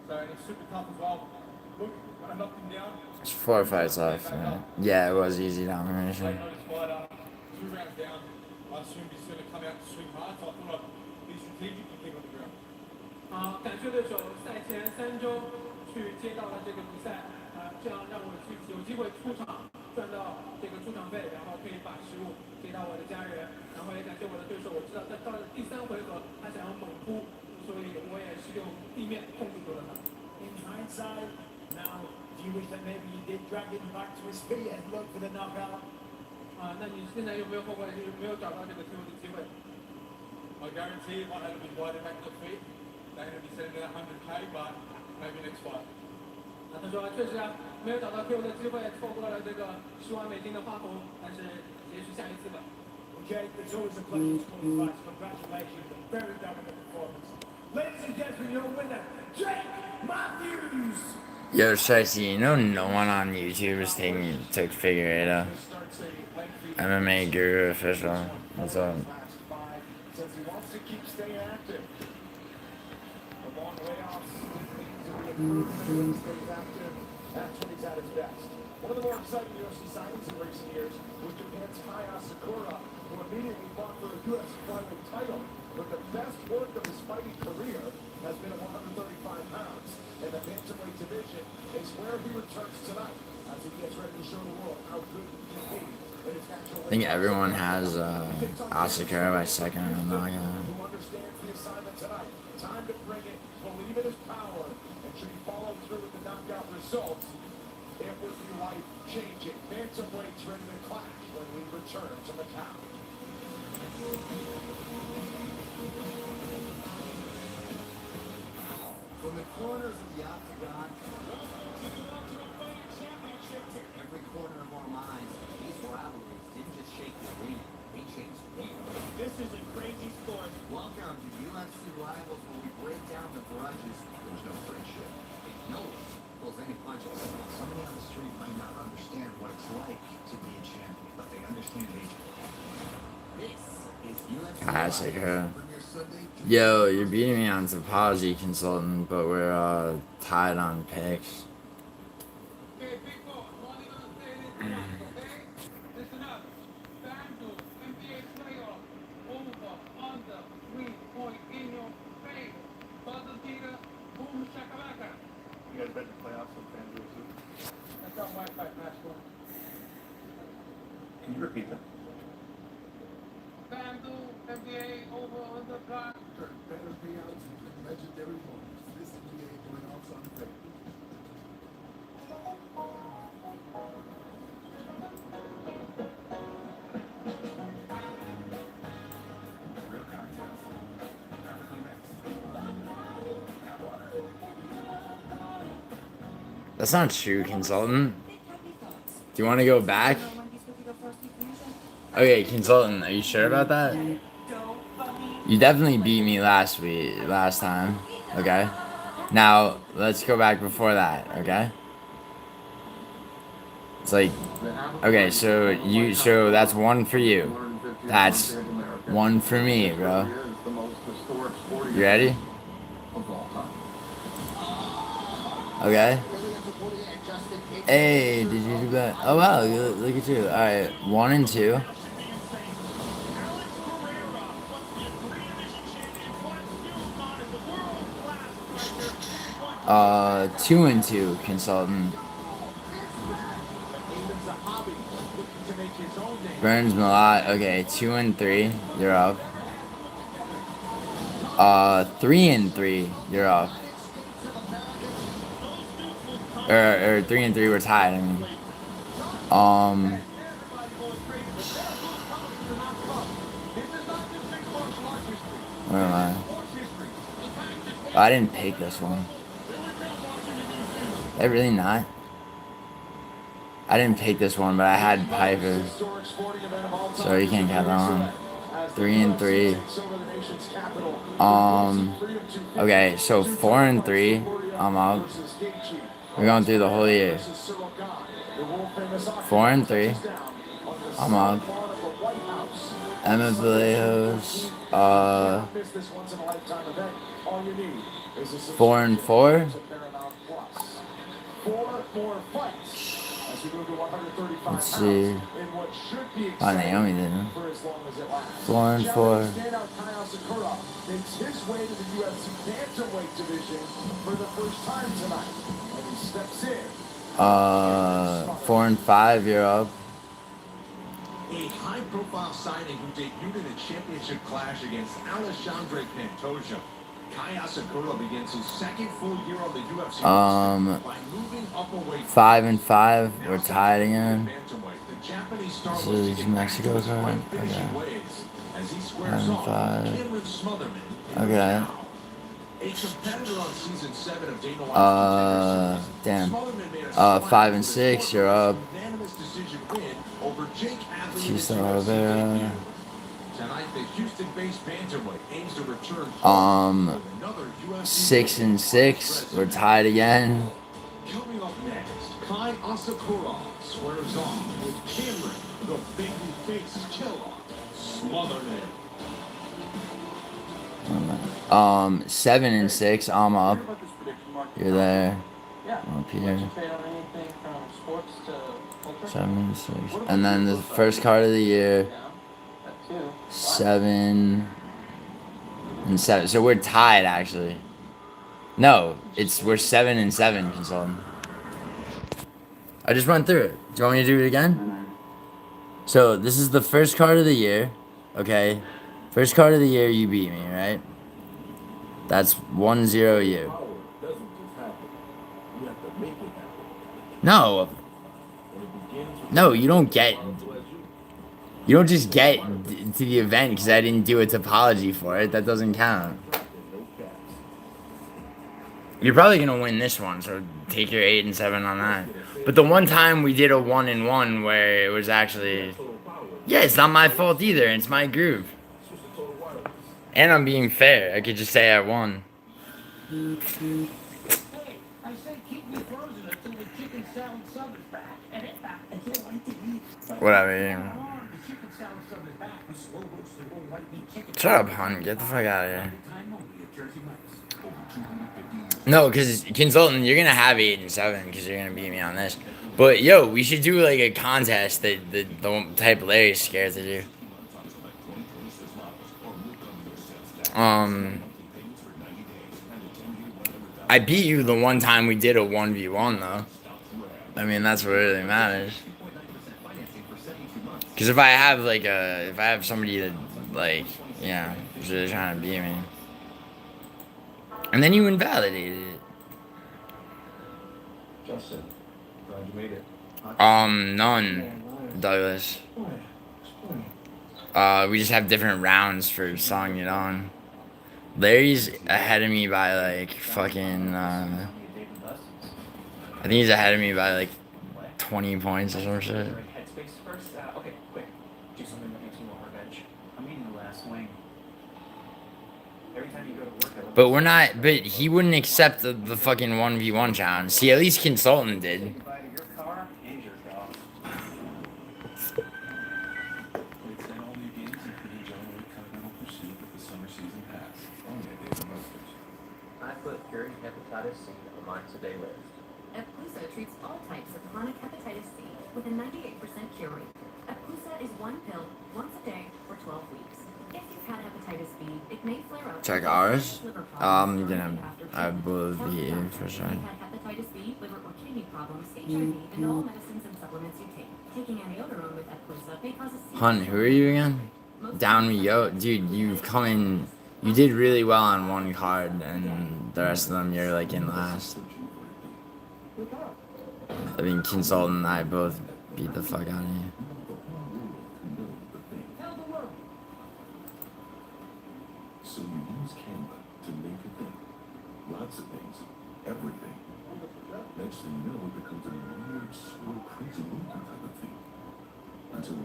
Speaker 7: So and he's super tough as well. Look, when I knocked him down,
Speaker 4: It's 4 fights left. Yeah, it was easy domination.
Speaker 7: late notice fighter, 2 rounds down. I assumed he's going to come out and swing hard, so I thought I'd be strategic and keep on the ground. 感谢对手赛前3周去接到了这个比赛，这样让我去有机会出场赚到这个出场费，然后可以把食物给到我的家人，然后也感谢我的对手，我知道在到了第3回合他想要猛扑，所以我也是用地面控制住了他。
Speaker 3: In hindsight, now, do you wish that maybe you did drag him back to his feet and look for the knockout?
Speaker 7: 那你现在有没有后悔，就是没有找到这个最后的机会？ I guarantee if I had been invited back to the feet, they're going to be sending in 100K, but maybe next fight. 他说确实没有找到 KO 的机会，错过了这个$10万的花红，但是也许下一次吧。
Speaker 3: Well, Jake, it's always a pleasure to call you fights. Congratulations, a very dominant performance. Ladies and gentlemen, your winner, Jake Matthews!
Speaker 4: Yo, Shicey, you know no one on YouTube is took figure 8 out. MMA Guru official. What's up?
Speaker 1: Says he wants to keep staying active. The long layoffs lead to the improvement. He stays active. That's when he's at his best. One of the more exciting UFC signings in recent years was Japan's Kaya Sakura, who immediately fought for a UFC flyweight title. But the best work of his fighting career
Speaker 16: has been at 135 pounds. And the bantamweight division is where he returns tonight as he gets ready to show the world how good he can be in his natural
Speaker 4: I think everyone has Asakura by second round knockout.
Speaker 16: who understands the assignment tonight. Time to bring it, believe in his power, and should he follow through with the knockout results, it would be life-changing. Bantamweight's ready to clash when we return to MACAU.
Speaker 1: From the corners of the octagon, every corner of our minds, these rivalries didn't just shake the arena, they changed people.
Speaker 3: This is a crazy sport.
Speaker 1: Welcome to UFC Rivals, where we break down the grudges. There's no friendship. No one pulls any punches.
Speaker 8: Somebody on the street might not understand what it's like to be a champion, but they understand age.
Speaker 1: This is UFC
Speaker 4: Asakura.
Speaker 1: Premier Sunday.
Speaker 4: Yo, you're beating me on topology, consultant, but we're tied on picks.
Speaker 7: Okay, big boss, only gonna say this once, okay? Listen up. FanDuel, NBA playoff, over, under, 3-point in your face. Buzzer beater, boom shakalaka.
Speaker 9: You guys bet the playoffs on FanDuel too?
Speaker 7: That's our Wi-Fi password.
Speaker 9: Can you repeat that?
Speaker 7: FanDuel, NBA, over, under, block.
Speaker 16: Better payouts and legendary moments. This NBA playoffs on the
Speaker 8: Real cocktails. Perfectly mixed.
Speaker 4: That's not true, consultant. Do you want to go back? Okay, consultant, are you sure about that? You definitely beat me last time, okay? Now, let's go back before that, okay? It's like, okay, so that's one for you. That's one for me, bro. You ready? Okay. Hey, did you do that? Oh wow, look at you. Alright, 1 and 2. Uh, 2 and 2, consultant. Burns Malott, okay, 2 and 3, you're up. 3 and 3, you're up. Or 3 and 3, we're tied, I mean. Where am I? Oh, I didn't pick this one. Did I really not? I didn't pick this one, but I had Piper. So you can't count that one. 3 and 3. Okay, so 4 and 3. I'm up. We're going through the whole year. 4 and 3. I'm up. Emma Vallejos. 4 and 4. Let's see. Oh, Naomi didn't. 4 and 4.
Speaker 16: Makes his way to the UFC bantamweight division for the first time tonight, and he steps in.
Speaker 4: 4 and 5. You're up.
Speaker 10: A high-profile signing who debuted in a championship clash against Alexandre Pantoja. Kai Asakura begins his second full year on the UFC by moving up a weight.
Speaker 4: 5 and 5. We're tied again.
Speaker 10: The Japanese star
Speaker 4: This is Mexico card. Okay. 5 and 5. Okay.
Speaker 10: A competitor on season 7 of Dana White's
Speaker 4: damn. 5 and 6. You're up.
Speaker 10: unanimous decision win over Jake Athlete.
Speaker 4: Chisa Rivera.
Speaker 10: Tonight, the Houston-based bantamweight aims to return
Speaker 4: 6 and 6. We're tied again.
Speaker 10: Coming up next, Kai Asakura squares off with Cameron, the baby-faced killer, Smotherman.
Speaker 4: 7 and 6. I'm up. You're there. I'm up here. 7 and 6. And then the first card of the year. 7 and 7. So we're tied actually. No, we're 7-7, consultant. I just went through it. Do you want me to do it again? So this is the first card of the year. Okay. First card of the year, you beat me, right? That's 1-0 you. No. No, you don't get... You don't just get to the event because I didn't do a topology for it. That doesn't count. You're probably going to win this one, so take your 8-7 on that. But the one time we did a 1-1 where it was actually... Yeah, it's not my fault either. It's my groove. And I'm being fair. I could just say I won.
Speaker 9: Hey, I said keep me frozen until the chicken salad sub is back. And it's back. I can't wait to eat.
Speaker 4: Whatever.
Speaker 9: The chicken salad sub is back. The slow roasted whole white meat chicken.
Speaker 4: Shut up, hon. Get the fuck out of here. No, because, consultant, you're going to have 8-7 because you're going to beat me on this. But, yo, we should do, like, a contest that the type Larry's scared to do. I beat you the one time we did a 1v1, though. I mean, that's what really matters. Because if I have somebody that, like, yeah, is really trying to beat me. And then you invalidated it.
Speaker 1: Justin, glad you made it.
Speaker 4: None, Douglas. We just have different rounds for Song It On. Larry's ahead of me by, like, fucking, I think he's ahead of me by, like, 20 points or some shit.
Speaker 8: Headspace first. Okay, quick. Do something that makes me want revenge. I'm eating the last wing. Every time you go to work,
Speaker 4: But we're not, but he wouldn't accept the fucking 1v1 challenge. See, at least Consultant did.
Speaker 8: your car and your dog.
Speaker 11: It's been all new games and pretty enjoyable continental pursuit with the summer season pass. Only at Dave & Buster's.
Speaker 18: I put curing hepatitis C on my today list.
Speaker 19: Epclusa treats all types of chronic hepatitis C with a 98% cure rate. Epclusa is one pill once a day for 12 weeks. If you've had hepatitis B, it may flare up.
Speaker 4: Check ours. I will be in for sure.
Speaker 19: If you've had hepatitis B, liver or kidney problems, HIV, and all medicines and supplements you take. Taking amiodarone with Epclusa may cause a
Speaker 4: Hun, who are you again? Down me, yo, dude. You've come in. You did really well on one card, and the rest of them you're like in last. I mean, Consultant and I both beat the fuck out of you.
Speaker 11: So you use Canva to make a thing. Lots of things. Everything. Next thing you know, it becomes a weird, slow, crazy movement type of thing. Until,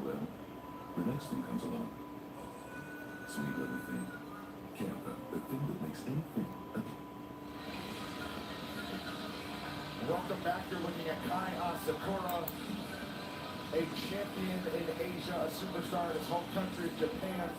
Speaker 11: the next thing comes along. Sweet little thing. Canva, the thing that makes anything.
Speaker 1: Welcome back. You're looking at Kai Asakura, a champion in Asia, a superstar in his home country of Japan.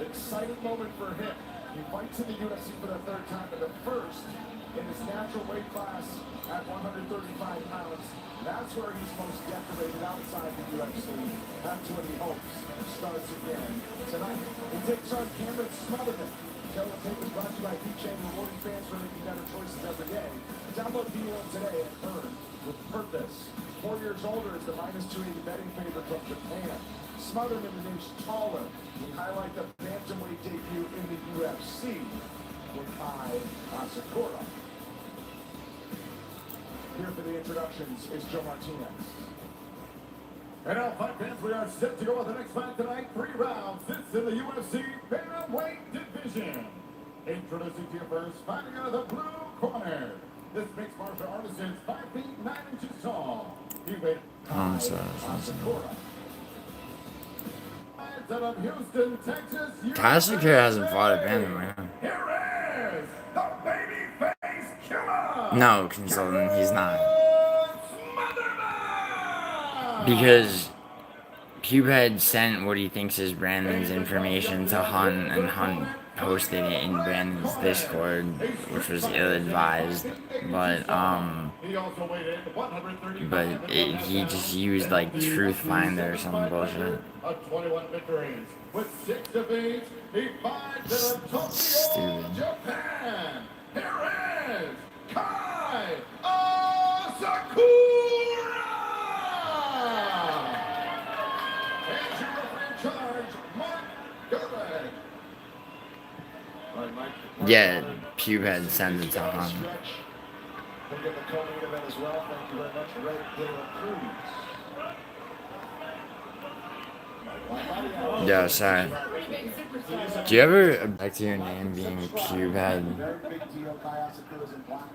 Speaker 1: Exciting moment for him. He fights in the UFC for the third time, but the first in his natural weight class at 135 pounds. That's where he's most decorated outside the UFC. That's when he hopes starts again. Tonight, he takes on Cameron Smotherman. Taylor Tape is brought to you by P-Chain, rewarding fans for making better choices every day. Download P1 today and earn with purpose. 4 years older is the -280 betting favorite from Japan. Smotherman is taller. We highlight the bantamweight debut in the UFC with Kai Asakura. Here for the introductions is Joe Martinez. And now, fight fans, we are set to go with the next fight tonight. 3 rounds. This in the UFC bantamweight division. Introducing to you first, fighting out of the blue corner. This mixed martial artist is 5 feet 9 inches tall. He weighed Kai Asakura. Out of Houston, Texas,
Speaker 4: Kai Asakura hasn't fought a bantamweight.
Speaker 1: here is the babyface killer.
Speaker 4: No, Consultant, he's not. Because Pubehead sent what he thinks is Brandon's information to Hunt, and Hunt posted it in Brandon's Discord, which was ill-advised. He just used like Truth Finder or some bullshit.
Speaker 1: 21 victories with 6 defeats. He fights in Tokyo, Japan. Here
Speaker 16: is Kai Asakura! And your referee in charge, Mark Gerben.
Speaker 4: Yeah, Pubehead send it to Han.
Speaker 16: We'll get the co-main event as well. Thank you very much, Red De La Cruz.
Speaker 4: Yeah, sorry. Do you ever object to your name being Pubehead?
Speaker 16: Very big deal. Kai Asakura's in black.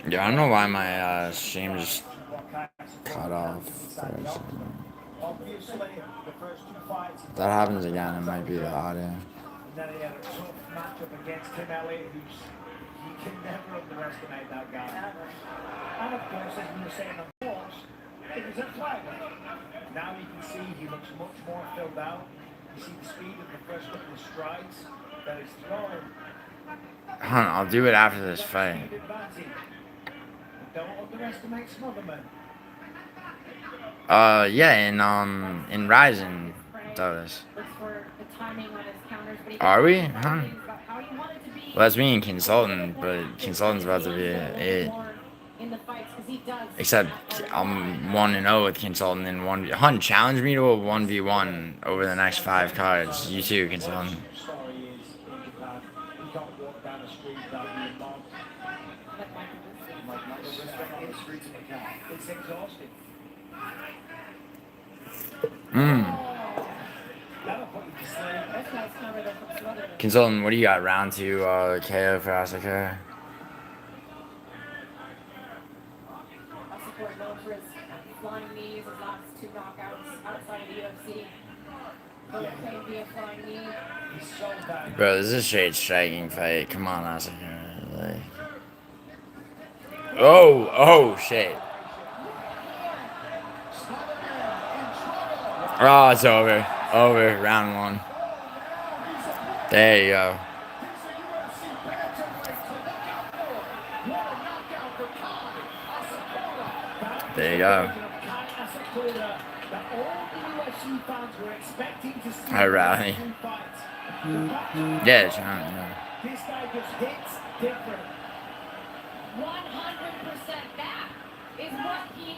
Speaker 4: Yeah, I don't know why my stream just cut off for a second. That happens again, it might be the audio.
Speaker 3: And then he had a tough matchup against Tim Elliott, who's you can never underestimate that guy. And of course, as we were saying on course, it was a flyweight. Now you can see he looks much more filled out. You see the speed of the first couple of strides that he's throwing.
Speaker 4: Hun, I'll do it after this fight.
Speaker 3: Don't underestimate Smotherman.
Speaker 4: Yeah, in Ryzen, does. Are we? Huh? Well, that's me and Consultant, but Consultant's about to be it. Except I'm 1-0 with Consultant in 1v. Hun, challenge me to a 1v1 over the next 5 cards. You too, Consultant.
Speaker 3: It's exhausting.
Speaker 4: Consultant, what do you got? Round 2 KO for Asakura?
Speaker 14: Asakura known for his flying knees, his last 2 knockouts outside of the UFC. Both came via flying knee.
Speaker 4: Bro, this is a straight striking fight. Come on, Asakura. Like... Oh, shit. Oh, it's over. Over. Round 1. There you go. There you go. Alright, Rowdy. Yeah, it's not, yeah.
Speaker 3: This guy just hits different.
Speaker 2: 100% that is what he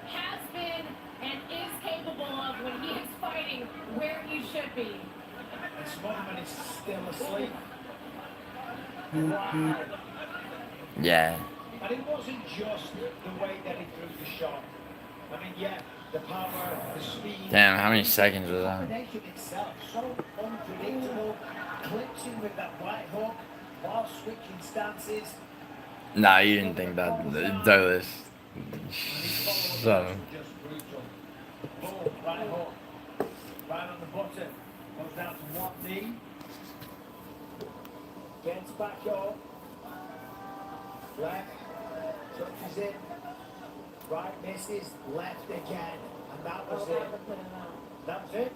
Speaker 2: has been and is capable of when he is fighting where he should be.
Speaker 3: And Smotherman is still asleep. Wow.
Speaker 4: Yeah.
Speaker 3: And it wasn't just the way that he threw the shot. I mean, yeah, the power, the speed.
Speaker 4: Damn, how many seconds was
Speaker 3: The
Speaker 4: that?
Speaker 3: combination itself, so unpredictable. Clinching with that right hook while switching stances.
Speaker 4: Nah, you didn't think that. Douglas. So.
Speaker 3: Boom, right hook. Right on the button. Goes down to one knee. Gets back up. Left. Touches it. Right misses. Left again. And that was it. That was it.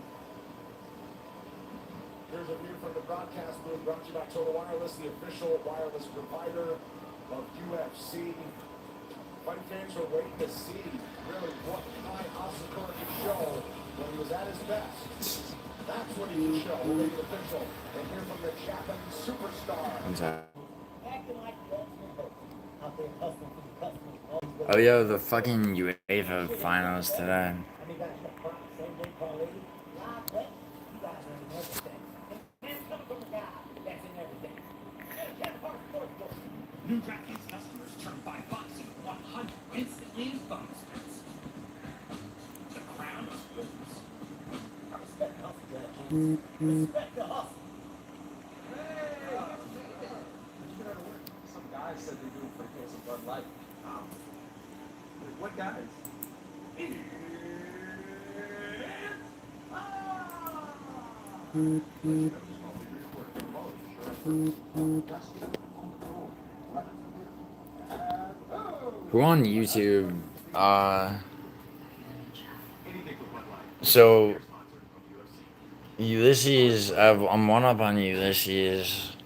Speaker 16: Here's a view from the broadcast booth brought to you by Total Wireless, the official wireless provider of UFC. Fight fans are waiting to see really what Kai Asakura can show when he was at his best. That's what he can show. We'll be official and hear from the Japanese superstar.
Speaker 4: Oh, yo, the fucking UEFA finals today.
Speaker 15: New DraftKings customers turn $5 into $100 instantly in bonus bets. The crown is yours.
Speaker 5: Respect the hustle, DraftKings. Respect the hustle.
Speaker 6: Some guys said they do it for the case of Bud Light. What guys?
Speaker 4: Who on YouTube, so, Ulysses, I'm 1 up on Ulysses,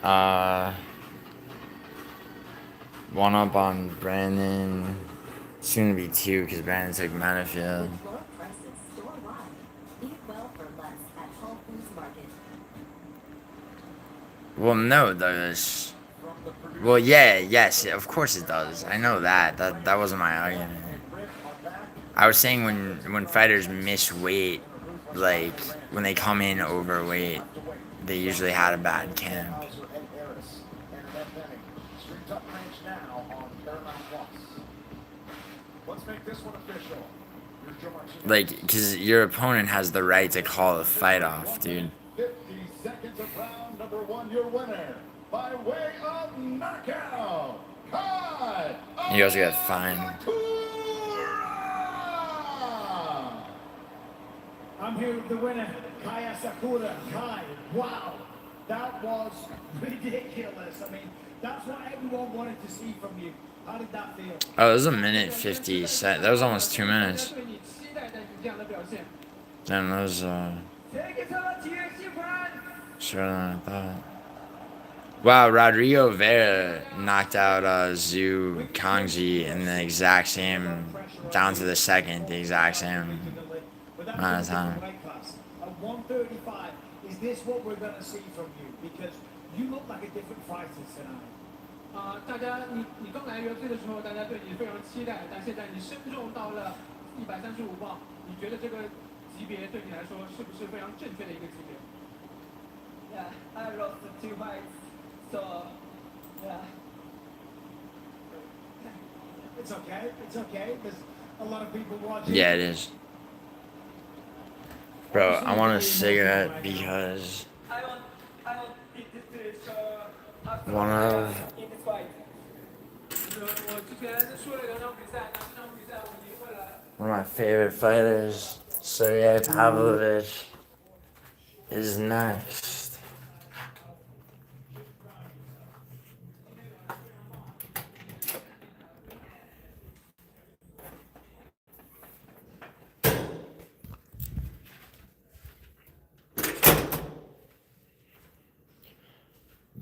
Speaker 4: 1 up on Brandon, soon to be 2 because Brandon took Manafield. Well, no, it does. Well, yeah, yes, of course it does. I know that. That wasn't my argument. I was saying when fighters miss weight, like when they come in overweight, they usually had a bad camp.
Speaker 1: Let's make this one official.
Speaker 4: Like, because your opponent has the right to call the fight off, dude.
Speaker 16: 50 seconds of round number 1, your winner, by way of knockout, Kai.
Speaker 4: You also got fined.
Speaker 3: I'm here with the winner, Kaya Sakura. Kai, wow, that was ridiculous. I mean, that's what everyone wanted to see from you. How did that feel?
Speaker 4: Oh, it was a minute 50 set. That was almost 2 minutes. Damn, that was shorter than I thought. Wow, Rodrigo Vera knocked out Zhu Kangji in the exact same, down to the second, the exact same amount of time.
Speaker 3: At 135, is this what we're going to see from you? Because you look like a different fighter tonight.
Speaker 7: 大家，你刚来 UFC 的时候，大家对你非常期待，但现在你身重到了135磅，你觉得这个级别对你来说是不是非常正确的一个级别
Speaker 5: Yeah, I lost 2 fights, so yeah.
Speaker 3: It's okay. It's okay. There's a lot of people watching.
Speaker 4: Yeah, it is. Bro, I want a cigarette because one of my favorite fighters, Sergey Pavlovich, is next.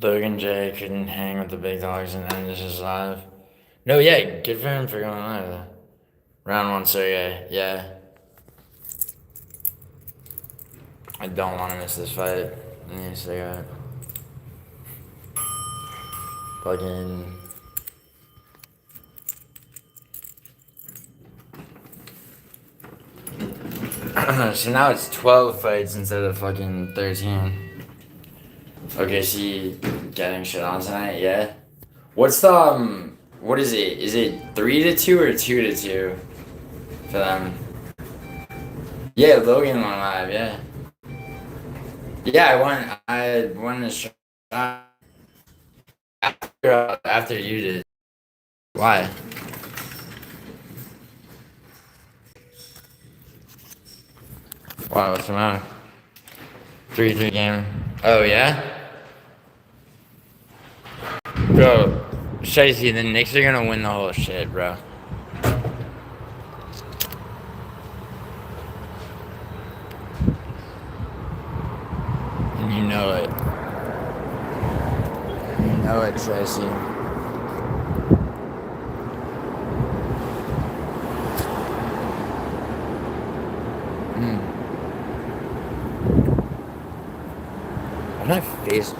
Speaker 4: Logan J couldn't hang with the big dogs and end his live. No, yeah, good for him for going live. Round 1, Sergey, yeah. I don't want to miss this fight. I need a cigarette. Fucking. So now it's 12 fights instead of fucking 13. Okay, see, getting shit on tonight, yeah. What's the, what is it? Is it 3-2 or 2-2 for them? Yeah, Logan went live, yeah. Yeah, I won the shot after you did. Why? Wow, what's the matter? 3-3 game. Oh, yeah? Bro, Shicey, the Knicks are gonna win the whole shit, bro. And you know it. You know it, Shicey. My face.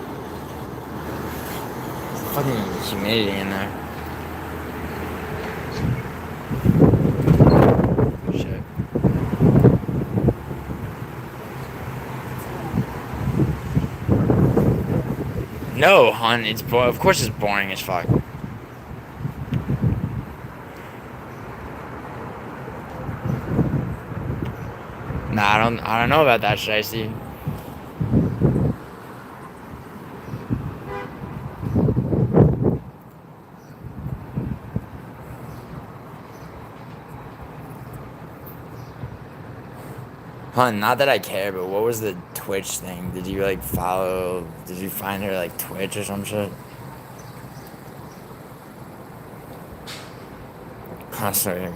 Speaker 4: Fucking humidity in there. Shit. No, hon, it's of course it's boring as fuck. Nah, I don't know about that, Shicey. Hun, not that I care, but what was the Twitch thing? Did you like follow? Did you find her like Twitch or some shit? Oh, sorry.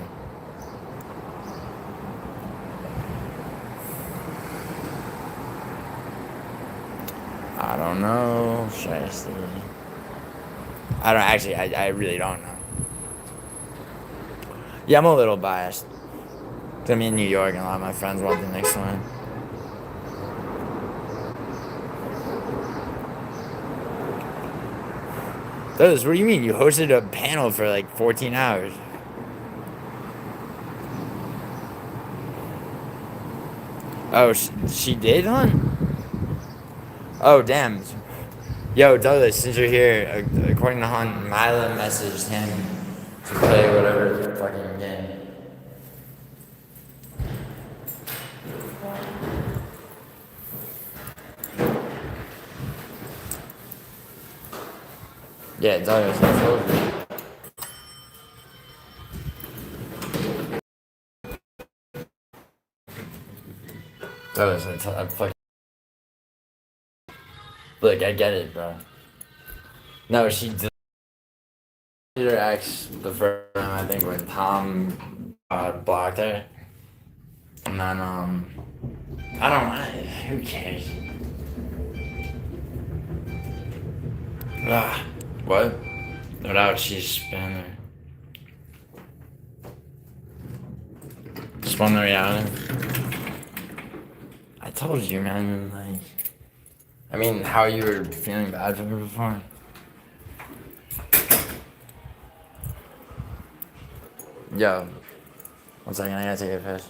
Speaker 4: I don't know. Should I see? I don't actually. I really don't know. Yeah, I'm a little biased. I'm in New York and a lot of my friends want the next one. Douglas, what do you mean? You hosted a panel for like 14 hours. Oh, she did, hon? Oh, damn. Yo, Douglas, since you're here, according to Hunt, Mila messaged him to play whatever fucking game. Yeah, Douglas, I told you. Douglas, I fucking... Look, I get it, bro. No, she deleted her ex the first time, I think, when Tom blocked her. And then, I don't know, who cares? Ah, what? No doubt she's been there. Spun the reality. I told you, man, like... I mean, how you were feeling bad for her before. Yo. 1 second, I gotta take a piss.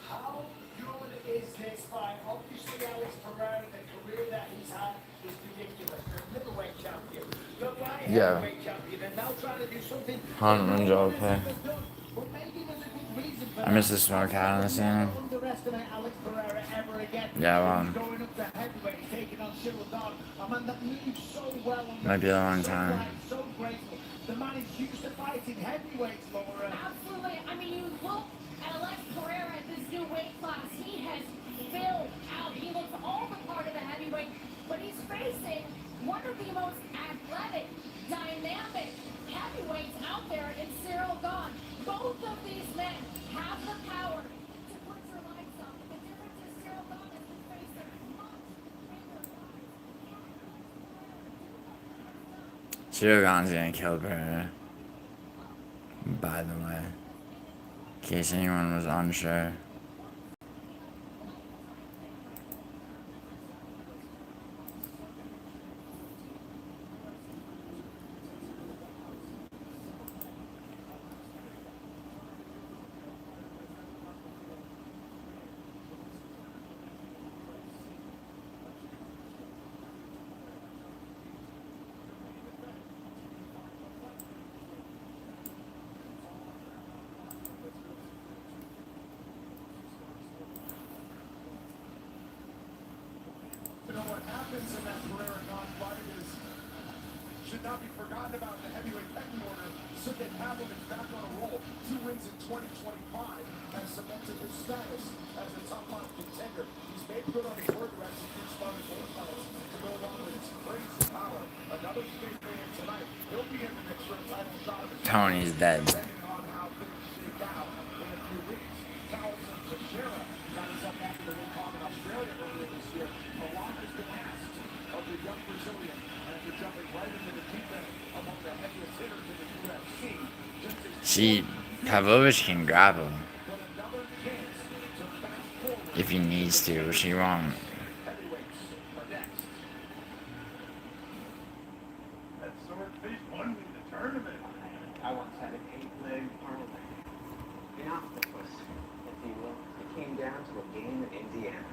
Speaker 3: How good is this fight? Obviously, Alex Pereira, the career that he's had is ridiculous. The middleweight champion, the light heavyweight champion, and now trying to do something.
Speaker 4: Okay. I miss the smoke out on the scene.
Speaker 3: Underestimate Alex Pereira ever again.
Speaker 4: Yeah,
Speaker 3: Going up to heavyweight, taking on Cyril Dawn, a man that moves so well.
Speaker 4: Might be a long time.
Speaker 3: So graceful. The man is used to fighting heavyweights, Laura.
Speaker 2: Absolutely. I mean, you look at Alex Pereira at this new weight class. He has filled out. He looks all the part of the heavyweight, but he's facing one of the most athletic, dynamic heavyweights out there in Cyril Dawn. Both of these men have the power to put your lights up. The difference is Cyril Dawn has been facing much bigger guys.
Speaker 4: Cyril Dawn's gonna kill Pereira. By the way. In case anyone was unsure.
Speaker 1: You know what happens in that Pereira fight is should not be forgotten about the heavyweight pecking order. Sukhet Pavlovich back on a roll. 2 wins in 2025 has cemented his status as a top 5 contender. He's made good on his word to execute smart game plans to go along with his crazy power. Another big man tonight. He'll be in the mix for a title shot of his
Speaker 4: Tony's dead.
Speaker 1: depending on how things shake out in a few weeks. Carlson Teixeira got us up after the win in Australia earlier this year. A lot has been asked of the young Brazilian after jumping right into the deep end among the heaviest hitters in the UFC.
Speaker 4: Pavlovich can grapple. If he needs to, she won't.
Speaker 9: That swordfish won me the tournament.
Speaker 8: I once had an 8-leg parlay. An octopus, if you will. It came down to a game in Indiana.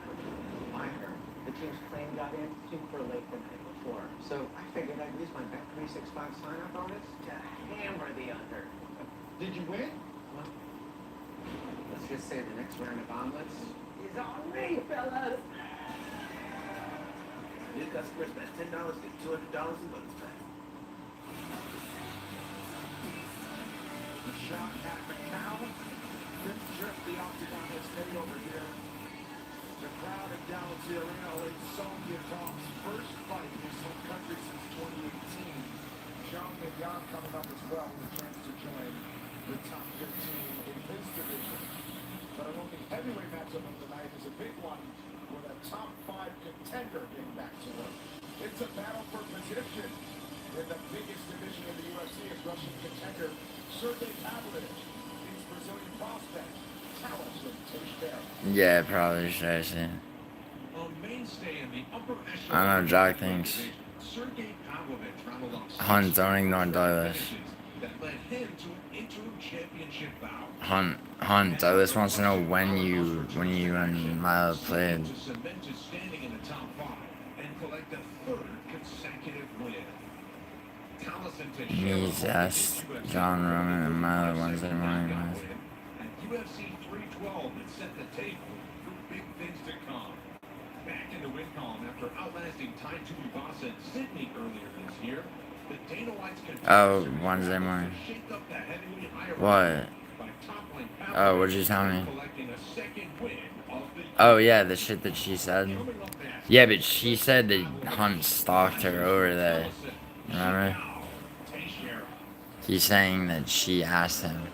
Speaker 8: I heard the team's plane got in super late the night before. So I figured I'd use my Bet365 sign-up bonus to hammer the under.
Speaker 1: Did you win?
Speaker 8: Well, let's just say the next round of omelets is on me, fellas.
Speaker 18: New customers bet $10, get $200 in bonus back.
Speaker 1: a shot at MACAU. Fifth trip the octagon has made over here. The crowd at Galaxy Arena awaits Song Yadong's first fight in his home country since 2018. Zhang Yadong coming up as well with a chance to join the top 15 in his division. But I think the heavyweight matchup of the night is a big one with a top 5 contender getting back to work. It's a battle for position in the biggest division of the UFC as Russian contender Sergey Pavlovich meets Brazilian prospect Talos from Teixeira.
Speaker 4: Yeah, probably should I see.
Speaker 10: A mainstay in the upper echelon.
Speaker 4: I don't know, Jock thinks.
Speaker 10: Sergey Pavlovich ran alongside
Speaker 4: Hunt, don't ignore Douglas.
Speaker 10: that led him to an interim championship bout.
Speaker 4: Hunt, Douglas wants to know when you and Milo played.
Speaker 10: To cement his standing in the top 5 and collect a third consecutive win.
Speaker 4: He's asked John Roman and Milo Wednesday morning.
Speaker 10: At UFC 312 that set the table for big things to come. Back in the win column after outlasting Tai Tuivasa in Sydney earlier this year, the Dana White's
Speaker 4: Oh, Wednesday morning. What? Oh, what did you tell me? Oh yeah, the shit that she said. Yeah, but she said that Hunt stalked her over there. Remember? He's saying that she asked him.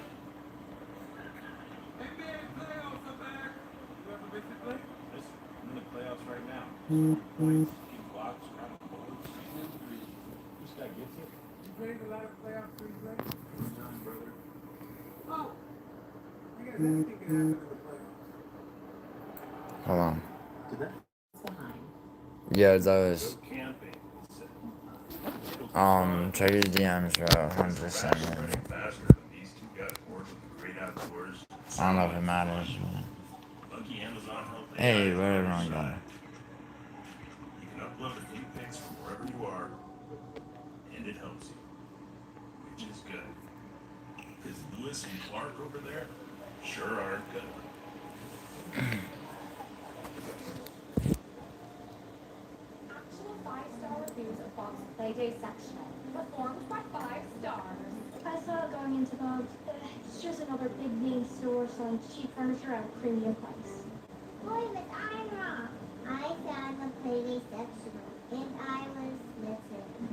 Speaker 4: Hold on. Yeah, Douglas. Check your DMs, bro. 100%. I don't know if it matters. But... Hey, where everyone go?
Speaker 11: You can upload a few pics from wherever you are, and it helps you, which is good. Because Lewis and Clark over there sure aren't good.
Speaker 2: Actual 5-star reviews of Bob's Playday sectional, performed by 5 stars. I saw it going into Bob's. It's just another big name store selling cheap furniture at a premium price.
Speaker 21: Boy, but I'm wrong. I found the Playday sectional, and I was smitten.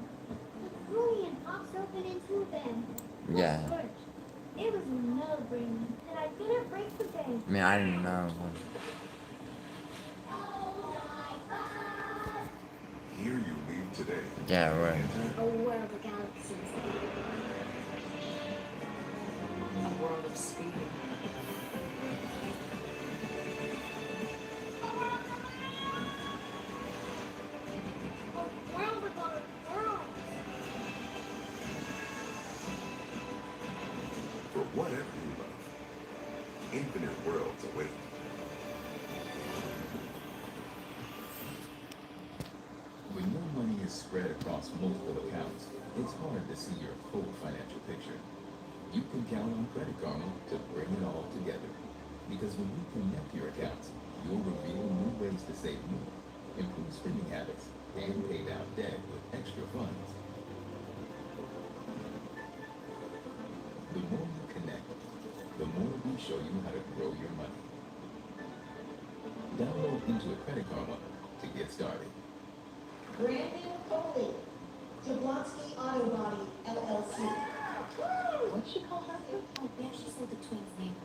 Speaker 2: It's brilliant. Pops open into a bin.
Speaker 4: Yeah.
Speaker 2: It was a no-brainer, and I didn't break the bank.
Speaker 4: I mean, I didn't know.
Speaker 11: Here you leave today.
Speaker 4: Yeah, right.
Speaker 2: A world of galaxies.
Speaker 22: A world of speed.
Speaker 2: A world of other worlds.
Speaker 11: For whatever you love, infinite worlds await.
Speaker 23: When your money is spread across multiple accounts, it's hard to see your full financial picture. You can count on Credit Karma to bring it all together. Because when you connect your accounts, you'll reveal new ways to save more, improve spending habits, and pay down debt with extra funds. The more you connect, the more we show you how to grow your money. Download Into a Credit Karma to get started.
Speaker 21: Brandon Foley, Jablonski Auto Body, LLC.
Speaker 22: What'd she call her? Oh, yeah, she said the twins' name.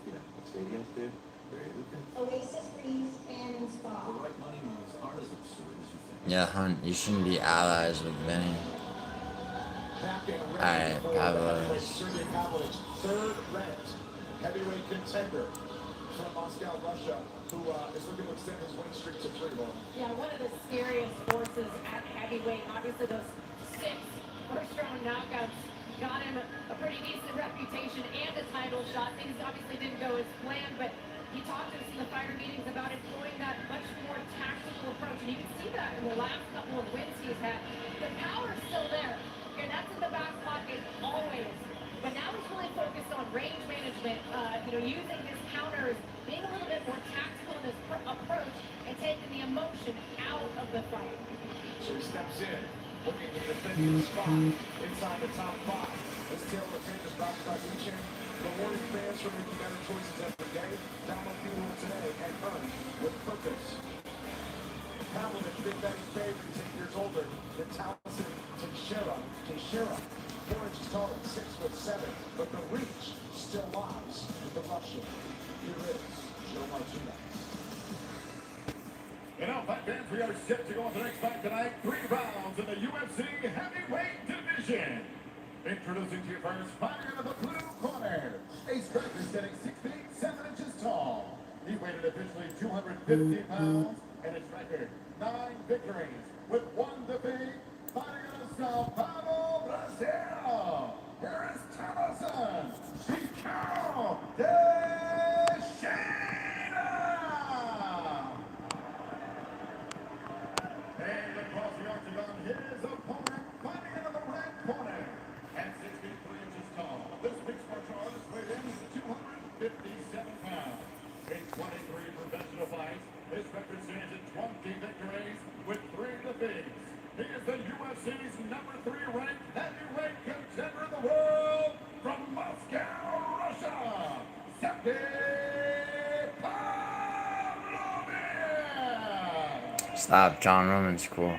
Speaker 11: You know, stadiums do. Very good.
Speaker 21: Oasis Breeze Fan and Spa.
Speaker 11: The right money moves aren't as absurd as you think.
Speaker 4: Yeah, Hunt, you shouldn't be allies with Vinny. Alright, Pablo.
Speaker 1: Sergey Pavlovich, third ranked heavyweight contender from Moscow, Russia, who is looking to extend his winning streak to 3 more.
Speaker 14: Yeah, one of the scariest forces at heavyweight. Obviously, those 6 first-round knockouts got him a pretty decent reputation and a title shot. Things obviously didn't go as planned, but he talked to us in the fighter meetings about employing that much more tactical approach, and you can see that in the last couple of wins he's had. The power's still there, and that's in the back pocket always. But now he's really focused on range management, using his counters, being a little bit more tactical in his approach, and taking the emotion out of the fight.
Speaker 1: So he steps in, looking to defend his spot inside the top 5. This tale of fame is brought to you by Weekend. Rewarding fans for making better choices every day. Download Fuel today and earn with purpose. Pavlovich, Big Betty favorite, 8 years older than Towson Teixeira. Teixeira, 4 inches taller, 6'7", but the reach still lies with the Russian. Here is Joe Martinez.
Speaker 16: And now, fight fans, we are set to go on the next fight tonight. 3 rounds in the UFC heavyweight division. Introducing to you first, fighting out of the blue corner. A striker standing 6 feet 7 inches tall. He weighed an officially 250 pounds, and his record 9 victories with 1 defeat. Fighting out of Sao Paulo, Brazil. Here is Towson Teixeira. And across the octagon, his opponent fighting out of the red corner. At 6 feet 3 inches tall, this mixed martial artist weighed in 257 pounds. In 23 professional fights, his record stands at 20 victories with 3 defeats. He is the UFC's number 3 ranked heavyweight contender in the world from Moscow, Russia, Sergey Pavlovich.
Speaker 4: Stop, John Roman's cool.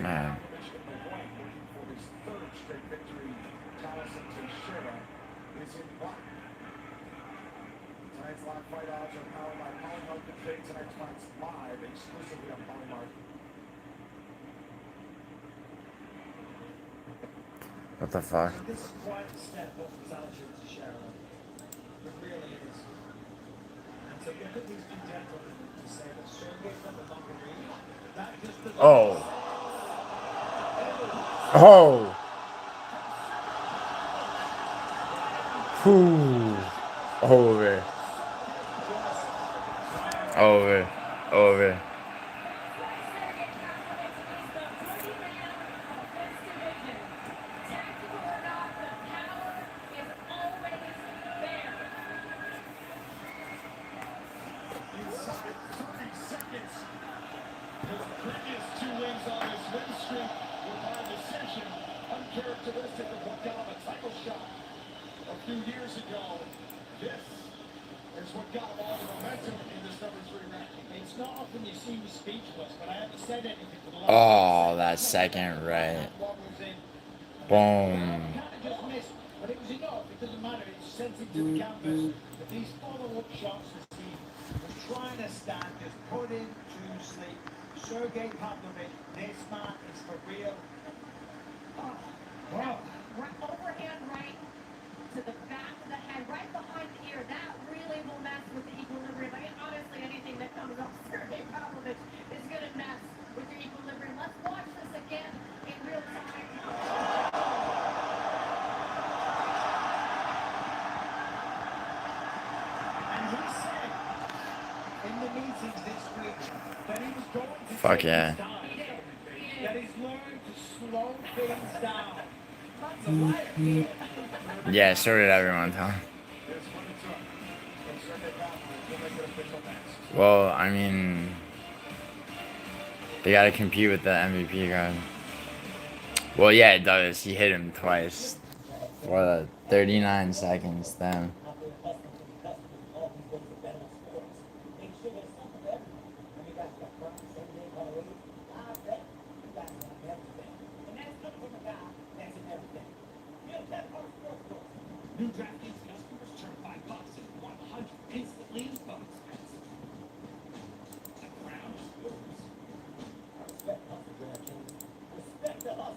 Speaker 4: Man.
Speaker 1: Tonight's live fight odds are powered by Polymark. Tonight's fight's live exclusively on Polymark.
Speaker 4: What the fuck?
Speaker 3: This is quite a step up for Talented to share. It really is. And to look at these two gentlemen to say that Sergey's got the longer reach, that just doesn't.
Speaker 4: Oh. Oh. Whew. Over. Over. Over.
Speaker 1: Uncharacteristic of what got him a title shot a few years ago. This is what got him all the momentum in this number 3 ranking.
Speaker 3: It's not often you see me speechless, but I haven't said anything for the last.
Speaker 4: Oh, that second right. Boom.
Speaker 3: Kind of just missed, but it was enough. It doesn't matter. It's sent into the canvas. But these follow-up shots, the team was trying to stand, just put him to sleep. Sergey Pavlovich, this man is for real.
Speaker 2: Oh, wow. Overhand right to the back of the head, right behind the ear. That really will mess with the equilibrium. I mean, honestly, anything that comes off Sergey Pavlovich is going to mess with your equilibrium. Let's watch this again in real time.
Speaker 3: And he said in the meetings this week that he was going to
Speaker 4: Fuck
Speaker 3: take
Speaker 4: yeah.
Speaker 3: his time, that he's learned to slow things down.
Speaker 4: Yeah, so did everyone, Tom. Well, I mean, they gotta compete with the MVP guy. Well, yeah, it does. He hit him twice. For 39 seconds then.
Speaker 15: New DraftKings customers turn $5 into 100 instantly in bonus bets. The crown is yours.
Speaker 5: Respect hustle, DraftKings. Respect the hustle.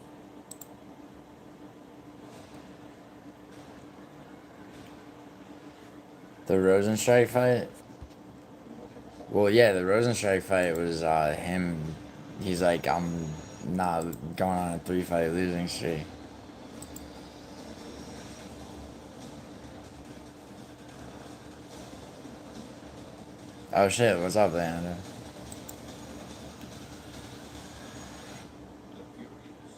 Speaker 4: The Rosenstrike fight? Well, yeah, the Rosenstrike fight was him. He's like, I'm not going on a 3-fight losing streak. Oh shit, what's up, Leandro?
Speaker 23: The Furious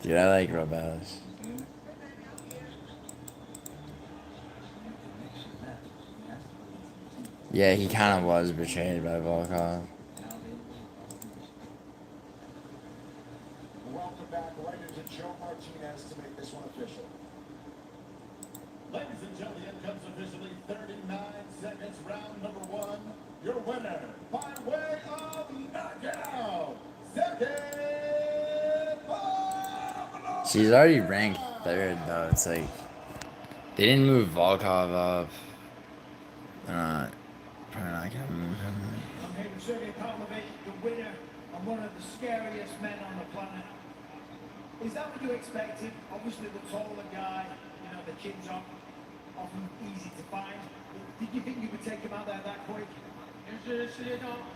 Speaker 4: Dude, I like Robels. Yeah, he kind of was betrayed by Volkov.
Speaker 16: Welcome back right into Joe Martinez to make this one official. Ladies and gentlemen, comes officially 39 seconds, round number 1. Your winner, by way of MACAU,
Speaker 4: She's already ranked 3rd, though. It's like, they didn't move Volkov up. They're not, probably not gonna move him.
Speaker 3: I'm here with Sergey Pavlovich, the winner and one of the scariest men on the planet. Is that what you expected? Obviously the taller guy, you know, the chin's up, often easy to find. Did you think you could take him out there that quick?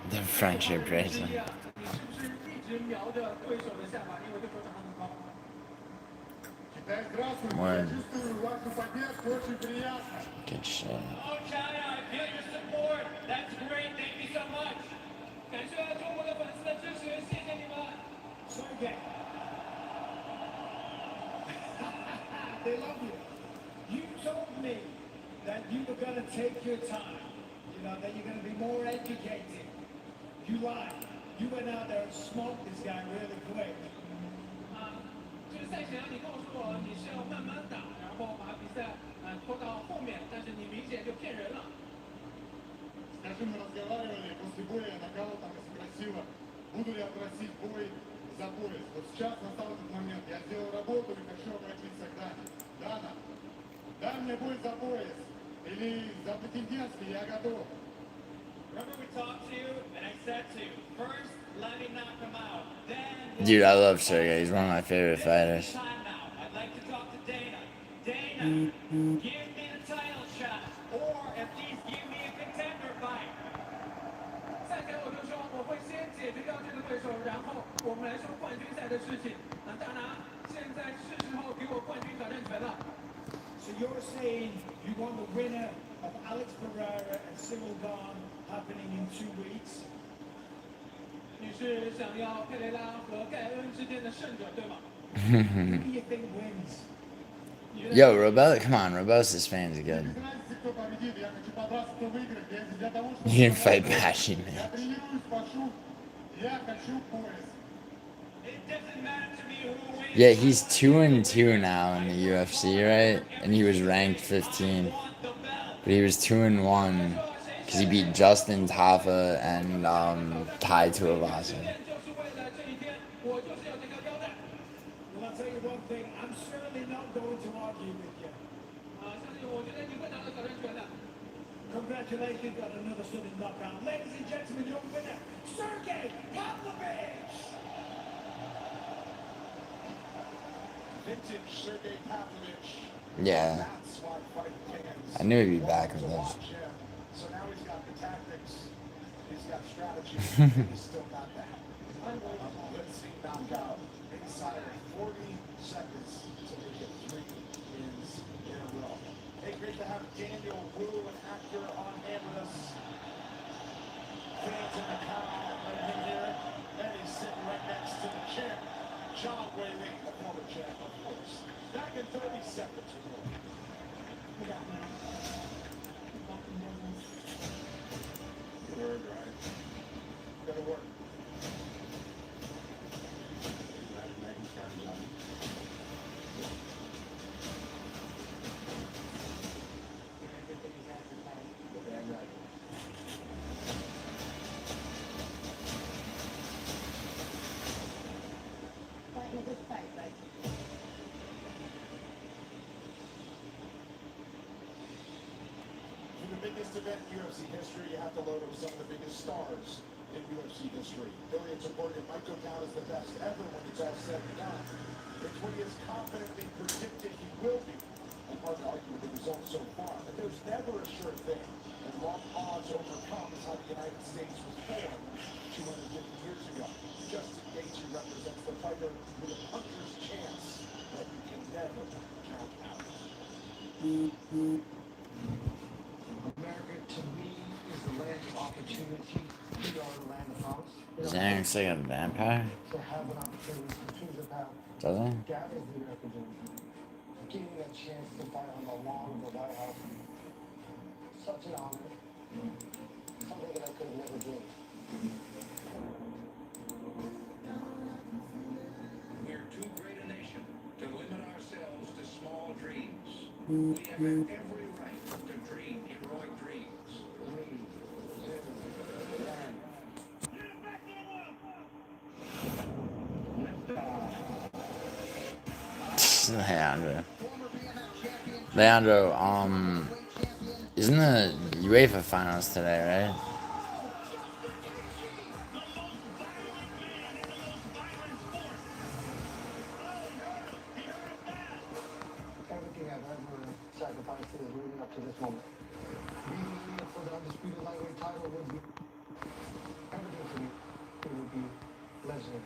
Speaker 4: The friendship bracelet. One. Good shit.
Speaker 15: Oh, China, I feel your support. That's great. Thank you so much. 感谢中国的粉丝的支持，谢谢你们。
Speaker 3: Sergey. They love you. You told me that you were going to take your time. You know, that you're going to be more educated. You lied. You went out there and smoked this guy really quick.
Speaker 7: 就是赛前你告诉我你是要慢慢打，然后把比赛拖到后面，但是你明显就骗人了。
Speaker 16: Скажи, мы разговаривали после боя, нокаут там спросила, буду ли я просить бой за пояс. Вот сейчас настал этот момент. Я сделал работу и хочу обратиться к Дане. Дана, дай мне бой за пояс. Или за претендентский, я готов.
Speaker 15: Remember we talked to you, and I said to you, first, let me knock him out. Then
Speaker 4: Dude, I love Sergey. He's one of my favorite fighters.
Speaker 15: time now. I'd like to talk to Dana. Dana, give me the title shot, or at least give me a contender fight.
Speaker 7: 赛前我就说我会先解决掉这个对手，然后我们来说冠军赛的事情。大拿，现在是时候给我冠军挑战权了。
Speaker 3: So you're saying you want the winner of Alex Pereira and Cyril Gane happening in 2 weeks?
Speaker 7: 你是想要佩雷拉和盖恩之间的胜者，对吗？
Speaker 3: Who do you think wins?
Speaker 4: Yo, Robel, come on, Robel's fans are good.
Speaker 16: Кто победит, я хочу подраться, кто выиграет. Я здесь для того, чтобы...
Speaker 4: You didn't fight Bashy,
Speaker 16: Я
Speaker 4: man.
Speaker 16: тренируюсь, пошу. Я хочу пояс.
Speaker 15: It doesn't matter to me who wins.
Speaker 4: Yeah, he's 2-2 now in the UFC, right? And he was ranked 15. But he was 2-1 because he beat Justin Tafa and Tai Tuivasa.
Speaker 3: Well, I'll tell you one thing, I'm certainly not going to argue with you. Congratulations on another stunning knockout. Ladies and gentlemen, your winner, Sergey Pavlovich!
Speaker 16: Vintage Sergey Pavlovich.
Speaker 4: Yeah.
Speaker 16: That's why fight fans
Speaker 4: I knew he'd be back with
Speaker 16: to
Speaker 4: this.
Speaker 16: watch him. So now he's got the tactics, he's got strategy, he's still got that. Unconvincing knockout inside of 40 seconds to make it 3 wins in a row. Hey, great to have Daniel Wu, an actor, on hand with us. Fans in the crowd, let him hear it. And he's sitting right next to the champ, John Whaley, the former champ, of course. Back in 30 seconds or more. Word, right? Gotta work. Biggest event in UFC history, you have to load up some of the biggest stars in UFC history. Billions of Morgan might go down as the best ever when it's all said and done. It's what he has confidently predicted he will be. And hard to argue with the results so far, but there's never a sure thing. And long odds overcome is how the United States was formed 250 years ago. Justin Gaethje represents the fighter with a puncher's chance that you can never count out.
Speaker 12: America, to me, is the land of opportunity. We are the land of promise.
Speaker 4: Is Aaron still got a vampire?
Speaker 12: To have an opportunity to continue to pass
Speaker 4: Does he?
Speaker 12: Gab is the American Dream. Getting a chance to fight on the lawn of the White House. Such an honor. Something that I could have never dreamed.
Speaker 15: We're too great a nation to limit ourselves to small dreams. We have every right to dream heroic dreams.
Speaker 4: Leandro, isn't the UEFA finals today, right?
Speaker 12: Everything I've ever sacrificed is leading up to this moment. Being for the undisputed lightweight title would be everything to me. It would be legendary.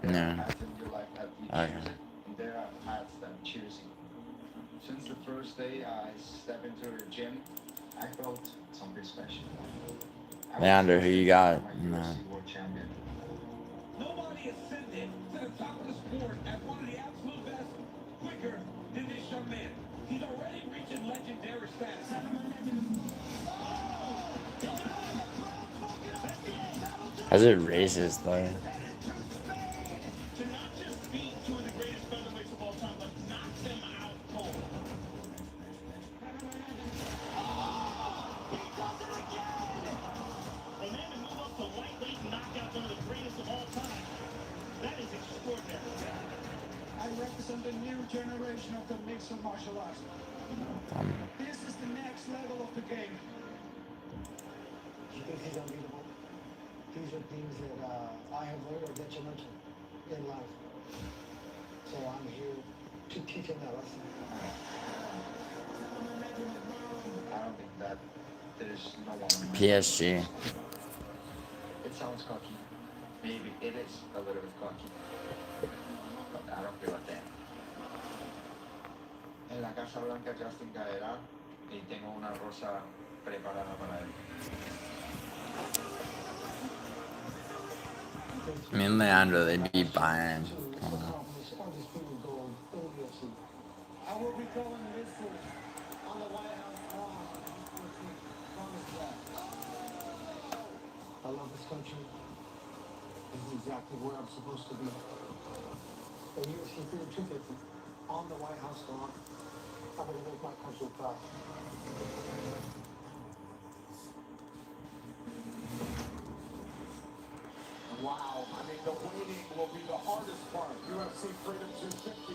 Speaker 4: No. Okay.
Speaker 13: There are paths that choosing. Since the first day I stepped into the gym, I felt something special.
Speaker 4: Leandro, who you got? No.
Speaker 13: World champion.
Speaker 15: Nobody ascended to the top of the sport as one of the absolute best quicker than this young man. He's already reaching legendary status.
Speaker 4: How's it racist though?
Speaker 15: To not just beat two of the greatest featherweights of all time, but knock them out cold. A man to move up to lightweight and knock out one of the greatest of all time. That is extraordinary.
Speaker 3: I represent the new generation of the mixed martial arts. This is the next level of the game.
Speaker 12: You think he's unbeatable? These are things that I have learned are detrimental in life. So I'm here to teach him that lesson.
Speaker 13: I don't think that there's no one.
Speaker 4: PSG.
Speaker 13: It sounds cocky. Maybe it is a little bit cocky. But I don't feel a thing. En la Casa Blanca Justin caerá y tengo una rosa preparada para él.
Speaker 4: I mean, Leandro, they beat Bayern. Come on.
Speaker 3: I will be going history on the White House lawn. Promise that.
Speaker 12: I love this country. This is exactly where I'm supposed to be. And UFC Freedom 250 on the White House lawn. I'm going to make my country proud.
Speaker 1: Wow, I mean, the waiting will be the hardest part. UFC Freedom 250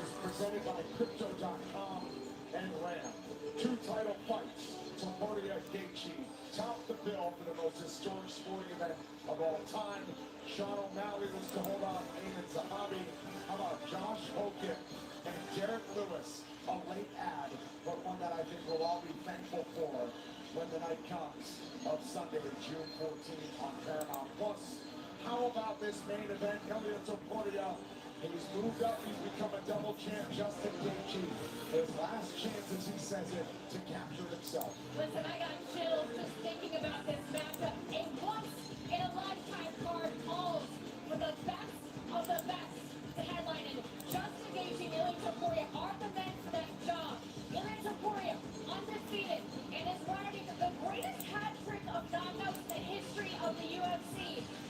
Speaker 1: is presented by Crypto.com and Ram. 2 title fights. Tomoria Gaethje topped the bill for the most historic sporting event of all time. Sean O'Malley was to hold on Ayman Zahabi. How about Josh Hogan and Derek Lewis? A late ad, but one that I think we'll all be thankful for when the night comes of Sunday, June 14th on Paramount Plus. How about this main event coming to Topuria? He's moved up, he's become a double champ, Justin Gaethje. His last chance, as he says it, to capture himself.
Speaker 2: Listen, I got chills just thinking about this matchup. A once-in-a-lifetime card calls for the best of the best to headline it. Justin Gaethje and Ilia Topuria are the men for that job. Ilia Topuria, undefeated, and is riding the greatest hat trick of knockouts in the history of the UFC.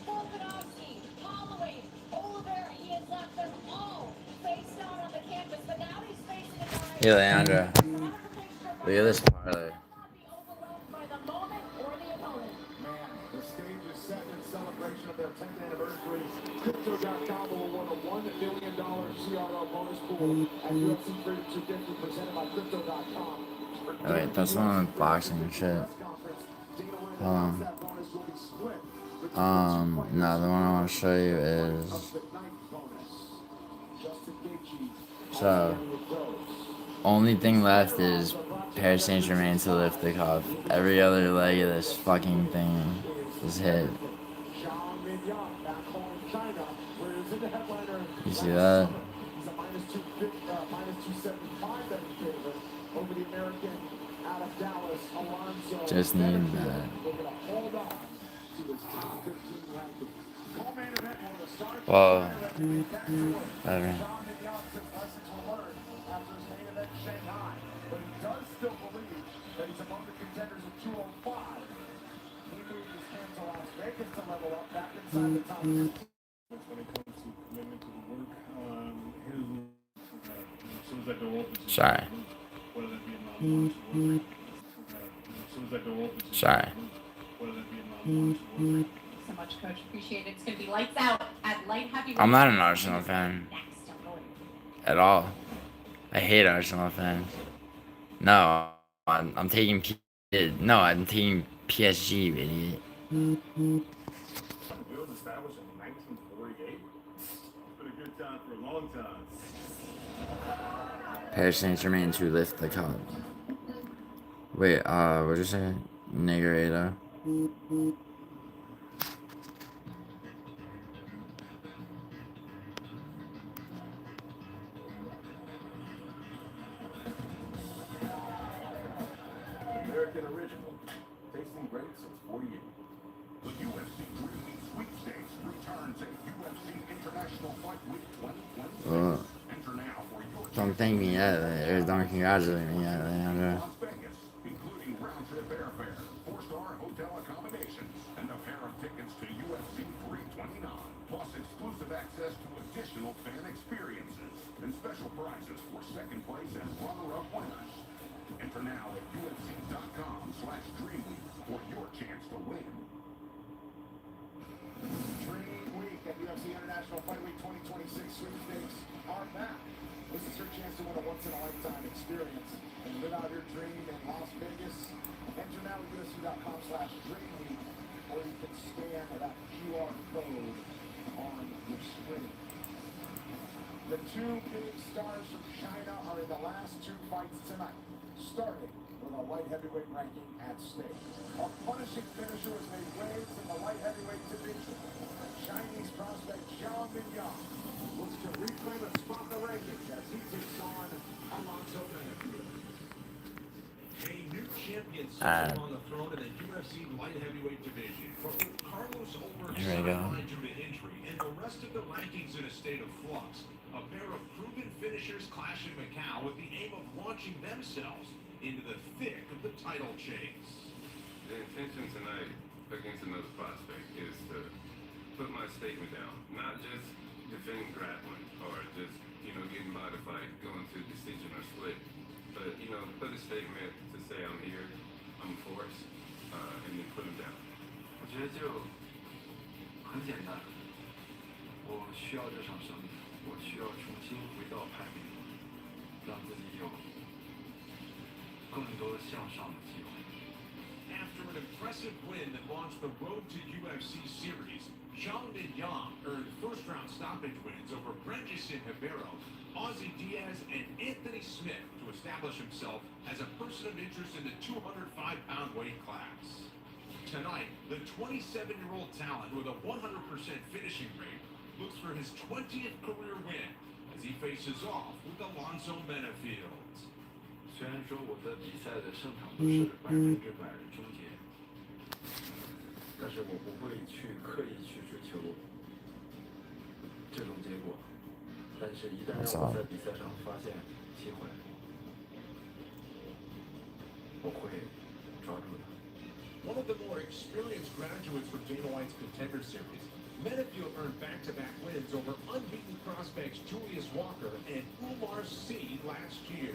Speaker 2: Volkanovski, Holloway, Oliveira, he has left them all face down on the canvas, but now he's facing a guy.
Speaker 4: Hey, Leandro. Look at this parlay.
Speaker 2: By the moment or the opponent.
Speaker 1: Man, the stage is set in celebration of their 10th anniversary. Crypto.com will award a $1 million CRO bonus pool at UFC Freedom 250 presented by Crypto.com.
Speaker 4: Oh, wait, that's one with boxing and shit. Hold on. No, the one I want to show you is. So, only thing left is Paris Saint-Germain to lift the cup. Every other leg of this fucking thing is hit. You see that? Just need that. Well, whatever.
Speaker 3: John McYoung's lessons were learned after his main event in Shanghai, but he does still believe that he's among the contenders at 205. He moved his camp to Las Vegas to level up back inside the top 15. When it comes to commitment to the work, as soon as that door opens,
Speaker 4: Sorry.
Speaker 3: whether that be a non-box as soon as that door opens,
Speaker 4: Sorry.
Speaker 3: whether that be a non-box
Speaker 17: So much, Coach. Appreciate it. It's going to be lights out at light heavyweight.
Speaker 4: I'm not an Arsenal fan at all. I hate Arsenal fans. No, I'm taking I'm taking PSG, idiot.
Speaker 3: It was established in 1948. It's been a good time for a long time.
Speaker 4: Paris Saint-Germain to lift the cup. Wait, what'd you say? Negredo.
Speaker 16: American original. Tasting great since 48. The UFC 3 Sweepstakes returns at UFC International Fight Week 2026. Enter now for your
Speaker 4: Don't thank me yet, or don't congratulate me yet, Leandro.
Speaker 16: Las Vegas, including round-trip airfare, 4-star hotel accommodations, and a pair of tickets to UFC 329, plus exclusive access to additional fan experiences and special prizes for second place and runner-up winners. Enter now at UFC.com/DreamWeek for your chance to win.
Speaker 3: Dream Week at UFC International Fight Week 2026 sweepstakes are back. This is your chance to win a once-in-a-lifetime experience and live out your dream in Las Vegas. Enter now at UFC.com/DreamWeek, or you can scan that QR code on your screen. The two big stars from China are in the last two fights tonight, starting with a light heavyweight ranking at stake. A punishing finisher has made waves in the light heavyweight division. Chinese prospect Zhang Mingyang looks to reclaim a spot in the rankings as he takes on Alonzo Benavides.
Speaker 10: A new champion sits on the throne in the UFC light heavyweight division. But with Carlos over
Speaker 4: Here we go.
Speaker 10: sidelined due to injury and the rest of the rankings in a state of flux, a pair of proven finishers clash in MACAU with the aim of launching themselves into the thick of the title chase.
Speaker 19: The intention tonight against another prospect is to put my statement down, not just defending grappling or just, getting modified, going to decision or split, but, put a statement to say I'm here, I'm forced, and then put him down.
Speaker 20: 我觉得就很简单，我需要这场胜利，我需要重新回到排名，让自己有更多向上的机会。
Speaker 10: After an impressive win that launched the Road to UFC series, Zhang Mingyang earned first-round stoppage wins over Brenjison Ribeiro, Ozzy Diaz, and Anthony Smith to establish himself as a person of interest in the 205-pound weight class. Tonight, the 27-year-old talent with a 100% finishing rate looks for his 20th career win as he faces off with Alonzo Benavides.
Speaker 20: 虽然说我的比赛的胜场不是100%的终结，但是我不会去刻意去追求这种结果。但是，一旦让我在比赛上发现机会，我会抓住的。
Speaker 10: One of the more experienced graduates from Dana White's Contender Series, Benavides earned back-to-back wins over unbeaten prospects Julius Walker and Umar Sy last year.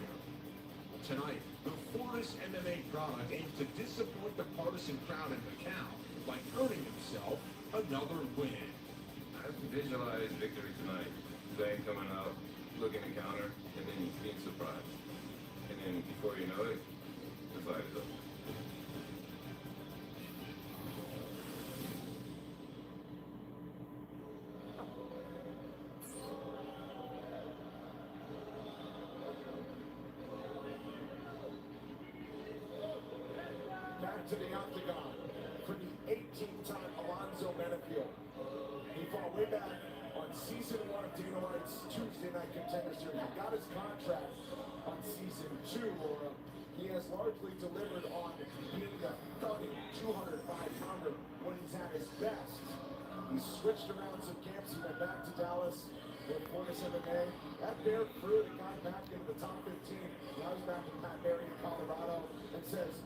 Speaker 10: Tonight, the Fortis MMA product aims to disappoint the partisan crowd in MACAU by earning himself another win.
Speaker 19: I visualize victory tonight. Zhang coming out, looking to counter, and then being surprised. And then before you know it, the fight is over.
Speaker 3: Back to the octagon for the 18th time, Alonzo Benavides. He fought way back on season 1 of Dana White's Tuesday Night Contender Series. He got his contract on season 2, or he has largely delivered on being a thugging 205-pounder when he's at his best.
Speaker 1: He switched around some camps. He went back to Dallas with Fortis MMA. That bear fruit and got back into the top 15. Now he's back with Pat Barry in Colorado and says,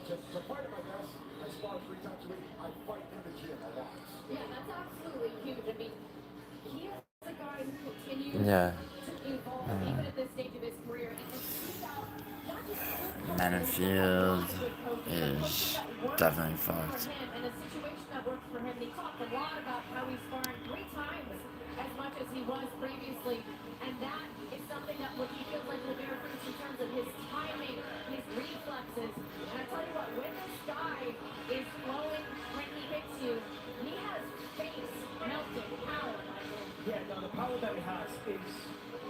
Speaker 1: to fight at my best, I spar 3 times a week. I fight in the gym a lot.
Speaker 2: Yeah, that's absolutely huge. I mean, he is a guy who continues
Speaker 4: Yeah.
Speaker 2: to evolve even at this stage of his career. And seek out not just
Speaker 4: Menfield is definitely fucked.
Speaker 2: him and a situation that works for him. He talked a lot about how he's sparring 3 times as much as he was previously, and that is something that what he feels like will bear fruit in terms of his timing, his reflexes. And I tell you what, when this guy is flowing, when he hits you, he has face melting power.
Speaker 3: Yeah, no, the power that he has is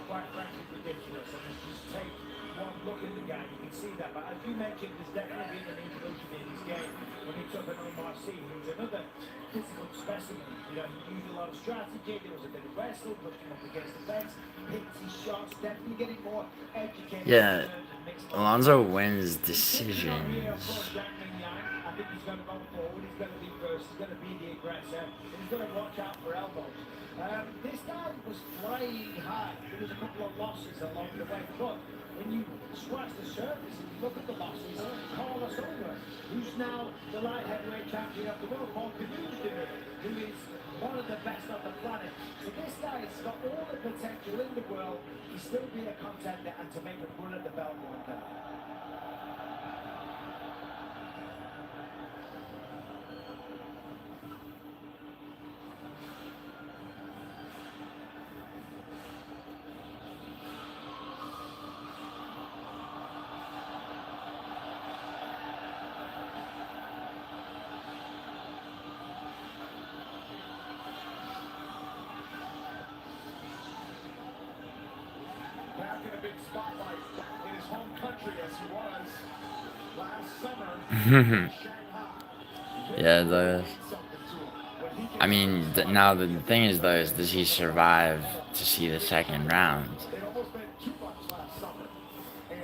Speaker 3: quite frankly ridiculous. I mean, just take one look at the guy, you can see that. But as you mentioned, there's definitely been an evolution in his game. When he took an Omar C, he was another physical specimen. You know, he used a lot of strategy, there was a bit of wrestle, pushing up against the fence, hits his shots, definitely getting more educated.
Speaker 4: Yeah, Alonzo wins decisions.
Speaker 3: I think he's going to go forward, he's going to be first, he's going to be the aggressor, and he's going to watch out for elbows. This guy was flying high. There was a couple of losses along the way, but when you scratch the surface and you look at the losses, Carlos Over, who's now the light heavyweight champion of the world, Paul Canoe's doing it, who is one of the best on the planet. So this guy has got all the potential in the world to still be a contender and to make a run at the belt one day.
Speaker 1: Back in a big spotlight in his home country as he was last summer in Shanghai.
Speaker 4: Yeah, those. I mean, now the thing is though, is does he survive to see the second round?
Speaker 1: It almost meant too much last summer. And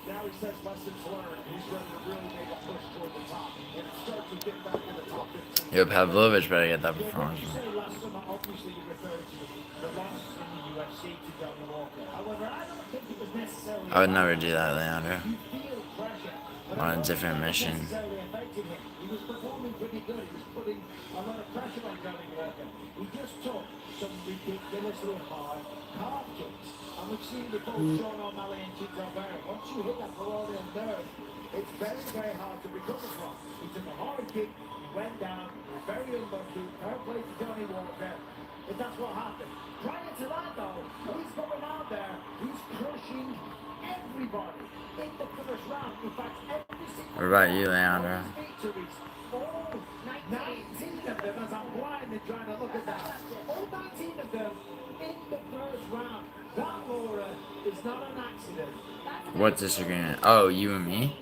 Speaker 1: now he says lessons learned. He's ready to really make a push toward the top. And it starts with getting back in the top 15.
Speaker 4: Yo, Pavlovich better get that performance.
Speaker 3: You say last summer, obviously you referred to the loss in the UFC to Johnny Walker. However, I don't think it was necessarily...
Speaker 4: I would never do that, Leandro.
Speaker 3: You feel pressure.
Speaker 4: On a different mission.
Speaker 3: Necessarily affected him. He was performing pretty good. He was putting a lot of pressure on Johnny Walker. He just took some ridiculously hard calf kicks. And we've seen before Sean O'Malley and Chito Vera. Once you hit that parodial nerve, it's very, very hard to recover from. He took a hard kick, he went down, he was very unlucky, fair play to Johnny Walker. But that's what happened. Prior to that though, he's going out there, he's crushing everybody in the first round. In fact, every single
Speaker 4: What about you, Leandro?
Speaker 3: victories. All 19 of them, as I'm blind and trying to look at that. All 19 of them in the first round. That, Laura, is not an accident.
Speaker 4: What disagreement? Oh, you and me?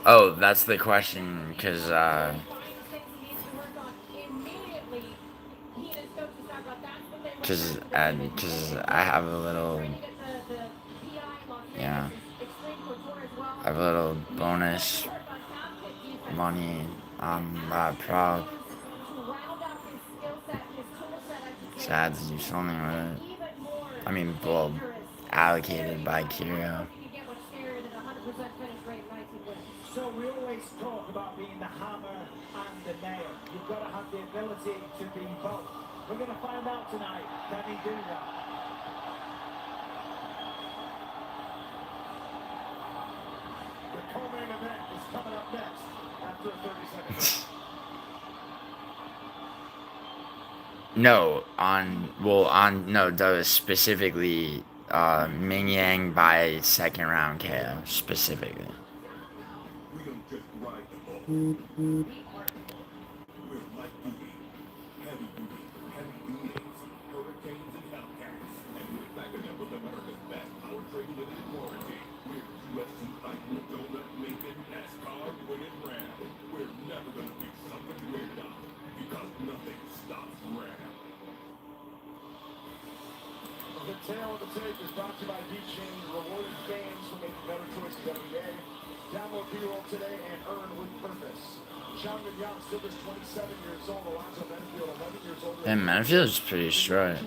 Speaker 4: Oh, that's the question, because, I have a little, yeah, I have a little bonus money on that prop. So I had to do something with it. I mean, well, allocated by Kiro.
Speaker 3: So we always talk about being the hammer and the nail. You've got to have the ability to be both. We're going to find out tonight, can he do that?
Speaker 1: The co-main event is coming up next after 30 seconds.
Speaker 4: No, that was specifically Ming Yang by second round KO, specifically.
Speaker 11: We don't just ride the ball. We're light duty, heavy duty, heavy duties, hurricanes and hellcats. And we're backing up with America's best powertrain limited warranty. We're UFC fighting, donut making, NASCAR winning round. We're never gonna be something we're not, because nothing stops Ram.
Speaker 1: The tail of the tape is brought to you by B-Chain, rewarding fans for making better choices every day. Download B-Roll today and earn with purpose.
Speaker 4: And Manfield's pretty short.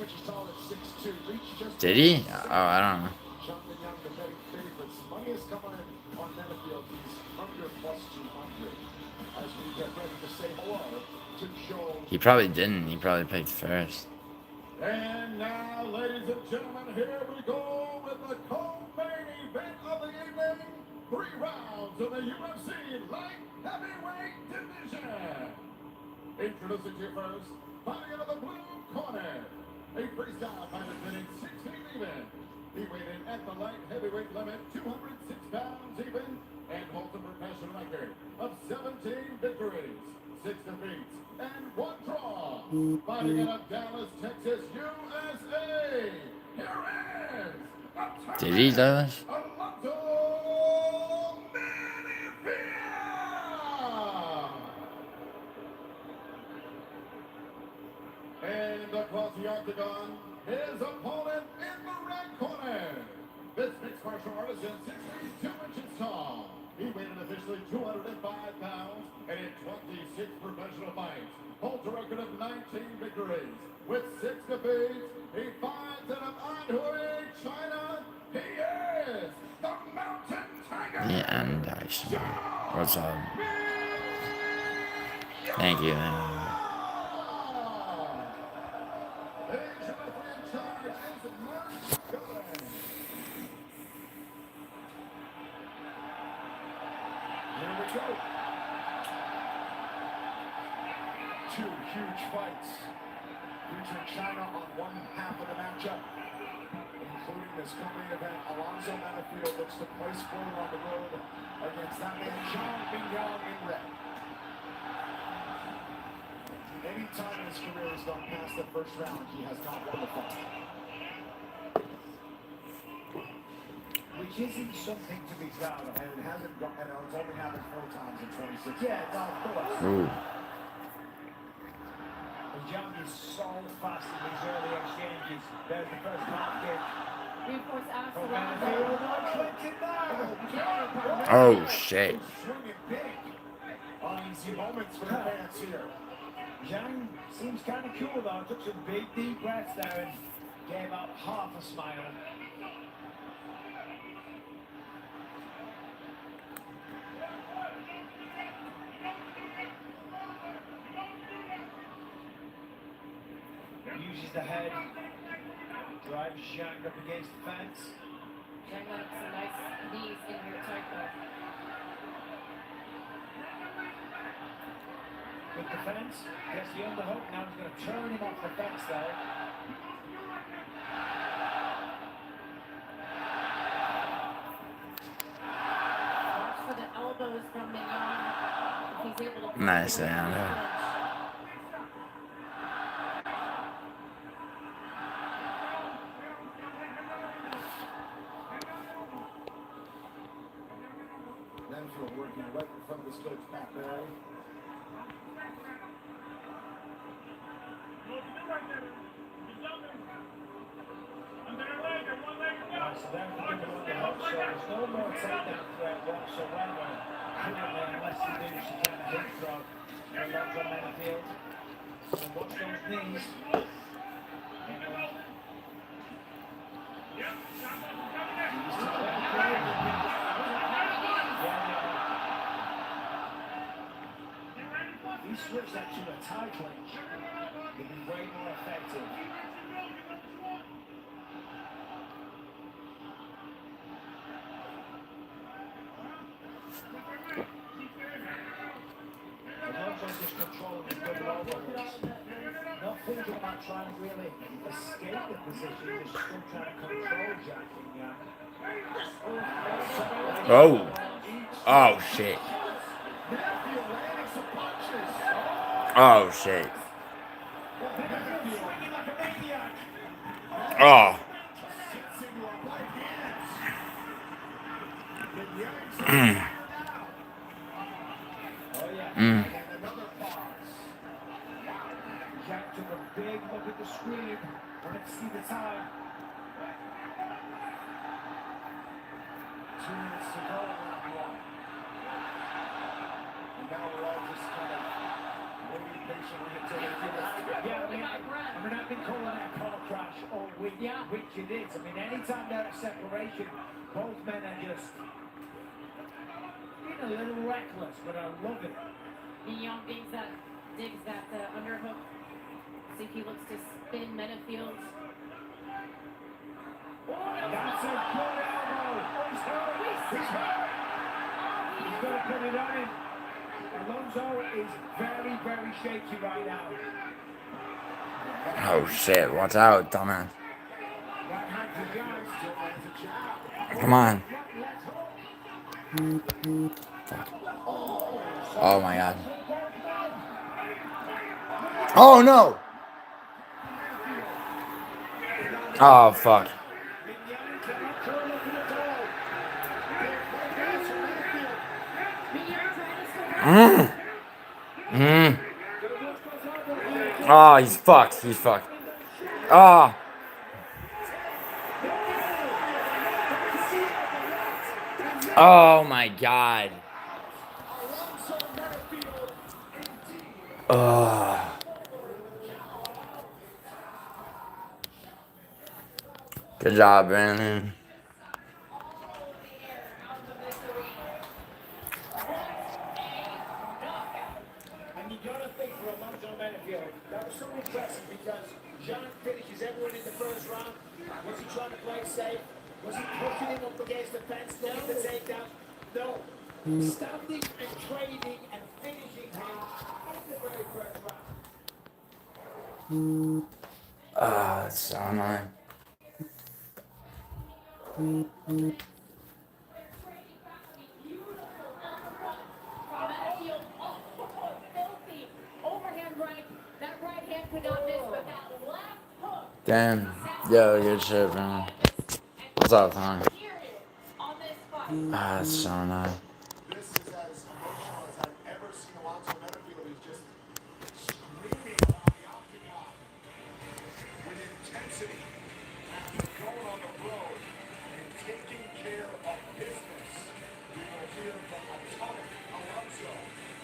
Speaker 4: Did he? Oh, I don't know.
Speaker 16: Money is coming in on Benefield. He's under plus 200. As we get ready to say hello to Joe.
Speaker 4: He probably didn't. He probably picked first.
Speaker 16: And now, ladies and gentlemen, here we go with the co-main event of the evening. 3 rounds of the UFC light heavyweight division. Introducing you first, fighting out of the blue corner. A freestyle fighter hitting 16 even. He weighed in at the light heavyweight limit, 206 pounds even, and holds a professional record of 17 victories, 6 defeats, and 1 draw. Fighting out of Dallas, Texas, USA. Here is
Speaker 4: Did he, Dallas?
Speaker 16: And across the octagon, his opponent in the red corner. This mixed martial artist is 6 feet 2 inches tall. He weighed in officially 205 pounds and in 26 professional fights. Holds a record of 19 victories. With 6 defeats, he fights out of Anhui, China. He is the Mountain Tiger.
Speaker 4: The end, actually. What's up? Thank you.
Speaker 16: Here we go. 2 huge fights featuring China on one half of the matchup, including this co-main event. Alonzo Manafield looks to place forward on the road against that man, Zhang Bingyang in red. Any time in his career he's gone past the first round, he has not won the fight.
Speaker 3: Which isn't something to be proud of.
Speaker 16: And it hasn't gone, and it's only happened 4 times in 26.
Speaker 3: Yeah, no, of course.
Speaker 4: Ooh.
Speaker 3: And Young is so fast in these early exchanges. There's the first half kick.
Speaker 14: Reinforce Alex
Speaker 3: From
Speaker 14: around.
Speaker 3: Manafield, not clinching now.
Speaker 4: Oh, shit.
Speaker 16: Swinging big. Uneasy moments for the fans here.
Speaker 3: Zhang seems kind of cool though. Took some big deep breaths there and gave up half a smile. Uses the head, drives Zhang up against the fence.
Speaker 14: Zhang got some nice knees in your tight though.
Speaker 3: With the fence, gets the underhook, now he's going to turn him off the fence though.
Speaker 14: Watch for the elbows from Mignon. If he's able to
Speaker 4: Nice, Anna.
Speaker 16: Manfield working right in front of his coach, Pat Barry.
Speaker 3: So there's the big underhook, so there's no more takedown threat whatsoever. Currently, unless you do some kind of hip throw. Alonzo Manafield. So watch those knees. If he switched that to a tie clinch, it'd be way more effective. Alonso's just controlling the double overhooks. Not thinking about trying to really escape the position, just still trying to control Jack Young.
Speaker 4: Oh. Oh, shit. Oh, shit. Oh.
Speaker 3: Jack took a big look at the screen. Wanted to see the time.
Speaker 16: 2 minutes to go in round 1. And now we're all just kind
Speaker 3: I've been calling that car crash all week, which it is. I mean, anytime there's a separation, both men are just being a little reckless, but I love it.
Speaker 14: Young digs that underhook. See if he looks to spin Menafield.
Speaker 3: That's a good elbow. He's hurt. He's hurt. He's going to put it on him. Alonso is very, very shaky right now.
Speaker 4: Oh shit, watch out, dumbass. Come on. Fuck. Oh my god. Oh no! Oh fuck. Oh, he's fucked. He's fucked. Oh. Oh my god. Oh. Good job, Brandon.
Speaker 3: And you got to think for Alonso Menafield, that was so impressive because Jean finishes everyone in the first round. Was he trying to play safe? Was he pushing him up against the fence, looking to take down? No. Standing and trading and finishing him in the very first round.
Speaker 4: Ah, that's so annoying. Damn. Yo, good shit, man. What's up, man? Ah, that's so annoying.
Speaker 1: This is as emotional as I've ever seen Alonso Menafield. He's just screaming around the octagon with intensity after going on the road and taking care of business. We will hear from Atomic Alonso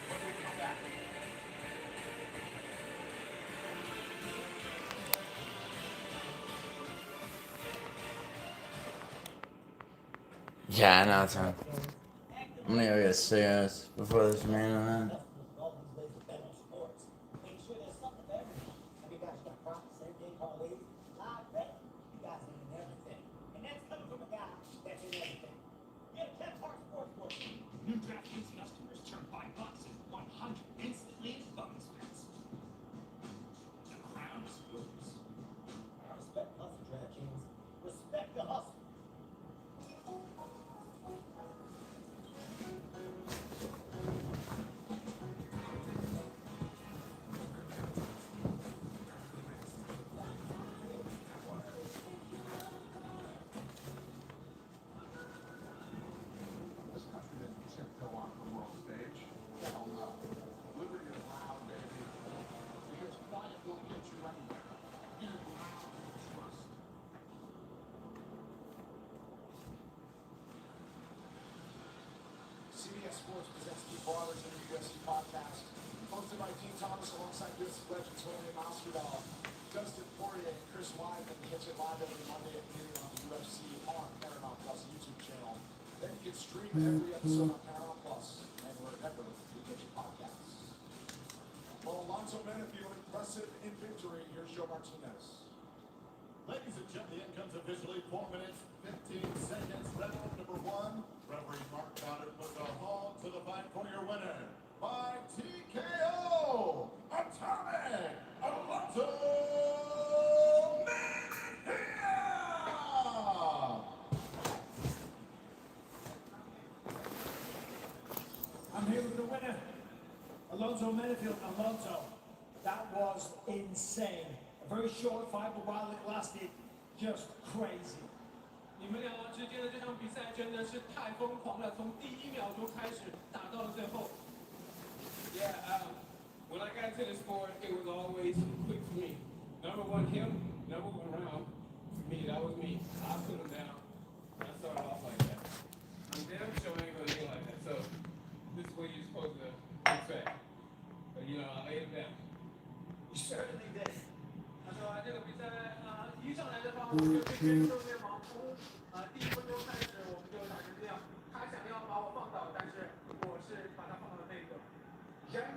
Speaker 1: when we come back.
Speaker 4: Yeah, I know, Tom. I'm gonna go get cigarettes before this main event.
Speaker 15: New DraftKings customers turn $5 into 100 instantly in bonus bets. The crown is yours.
Speaker 5: Respect hustle, DraftKings. Respect the hustle.
Speaker 1: This country didn't tiptoe on the world stage. Hell no. Liberty is loud, baby. Because quiet won't get you anywhere. You loud trust. CBS Sports presents Keith Barber's in the UFC podcast. Hosted by Dean Thomas alongside UFC legends Jorge Masvidal, Dustin Poirier, and Chris Weidman. Catch it live every Monday at noon on the UFC on Paramount Plus YouTube channel. Then you can stream every episode on Paramount Plus and wherever you get your podcasts. Well, Alonso Menafield impressive in victory. Here's Joe Martinez.
Speaker 16: Ladies and gentlemen, the end comes officially 4 minutes, 15 seconds. Round number 1. Referee Mark Goddard puts a halt to the fight for your winner by TKO. Atomic Alonso Menafield.
Speaker 3: I'm here with the winner, Alonso Menafield. Alonso, that was insane. A very short fight, but while it lasted, just crazy.
Speaker 7: 你们两个之间的这场比赛真的是太疯狂了，从第1秒钟开始打到了最后。Yeah, when I got to the sport, it was always quick for me. Number one, him. Number 1 round, for me, that was me. I put him down. I started off like that. I'm damn sure I ain't gonna be like that. So this is what you're supposed to expect. But you know, I laid him down.
Speaker 3: certainly did.
Speaker 7: 他说这个比赛一上来的话，我们就直接正面往从第1分钟开始我们就打成这样。他想要把我放倒，但是我是把他放到内侧。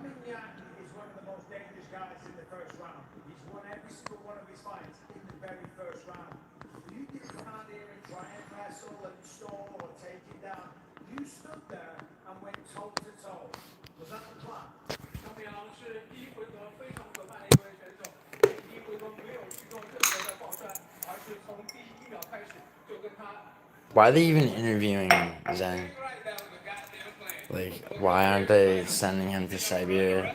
Speaker 3: Mignac is one of the most dangerous guys in the first round. He's won every single one of his fights in the very first round. You didn't come out here and try and wrestle and stall or take him down. You stood there and went toe to toe. Was that the plan?
Speaker 7: 张明阳是第1回合非常可怕的一位选手，第1回合没有去做任何的抱摔，而是从第1秒开始就跟他。
Speaker 4: Why are they even interviewing Zen? Like, why aren't they sending him to Siberia?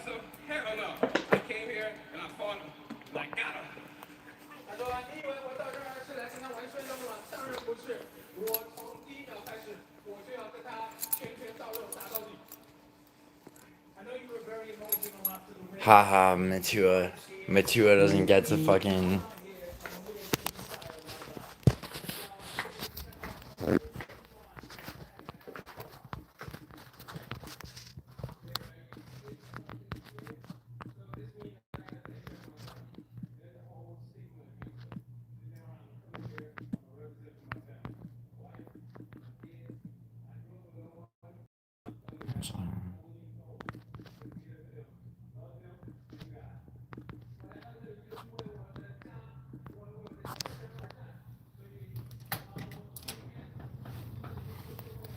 Speaker 4: Haha, Matua. Matua doesn't get to fucking...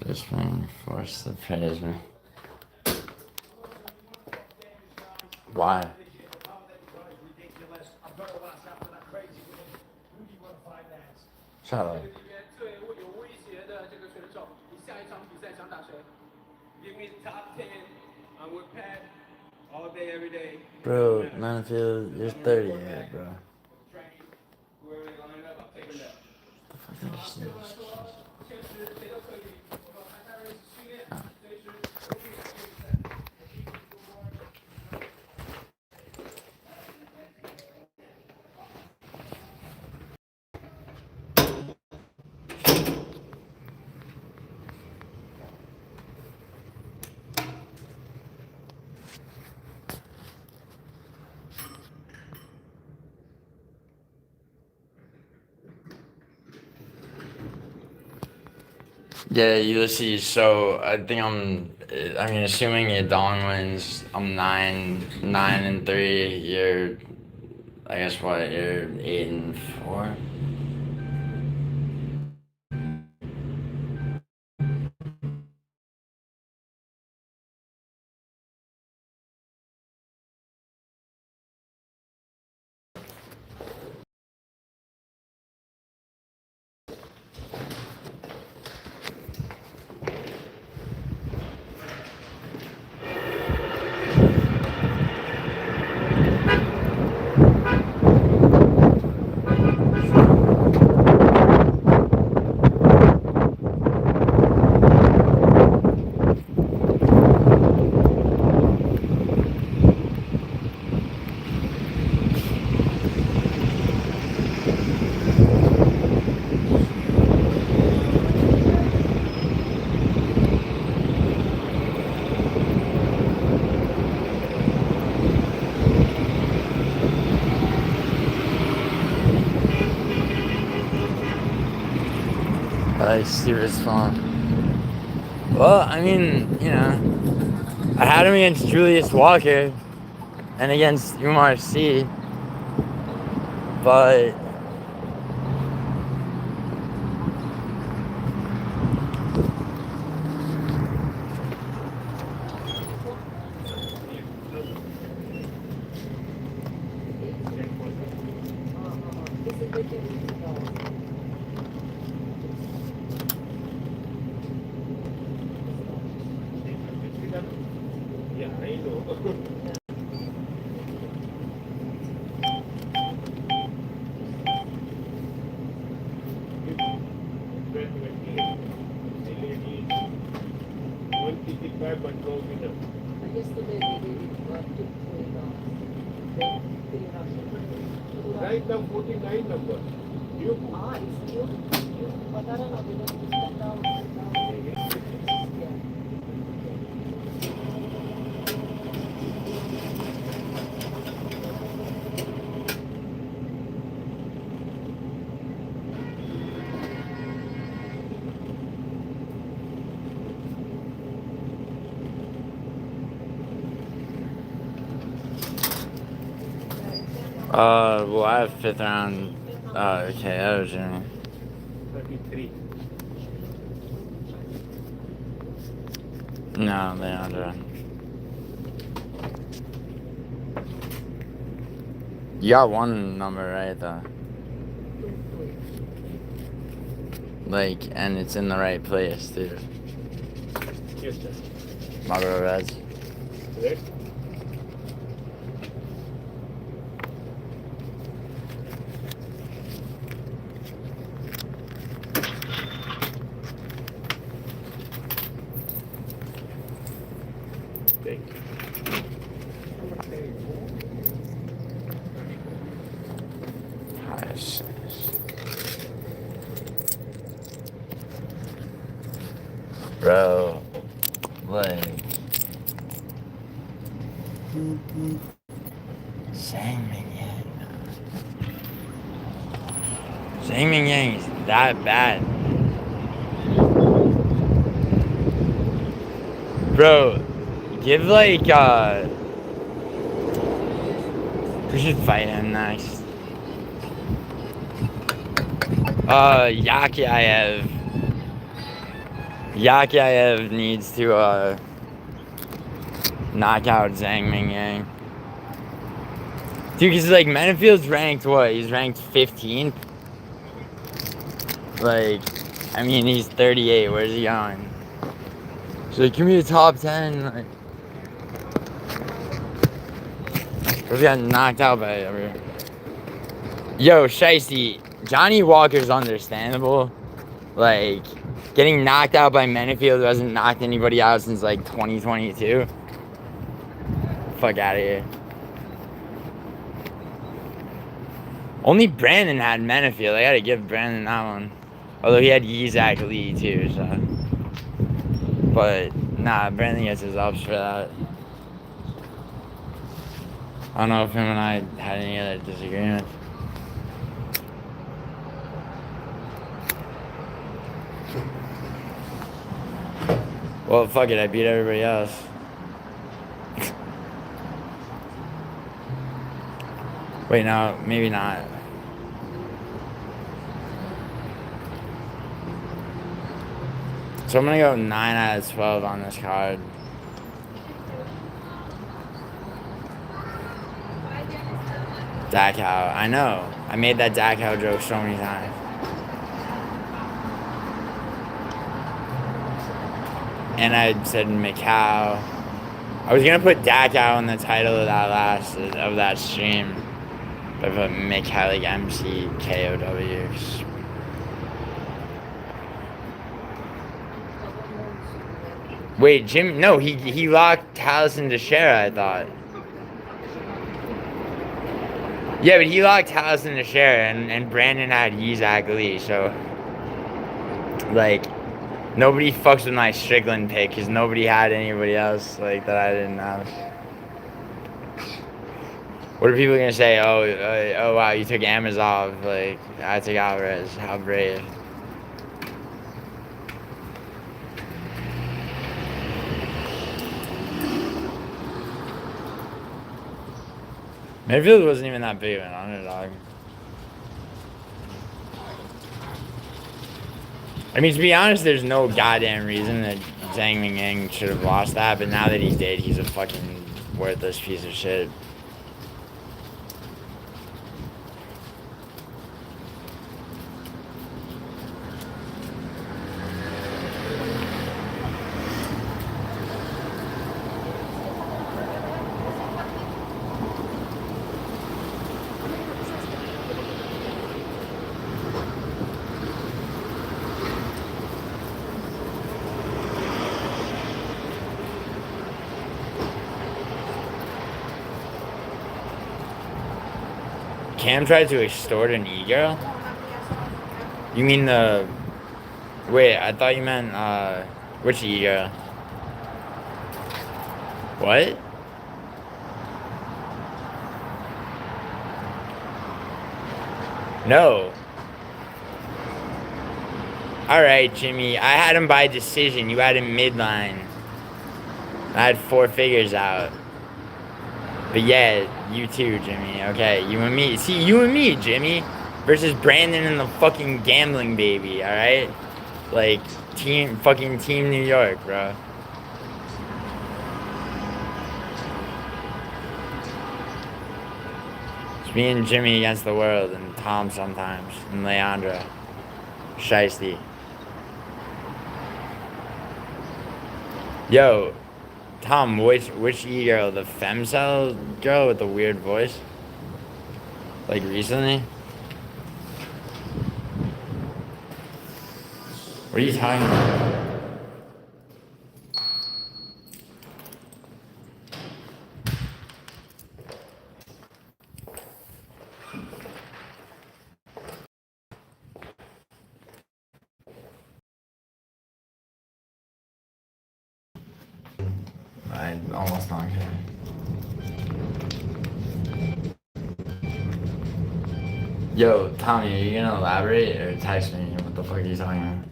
Speaker 4: This man forced to praise me. Why? Shut up. Bro, Manfield, you're 38, bro. Yeah, Ulysses, so I think assuming Yadong wins, I'm 9-3, you're, I guess what, you're 8-4? I see where it's from. Well, I mean, I had him against Julius Walker and against Umar C, but
Speaker 6: Right now, 49 number. You
Speaker 4: Well, I have 5th round KO, Jimmy.
Speaker 7: 33.
Speaker 4: No, Leandro. You got one number right, though. Like, and it's in the right place, too.
Speaker 7: Houston.
Speaker 4: Marlboro Reds.
Speaker 7: Today? Thank you.
Speaker 4: Nice. Bro, like, Zhang Mingyang is that bad. Bro, give like, we should fight him next. Yakiaev needs to, knock out Zhang Mingyang. Dude, because, like, Menifield's ranked, what? He's ranked 15th? Like, I mean, he's 38. Where's he going? He's like, give me a top 10. Like, we got knocked out by everyone. Yo, Shiesty, Johnny Walker's understandable. Like, getting knocked out by Menifield hasn't knocked anybody out since, like, 2022. Fuck out of here. Only Brandon had Menifield. I gotta give Brandon that one. Although he had Yizak Lee too, so. But, nah, Brandon gets his ups for that. I don't know if him and I had any other disagreements. Well, fuck it, I beat everybody else. Wait, no, maybe not. So I'm gonna go 9 out of 12 on this card. Dachau, I know. I made that Dachau joke so many times. And I said MACAU. I was gonna put Dachau in the title of that stream. But I put MACAU, like MCKOW. Wait, Jim? No, he locked Taliesin Teixeira, I thought. Yeah, but he locked Taliesin Teixeira, and Brandon had Yizak Lee, so like nobody fucks with my Strickland pick because nobody had anybody else like that I didn't have. What are people gonna say? Oh wow, you took Amazov. Like I took Alvarez. How brave. Mayfield wasn't even that big of an underdog. I mean, to be honest, there's no goddamn reason that Zhang Mingyang should have lost that, but now that he did, he's a fucking worthless piece of shit. Cam tried to extort an e-girl? You mean the... Wait, I thought you meant, which e-girl? What? No. Alright, Jimmy. I had him by decision. You had him midline. I had 4 figures out. But yeah, you too, Jimmy. Okay, you and me. See, you and me, Jimmy, versus Brandon and the fucking gambling baby. All right, like team New York, bro. It's me and Jimmy against the world, and Tom sometimes, and Leandra, Shiesty. Yo, Tom, which e-girl? The femcel girl with the weird voice? Like recently? What are you talking about? I almost don't care. Yo, Tommy, are you gonna elaborate or text me? What the fuck are you talking about?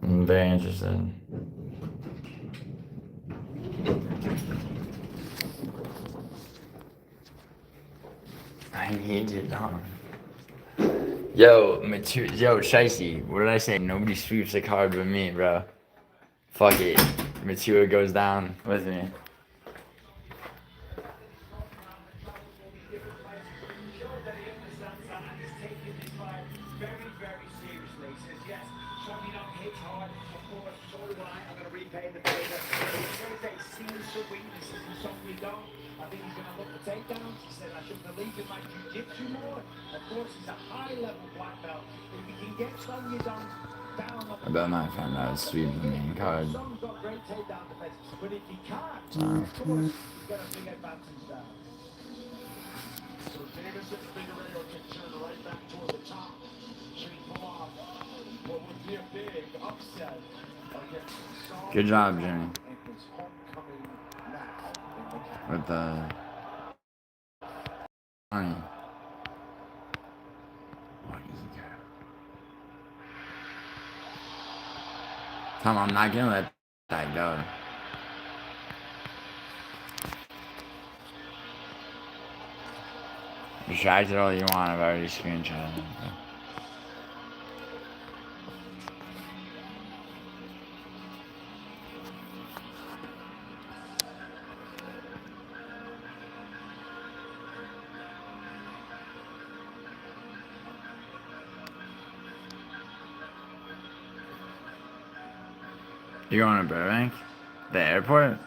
Speaker 4: I'm very interested. I need you, Tom. Yo, Shicey, what did I say? Nobody sweeps a card but me, bro. Fuck it. Matua goes down with me.
Speaker 3: I think he's going to look for takedowns. He said, I should believe in my jiu-jitsu more. Of course, he's a high-level black belt. If he can get Song Yudong down on
Speaker 4: I bet my friend I would sweep the main card.
Speaker 3: Song's got great takedown defense. But if he can't, of course, he's got a big advantage there. So Davison Figueiredo can turn right back toward the top. Should he pull off what would be a big upset against Song?
Speaker 4: Good job, Jimmy.
Speaker 3: And his homecoming match in MACAU.
Speaker 4: With the money. What does he care? Tom, I'm not gonna let that go. Distracted all you want, I've already screenshotted it. You going to Burbank? The airport?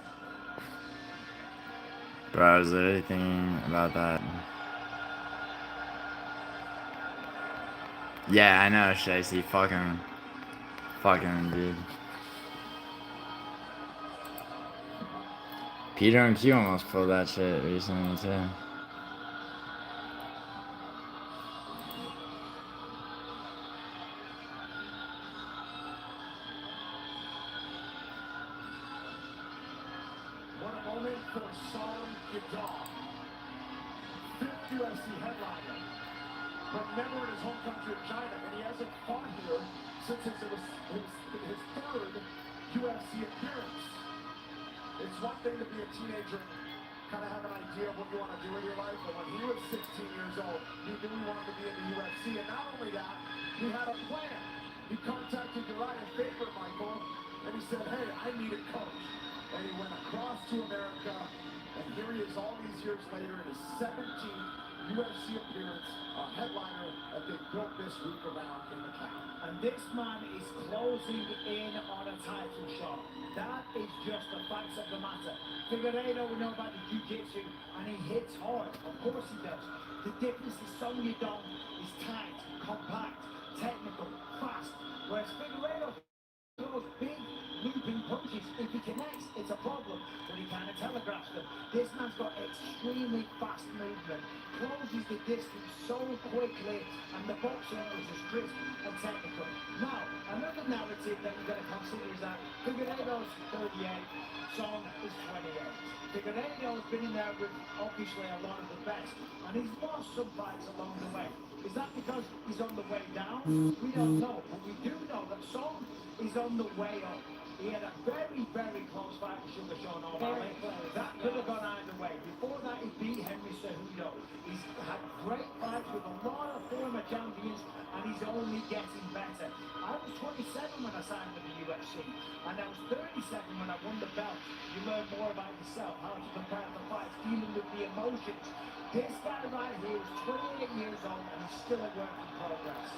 Speaker 4: Bro, I was literally thinking about that. Yeah, I know, Shicey. Fucking, dude. Peter and Q almost pulled that shit recently, too.
Speaker 3: What a moment for Song Yudong, 5th UFC headliner, but never in his home country of China, and he hasn't fought here since his third UFC appearance. It's one thing to be a teenager and kind of have an idea of what you want to do in your life, but when he was 16 years old, he knew he wanted to be in the UFC, and not only that, he had a plan. He contacted Uriah Faber, Michael, and he said, hey, I need a coach. And he went across to America, and here he is all these years later in his 17th UFC appearance, a headliner that they built this week around in MACAU. And this man is closing in on a title shot. That is just the facts of the matter. Figueiredo, we know about the jiu-jitsu, and he hits hard. Of course he does. The difference is Song Yudong is tight, compact, technical, fast, whereas Figueiredo throws big, looping punches. If he connects, it's a problem, but he kind of telegraphs them. This man's got extremely fast movement, closes the distance so quickly, and the boxing was just crisp and technical. Now, another narrative that we've got to consider is that Figueiredo's 38, Song is 28. Figueiredo's been in there with, obviously, a lot of the best, and he's lost some fights along the way. Is that because he's on the way down? We don't know, but we do know that Song is on the way up. He had a very, very close fight with Sugar Sean O'Malley. That could have gone either way. Before that, he beat Henry Cejudo. He's had great fights with a lot of former champions, and he's only getting better. I was 27 when I signed with the UFC, and I was 37 when I won the belt. You learn more about yourself, how to prepare for fights, dealing with the emotions. This guy right here is 28 years old, and he's still a work in progress.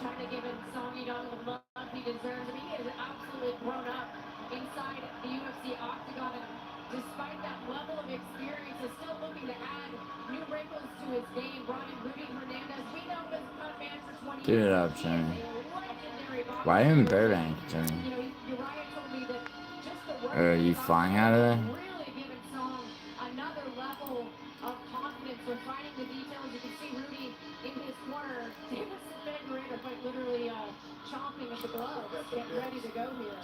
Speaker 14: Trying to give him Song Yadong the love he deserves. I mean, he has absolutely grown up inside the UFC octagon, and despite that level of experience, is still looking to add new wrinkles to his game. Brought in Rudy Hernandez. We know him as a cut man for 20
Speaker 4: Give
Speaker 14: years.
Speaker 4: it up,
Speaker 14: He is
Speaker 4: Jimmy.
Speaker 14: a legendary boxer.
Speaker 4: Why even Burbank, Jimmy?
Speaker 14: You know, Uriah told me that just the work
Speaker 4: Are you flying out of there?
Speaker 14: really given Song another level of confidence when finding the details. You can see Rudy in his corner. Davidson Figueroa quite literally chomping at the gloves, getting ready to go here.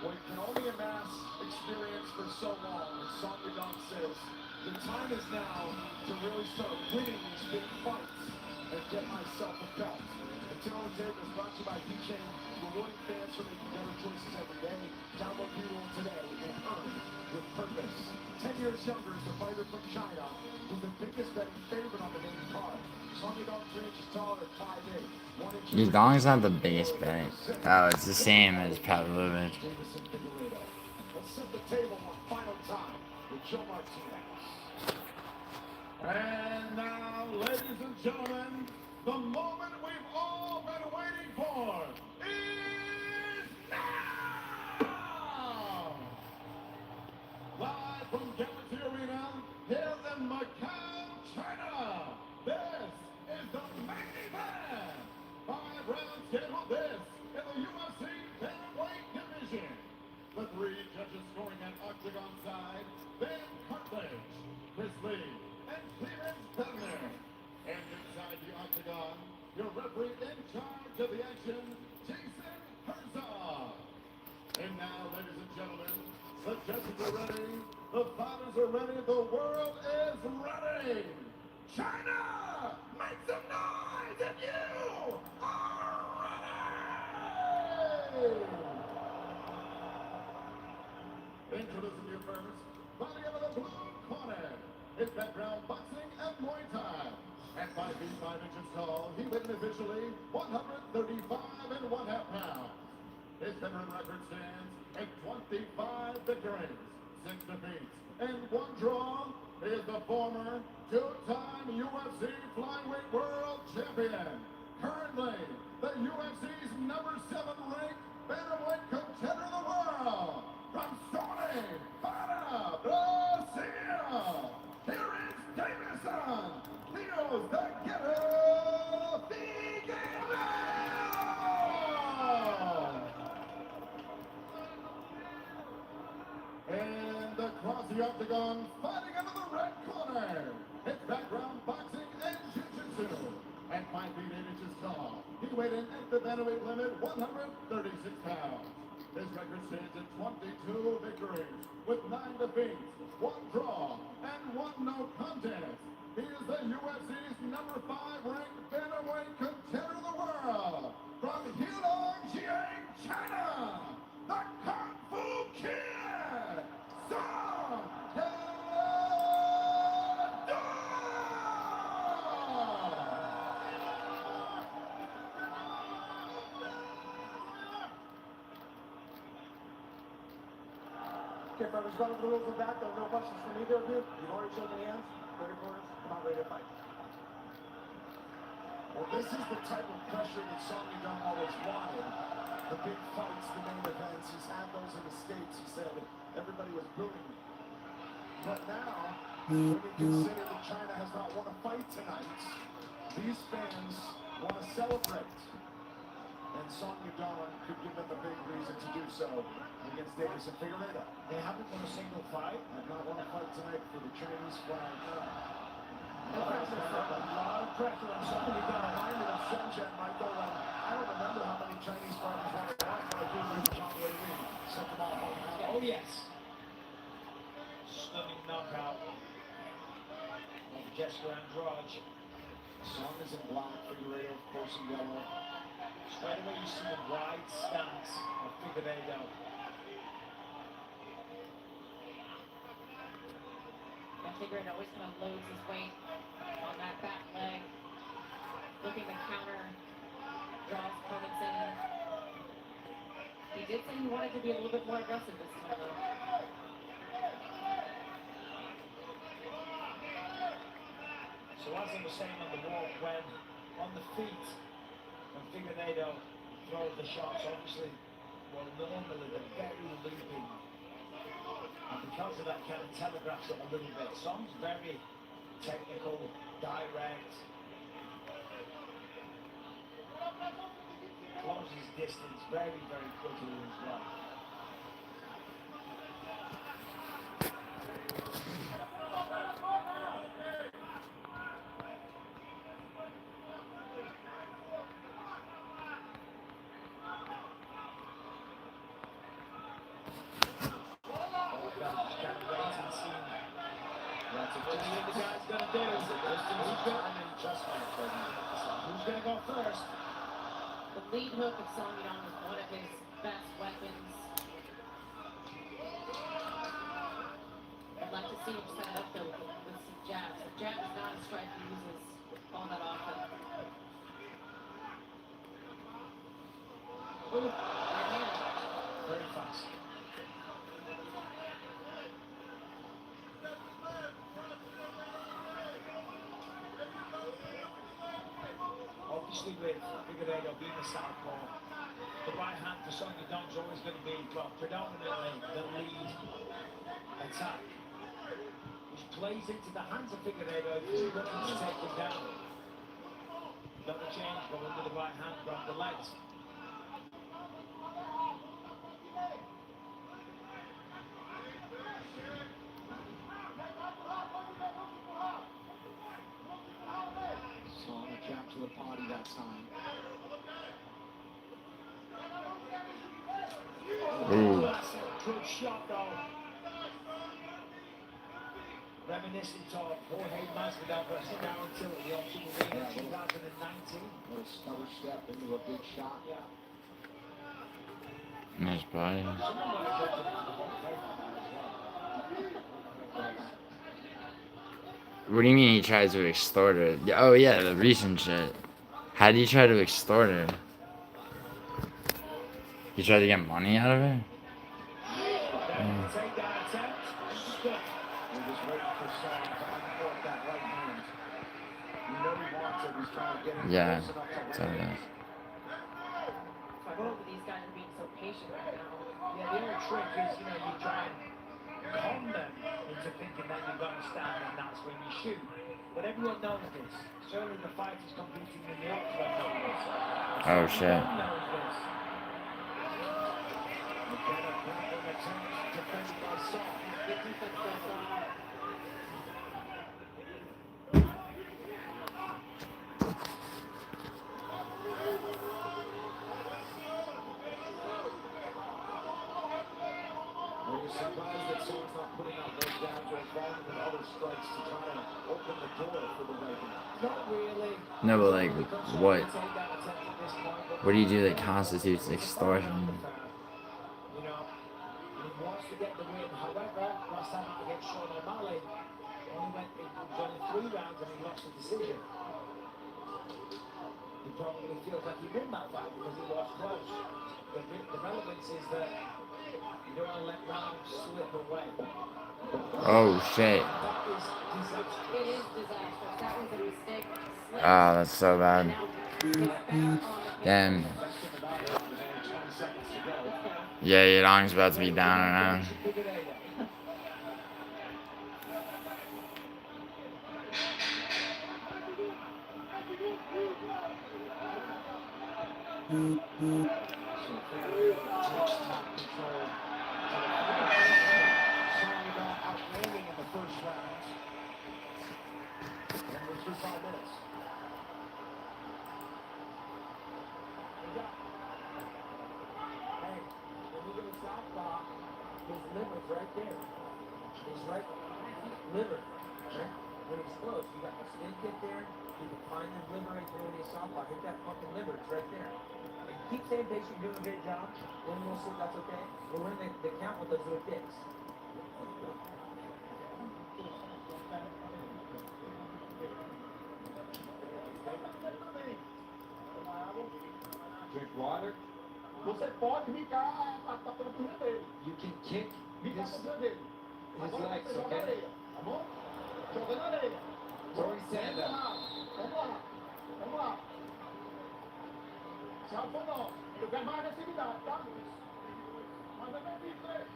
Speaker 1: Well, you can only amass experience for so long, as Song Yadong says. The time is now to really start winning these big fights and get myself a belt. The Taylor Tape is brought to you by DJ, rewarding fans for making better choices every day. Download Google today and earn with purpose. 10 years younger is the fighter from China, who's the biggest betting favorite on the main card. Song Yadong 3 inches taller at 5'8".
Speaker 4: Yadong's not the biggest bet. Oh, it's the same as Pavlovich.
Speaker 1: Let's set the table one final time with Joe Martinez. And now, ladies and gentlemen, the moment we've all been waiting for is now! Live from Galaxy Arena, here in Macau, China, this is the main event. 5 rounds scheduled this in the UFC bantamweight division. The 3 judges scoring at octagon side, Ben Cartlidge, Chris Lee, and Clemens Bellner. And inside the octagon, your referee in charge of the action, Jason Herzog. And now, ladies and gentlemen, the judges are ready, the fighters are ready, the world is ready. China, make some noise if you are ready! Introducing you first, fighting out of the blue corner, his background boxing and Muay Thai. At 5 feet 5 inches tall, he weighed officially 135 1/2 pounds. His veteran record stands at 25 victories, 6 defeats, and 1 draw. He is the former 2-time UFC flyweight world champion. Currently, the UFC's #7 ranked bantamweight contender of the world. From Sony, Para, Brazil, here is Davison, Leos the Getter Figueroa! And across the octagon, fighting out of the red corner, his background boxing and jiu-jitsu. At 5 feet 8 inches tall, he weighed in at the bantamweight limit, 136 pounds. His record stands at 22 victories, with 9 defeats, 1 draw, and 1 no contest. He is the UFC's #5 ranked bantamweight contender of the world. From Heilongjiang, China, the Kung Fu Kid, Song Yadong!
Speaker 3: Okay, brothers, run over the rules of that. There are no questions from either of you. You've already shaken hands. 30 quarters. Come on, ready to fight.
Speaker 1: Well, this is the type of pressure that Song Yadong always wanted. The big fights, the main events. He's had those in the States. He said everybody was booing. But now, when you consider that China has not won a fight tonight, these fans want to celebrate. And Song Yadong could give them a big reason to do so against Davison Figueroa.
Speaker 3: They haven't won a single fight.
Speaker 1: Have not won a fight tonight for the Chinese flag.
Speaker 3: No pressure, a lot of pressure on something.
Speaker 1: You got a reminder of Shenzhen, Michael. I don't remember how many Chinese fighters won a fight, but I do remember John Wei Lee set them all home.
Speaker 3: Oh, yes. Stunning knockout of Jessica Andrade. Song is in black, Figueiredo, of course, in yellow. Straight away you see the wide stance of Figueiredo.
Speaker 14: And Figueiredo always kind of loads his weight on that back leg, looking to counter, draws opponents in. He did say he wanted to be a little bit more aggressive this time, though.
Speaker 3: So as I was saying on the walk, when on the feet, when Figueiredo throws the shots, obviously, well, normally they're very looping. And because of that, kind of telegraphs it a little bit. Song's very technical, direct. Closes distance very, very quickly as well. Who's going to go first?
Speaker 14: The lead hook of Song Yadong is one of his best weapons. I'd like to see him set it up though with some jabs. The jab is not a strike he uses all that often. Ooh, right hand.
Speaker 3: Very fast. Obviously with Figueiredo being a southpaw, the right hand for Song Yadong's always going to be, well, predominantly the lead attack. Which plays into the hands of Figueiredo if he's looking to take him down. Double change, go under the right hand, grab the legs. Song a jab to the party that time.
Speaker 4: Ooh.
Speaker 3: Good shot though. Reminiscent of Jorge Masvidal versus Darren Till at the Ultimate Arena in 2019. Another step into a big shot. Yeah.
Speaker 4: Nice body. What do you mean he tries to extort her? Oh yeah, the recent shit. How did he try to extort her? He tried to get money out of her? Yeah, so that.
Speaker 14: I hope these guys are being so patient right now.
Speaker 3: Yeah, the only trick is, you try and con them into thinking that you're going to stand and that's when you shoot. But everyone knows this. Certainly the fighters competing in the octagon know this.
Speaker 4: Oh shit.
Speaker 3: Knows this. Again, a grappling attempt defended by Song.
Speaker 14: Good defense by Song.
Speaker 3: Are you surprised that Song's not putting out those jabs or involved in other strikes to try to open the door for the Raven? Not really.
Speaker 4: No, but like, what? What do you do that constitutes extortion?
Speaker 3: He wants to get the win. However, last time out against Sean O'Malley, it was only 3 rounds and he lost the decision. He probably feels like he won that fight because he was close. The relevance is that you don't want to let rounds slip away.
Speaker 4: Oh shit.
Speaker 14: It is disastrous. That was a mistake.
Speaker 4: Oh, that's so bad. Damn. Yeah, Yadong's about to be down and out.
Speaker 3: Outlanding in the first round. And we're through 5 minutes. Hey, when you go to southpaw, his liver's right there. His right liver. Right?
Speaker 5: when he's close. You got the spin kick there. You can find them, liberate the Louis southpaw. Hit that fucking liver. It's right there. If you keep staying patient, you're doing a great job. When we'll see, that's okay. We'll win the count with those little kicks.
Speaker 6: Drink water. Você pode ficar tapando a bunda dele.
Speaker 5: You can kick
Speaker 6: Fica
Speaker 5: his
Speaker 6: tapando dele.
Speaker 5: legs,
Speaker 6: Joga na
Speaker 5: okay?
Speaker 6: areia, tá bom? Joga na areia.
Speaker 5: Throw his hand up.
Speaker 6: Vamos lá. Vamos lá. Se afundou. Eu quero mais agressividade, tá? Mais agressividade.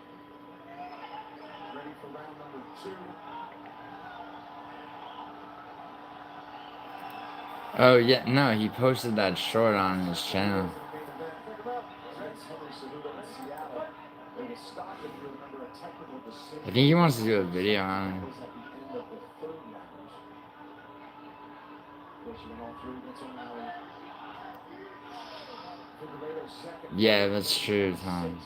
Speaker 1: Ready for round number 2.
Speaker 4: Oh yeah, no, he posted that short on his channel. I think he wants to do a video on it. Yeah, that's true, Tom.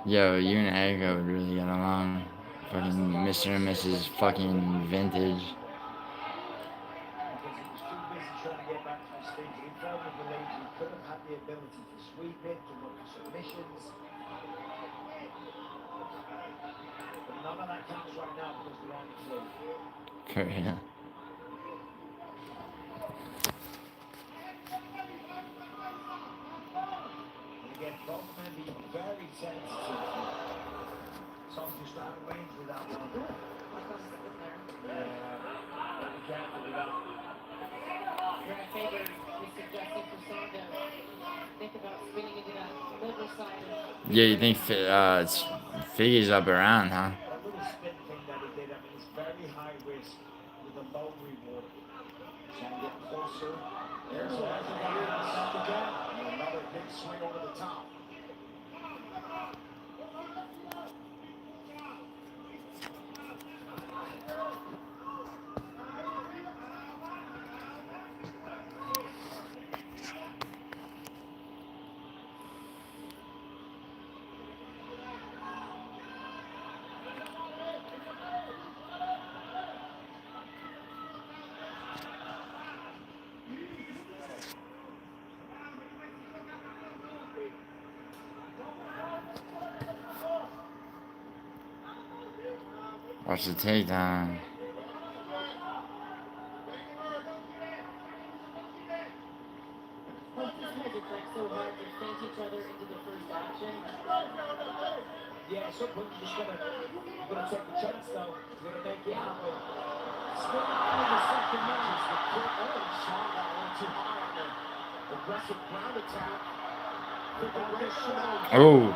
Speaker 4: Yo, you and Edgar would really get along. Fucking Mr. and Mrs. fucking vintage.
Speaker 3: Because he was too busy trying to get back to his feet. He felt with the legs, he could have had the ability to sweep it, to look for submissions. But none of that counts right now because they're on the floor.
Speaker 4: Korea.
Speaker 3: And again, both men being very sensitive. Some just out of range with that one. Yeah, be careful with that.
Speaker 14: Greg Faber is suggesting for Son to think about spinning into that liver side.
Speaker 4: Yeah, you think Figgy's up around, huh?
Speaker 3: That little spin thing that he did, I mean, it's very high risk with a low reward.
Speaker 1: Trying to get closer. There's a again. And another big swing over the top.
Speaker 4: Watch the takedown.
Speaker 14: Both these guys are trying so hard to feint each other into the first action.
Speaker 3: Yeah, so quick, you just gotta take the chance though. You're gonna make it happen. Spin in the second match. The quick, oh, he shot that one too high on the aggressive ground attack.
Speaker 4: Oh.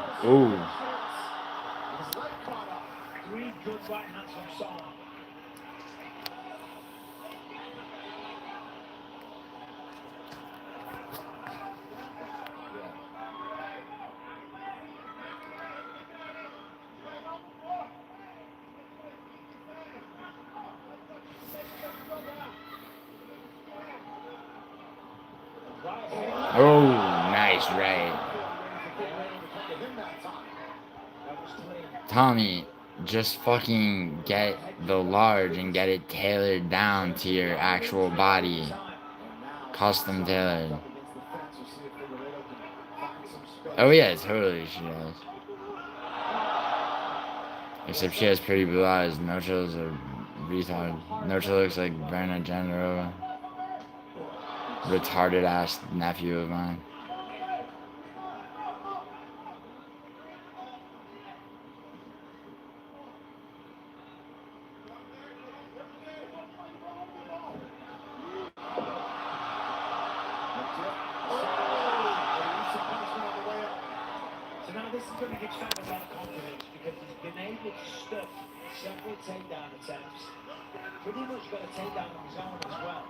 Speaker 3: His leg caught up. 3 good right hands from Son.
Speaker 4: Oh, nice right. Tommy, just fucking get the large and get it tailored down to your actual body. Custom tailored. Oh yeah, totally she does. Except she has pretty blue eyes. Nocho's a retard. Nocho looks like Bernard General. Retarded ass nephew of mine.
Speaker 3: So now this is going to give Son a lot of confidence because he's been able to stop several takedown attempts. Pretty much got a takedown of his own as well.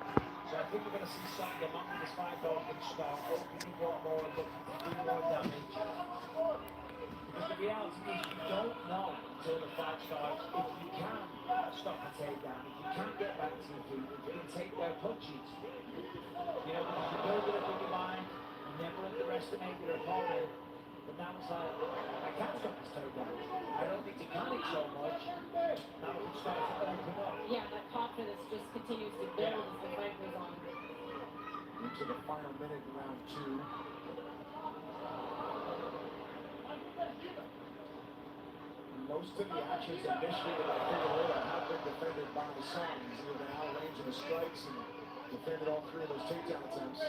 Speaker 3: So I think we're going to see Son get on with this fight open, start opening up more, looking to do more damage. Because the reality is you don't know until the fight starts if you can stop a takedown, if you can get back to your feet, if you can take their punches. You know, because you build it up in your mind, you never underestimate your opponent. But now it's like, MACAU's got this takedown. I don't think he panicked so much. Now he starts to open up.
Speaker 14: Yeah, that confidence just continues to build as the fight goes on.
Speaker 3: Into the final minute in round 2. Most of the actions initiated by Figueroa have been defended by the Song. He's either been out of range of the strikes and defended all 3 of those takedown attempts.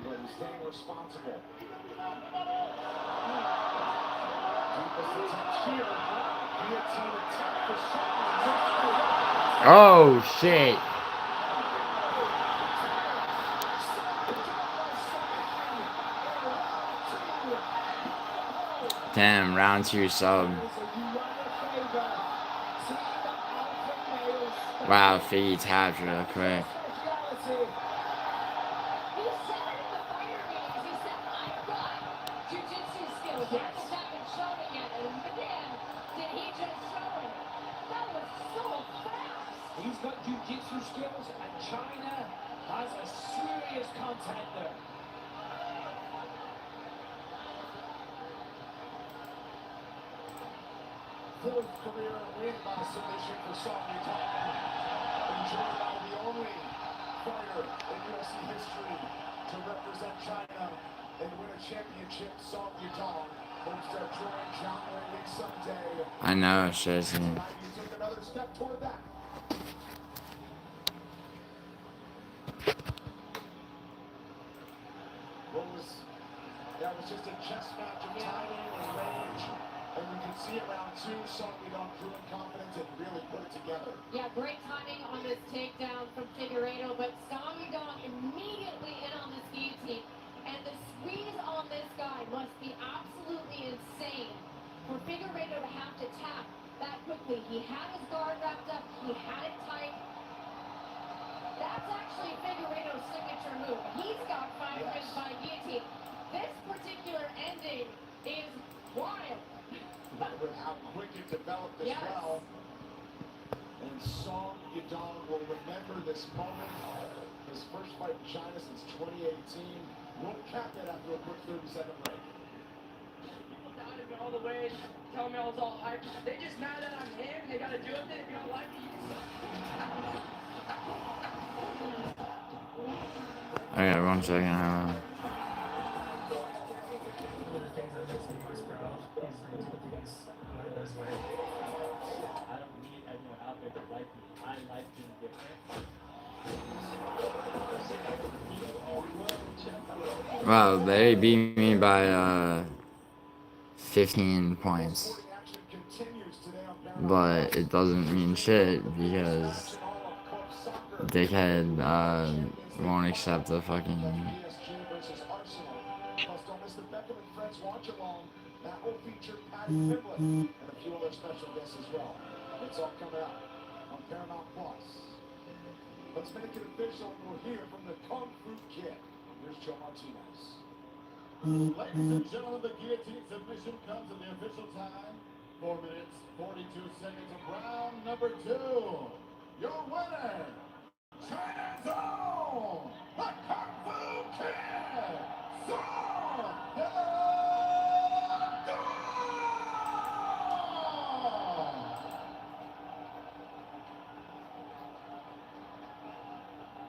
Speaker 3: But he's staying responsible. Deepest attempt here. Guillotine attack for Song.
Speaker 4: Oh shit. Damn, round 2 sub. Wow, Figgy tapped real quick.
Speaker 3: He's got jiu-jitsu skills, and China has a serious contender. Fourth career win by submission for Song Yudong. Enjoyed by the only fighter in UFC history to represent China and win a championship. Song Yudong hopes to join John Wayne someday.
Speaker 4: I know, Shazzy.
Speaker 3: He took another step toward that. That was just a chess match of timing and range. And we can see it round 2, Song Yudong proving confidence and really put it together.
Speaker 14: Yeah, great timing on this takedown from Figueredo, but Song Yudong immediately in on this guillotine. And the squeeze on this guy must be absolutely insane for Figueredo to have to tap that quickly. He had his guard wrapped up, he had it tight. That's actually Figueredo's signature move. He's got 5 wins by guillotine. This particular ending is wild.
Speaker 3: With how quick it developed as well. And Song Yudong will remember this moment. His first fight in China since 2018. We'll cap it after a quick 30-second break.
Speaker 8: People doubted me all the way, telling me I was all hyped. They just mad that I'm him. They gotta do with it. If you don't like me,
Speaker 4: Okay, 1 second.
Speaker 5: I don't need everyone out there to like me. I like being different.
Speaker 4: Wow, they beat me by 15 points. But it doesn't mean shit because dickhead won't accept the fucking.
Speaker 3: That will feature Patty Pimblett and a few other special guests as well. It's all coming out on Paramount Plus. Let's make it official and we'll hear from the Kung Fu Kid. Here's Joe Martinez.
Speaker 16: Ladies and gentlemen, the guillotine submission comes at the official time. 4 minutes, 42 seconds of round number 2. Your winner, China's own, the Kung Fu Kid, Song Yudong!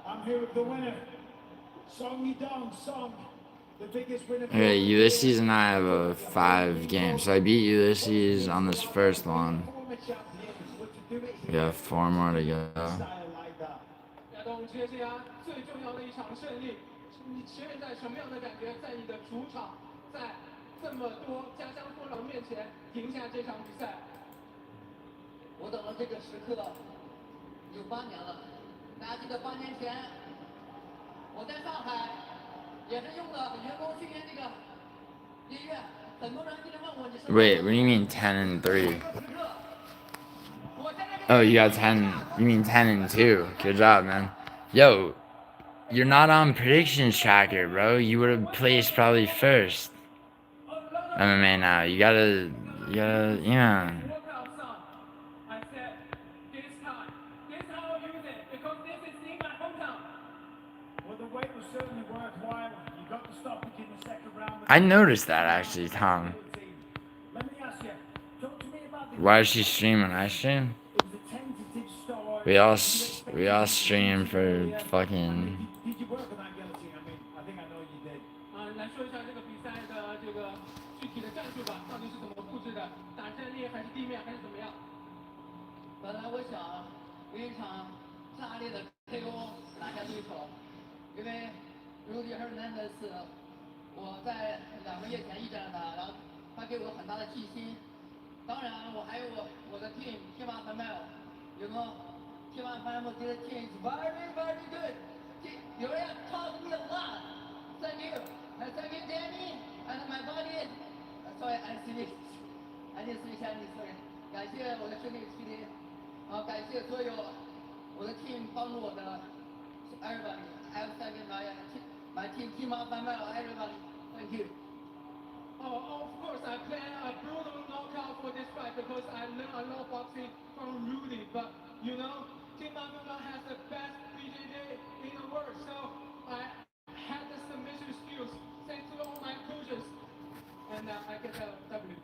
Speaker 3: I'm here with the winner, Song Yudong. Song, the biggest winner.
Speaker 4: Okay, Ulysses and I have a 5 game. So I beat Ulysses on this first one. We have 4 more to go.
Speaker 7: 亚东，接下来最重要的一场胜利，你现在什么样的感觉？在你的主场，在这么多家乡父老面前赢下这场比赛？
Speaker 8: 我等了这个时刻有8年了。大家记得8年前，我在上海也是用的员工训练这个音乐，很多人一直问我你是。
Speaker 4: Wait, what do you mean 10 and 3? Oh, you got 10. You mean 10 and 2. Good job, man. Yo, you're not on predictions tracker, bro. You would have placed probably first. MMA now. You gotta, yeah.
Speaker 3: was certainly worthwhile. You got the stoppage in the second round.
Speaker 4: I noticed that actually, Tom.
Speaker 3: Let me ask you, talk to me about the
Speaker 4: Why is she streaming? I stream.
Speaker 3: it was a tentative start.
Speaker 4: We all stream for fucking.
Speaker 3: Did you work on that guillotine? I mean, I think I know you did.
Speaker 7: 来说一下这个比赛的这个具体的战术吧，到底是怎么布置的？打站立还是地面还是怎么样？
Speaker 8: 本来我想有一场炸裂的 KO 拿下对手，因为Rudy Hernandez 我在2个月前遇见了他，然后他给我很大的信心。当然，我还有我的 team on Famel，you know，team on Famel did the team very very good. You have taught me a lot. Thank you. And thank you, Danny, and my body. Sorry, I speak Chinese. Sorry. 感谢我的兄弟麒麟，感谢所有我的 team 帮助我的 everybody. I have thank my team on Famel, everybody. Thank you.
Speaker 7: Oh, of course, I plan a brutal knockout for this fight because I learned a lot of boxing from Rudy. But you know, Team Mamula has the best BJJ in the world, so I had the submission skills thanks to all my coaches, and I get a W.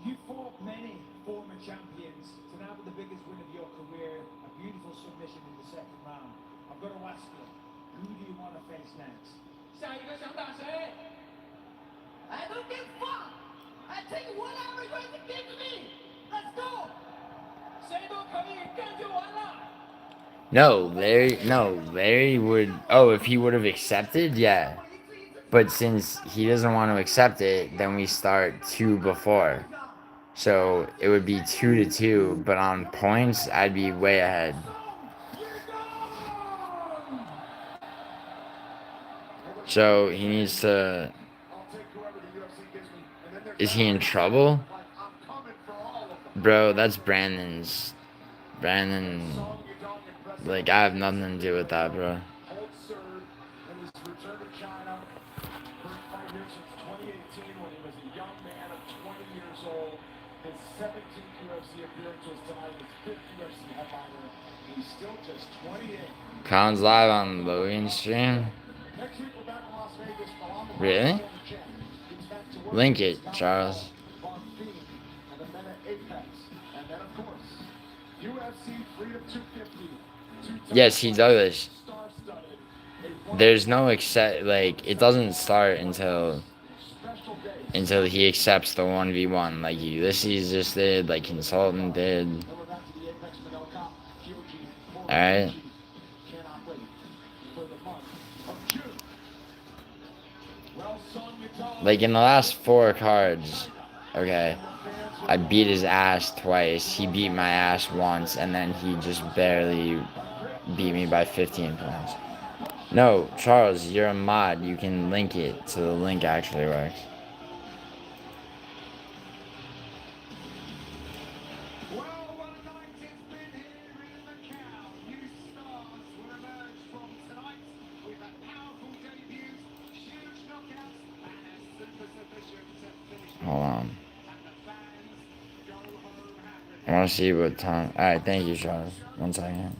Speaker 3: You fought many former champions. Tonight with the biggest win of your career, a beautiful submission in the second round. I've got to ask you, who do you want to face next?
Speaker 7: 下一个想打谁？
Speaker 8: I don't give a fuck. I take whatever you're going to give to me. Let's go.
Speaker 7: 谁都可以干就完了。
Speaker 4: No, Larry would. Oh, if he would have accepted, yeah. But since he doesn't want to accept it, then we start 2 before. So it would be 2-2, but on points, I'd be way ahead. So he needs to. Is he in trouble? Bro, that's Brandon's. Brandon. Like, I have nothing to do with that, bro. Colin's live on Logan stream. Really? Link it, Charles. Yes, he does. There's no like, it doesn't start until he accepts the 1v1, like Ulysses just did, like Consultant did. Alright? Like, in the last 4 cards, okay, I beat his ass twice, he beat my ass once, and then he just barely beat me by 15 points. No, Charles, you're a mod, you can link it, so the link actually works. Hold on. I want to see what Tom... Alright, thank you, Charles. 1 second.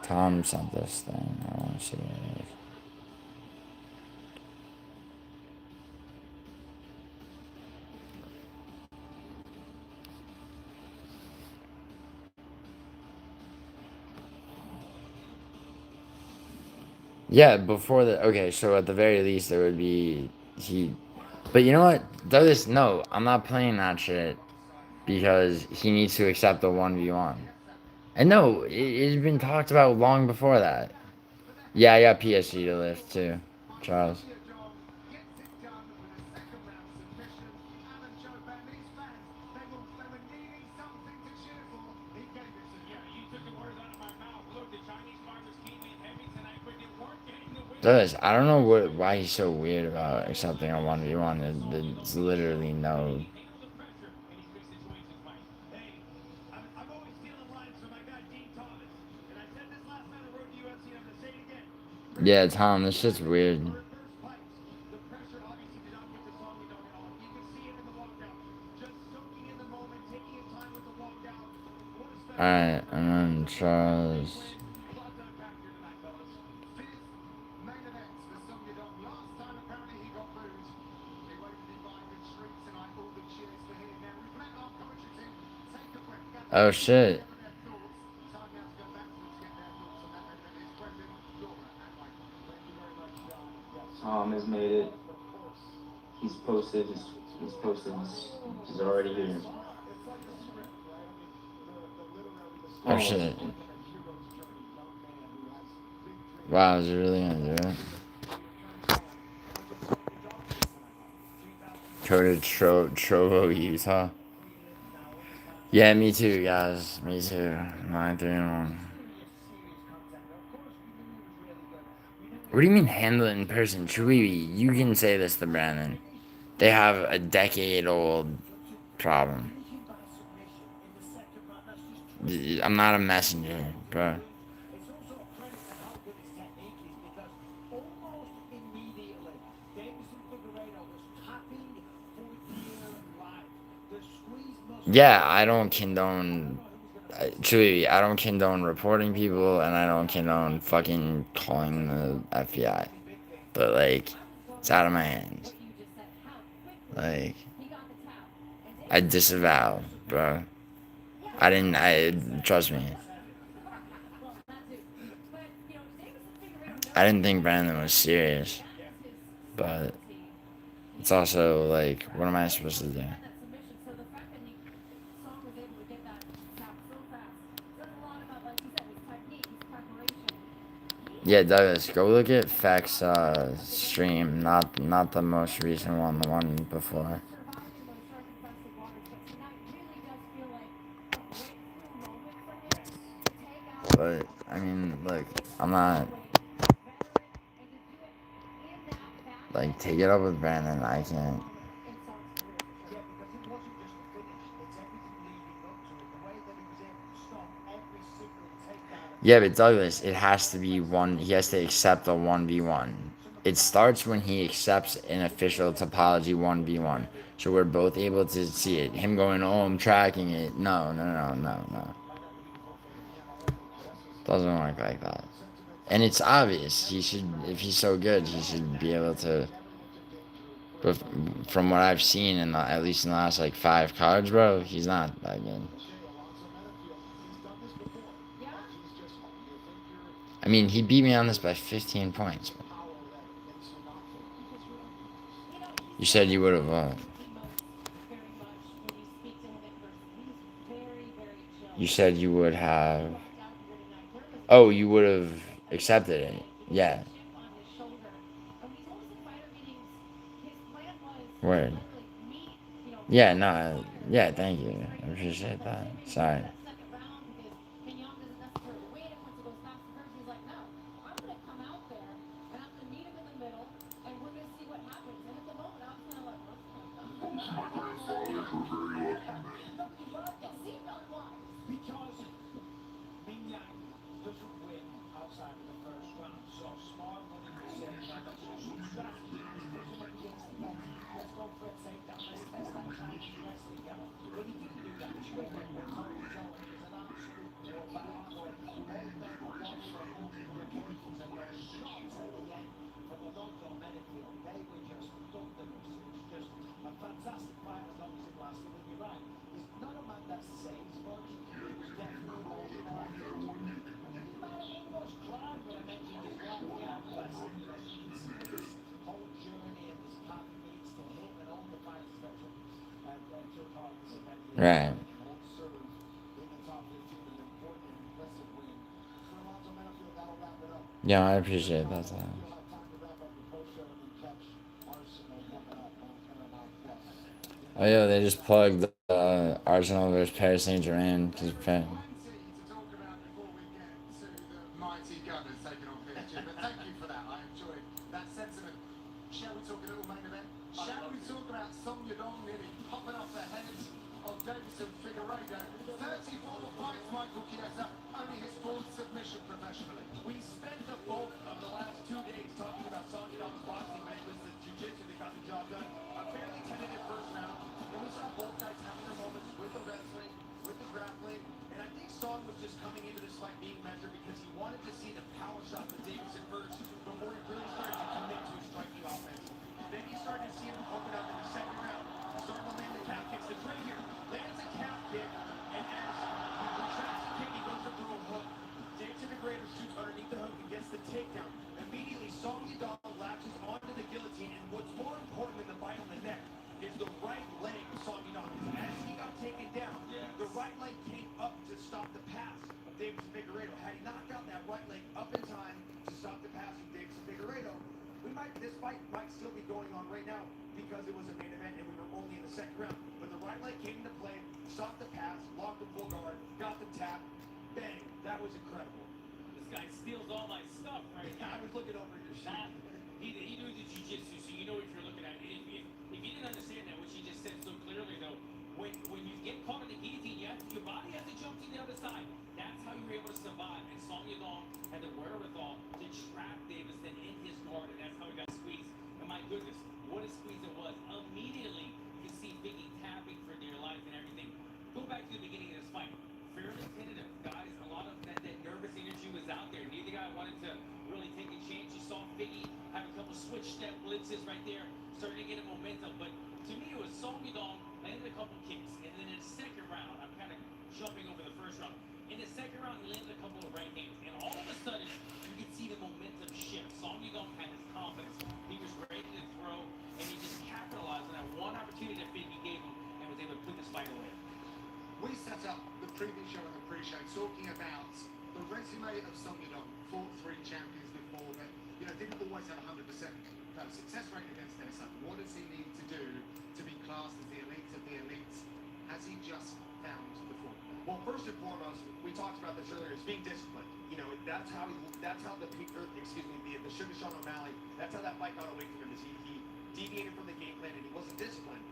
Speaker 4: Tom sent this thing. I want to see what it is. Yeah, before the... Okay, so at the very least, there would be... But you know what? Douglas, no, I'm not playing that shit. Because he needs to accept the 1v1. And no, it's been talked about long before that. Yeah, I got PSG to lift too, Charles. Douglas, I don't know why he's so weird about accepting a 1v1. It's literally no... Yeah, Tom, this shit's weird. Alright, and then Charles. Oh shit.
Speaker 9: Tom has made it. He's posted. He's posted. He's already here.
Speaker 4: Oh shit. Wow, is he really gonna do it? Coded Trovo, Utah. Yeah, me too, guys. Me too. 9-3-1. What do you mean handle it in person? Chewy, you can say this to Brandon. They have a decade-old problem. I'm not a messenger, bro. Yeah, I don't condone. Truly, I don't condone reporting people, and I don't condone fucking calling the FBI. But like, it's out of my hands. Like, I disavow, bro. Trust me. I didn't think Brandon was serious. But it's also like, what am I supposed to do? Yeah, Douglas, go look at Feck's stream, not the most recent one, the one before. But I mean, look, I'm not like, take it up with Brandon. I can't. Yeah, but Douglas, it has to be one. He has to accept a 1v1. It starts when he accepts an official topology 1v1. So we're both able to see it. Him going, oh, I'm tracking it. No. Doesn't work like that. And it's obvious. He should, if he's so good, he should be able to. But from what I've seen, at least in the last like 5 cards, bro, he's not that good. I mean, he beat me on this by 15 points. You said you would have. You said you would have. Oh, you would have accepted it. Yeah. Word. Yeah, no. Yeah, thank you. I appreciate that. Sorry. Right. Yeah, I appreciate that. Oh yeah, they just plugged Arsenal versus Paris Saint-Germain because
Speaker 1: Mighty Gunners taking on PSG, but thank you for that. I enjoyed that sentiment. Shall we talk a little main event? Shall we talk about Song Yadong nearly popping off the heads of Davison Figueiredo? 34 fights, Michael Chiesa, only his 4th submission professionally. We spent the bulk of the last 2 days talking about Song Yadong's boxing, but it was the jiu-jitsu that got the job done. A fairly tentative first round. Then we saw both guys having their moments with the wrestling, with the grappling, and I think Song was just coming into this fight being measured because he wanted to see the power shot that Davison first before he really started to commit to his striking offense. Then he started to see him open up in the second round. Starting to land the calf kicks. The trade here lands a calf kick, and as this fight might still be going on right now because it was a main event and we were only in the second round. But the right leg came into play, stopped the pass, locked the full guard, got the tap, bang. That was incredible.
Speaker 18: This guy steals all my stuff right now.
Speaker 1: I was looking over your shot.
Speaker 18: He knew the jiu-jitsu, so you know what you're looking at. If you didn't understand that, which he just said so clearly, though, when you get caught in the guillotine, your body has to jump to the other side. That's how you're able to survive. And Song Yadong had the wherewithal to trap Davison in his guard, and that's how he got squeezed. And my goodness, what a squeeze it was. Immediately, you can see Biggie tapping for dear life and everything. Go back to the beginning of this fight. Fairly tentative, guys. A lot of that nervous energy was out there. Neither guy wanted to really take a chance. You saw Biggie have a couple switch step blitzes right there, starting to get a momentum. But to me, it was Song Yadong landed a couple kicks, and then in the second round, I'm kind of jumping over the first round. In the second round, he landed a couple of right hands, and all of a sudden, you could see the momentum shift. Song Yadong had his confidence. He was ready to throw, and he just capitalized on that one opportunity that Biggie gave him, and was able to put this fight away.
Speaker 12: We set up the previous show and the pre-show talking about the resume of Song Yadong, fought 3 champions before, but didn't always have 100% success rate against their son. What does he need to do to be classed as the elite of the elites? Has he just found the form?
Speaker 1: Well, first and foremost, we talked about this earlier, is being disciplined. That's how the Sugar Sean O'Malley, that's how that fight got away from him, is he deviated from the game plan and he wasn't disciplined.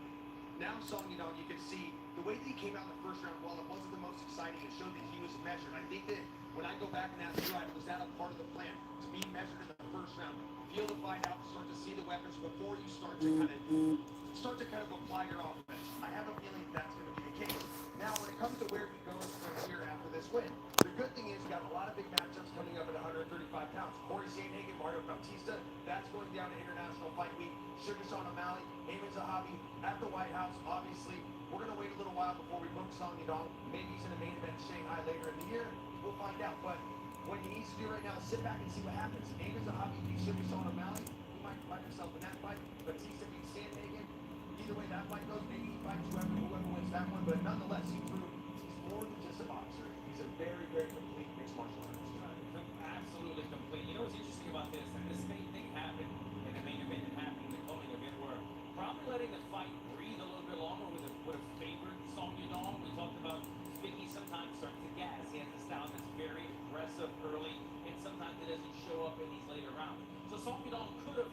Speaker 1: Now Song Yadong, you can see the way that he came out in the first round, while it wasn't the most exciting, it showed that he was measured. I think that when I go back and ask you, was that a part of the plan, to be measured in the first round, feel the fight out, start to see the weapons before you start to kind of apply your offense? I have a feeling that's going to be the case. Now, when it comes to where he goes from here after this win, the good thing is you got a lot of big matchups coming up at 135 pounds. Corey Sandhagen, Mario Bautista, that's going down to International Fight Week. Sugar Sean O'Malley, Ayman Zahabi at the White House. Obviously, we're going to wait a little while before we book Song Yadong. Maybe he's in the main event in Shanghai later in the year. We'll find out. But what he needs to do right now is sit back and see what happens. Ayman Zahabi beats Sugar Sean O'Malley. He might find himself in that fight. Bautista beats Sandhagen. Either way that fight goes, maybe he fights whoever wins that one. But nonetheless, he proved he's more than just a boxer. He's a very, very complete mixed martial artist.
Speaker 18: Absolutely complete. You know what's interesting about this? And this same thing happened in the main event and happened in the co-main event, where probably letting the fight breathe a little bit longer would have favored Song Yadong. We talked about Biggie sometimes starts to gas. He has a style that's very aggressive early, and sometimes it doesn't show up in these later rounds. So Song Yadong could have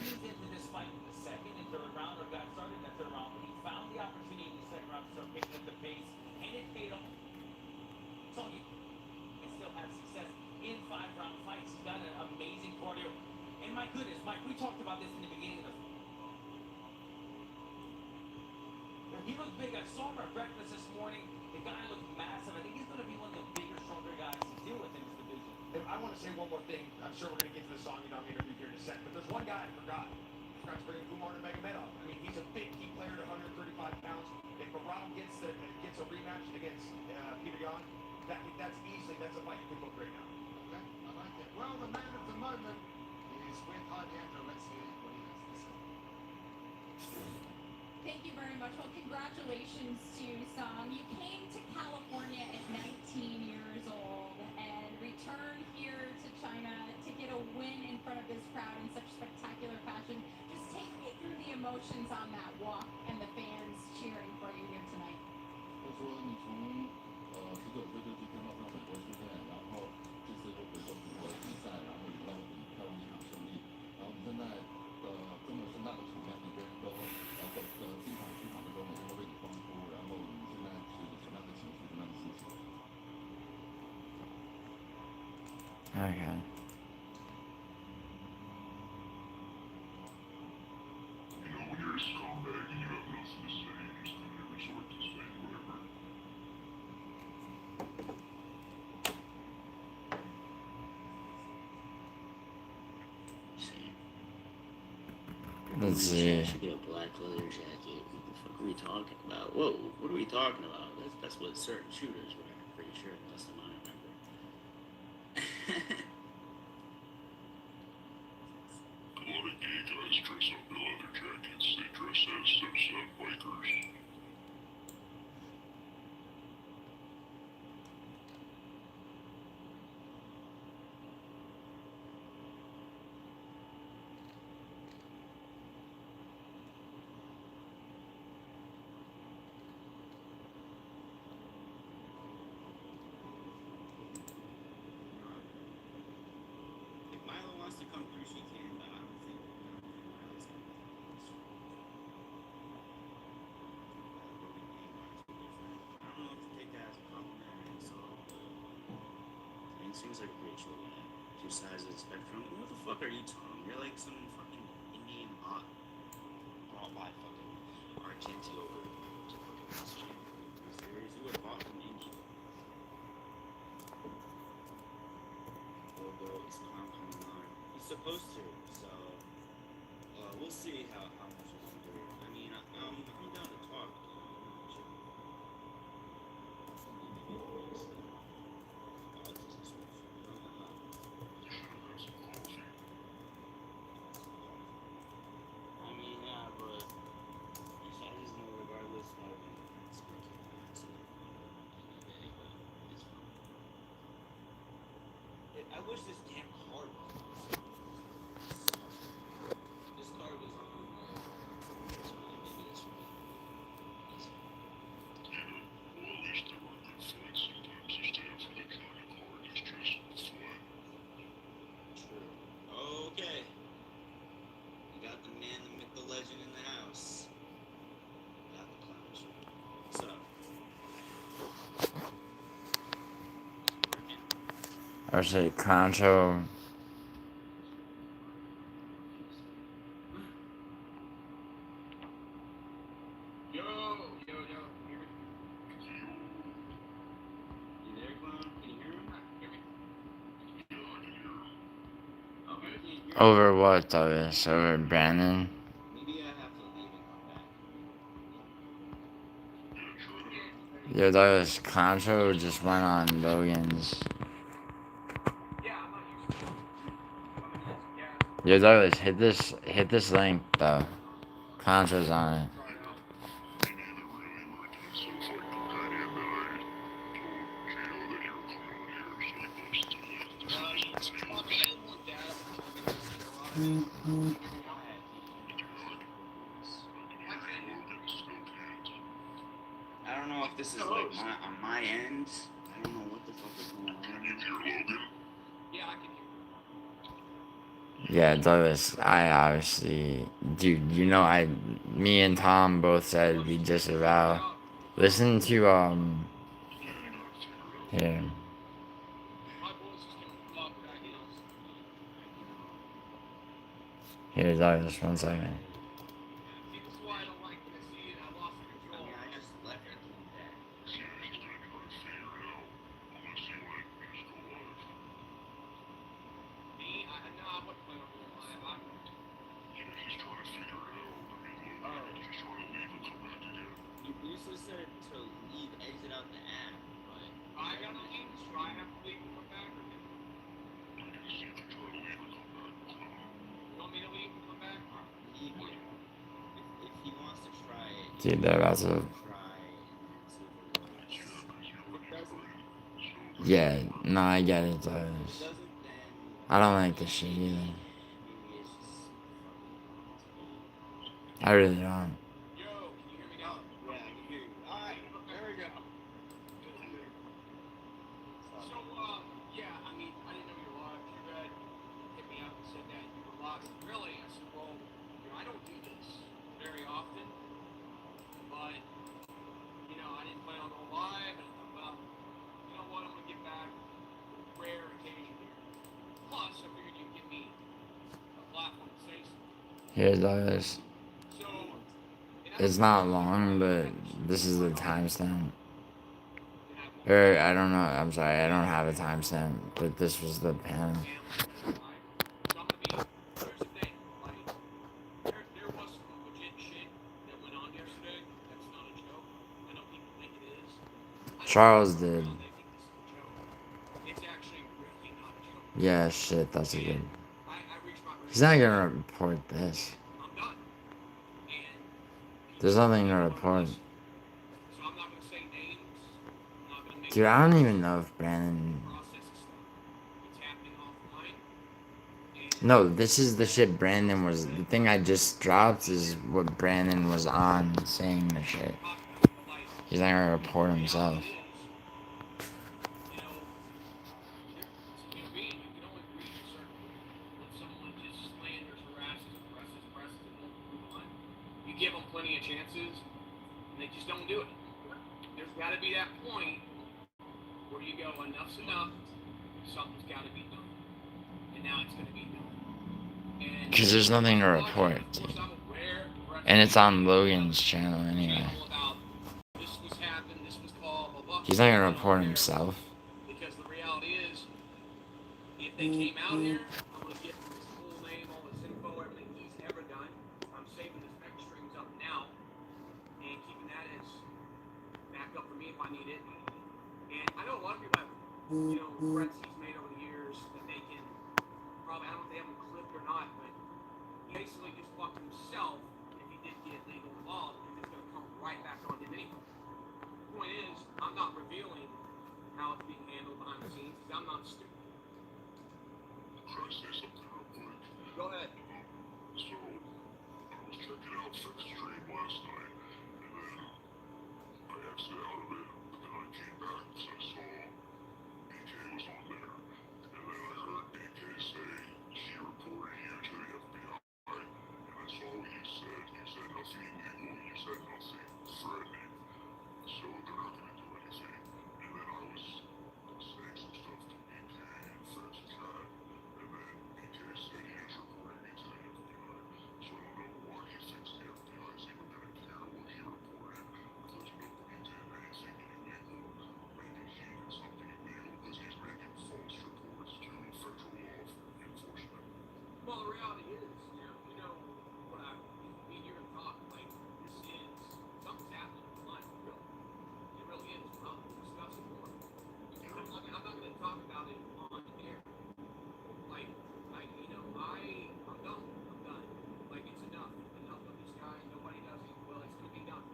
Speaker 18: eased into this fight in the second and third round, or got started in the third round, but he found the opportunity in the second round to start picking up the pace, and it paid off. Song Yadong can still have success in 5-round fights. He's got an amazing cardio. And my goodness, Mike, we talked about this in the beginning of the He looked big. I saw him at breakfast this morning. The guy looked massive. I think he's going to be one of the bigger, stronger guys to deal with in this division.
Speaker 1: And I want to say one more thing. I'm sure we're going to get to the Song Yadong interview here in a second, but there's one guy I forgot. I forgot to bring Umar Nurmagomedov. I mean, he's a big key player at 135 pounds. If Barao gets a rematch against Peter Yan, that's a fight you can book right now.
Speaker 12: Okay, I like it. Well, the man of the moment is with Alejandro. Let's hear what he has to say.
Speaker 17: Thank you very much. Well, congratulations to Song. You came to California at 19 years old and returned here to China to get a win in front of this crowd in such spectacular fashion. Just take me through the emotions on that walk and the fans cheering for you here tonight.
Speaker 11: 就说你从19岁就去到美国出现，然后这次又回国中国比赛，然后赢了一场胜利，然后你现在这么盛大的场面，每个人都进场出场的时候，每个人都为你欢呼，然后你现在是什么样的情绪，什么样的心情？
Speaker 4: Okay.
Speaker 16: When you're a scumbag and you have nothing to say, you just kind of resort to saying whatever.
Speaker 4: Let's see.
Speaker 21: Should be a black leather jacket. What the fuck are we talking about? Whoa, what are we talking about? That's what certain shooters wear, I'm pretty sure, last time I remember.
Speaker 16: A lot of gay guys dress up in leather jackets. They dress as bikers.
Speaker 21: mean, seems like a pretty chill guy. Two sides of the spectrum. Who the fuck are you, Tom? You're like some fucking Indian bot. Bought by fucking Argenti over to fucking this shit. Are you serious? You would have bought from India. Although it's clown coming on. He's supposed to, so we'll see how much he can do. I mean, I'm down to talk. I mean, yeah, but his size is no regardless of it's gonna keep going, so it's fine. I wish this damn card was this card was on maybe this one.
Speaker 11: Well, at least there were good fights. Sometimes you stay up for that kind of card. It's just flat.
Speaker 21: True. Okay. You got the man, the myth, the legend in the house. Got the clown show. What's up?
Speaker 4: Or say Concho.
Speaker 18: Yo.
Speaker 21: You there, clown? Can you hear him?
Speaker 4: Over what, Douglas? Over Brandon?
Speaker 21: Maybe I have to leave and come back.
Speaker 4: Yo, Douglas, Concho just went on Logan's. Yo, Douglas, hit this link, though. Concho's on it.
Speaker 21: I don't know if this is like on my end. I don't know what the fuck is going on.
Speaker 18: Yeah, I can hear.
Speaker 4: Yeah, Douglas, I obviously, dude, you know, me and Tom both said we disavow. Listen to, here. Here, Douglas, 1 second.
Speaker 21: You said to leave, exit out the app, but
Speaker 18: I gotta leave, so I have to leave and come back. You want me to leave and come back?
Speaker 21: leave it. If he wants to try it,
Speaker 4: Dude, they're about to.
Speaker 21: try and see if it works. If it doesn't,
Speaker 4: Yeah, no, I get it, Douglas. I don't like this shit either.
Speaker 21: maybe it's just
Speaker 4: I really don't.
Speaker 18: Yo, can you hear me now?
Speaker 21: yeah, I can hear you. Alright, there we go.
Speaker 18: So, yeah, I mean, I didn't know you were live. You had hit me up and said that you were live. Really? I said, well, you know, I don't do this very often, but, you know, I didn't plan on going live, and I thought, well, you know what, I'm going to get back rare occasion here. Plus, I figured you'd give me a platform to say something.
Speaker 4: Here, Douglas.
Speaker 18: So,
Speaker 4: It's not long, but this is the timestamp. Or, I don't know, I'm sorry, I don't have a timestamp, but this was the panel.
Speaker 18: there was some legit shit that went on yesterday. That's not a joke. I know people think it is.
Speaker 4: Charles did.
Speaker 18: They think this is a joke. It's actually really not a joke.
Speaker 4: Yeah, shit, that's a good.
Speaker 18: I reached my
Speaker 4: He's not gonna report this.
Speaker 18: I'm done.
Speaker 4: There's nothing to report.
Speaker 18: So I'm not gonna say names. I'm not gonna make
Speaker 4: Dude, I don't even know if Brandon.
Speaker 18: processes it's happening offline.
Speaker 4: No, this is the shit Brandon was. The thing I just dropped is what Brandon was on saying the shit. He's not gonna report himself.
Speaker 18: You give them plenty of chances, and they just don't do it. There's got to be that point where you go, enough's enough.
Speaker 1: something's got to be done, and now it's going to be done.
Speaker 4: Because there's nothing to report, dude. And it's on Logan's channel anyway.
Speaker 1: This was happened, this was called, blah, blah.
Speaker 4: He's not gonna report himself.
Speaker 1: Because the reality is, if they came out here, I'm going to get his full name, all his info, everything he's ever done. I'm saving his X strings up now and keeping that as backup for me if I need it. And I know a lot of people have, threats he's made over the years that they can probably, I don't know if they have them clipped or not, but he basically just fucked himself if he did get legal involved, because it's going to come right back on him anyway. The point is, I'm not revealing how it's being handled behind the scenes, because I'm not stupid.
Speaker 16: Try to say something real quick.
Speaker 1: Go ahead.
Speaker 16: So, I was checking out Fifth Stream last night, and then I exited out of it, but then I came back because I saw BK was on there, and then I heard BK say he reported you to the FBI, and I saw what you said. You said nothing illegal, you said nothing threatening, so they're not going to do anything. And then I was saying some stuff to BK and Fred's chat, and then BK said he was reporting me to the FBI, so I don't know why he thinks the FBI is even going to care what he reported, because nobody did anything illegal. Maybe he did something illegal because he's making false reports to federal law enforcement.
Speaker 1: Well, the reality is, what we hear him talk, like, this is, something's happening in his life, really. It really is. I'll discuss it more. I'm not going to talk about it on the air. Like, I'm done. I'm done. Like, it's enough. Enough of this guy. Nobody does it. Well, it's going to be done.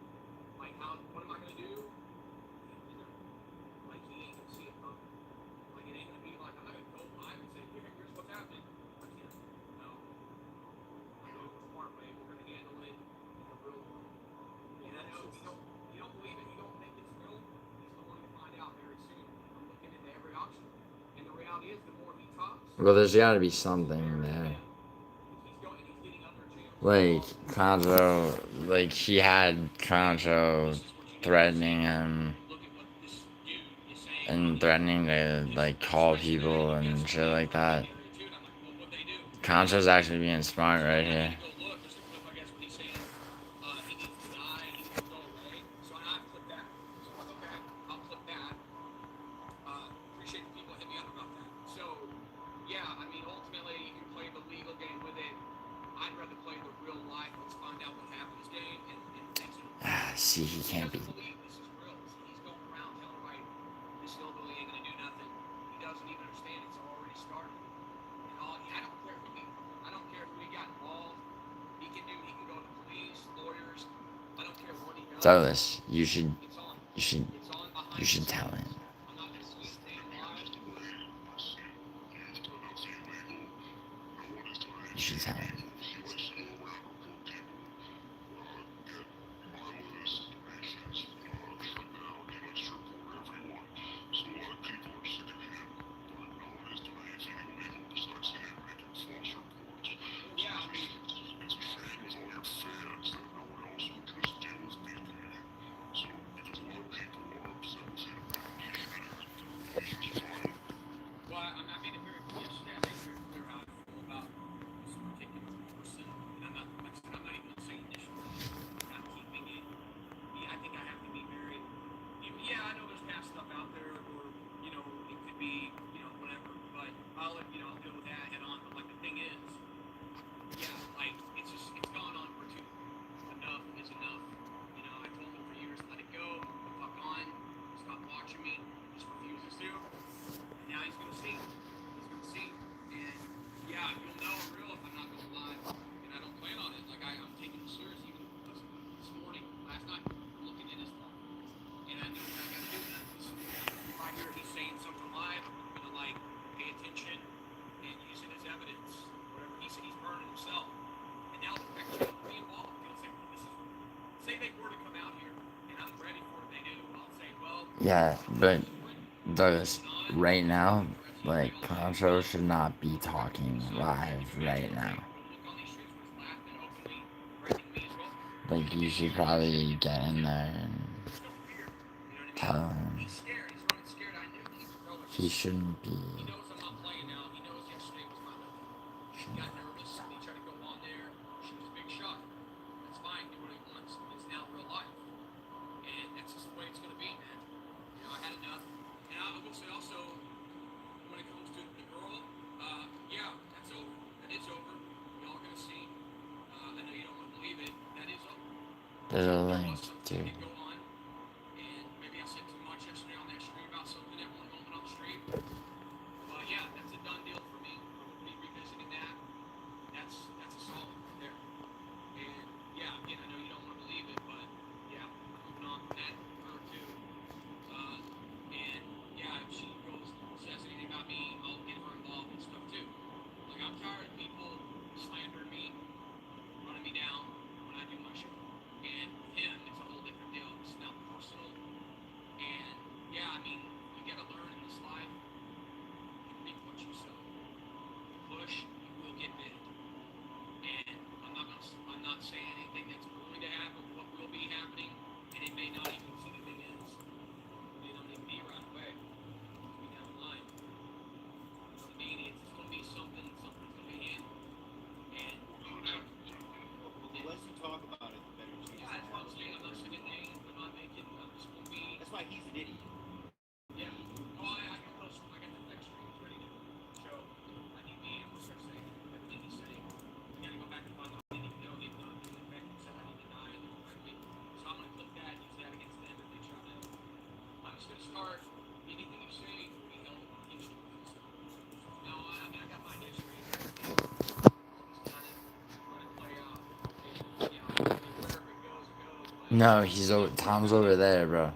Speaker 1: Like, what am I going to do? Like, he ain't going to see it coming. Like, it ain't going to be like, I'm not going to go live and say, here's what's happening. I can't. No. I know the smart way. We're going to handle it in the real way. And I know if you don't believe it, you don't think it's real, he's going to find out very soon. I'm looking into every option. And the reality is, the more he talks,
Speaker 4: Well, there's gotta be something there. Like, Conjo, like, he had Conjo threatening him and threatening to, like, call people and shit like that. Conjo's actually being smart right here.
Speaker 1: appreciate the people that hit me up about that. So, yeah, I mean, ultimately, you can play the legal game with it. I'd rather play the real life, let's find out what happens game, and things are...
Speaker 4: See, he can't be.
Speaker 1: This is real. He's going around telling everybody this hillbilly ain't gonna do nothing. He doesn't even understand it's already started. And I don't care who he got involved. He can go to police, lawyers. I don't care what he does.
Speaker 4: Douglas, you should tell him. You should tell him. Yeah, but Douglas, right now, like, Concho should not be talking live right now. Like, you should probably get in there and tell him he shouldn't be There's a link, too.
Speaker 7: Maybe I said too much yesterday on that stream about something at one moment on the stream. But yeah, that's a done deal for me. We'll be revisiting that. That's a solid right there. And yeah, again, I know you don't want to believe it, but yeah, I'm moving on from that her too. And yeah, if she says anything about me, I'll get her involved and stuff too. Like I'm tired of people slandering me, running me down when I do my show. And with him, it's a whole different deal. It's not personal. And yeah, I mean, you gotta learn in this life, you reap what you sow. You push, you will get big. And I'm not saying anything that's going to happen, what will be happening, and it may not even see anything is. It don't even be right away. It'll be down the line. You know what I mean? It's gonna be something, something's gonna be handled. And
Speaker 21: The less you talk about it, the better chance.
Speaker 7: Yeah, that's what I'm saying. I'm not saying names. I'm not making. I'm just gonna be.
Speaker 21: That's why he's an idiot.
Speaker 7: Yeah. Oh, I got those. I got the next streams ready to show. I need me and start saying everything he's saying. We gotta go back and find out. I didn't even know he done. He went back and said I need to die and correctly. So I'm gonna click that, use that against them if they try to. I'm just gonna start. Anything you say will be held against you. No, I mean I got my history. Kind of let it play out. And, yeah, wherever it goes, it goes. But
Speaker 4: No, he's over. Tom's over there, bro.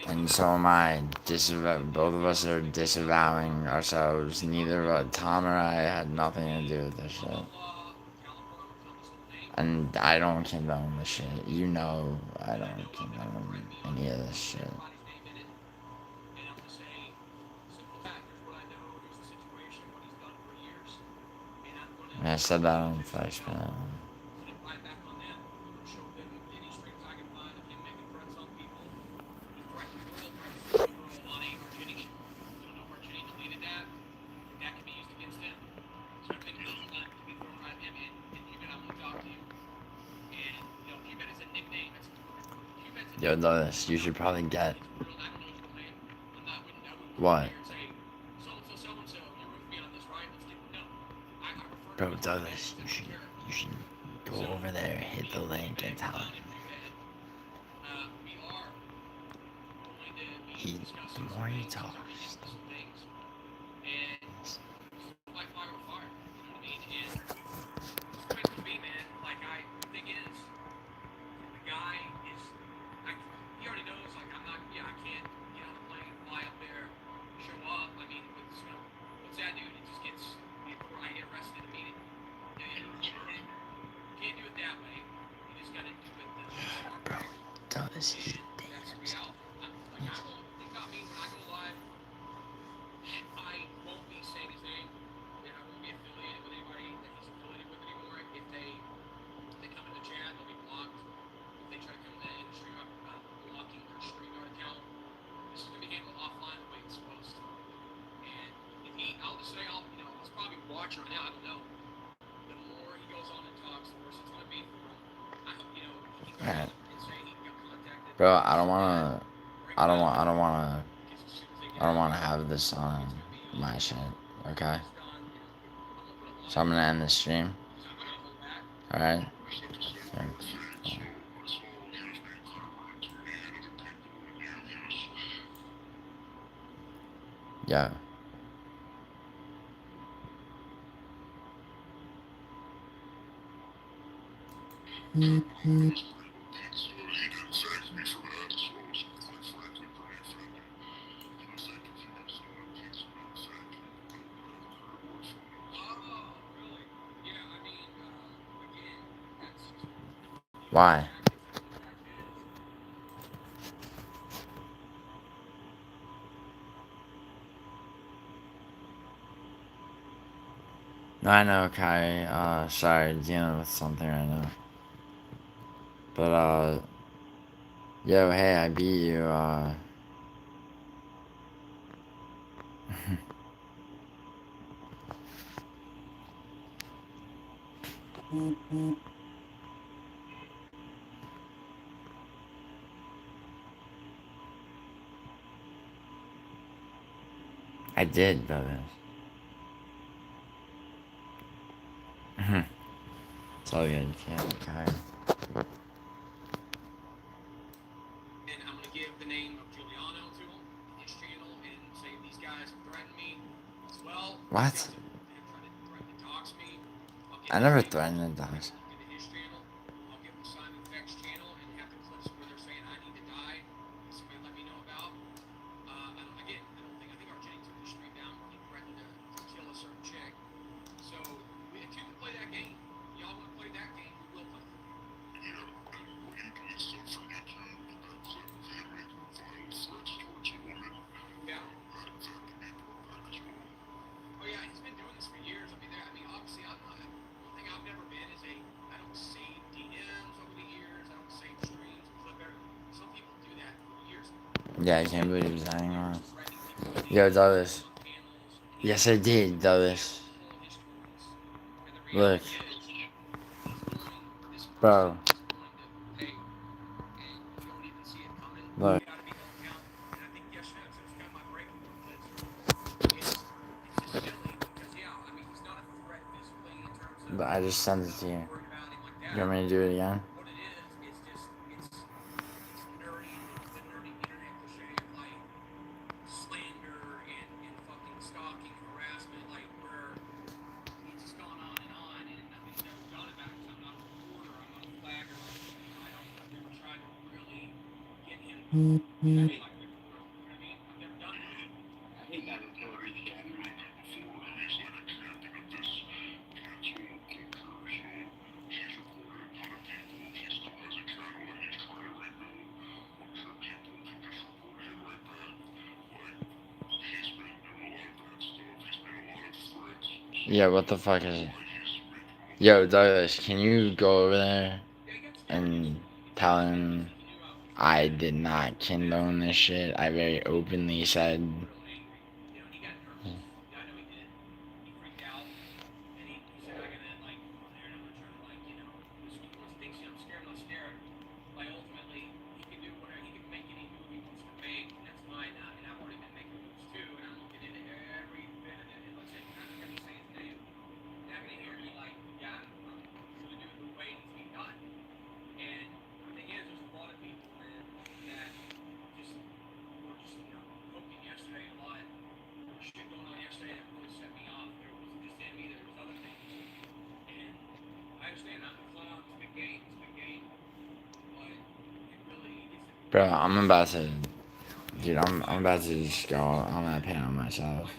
Speaker 4: And so am I. Both of us are disavowing ourselves. Neither Tom or I had nothing to do with this shit. And I don't condone this shit. You know I don't condone any of this shit. And I said that on flashback. Yo, Douglas, you should probably get. What? Bro, Douglas, you should go over there, hit the link, and tell him. The more he talks. Douglas, he's digging himself.
Speaker 7: Watch right now, I don't know. The more he goes on and talks, the worse it's gonna be for him. You know, he goes on and say he got contacted.
Speaker 4: Bro, I don't wanna have this on my shit, okay? So I'm gonna end the stream. Alright? Yeah. Why? No, I know, Kai. Sorry, dealing with something right now. But, yo, hey, I beat you, I did, brother. It's all good, Kai.
Speaker 1: name of Giuliano to him, his channel, and say these guys have threatened me as well.
Speaker 4: What?
Speaker 1: They're trying to threaten to dox me.
Speaker 4: I never threatened the dogs.
Speaker 1: Into his channel. I'll give them Simon Peck's channel and have the clips where they're saying I need to die. Somebody let me know about. I think Argenti took the street down when he threatened to kill a certain chick. So if you can play that game, y'all want to play that game, we will play. Yeah. Oh yeah, he's been doing this for years. Obviously, one thing I've never been is I don't save DMs over the years. I don't save streams, clip everything. Some people do that for years.
Speaker 4: Yeah, I can't believe he's hanging on. Yo, Douglas. Yes, I did, Douglas. Look. Bro. Look. But I just sent it to you. You want me to do it again?
Speaker 1: Slander and fucking stalking, harassment, like where he's just gone on and nothing's ever done about it. I'm not a reporter, I'm not a flagger. I've never tried to really get him. I've never done it. I hate that reporter.
Speaker 4: Yeah, what the fuck is it? Yo, Douglas, can you go over there and tell him I did not condone this shit? I very openly said. Bro, I'm about to, dude, I'm about to just go on that panel myself.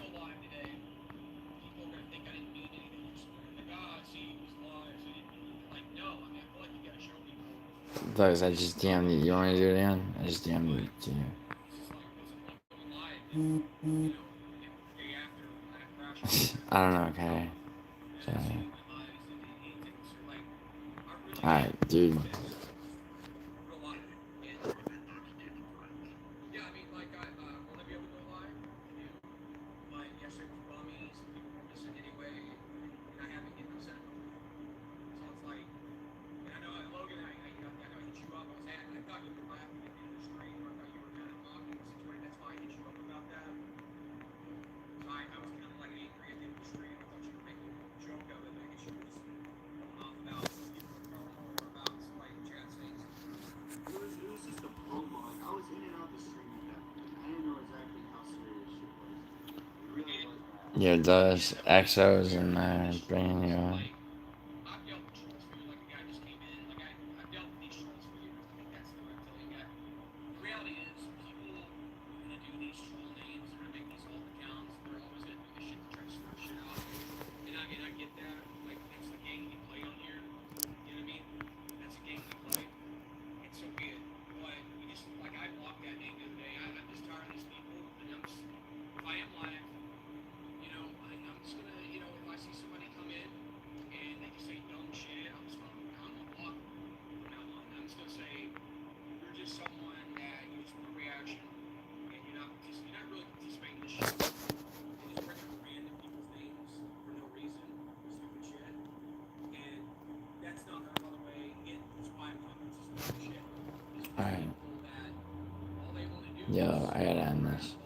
Speaker 4: Douglas, I just DM'd you. You want me to do it again? I just DM'd it to you. I don't know, okay. So, alright, dude. Yeah, does Exos and bringing you up. Alright. Yo, I gotta end this.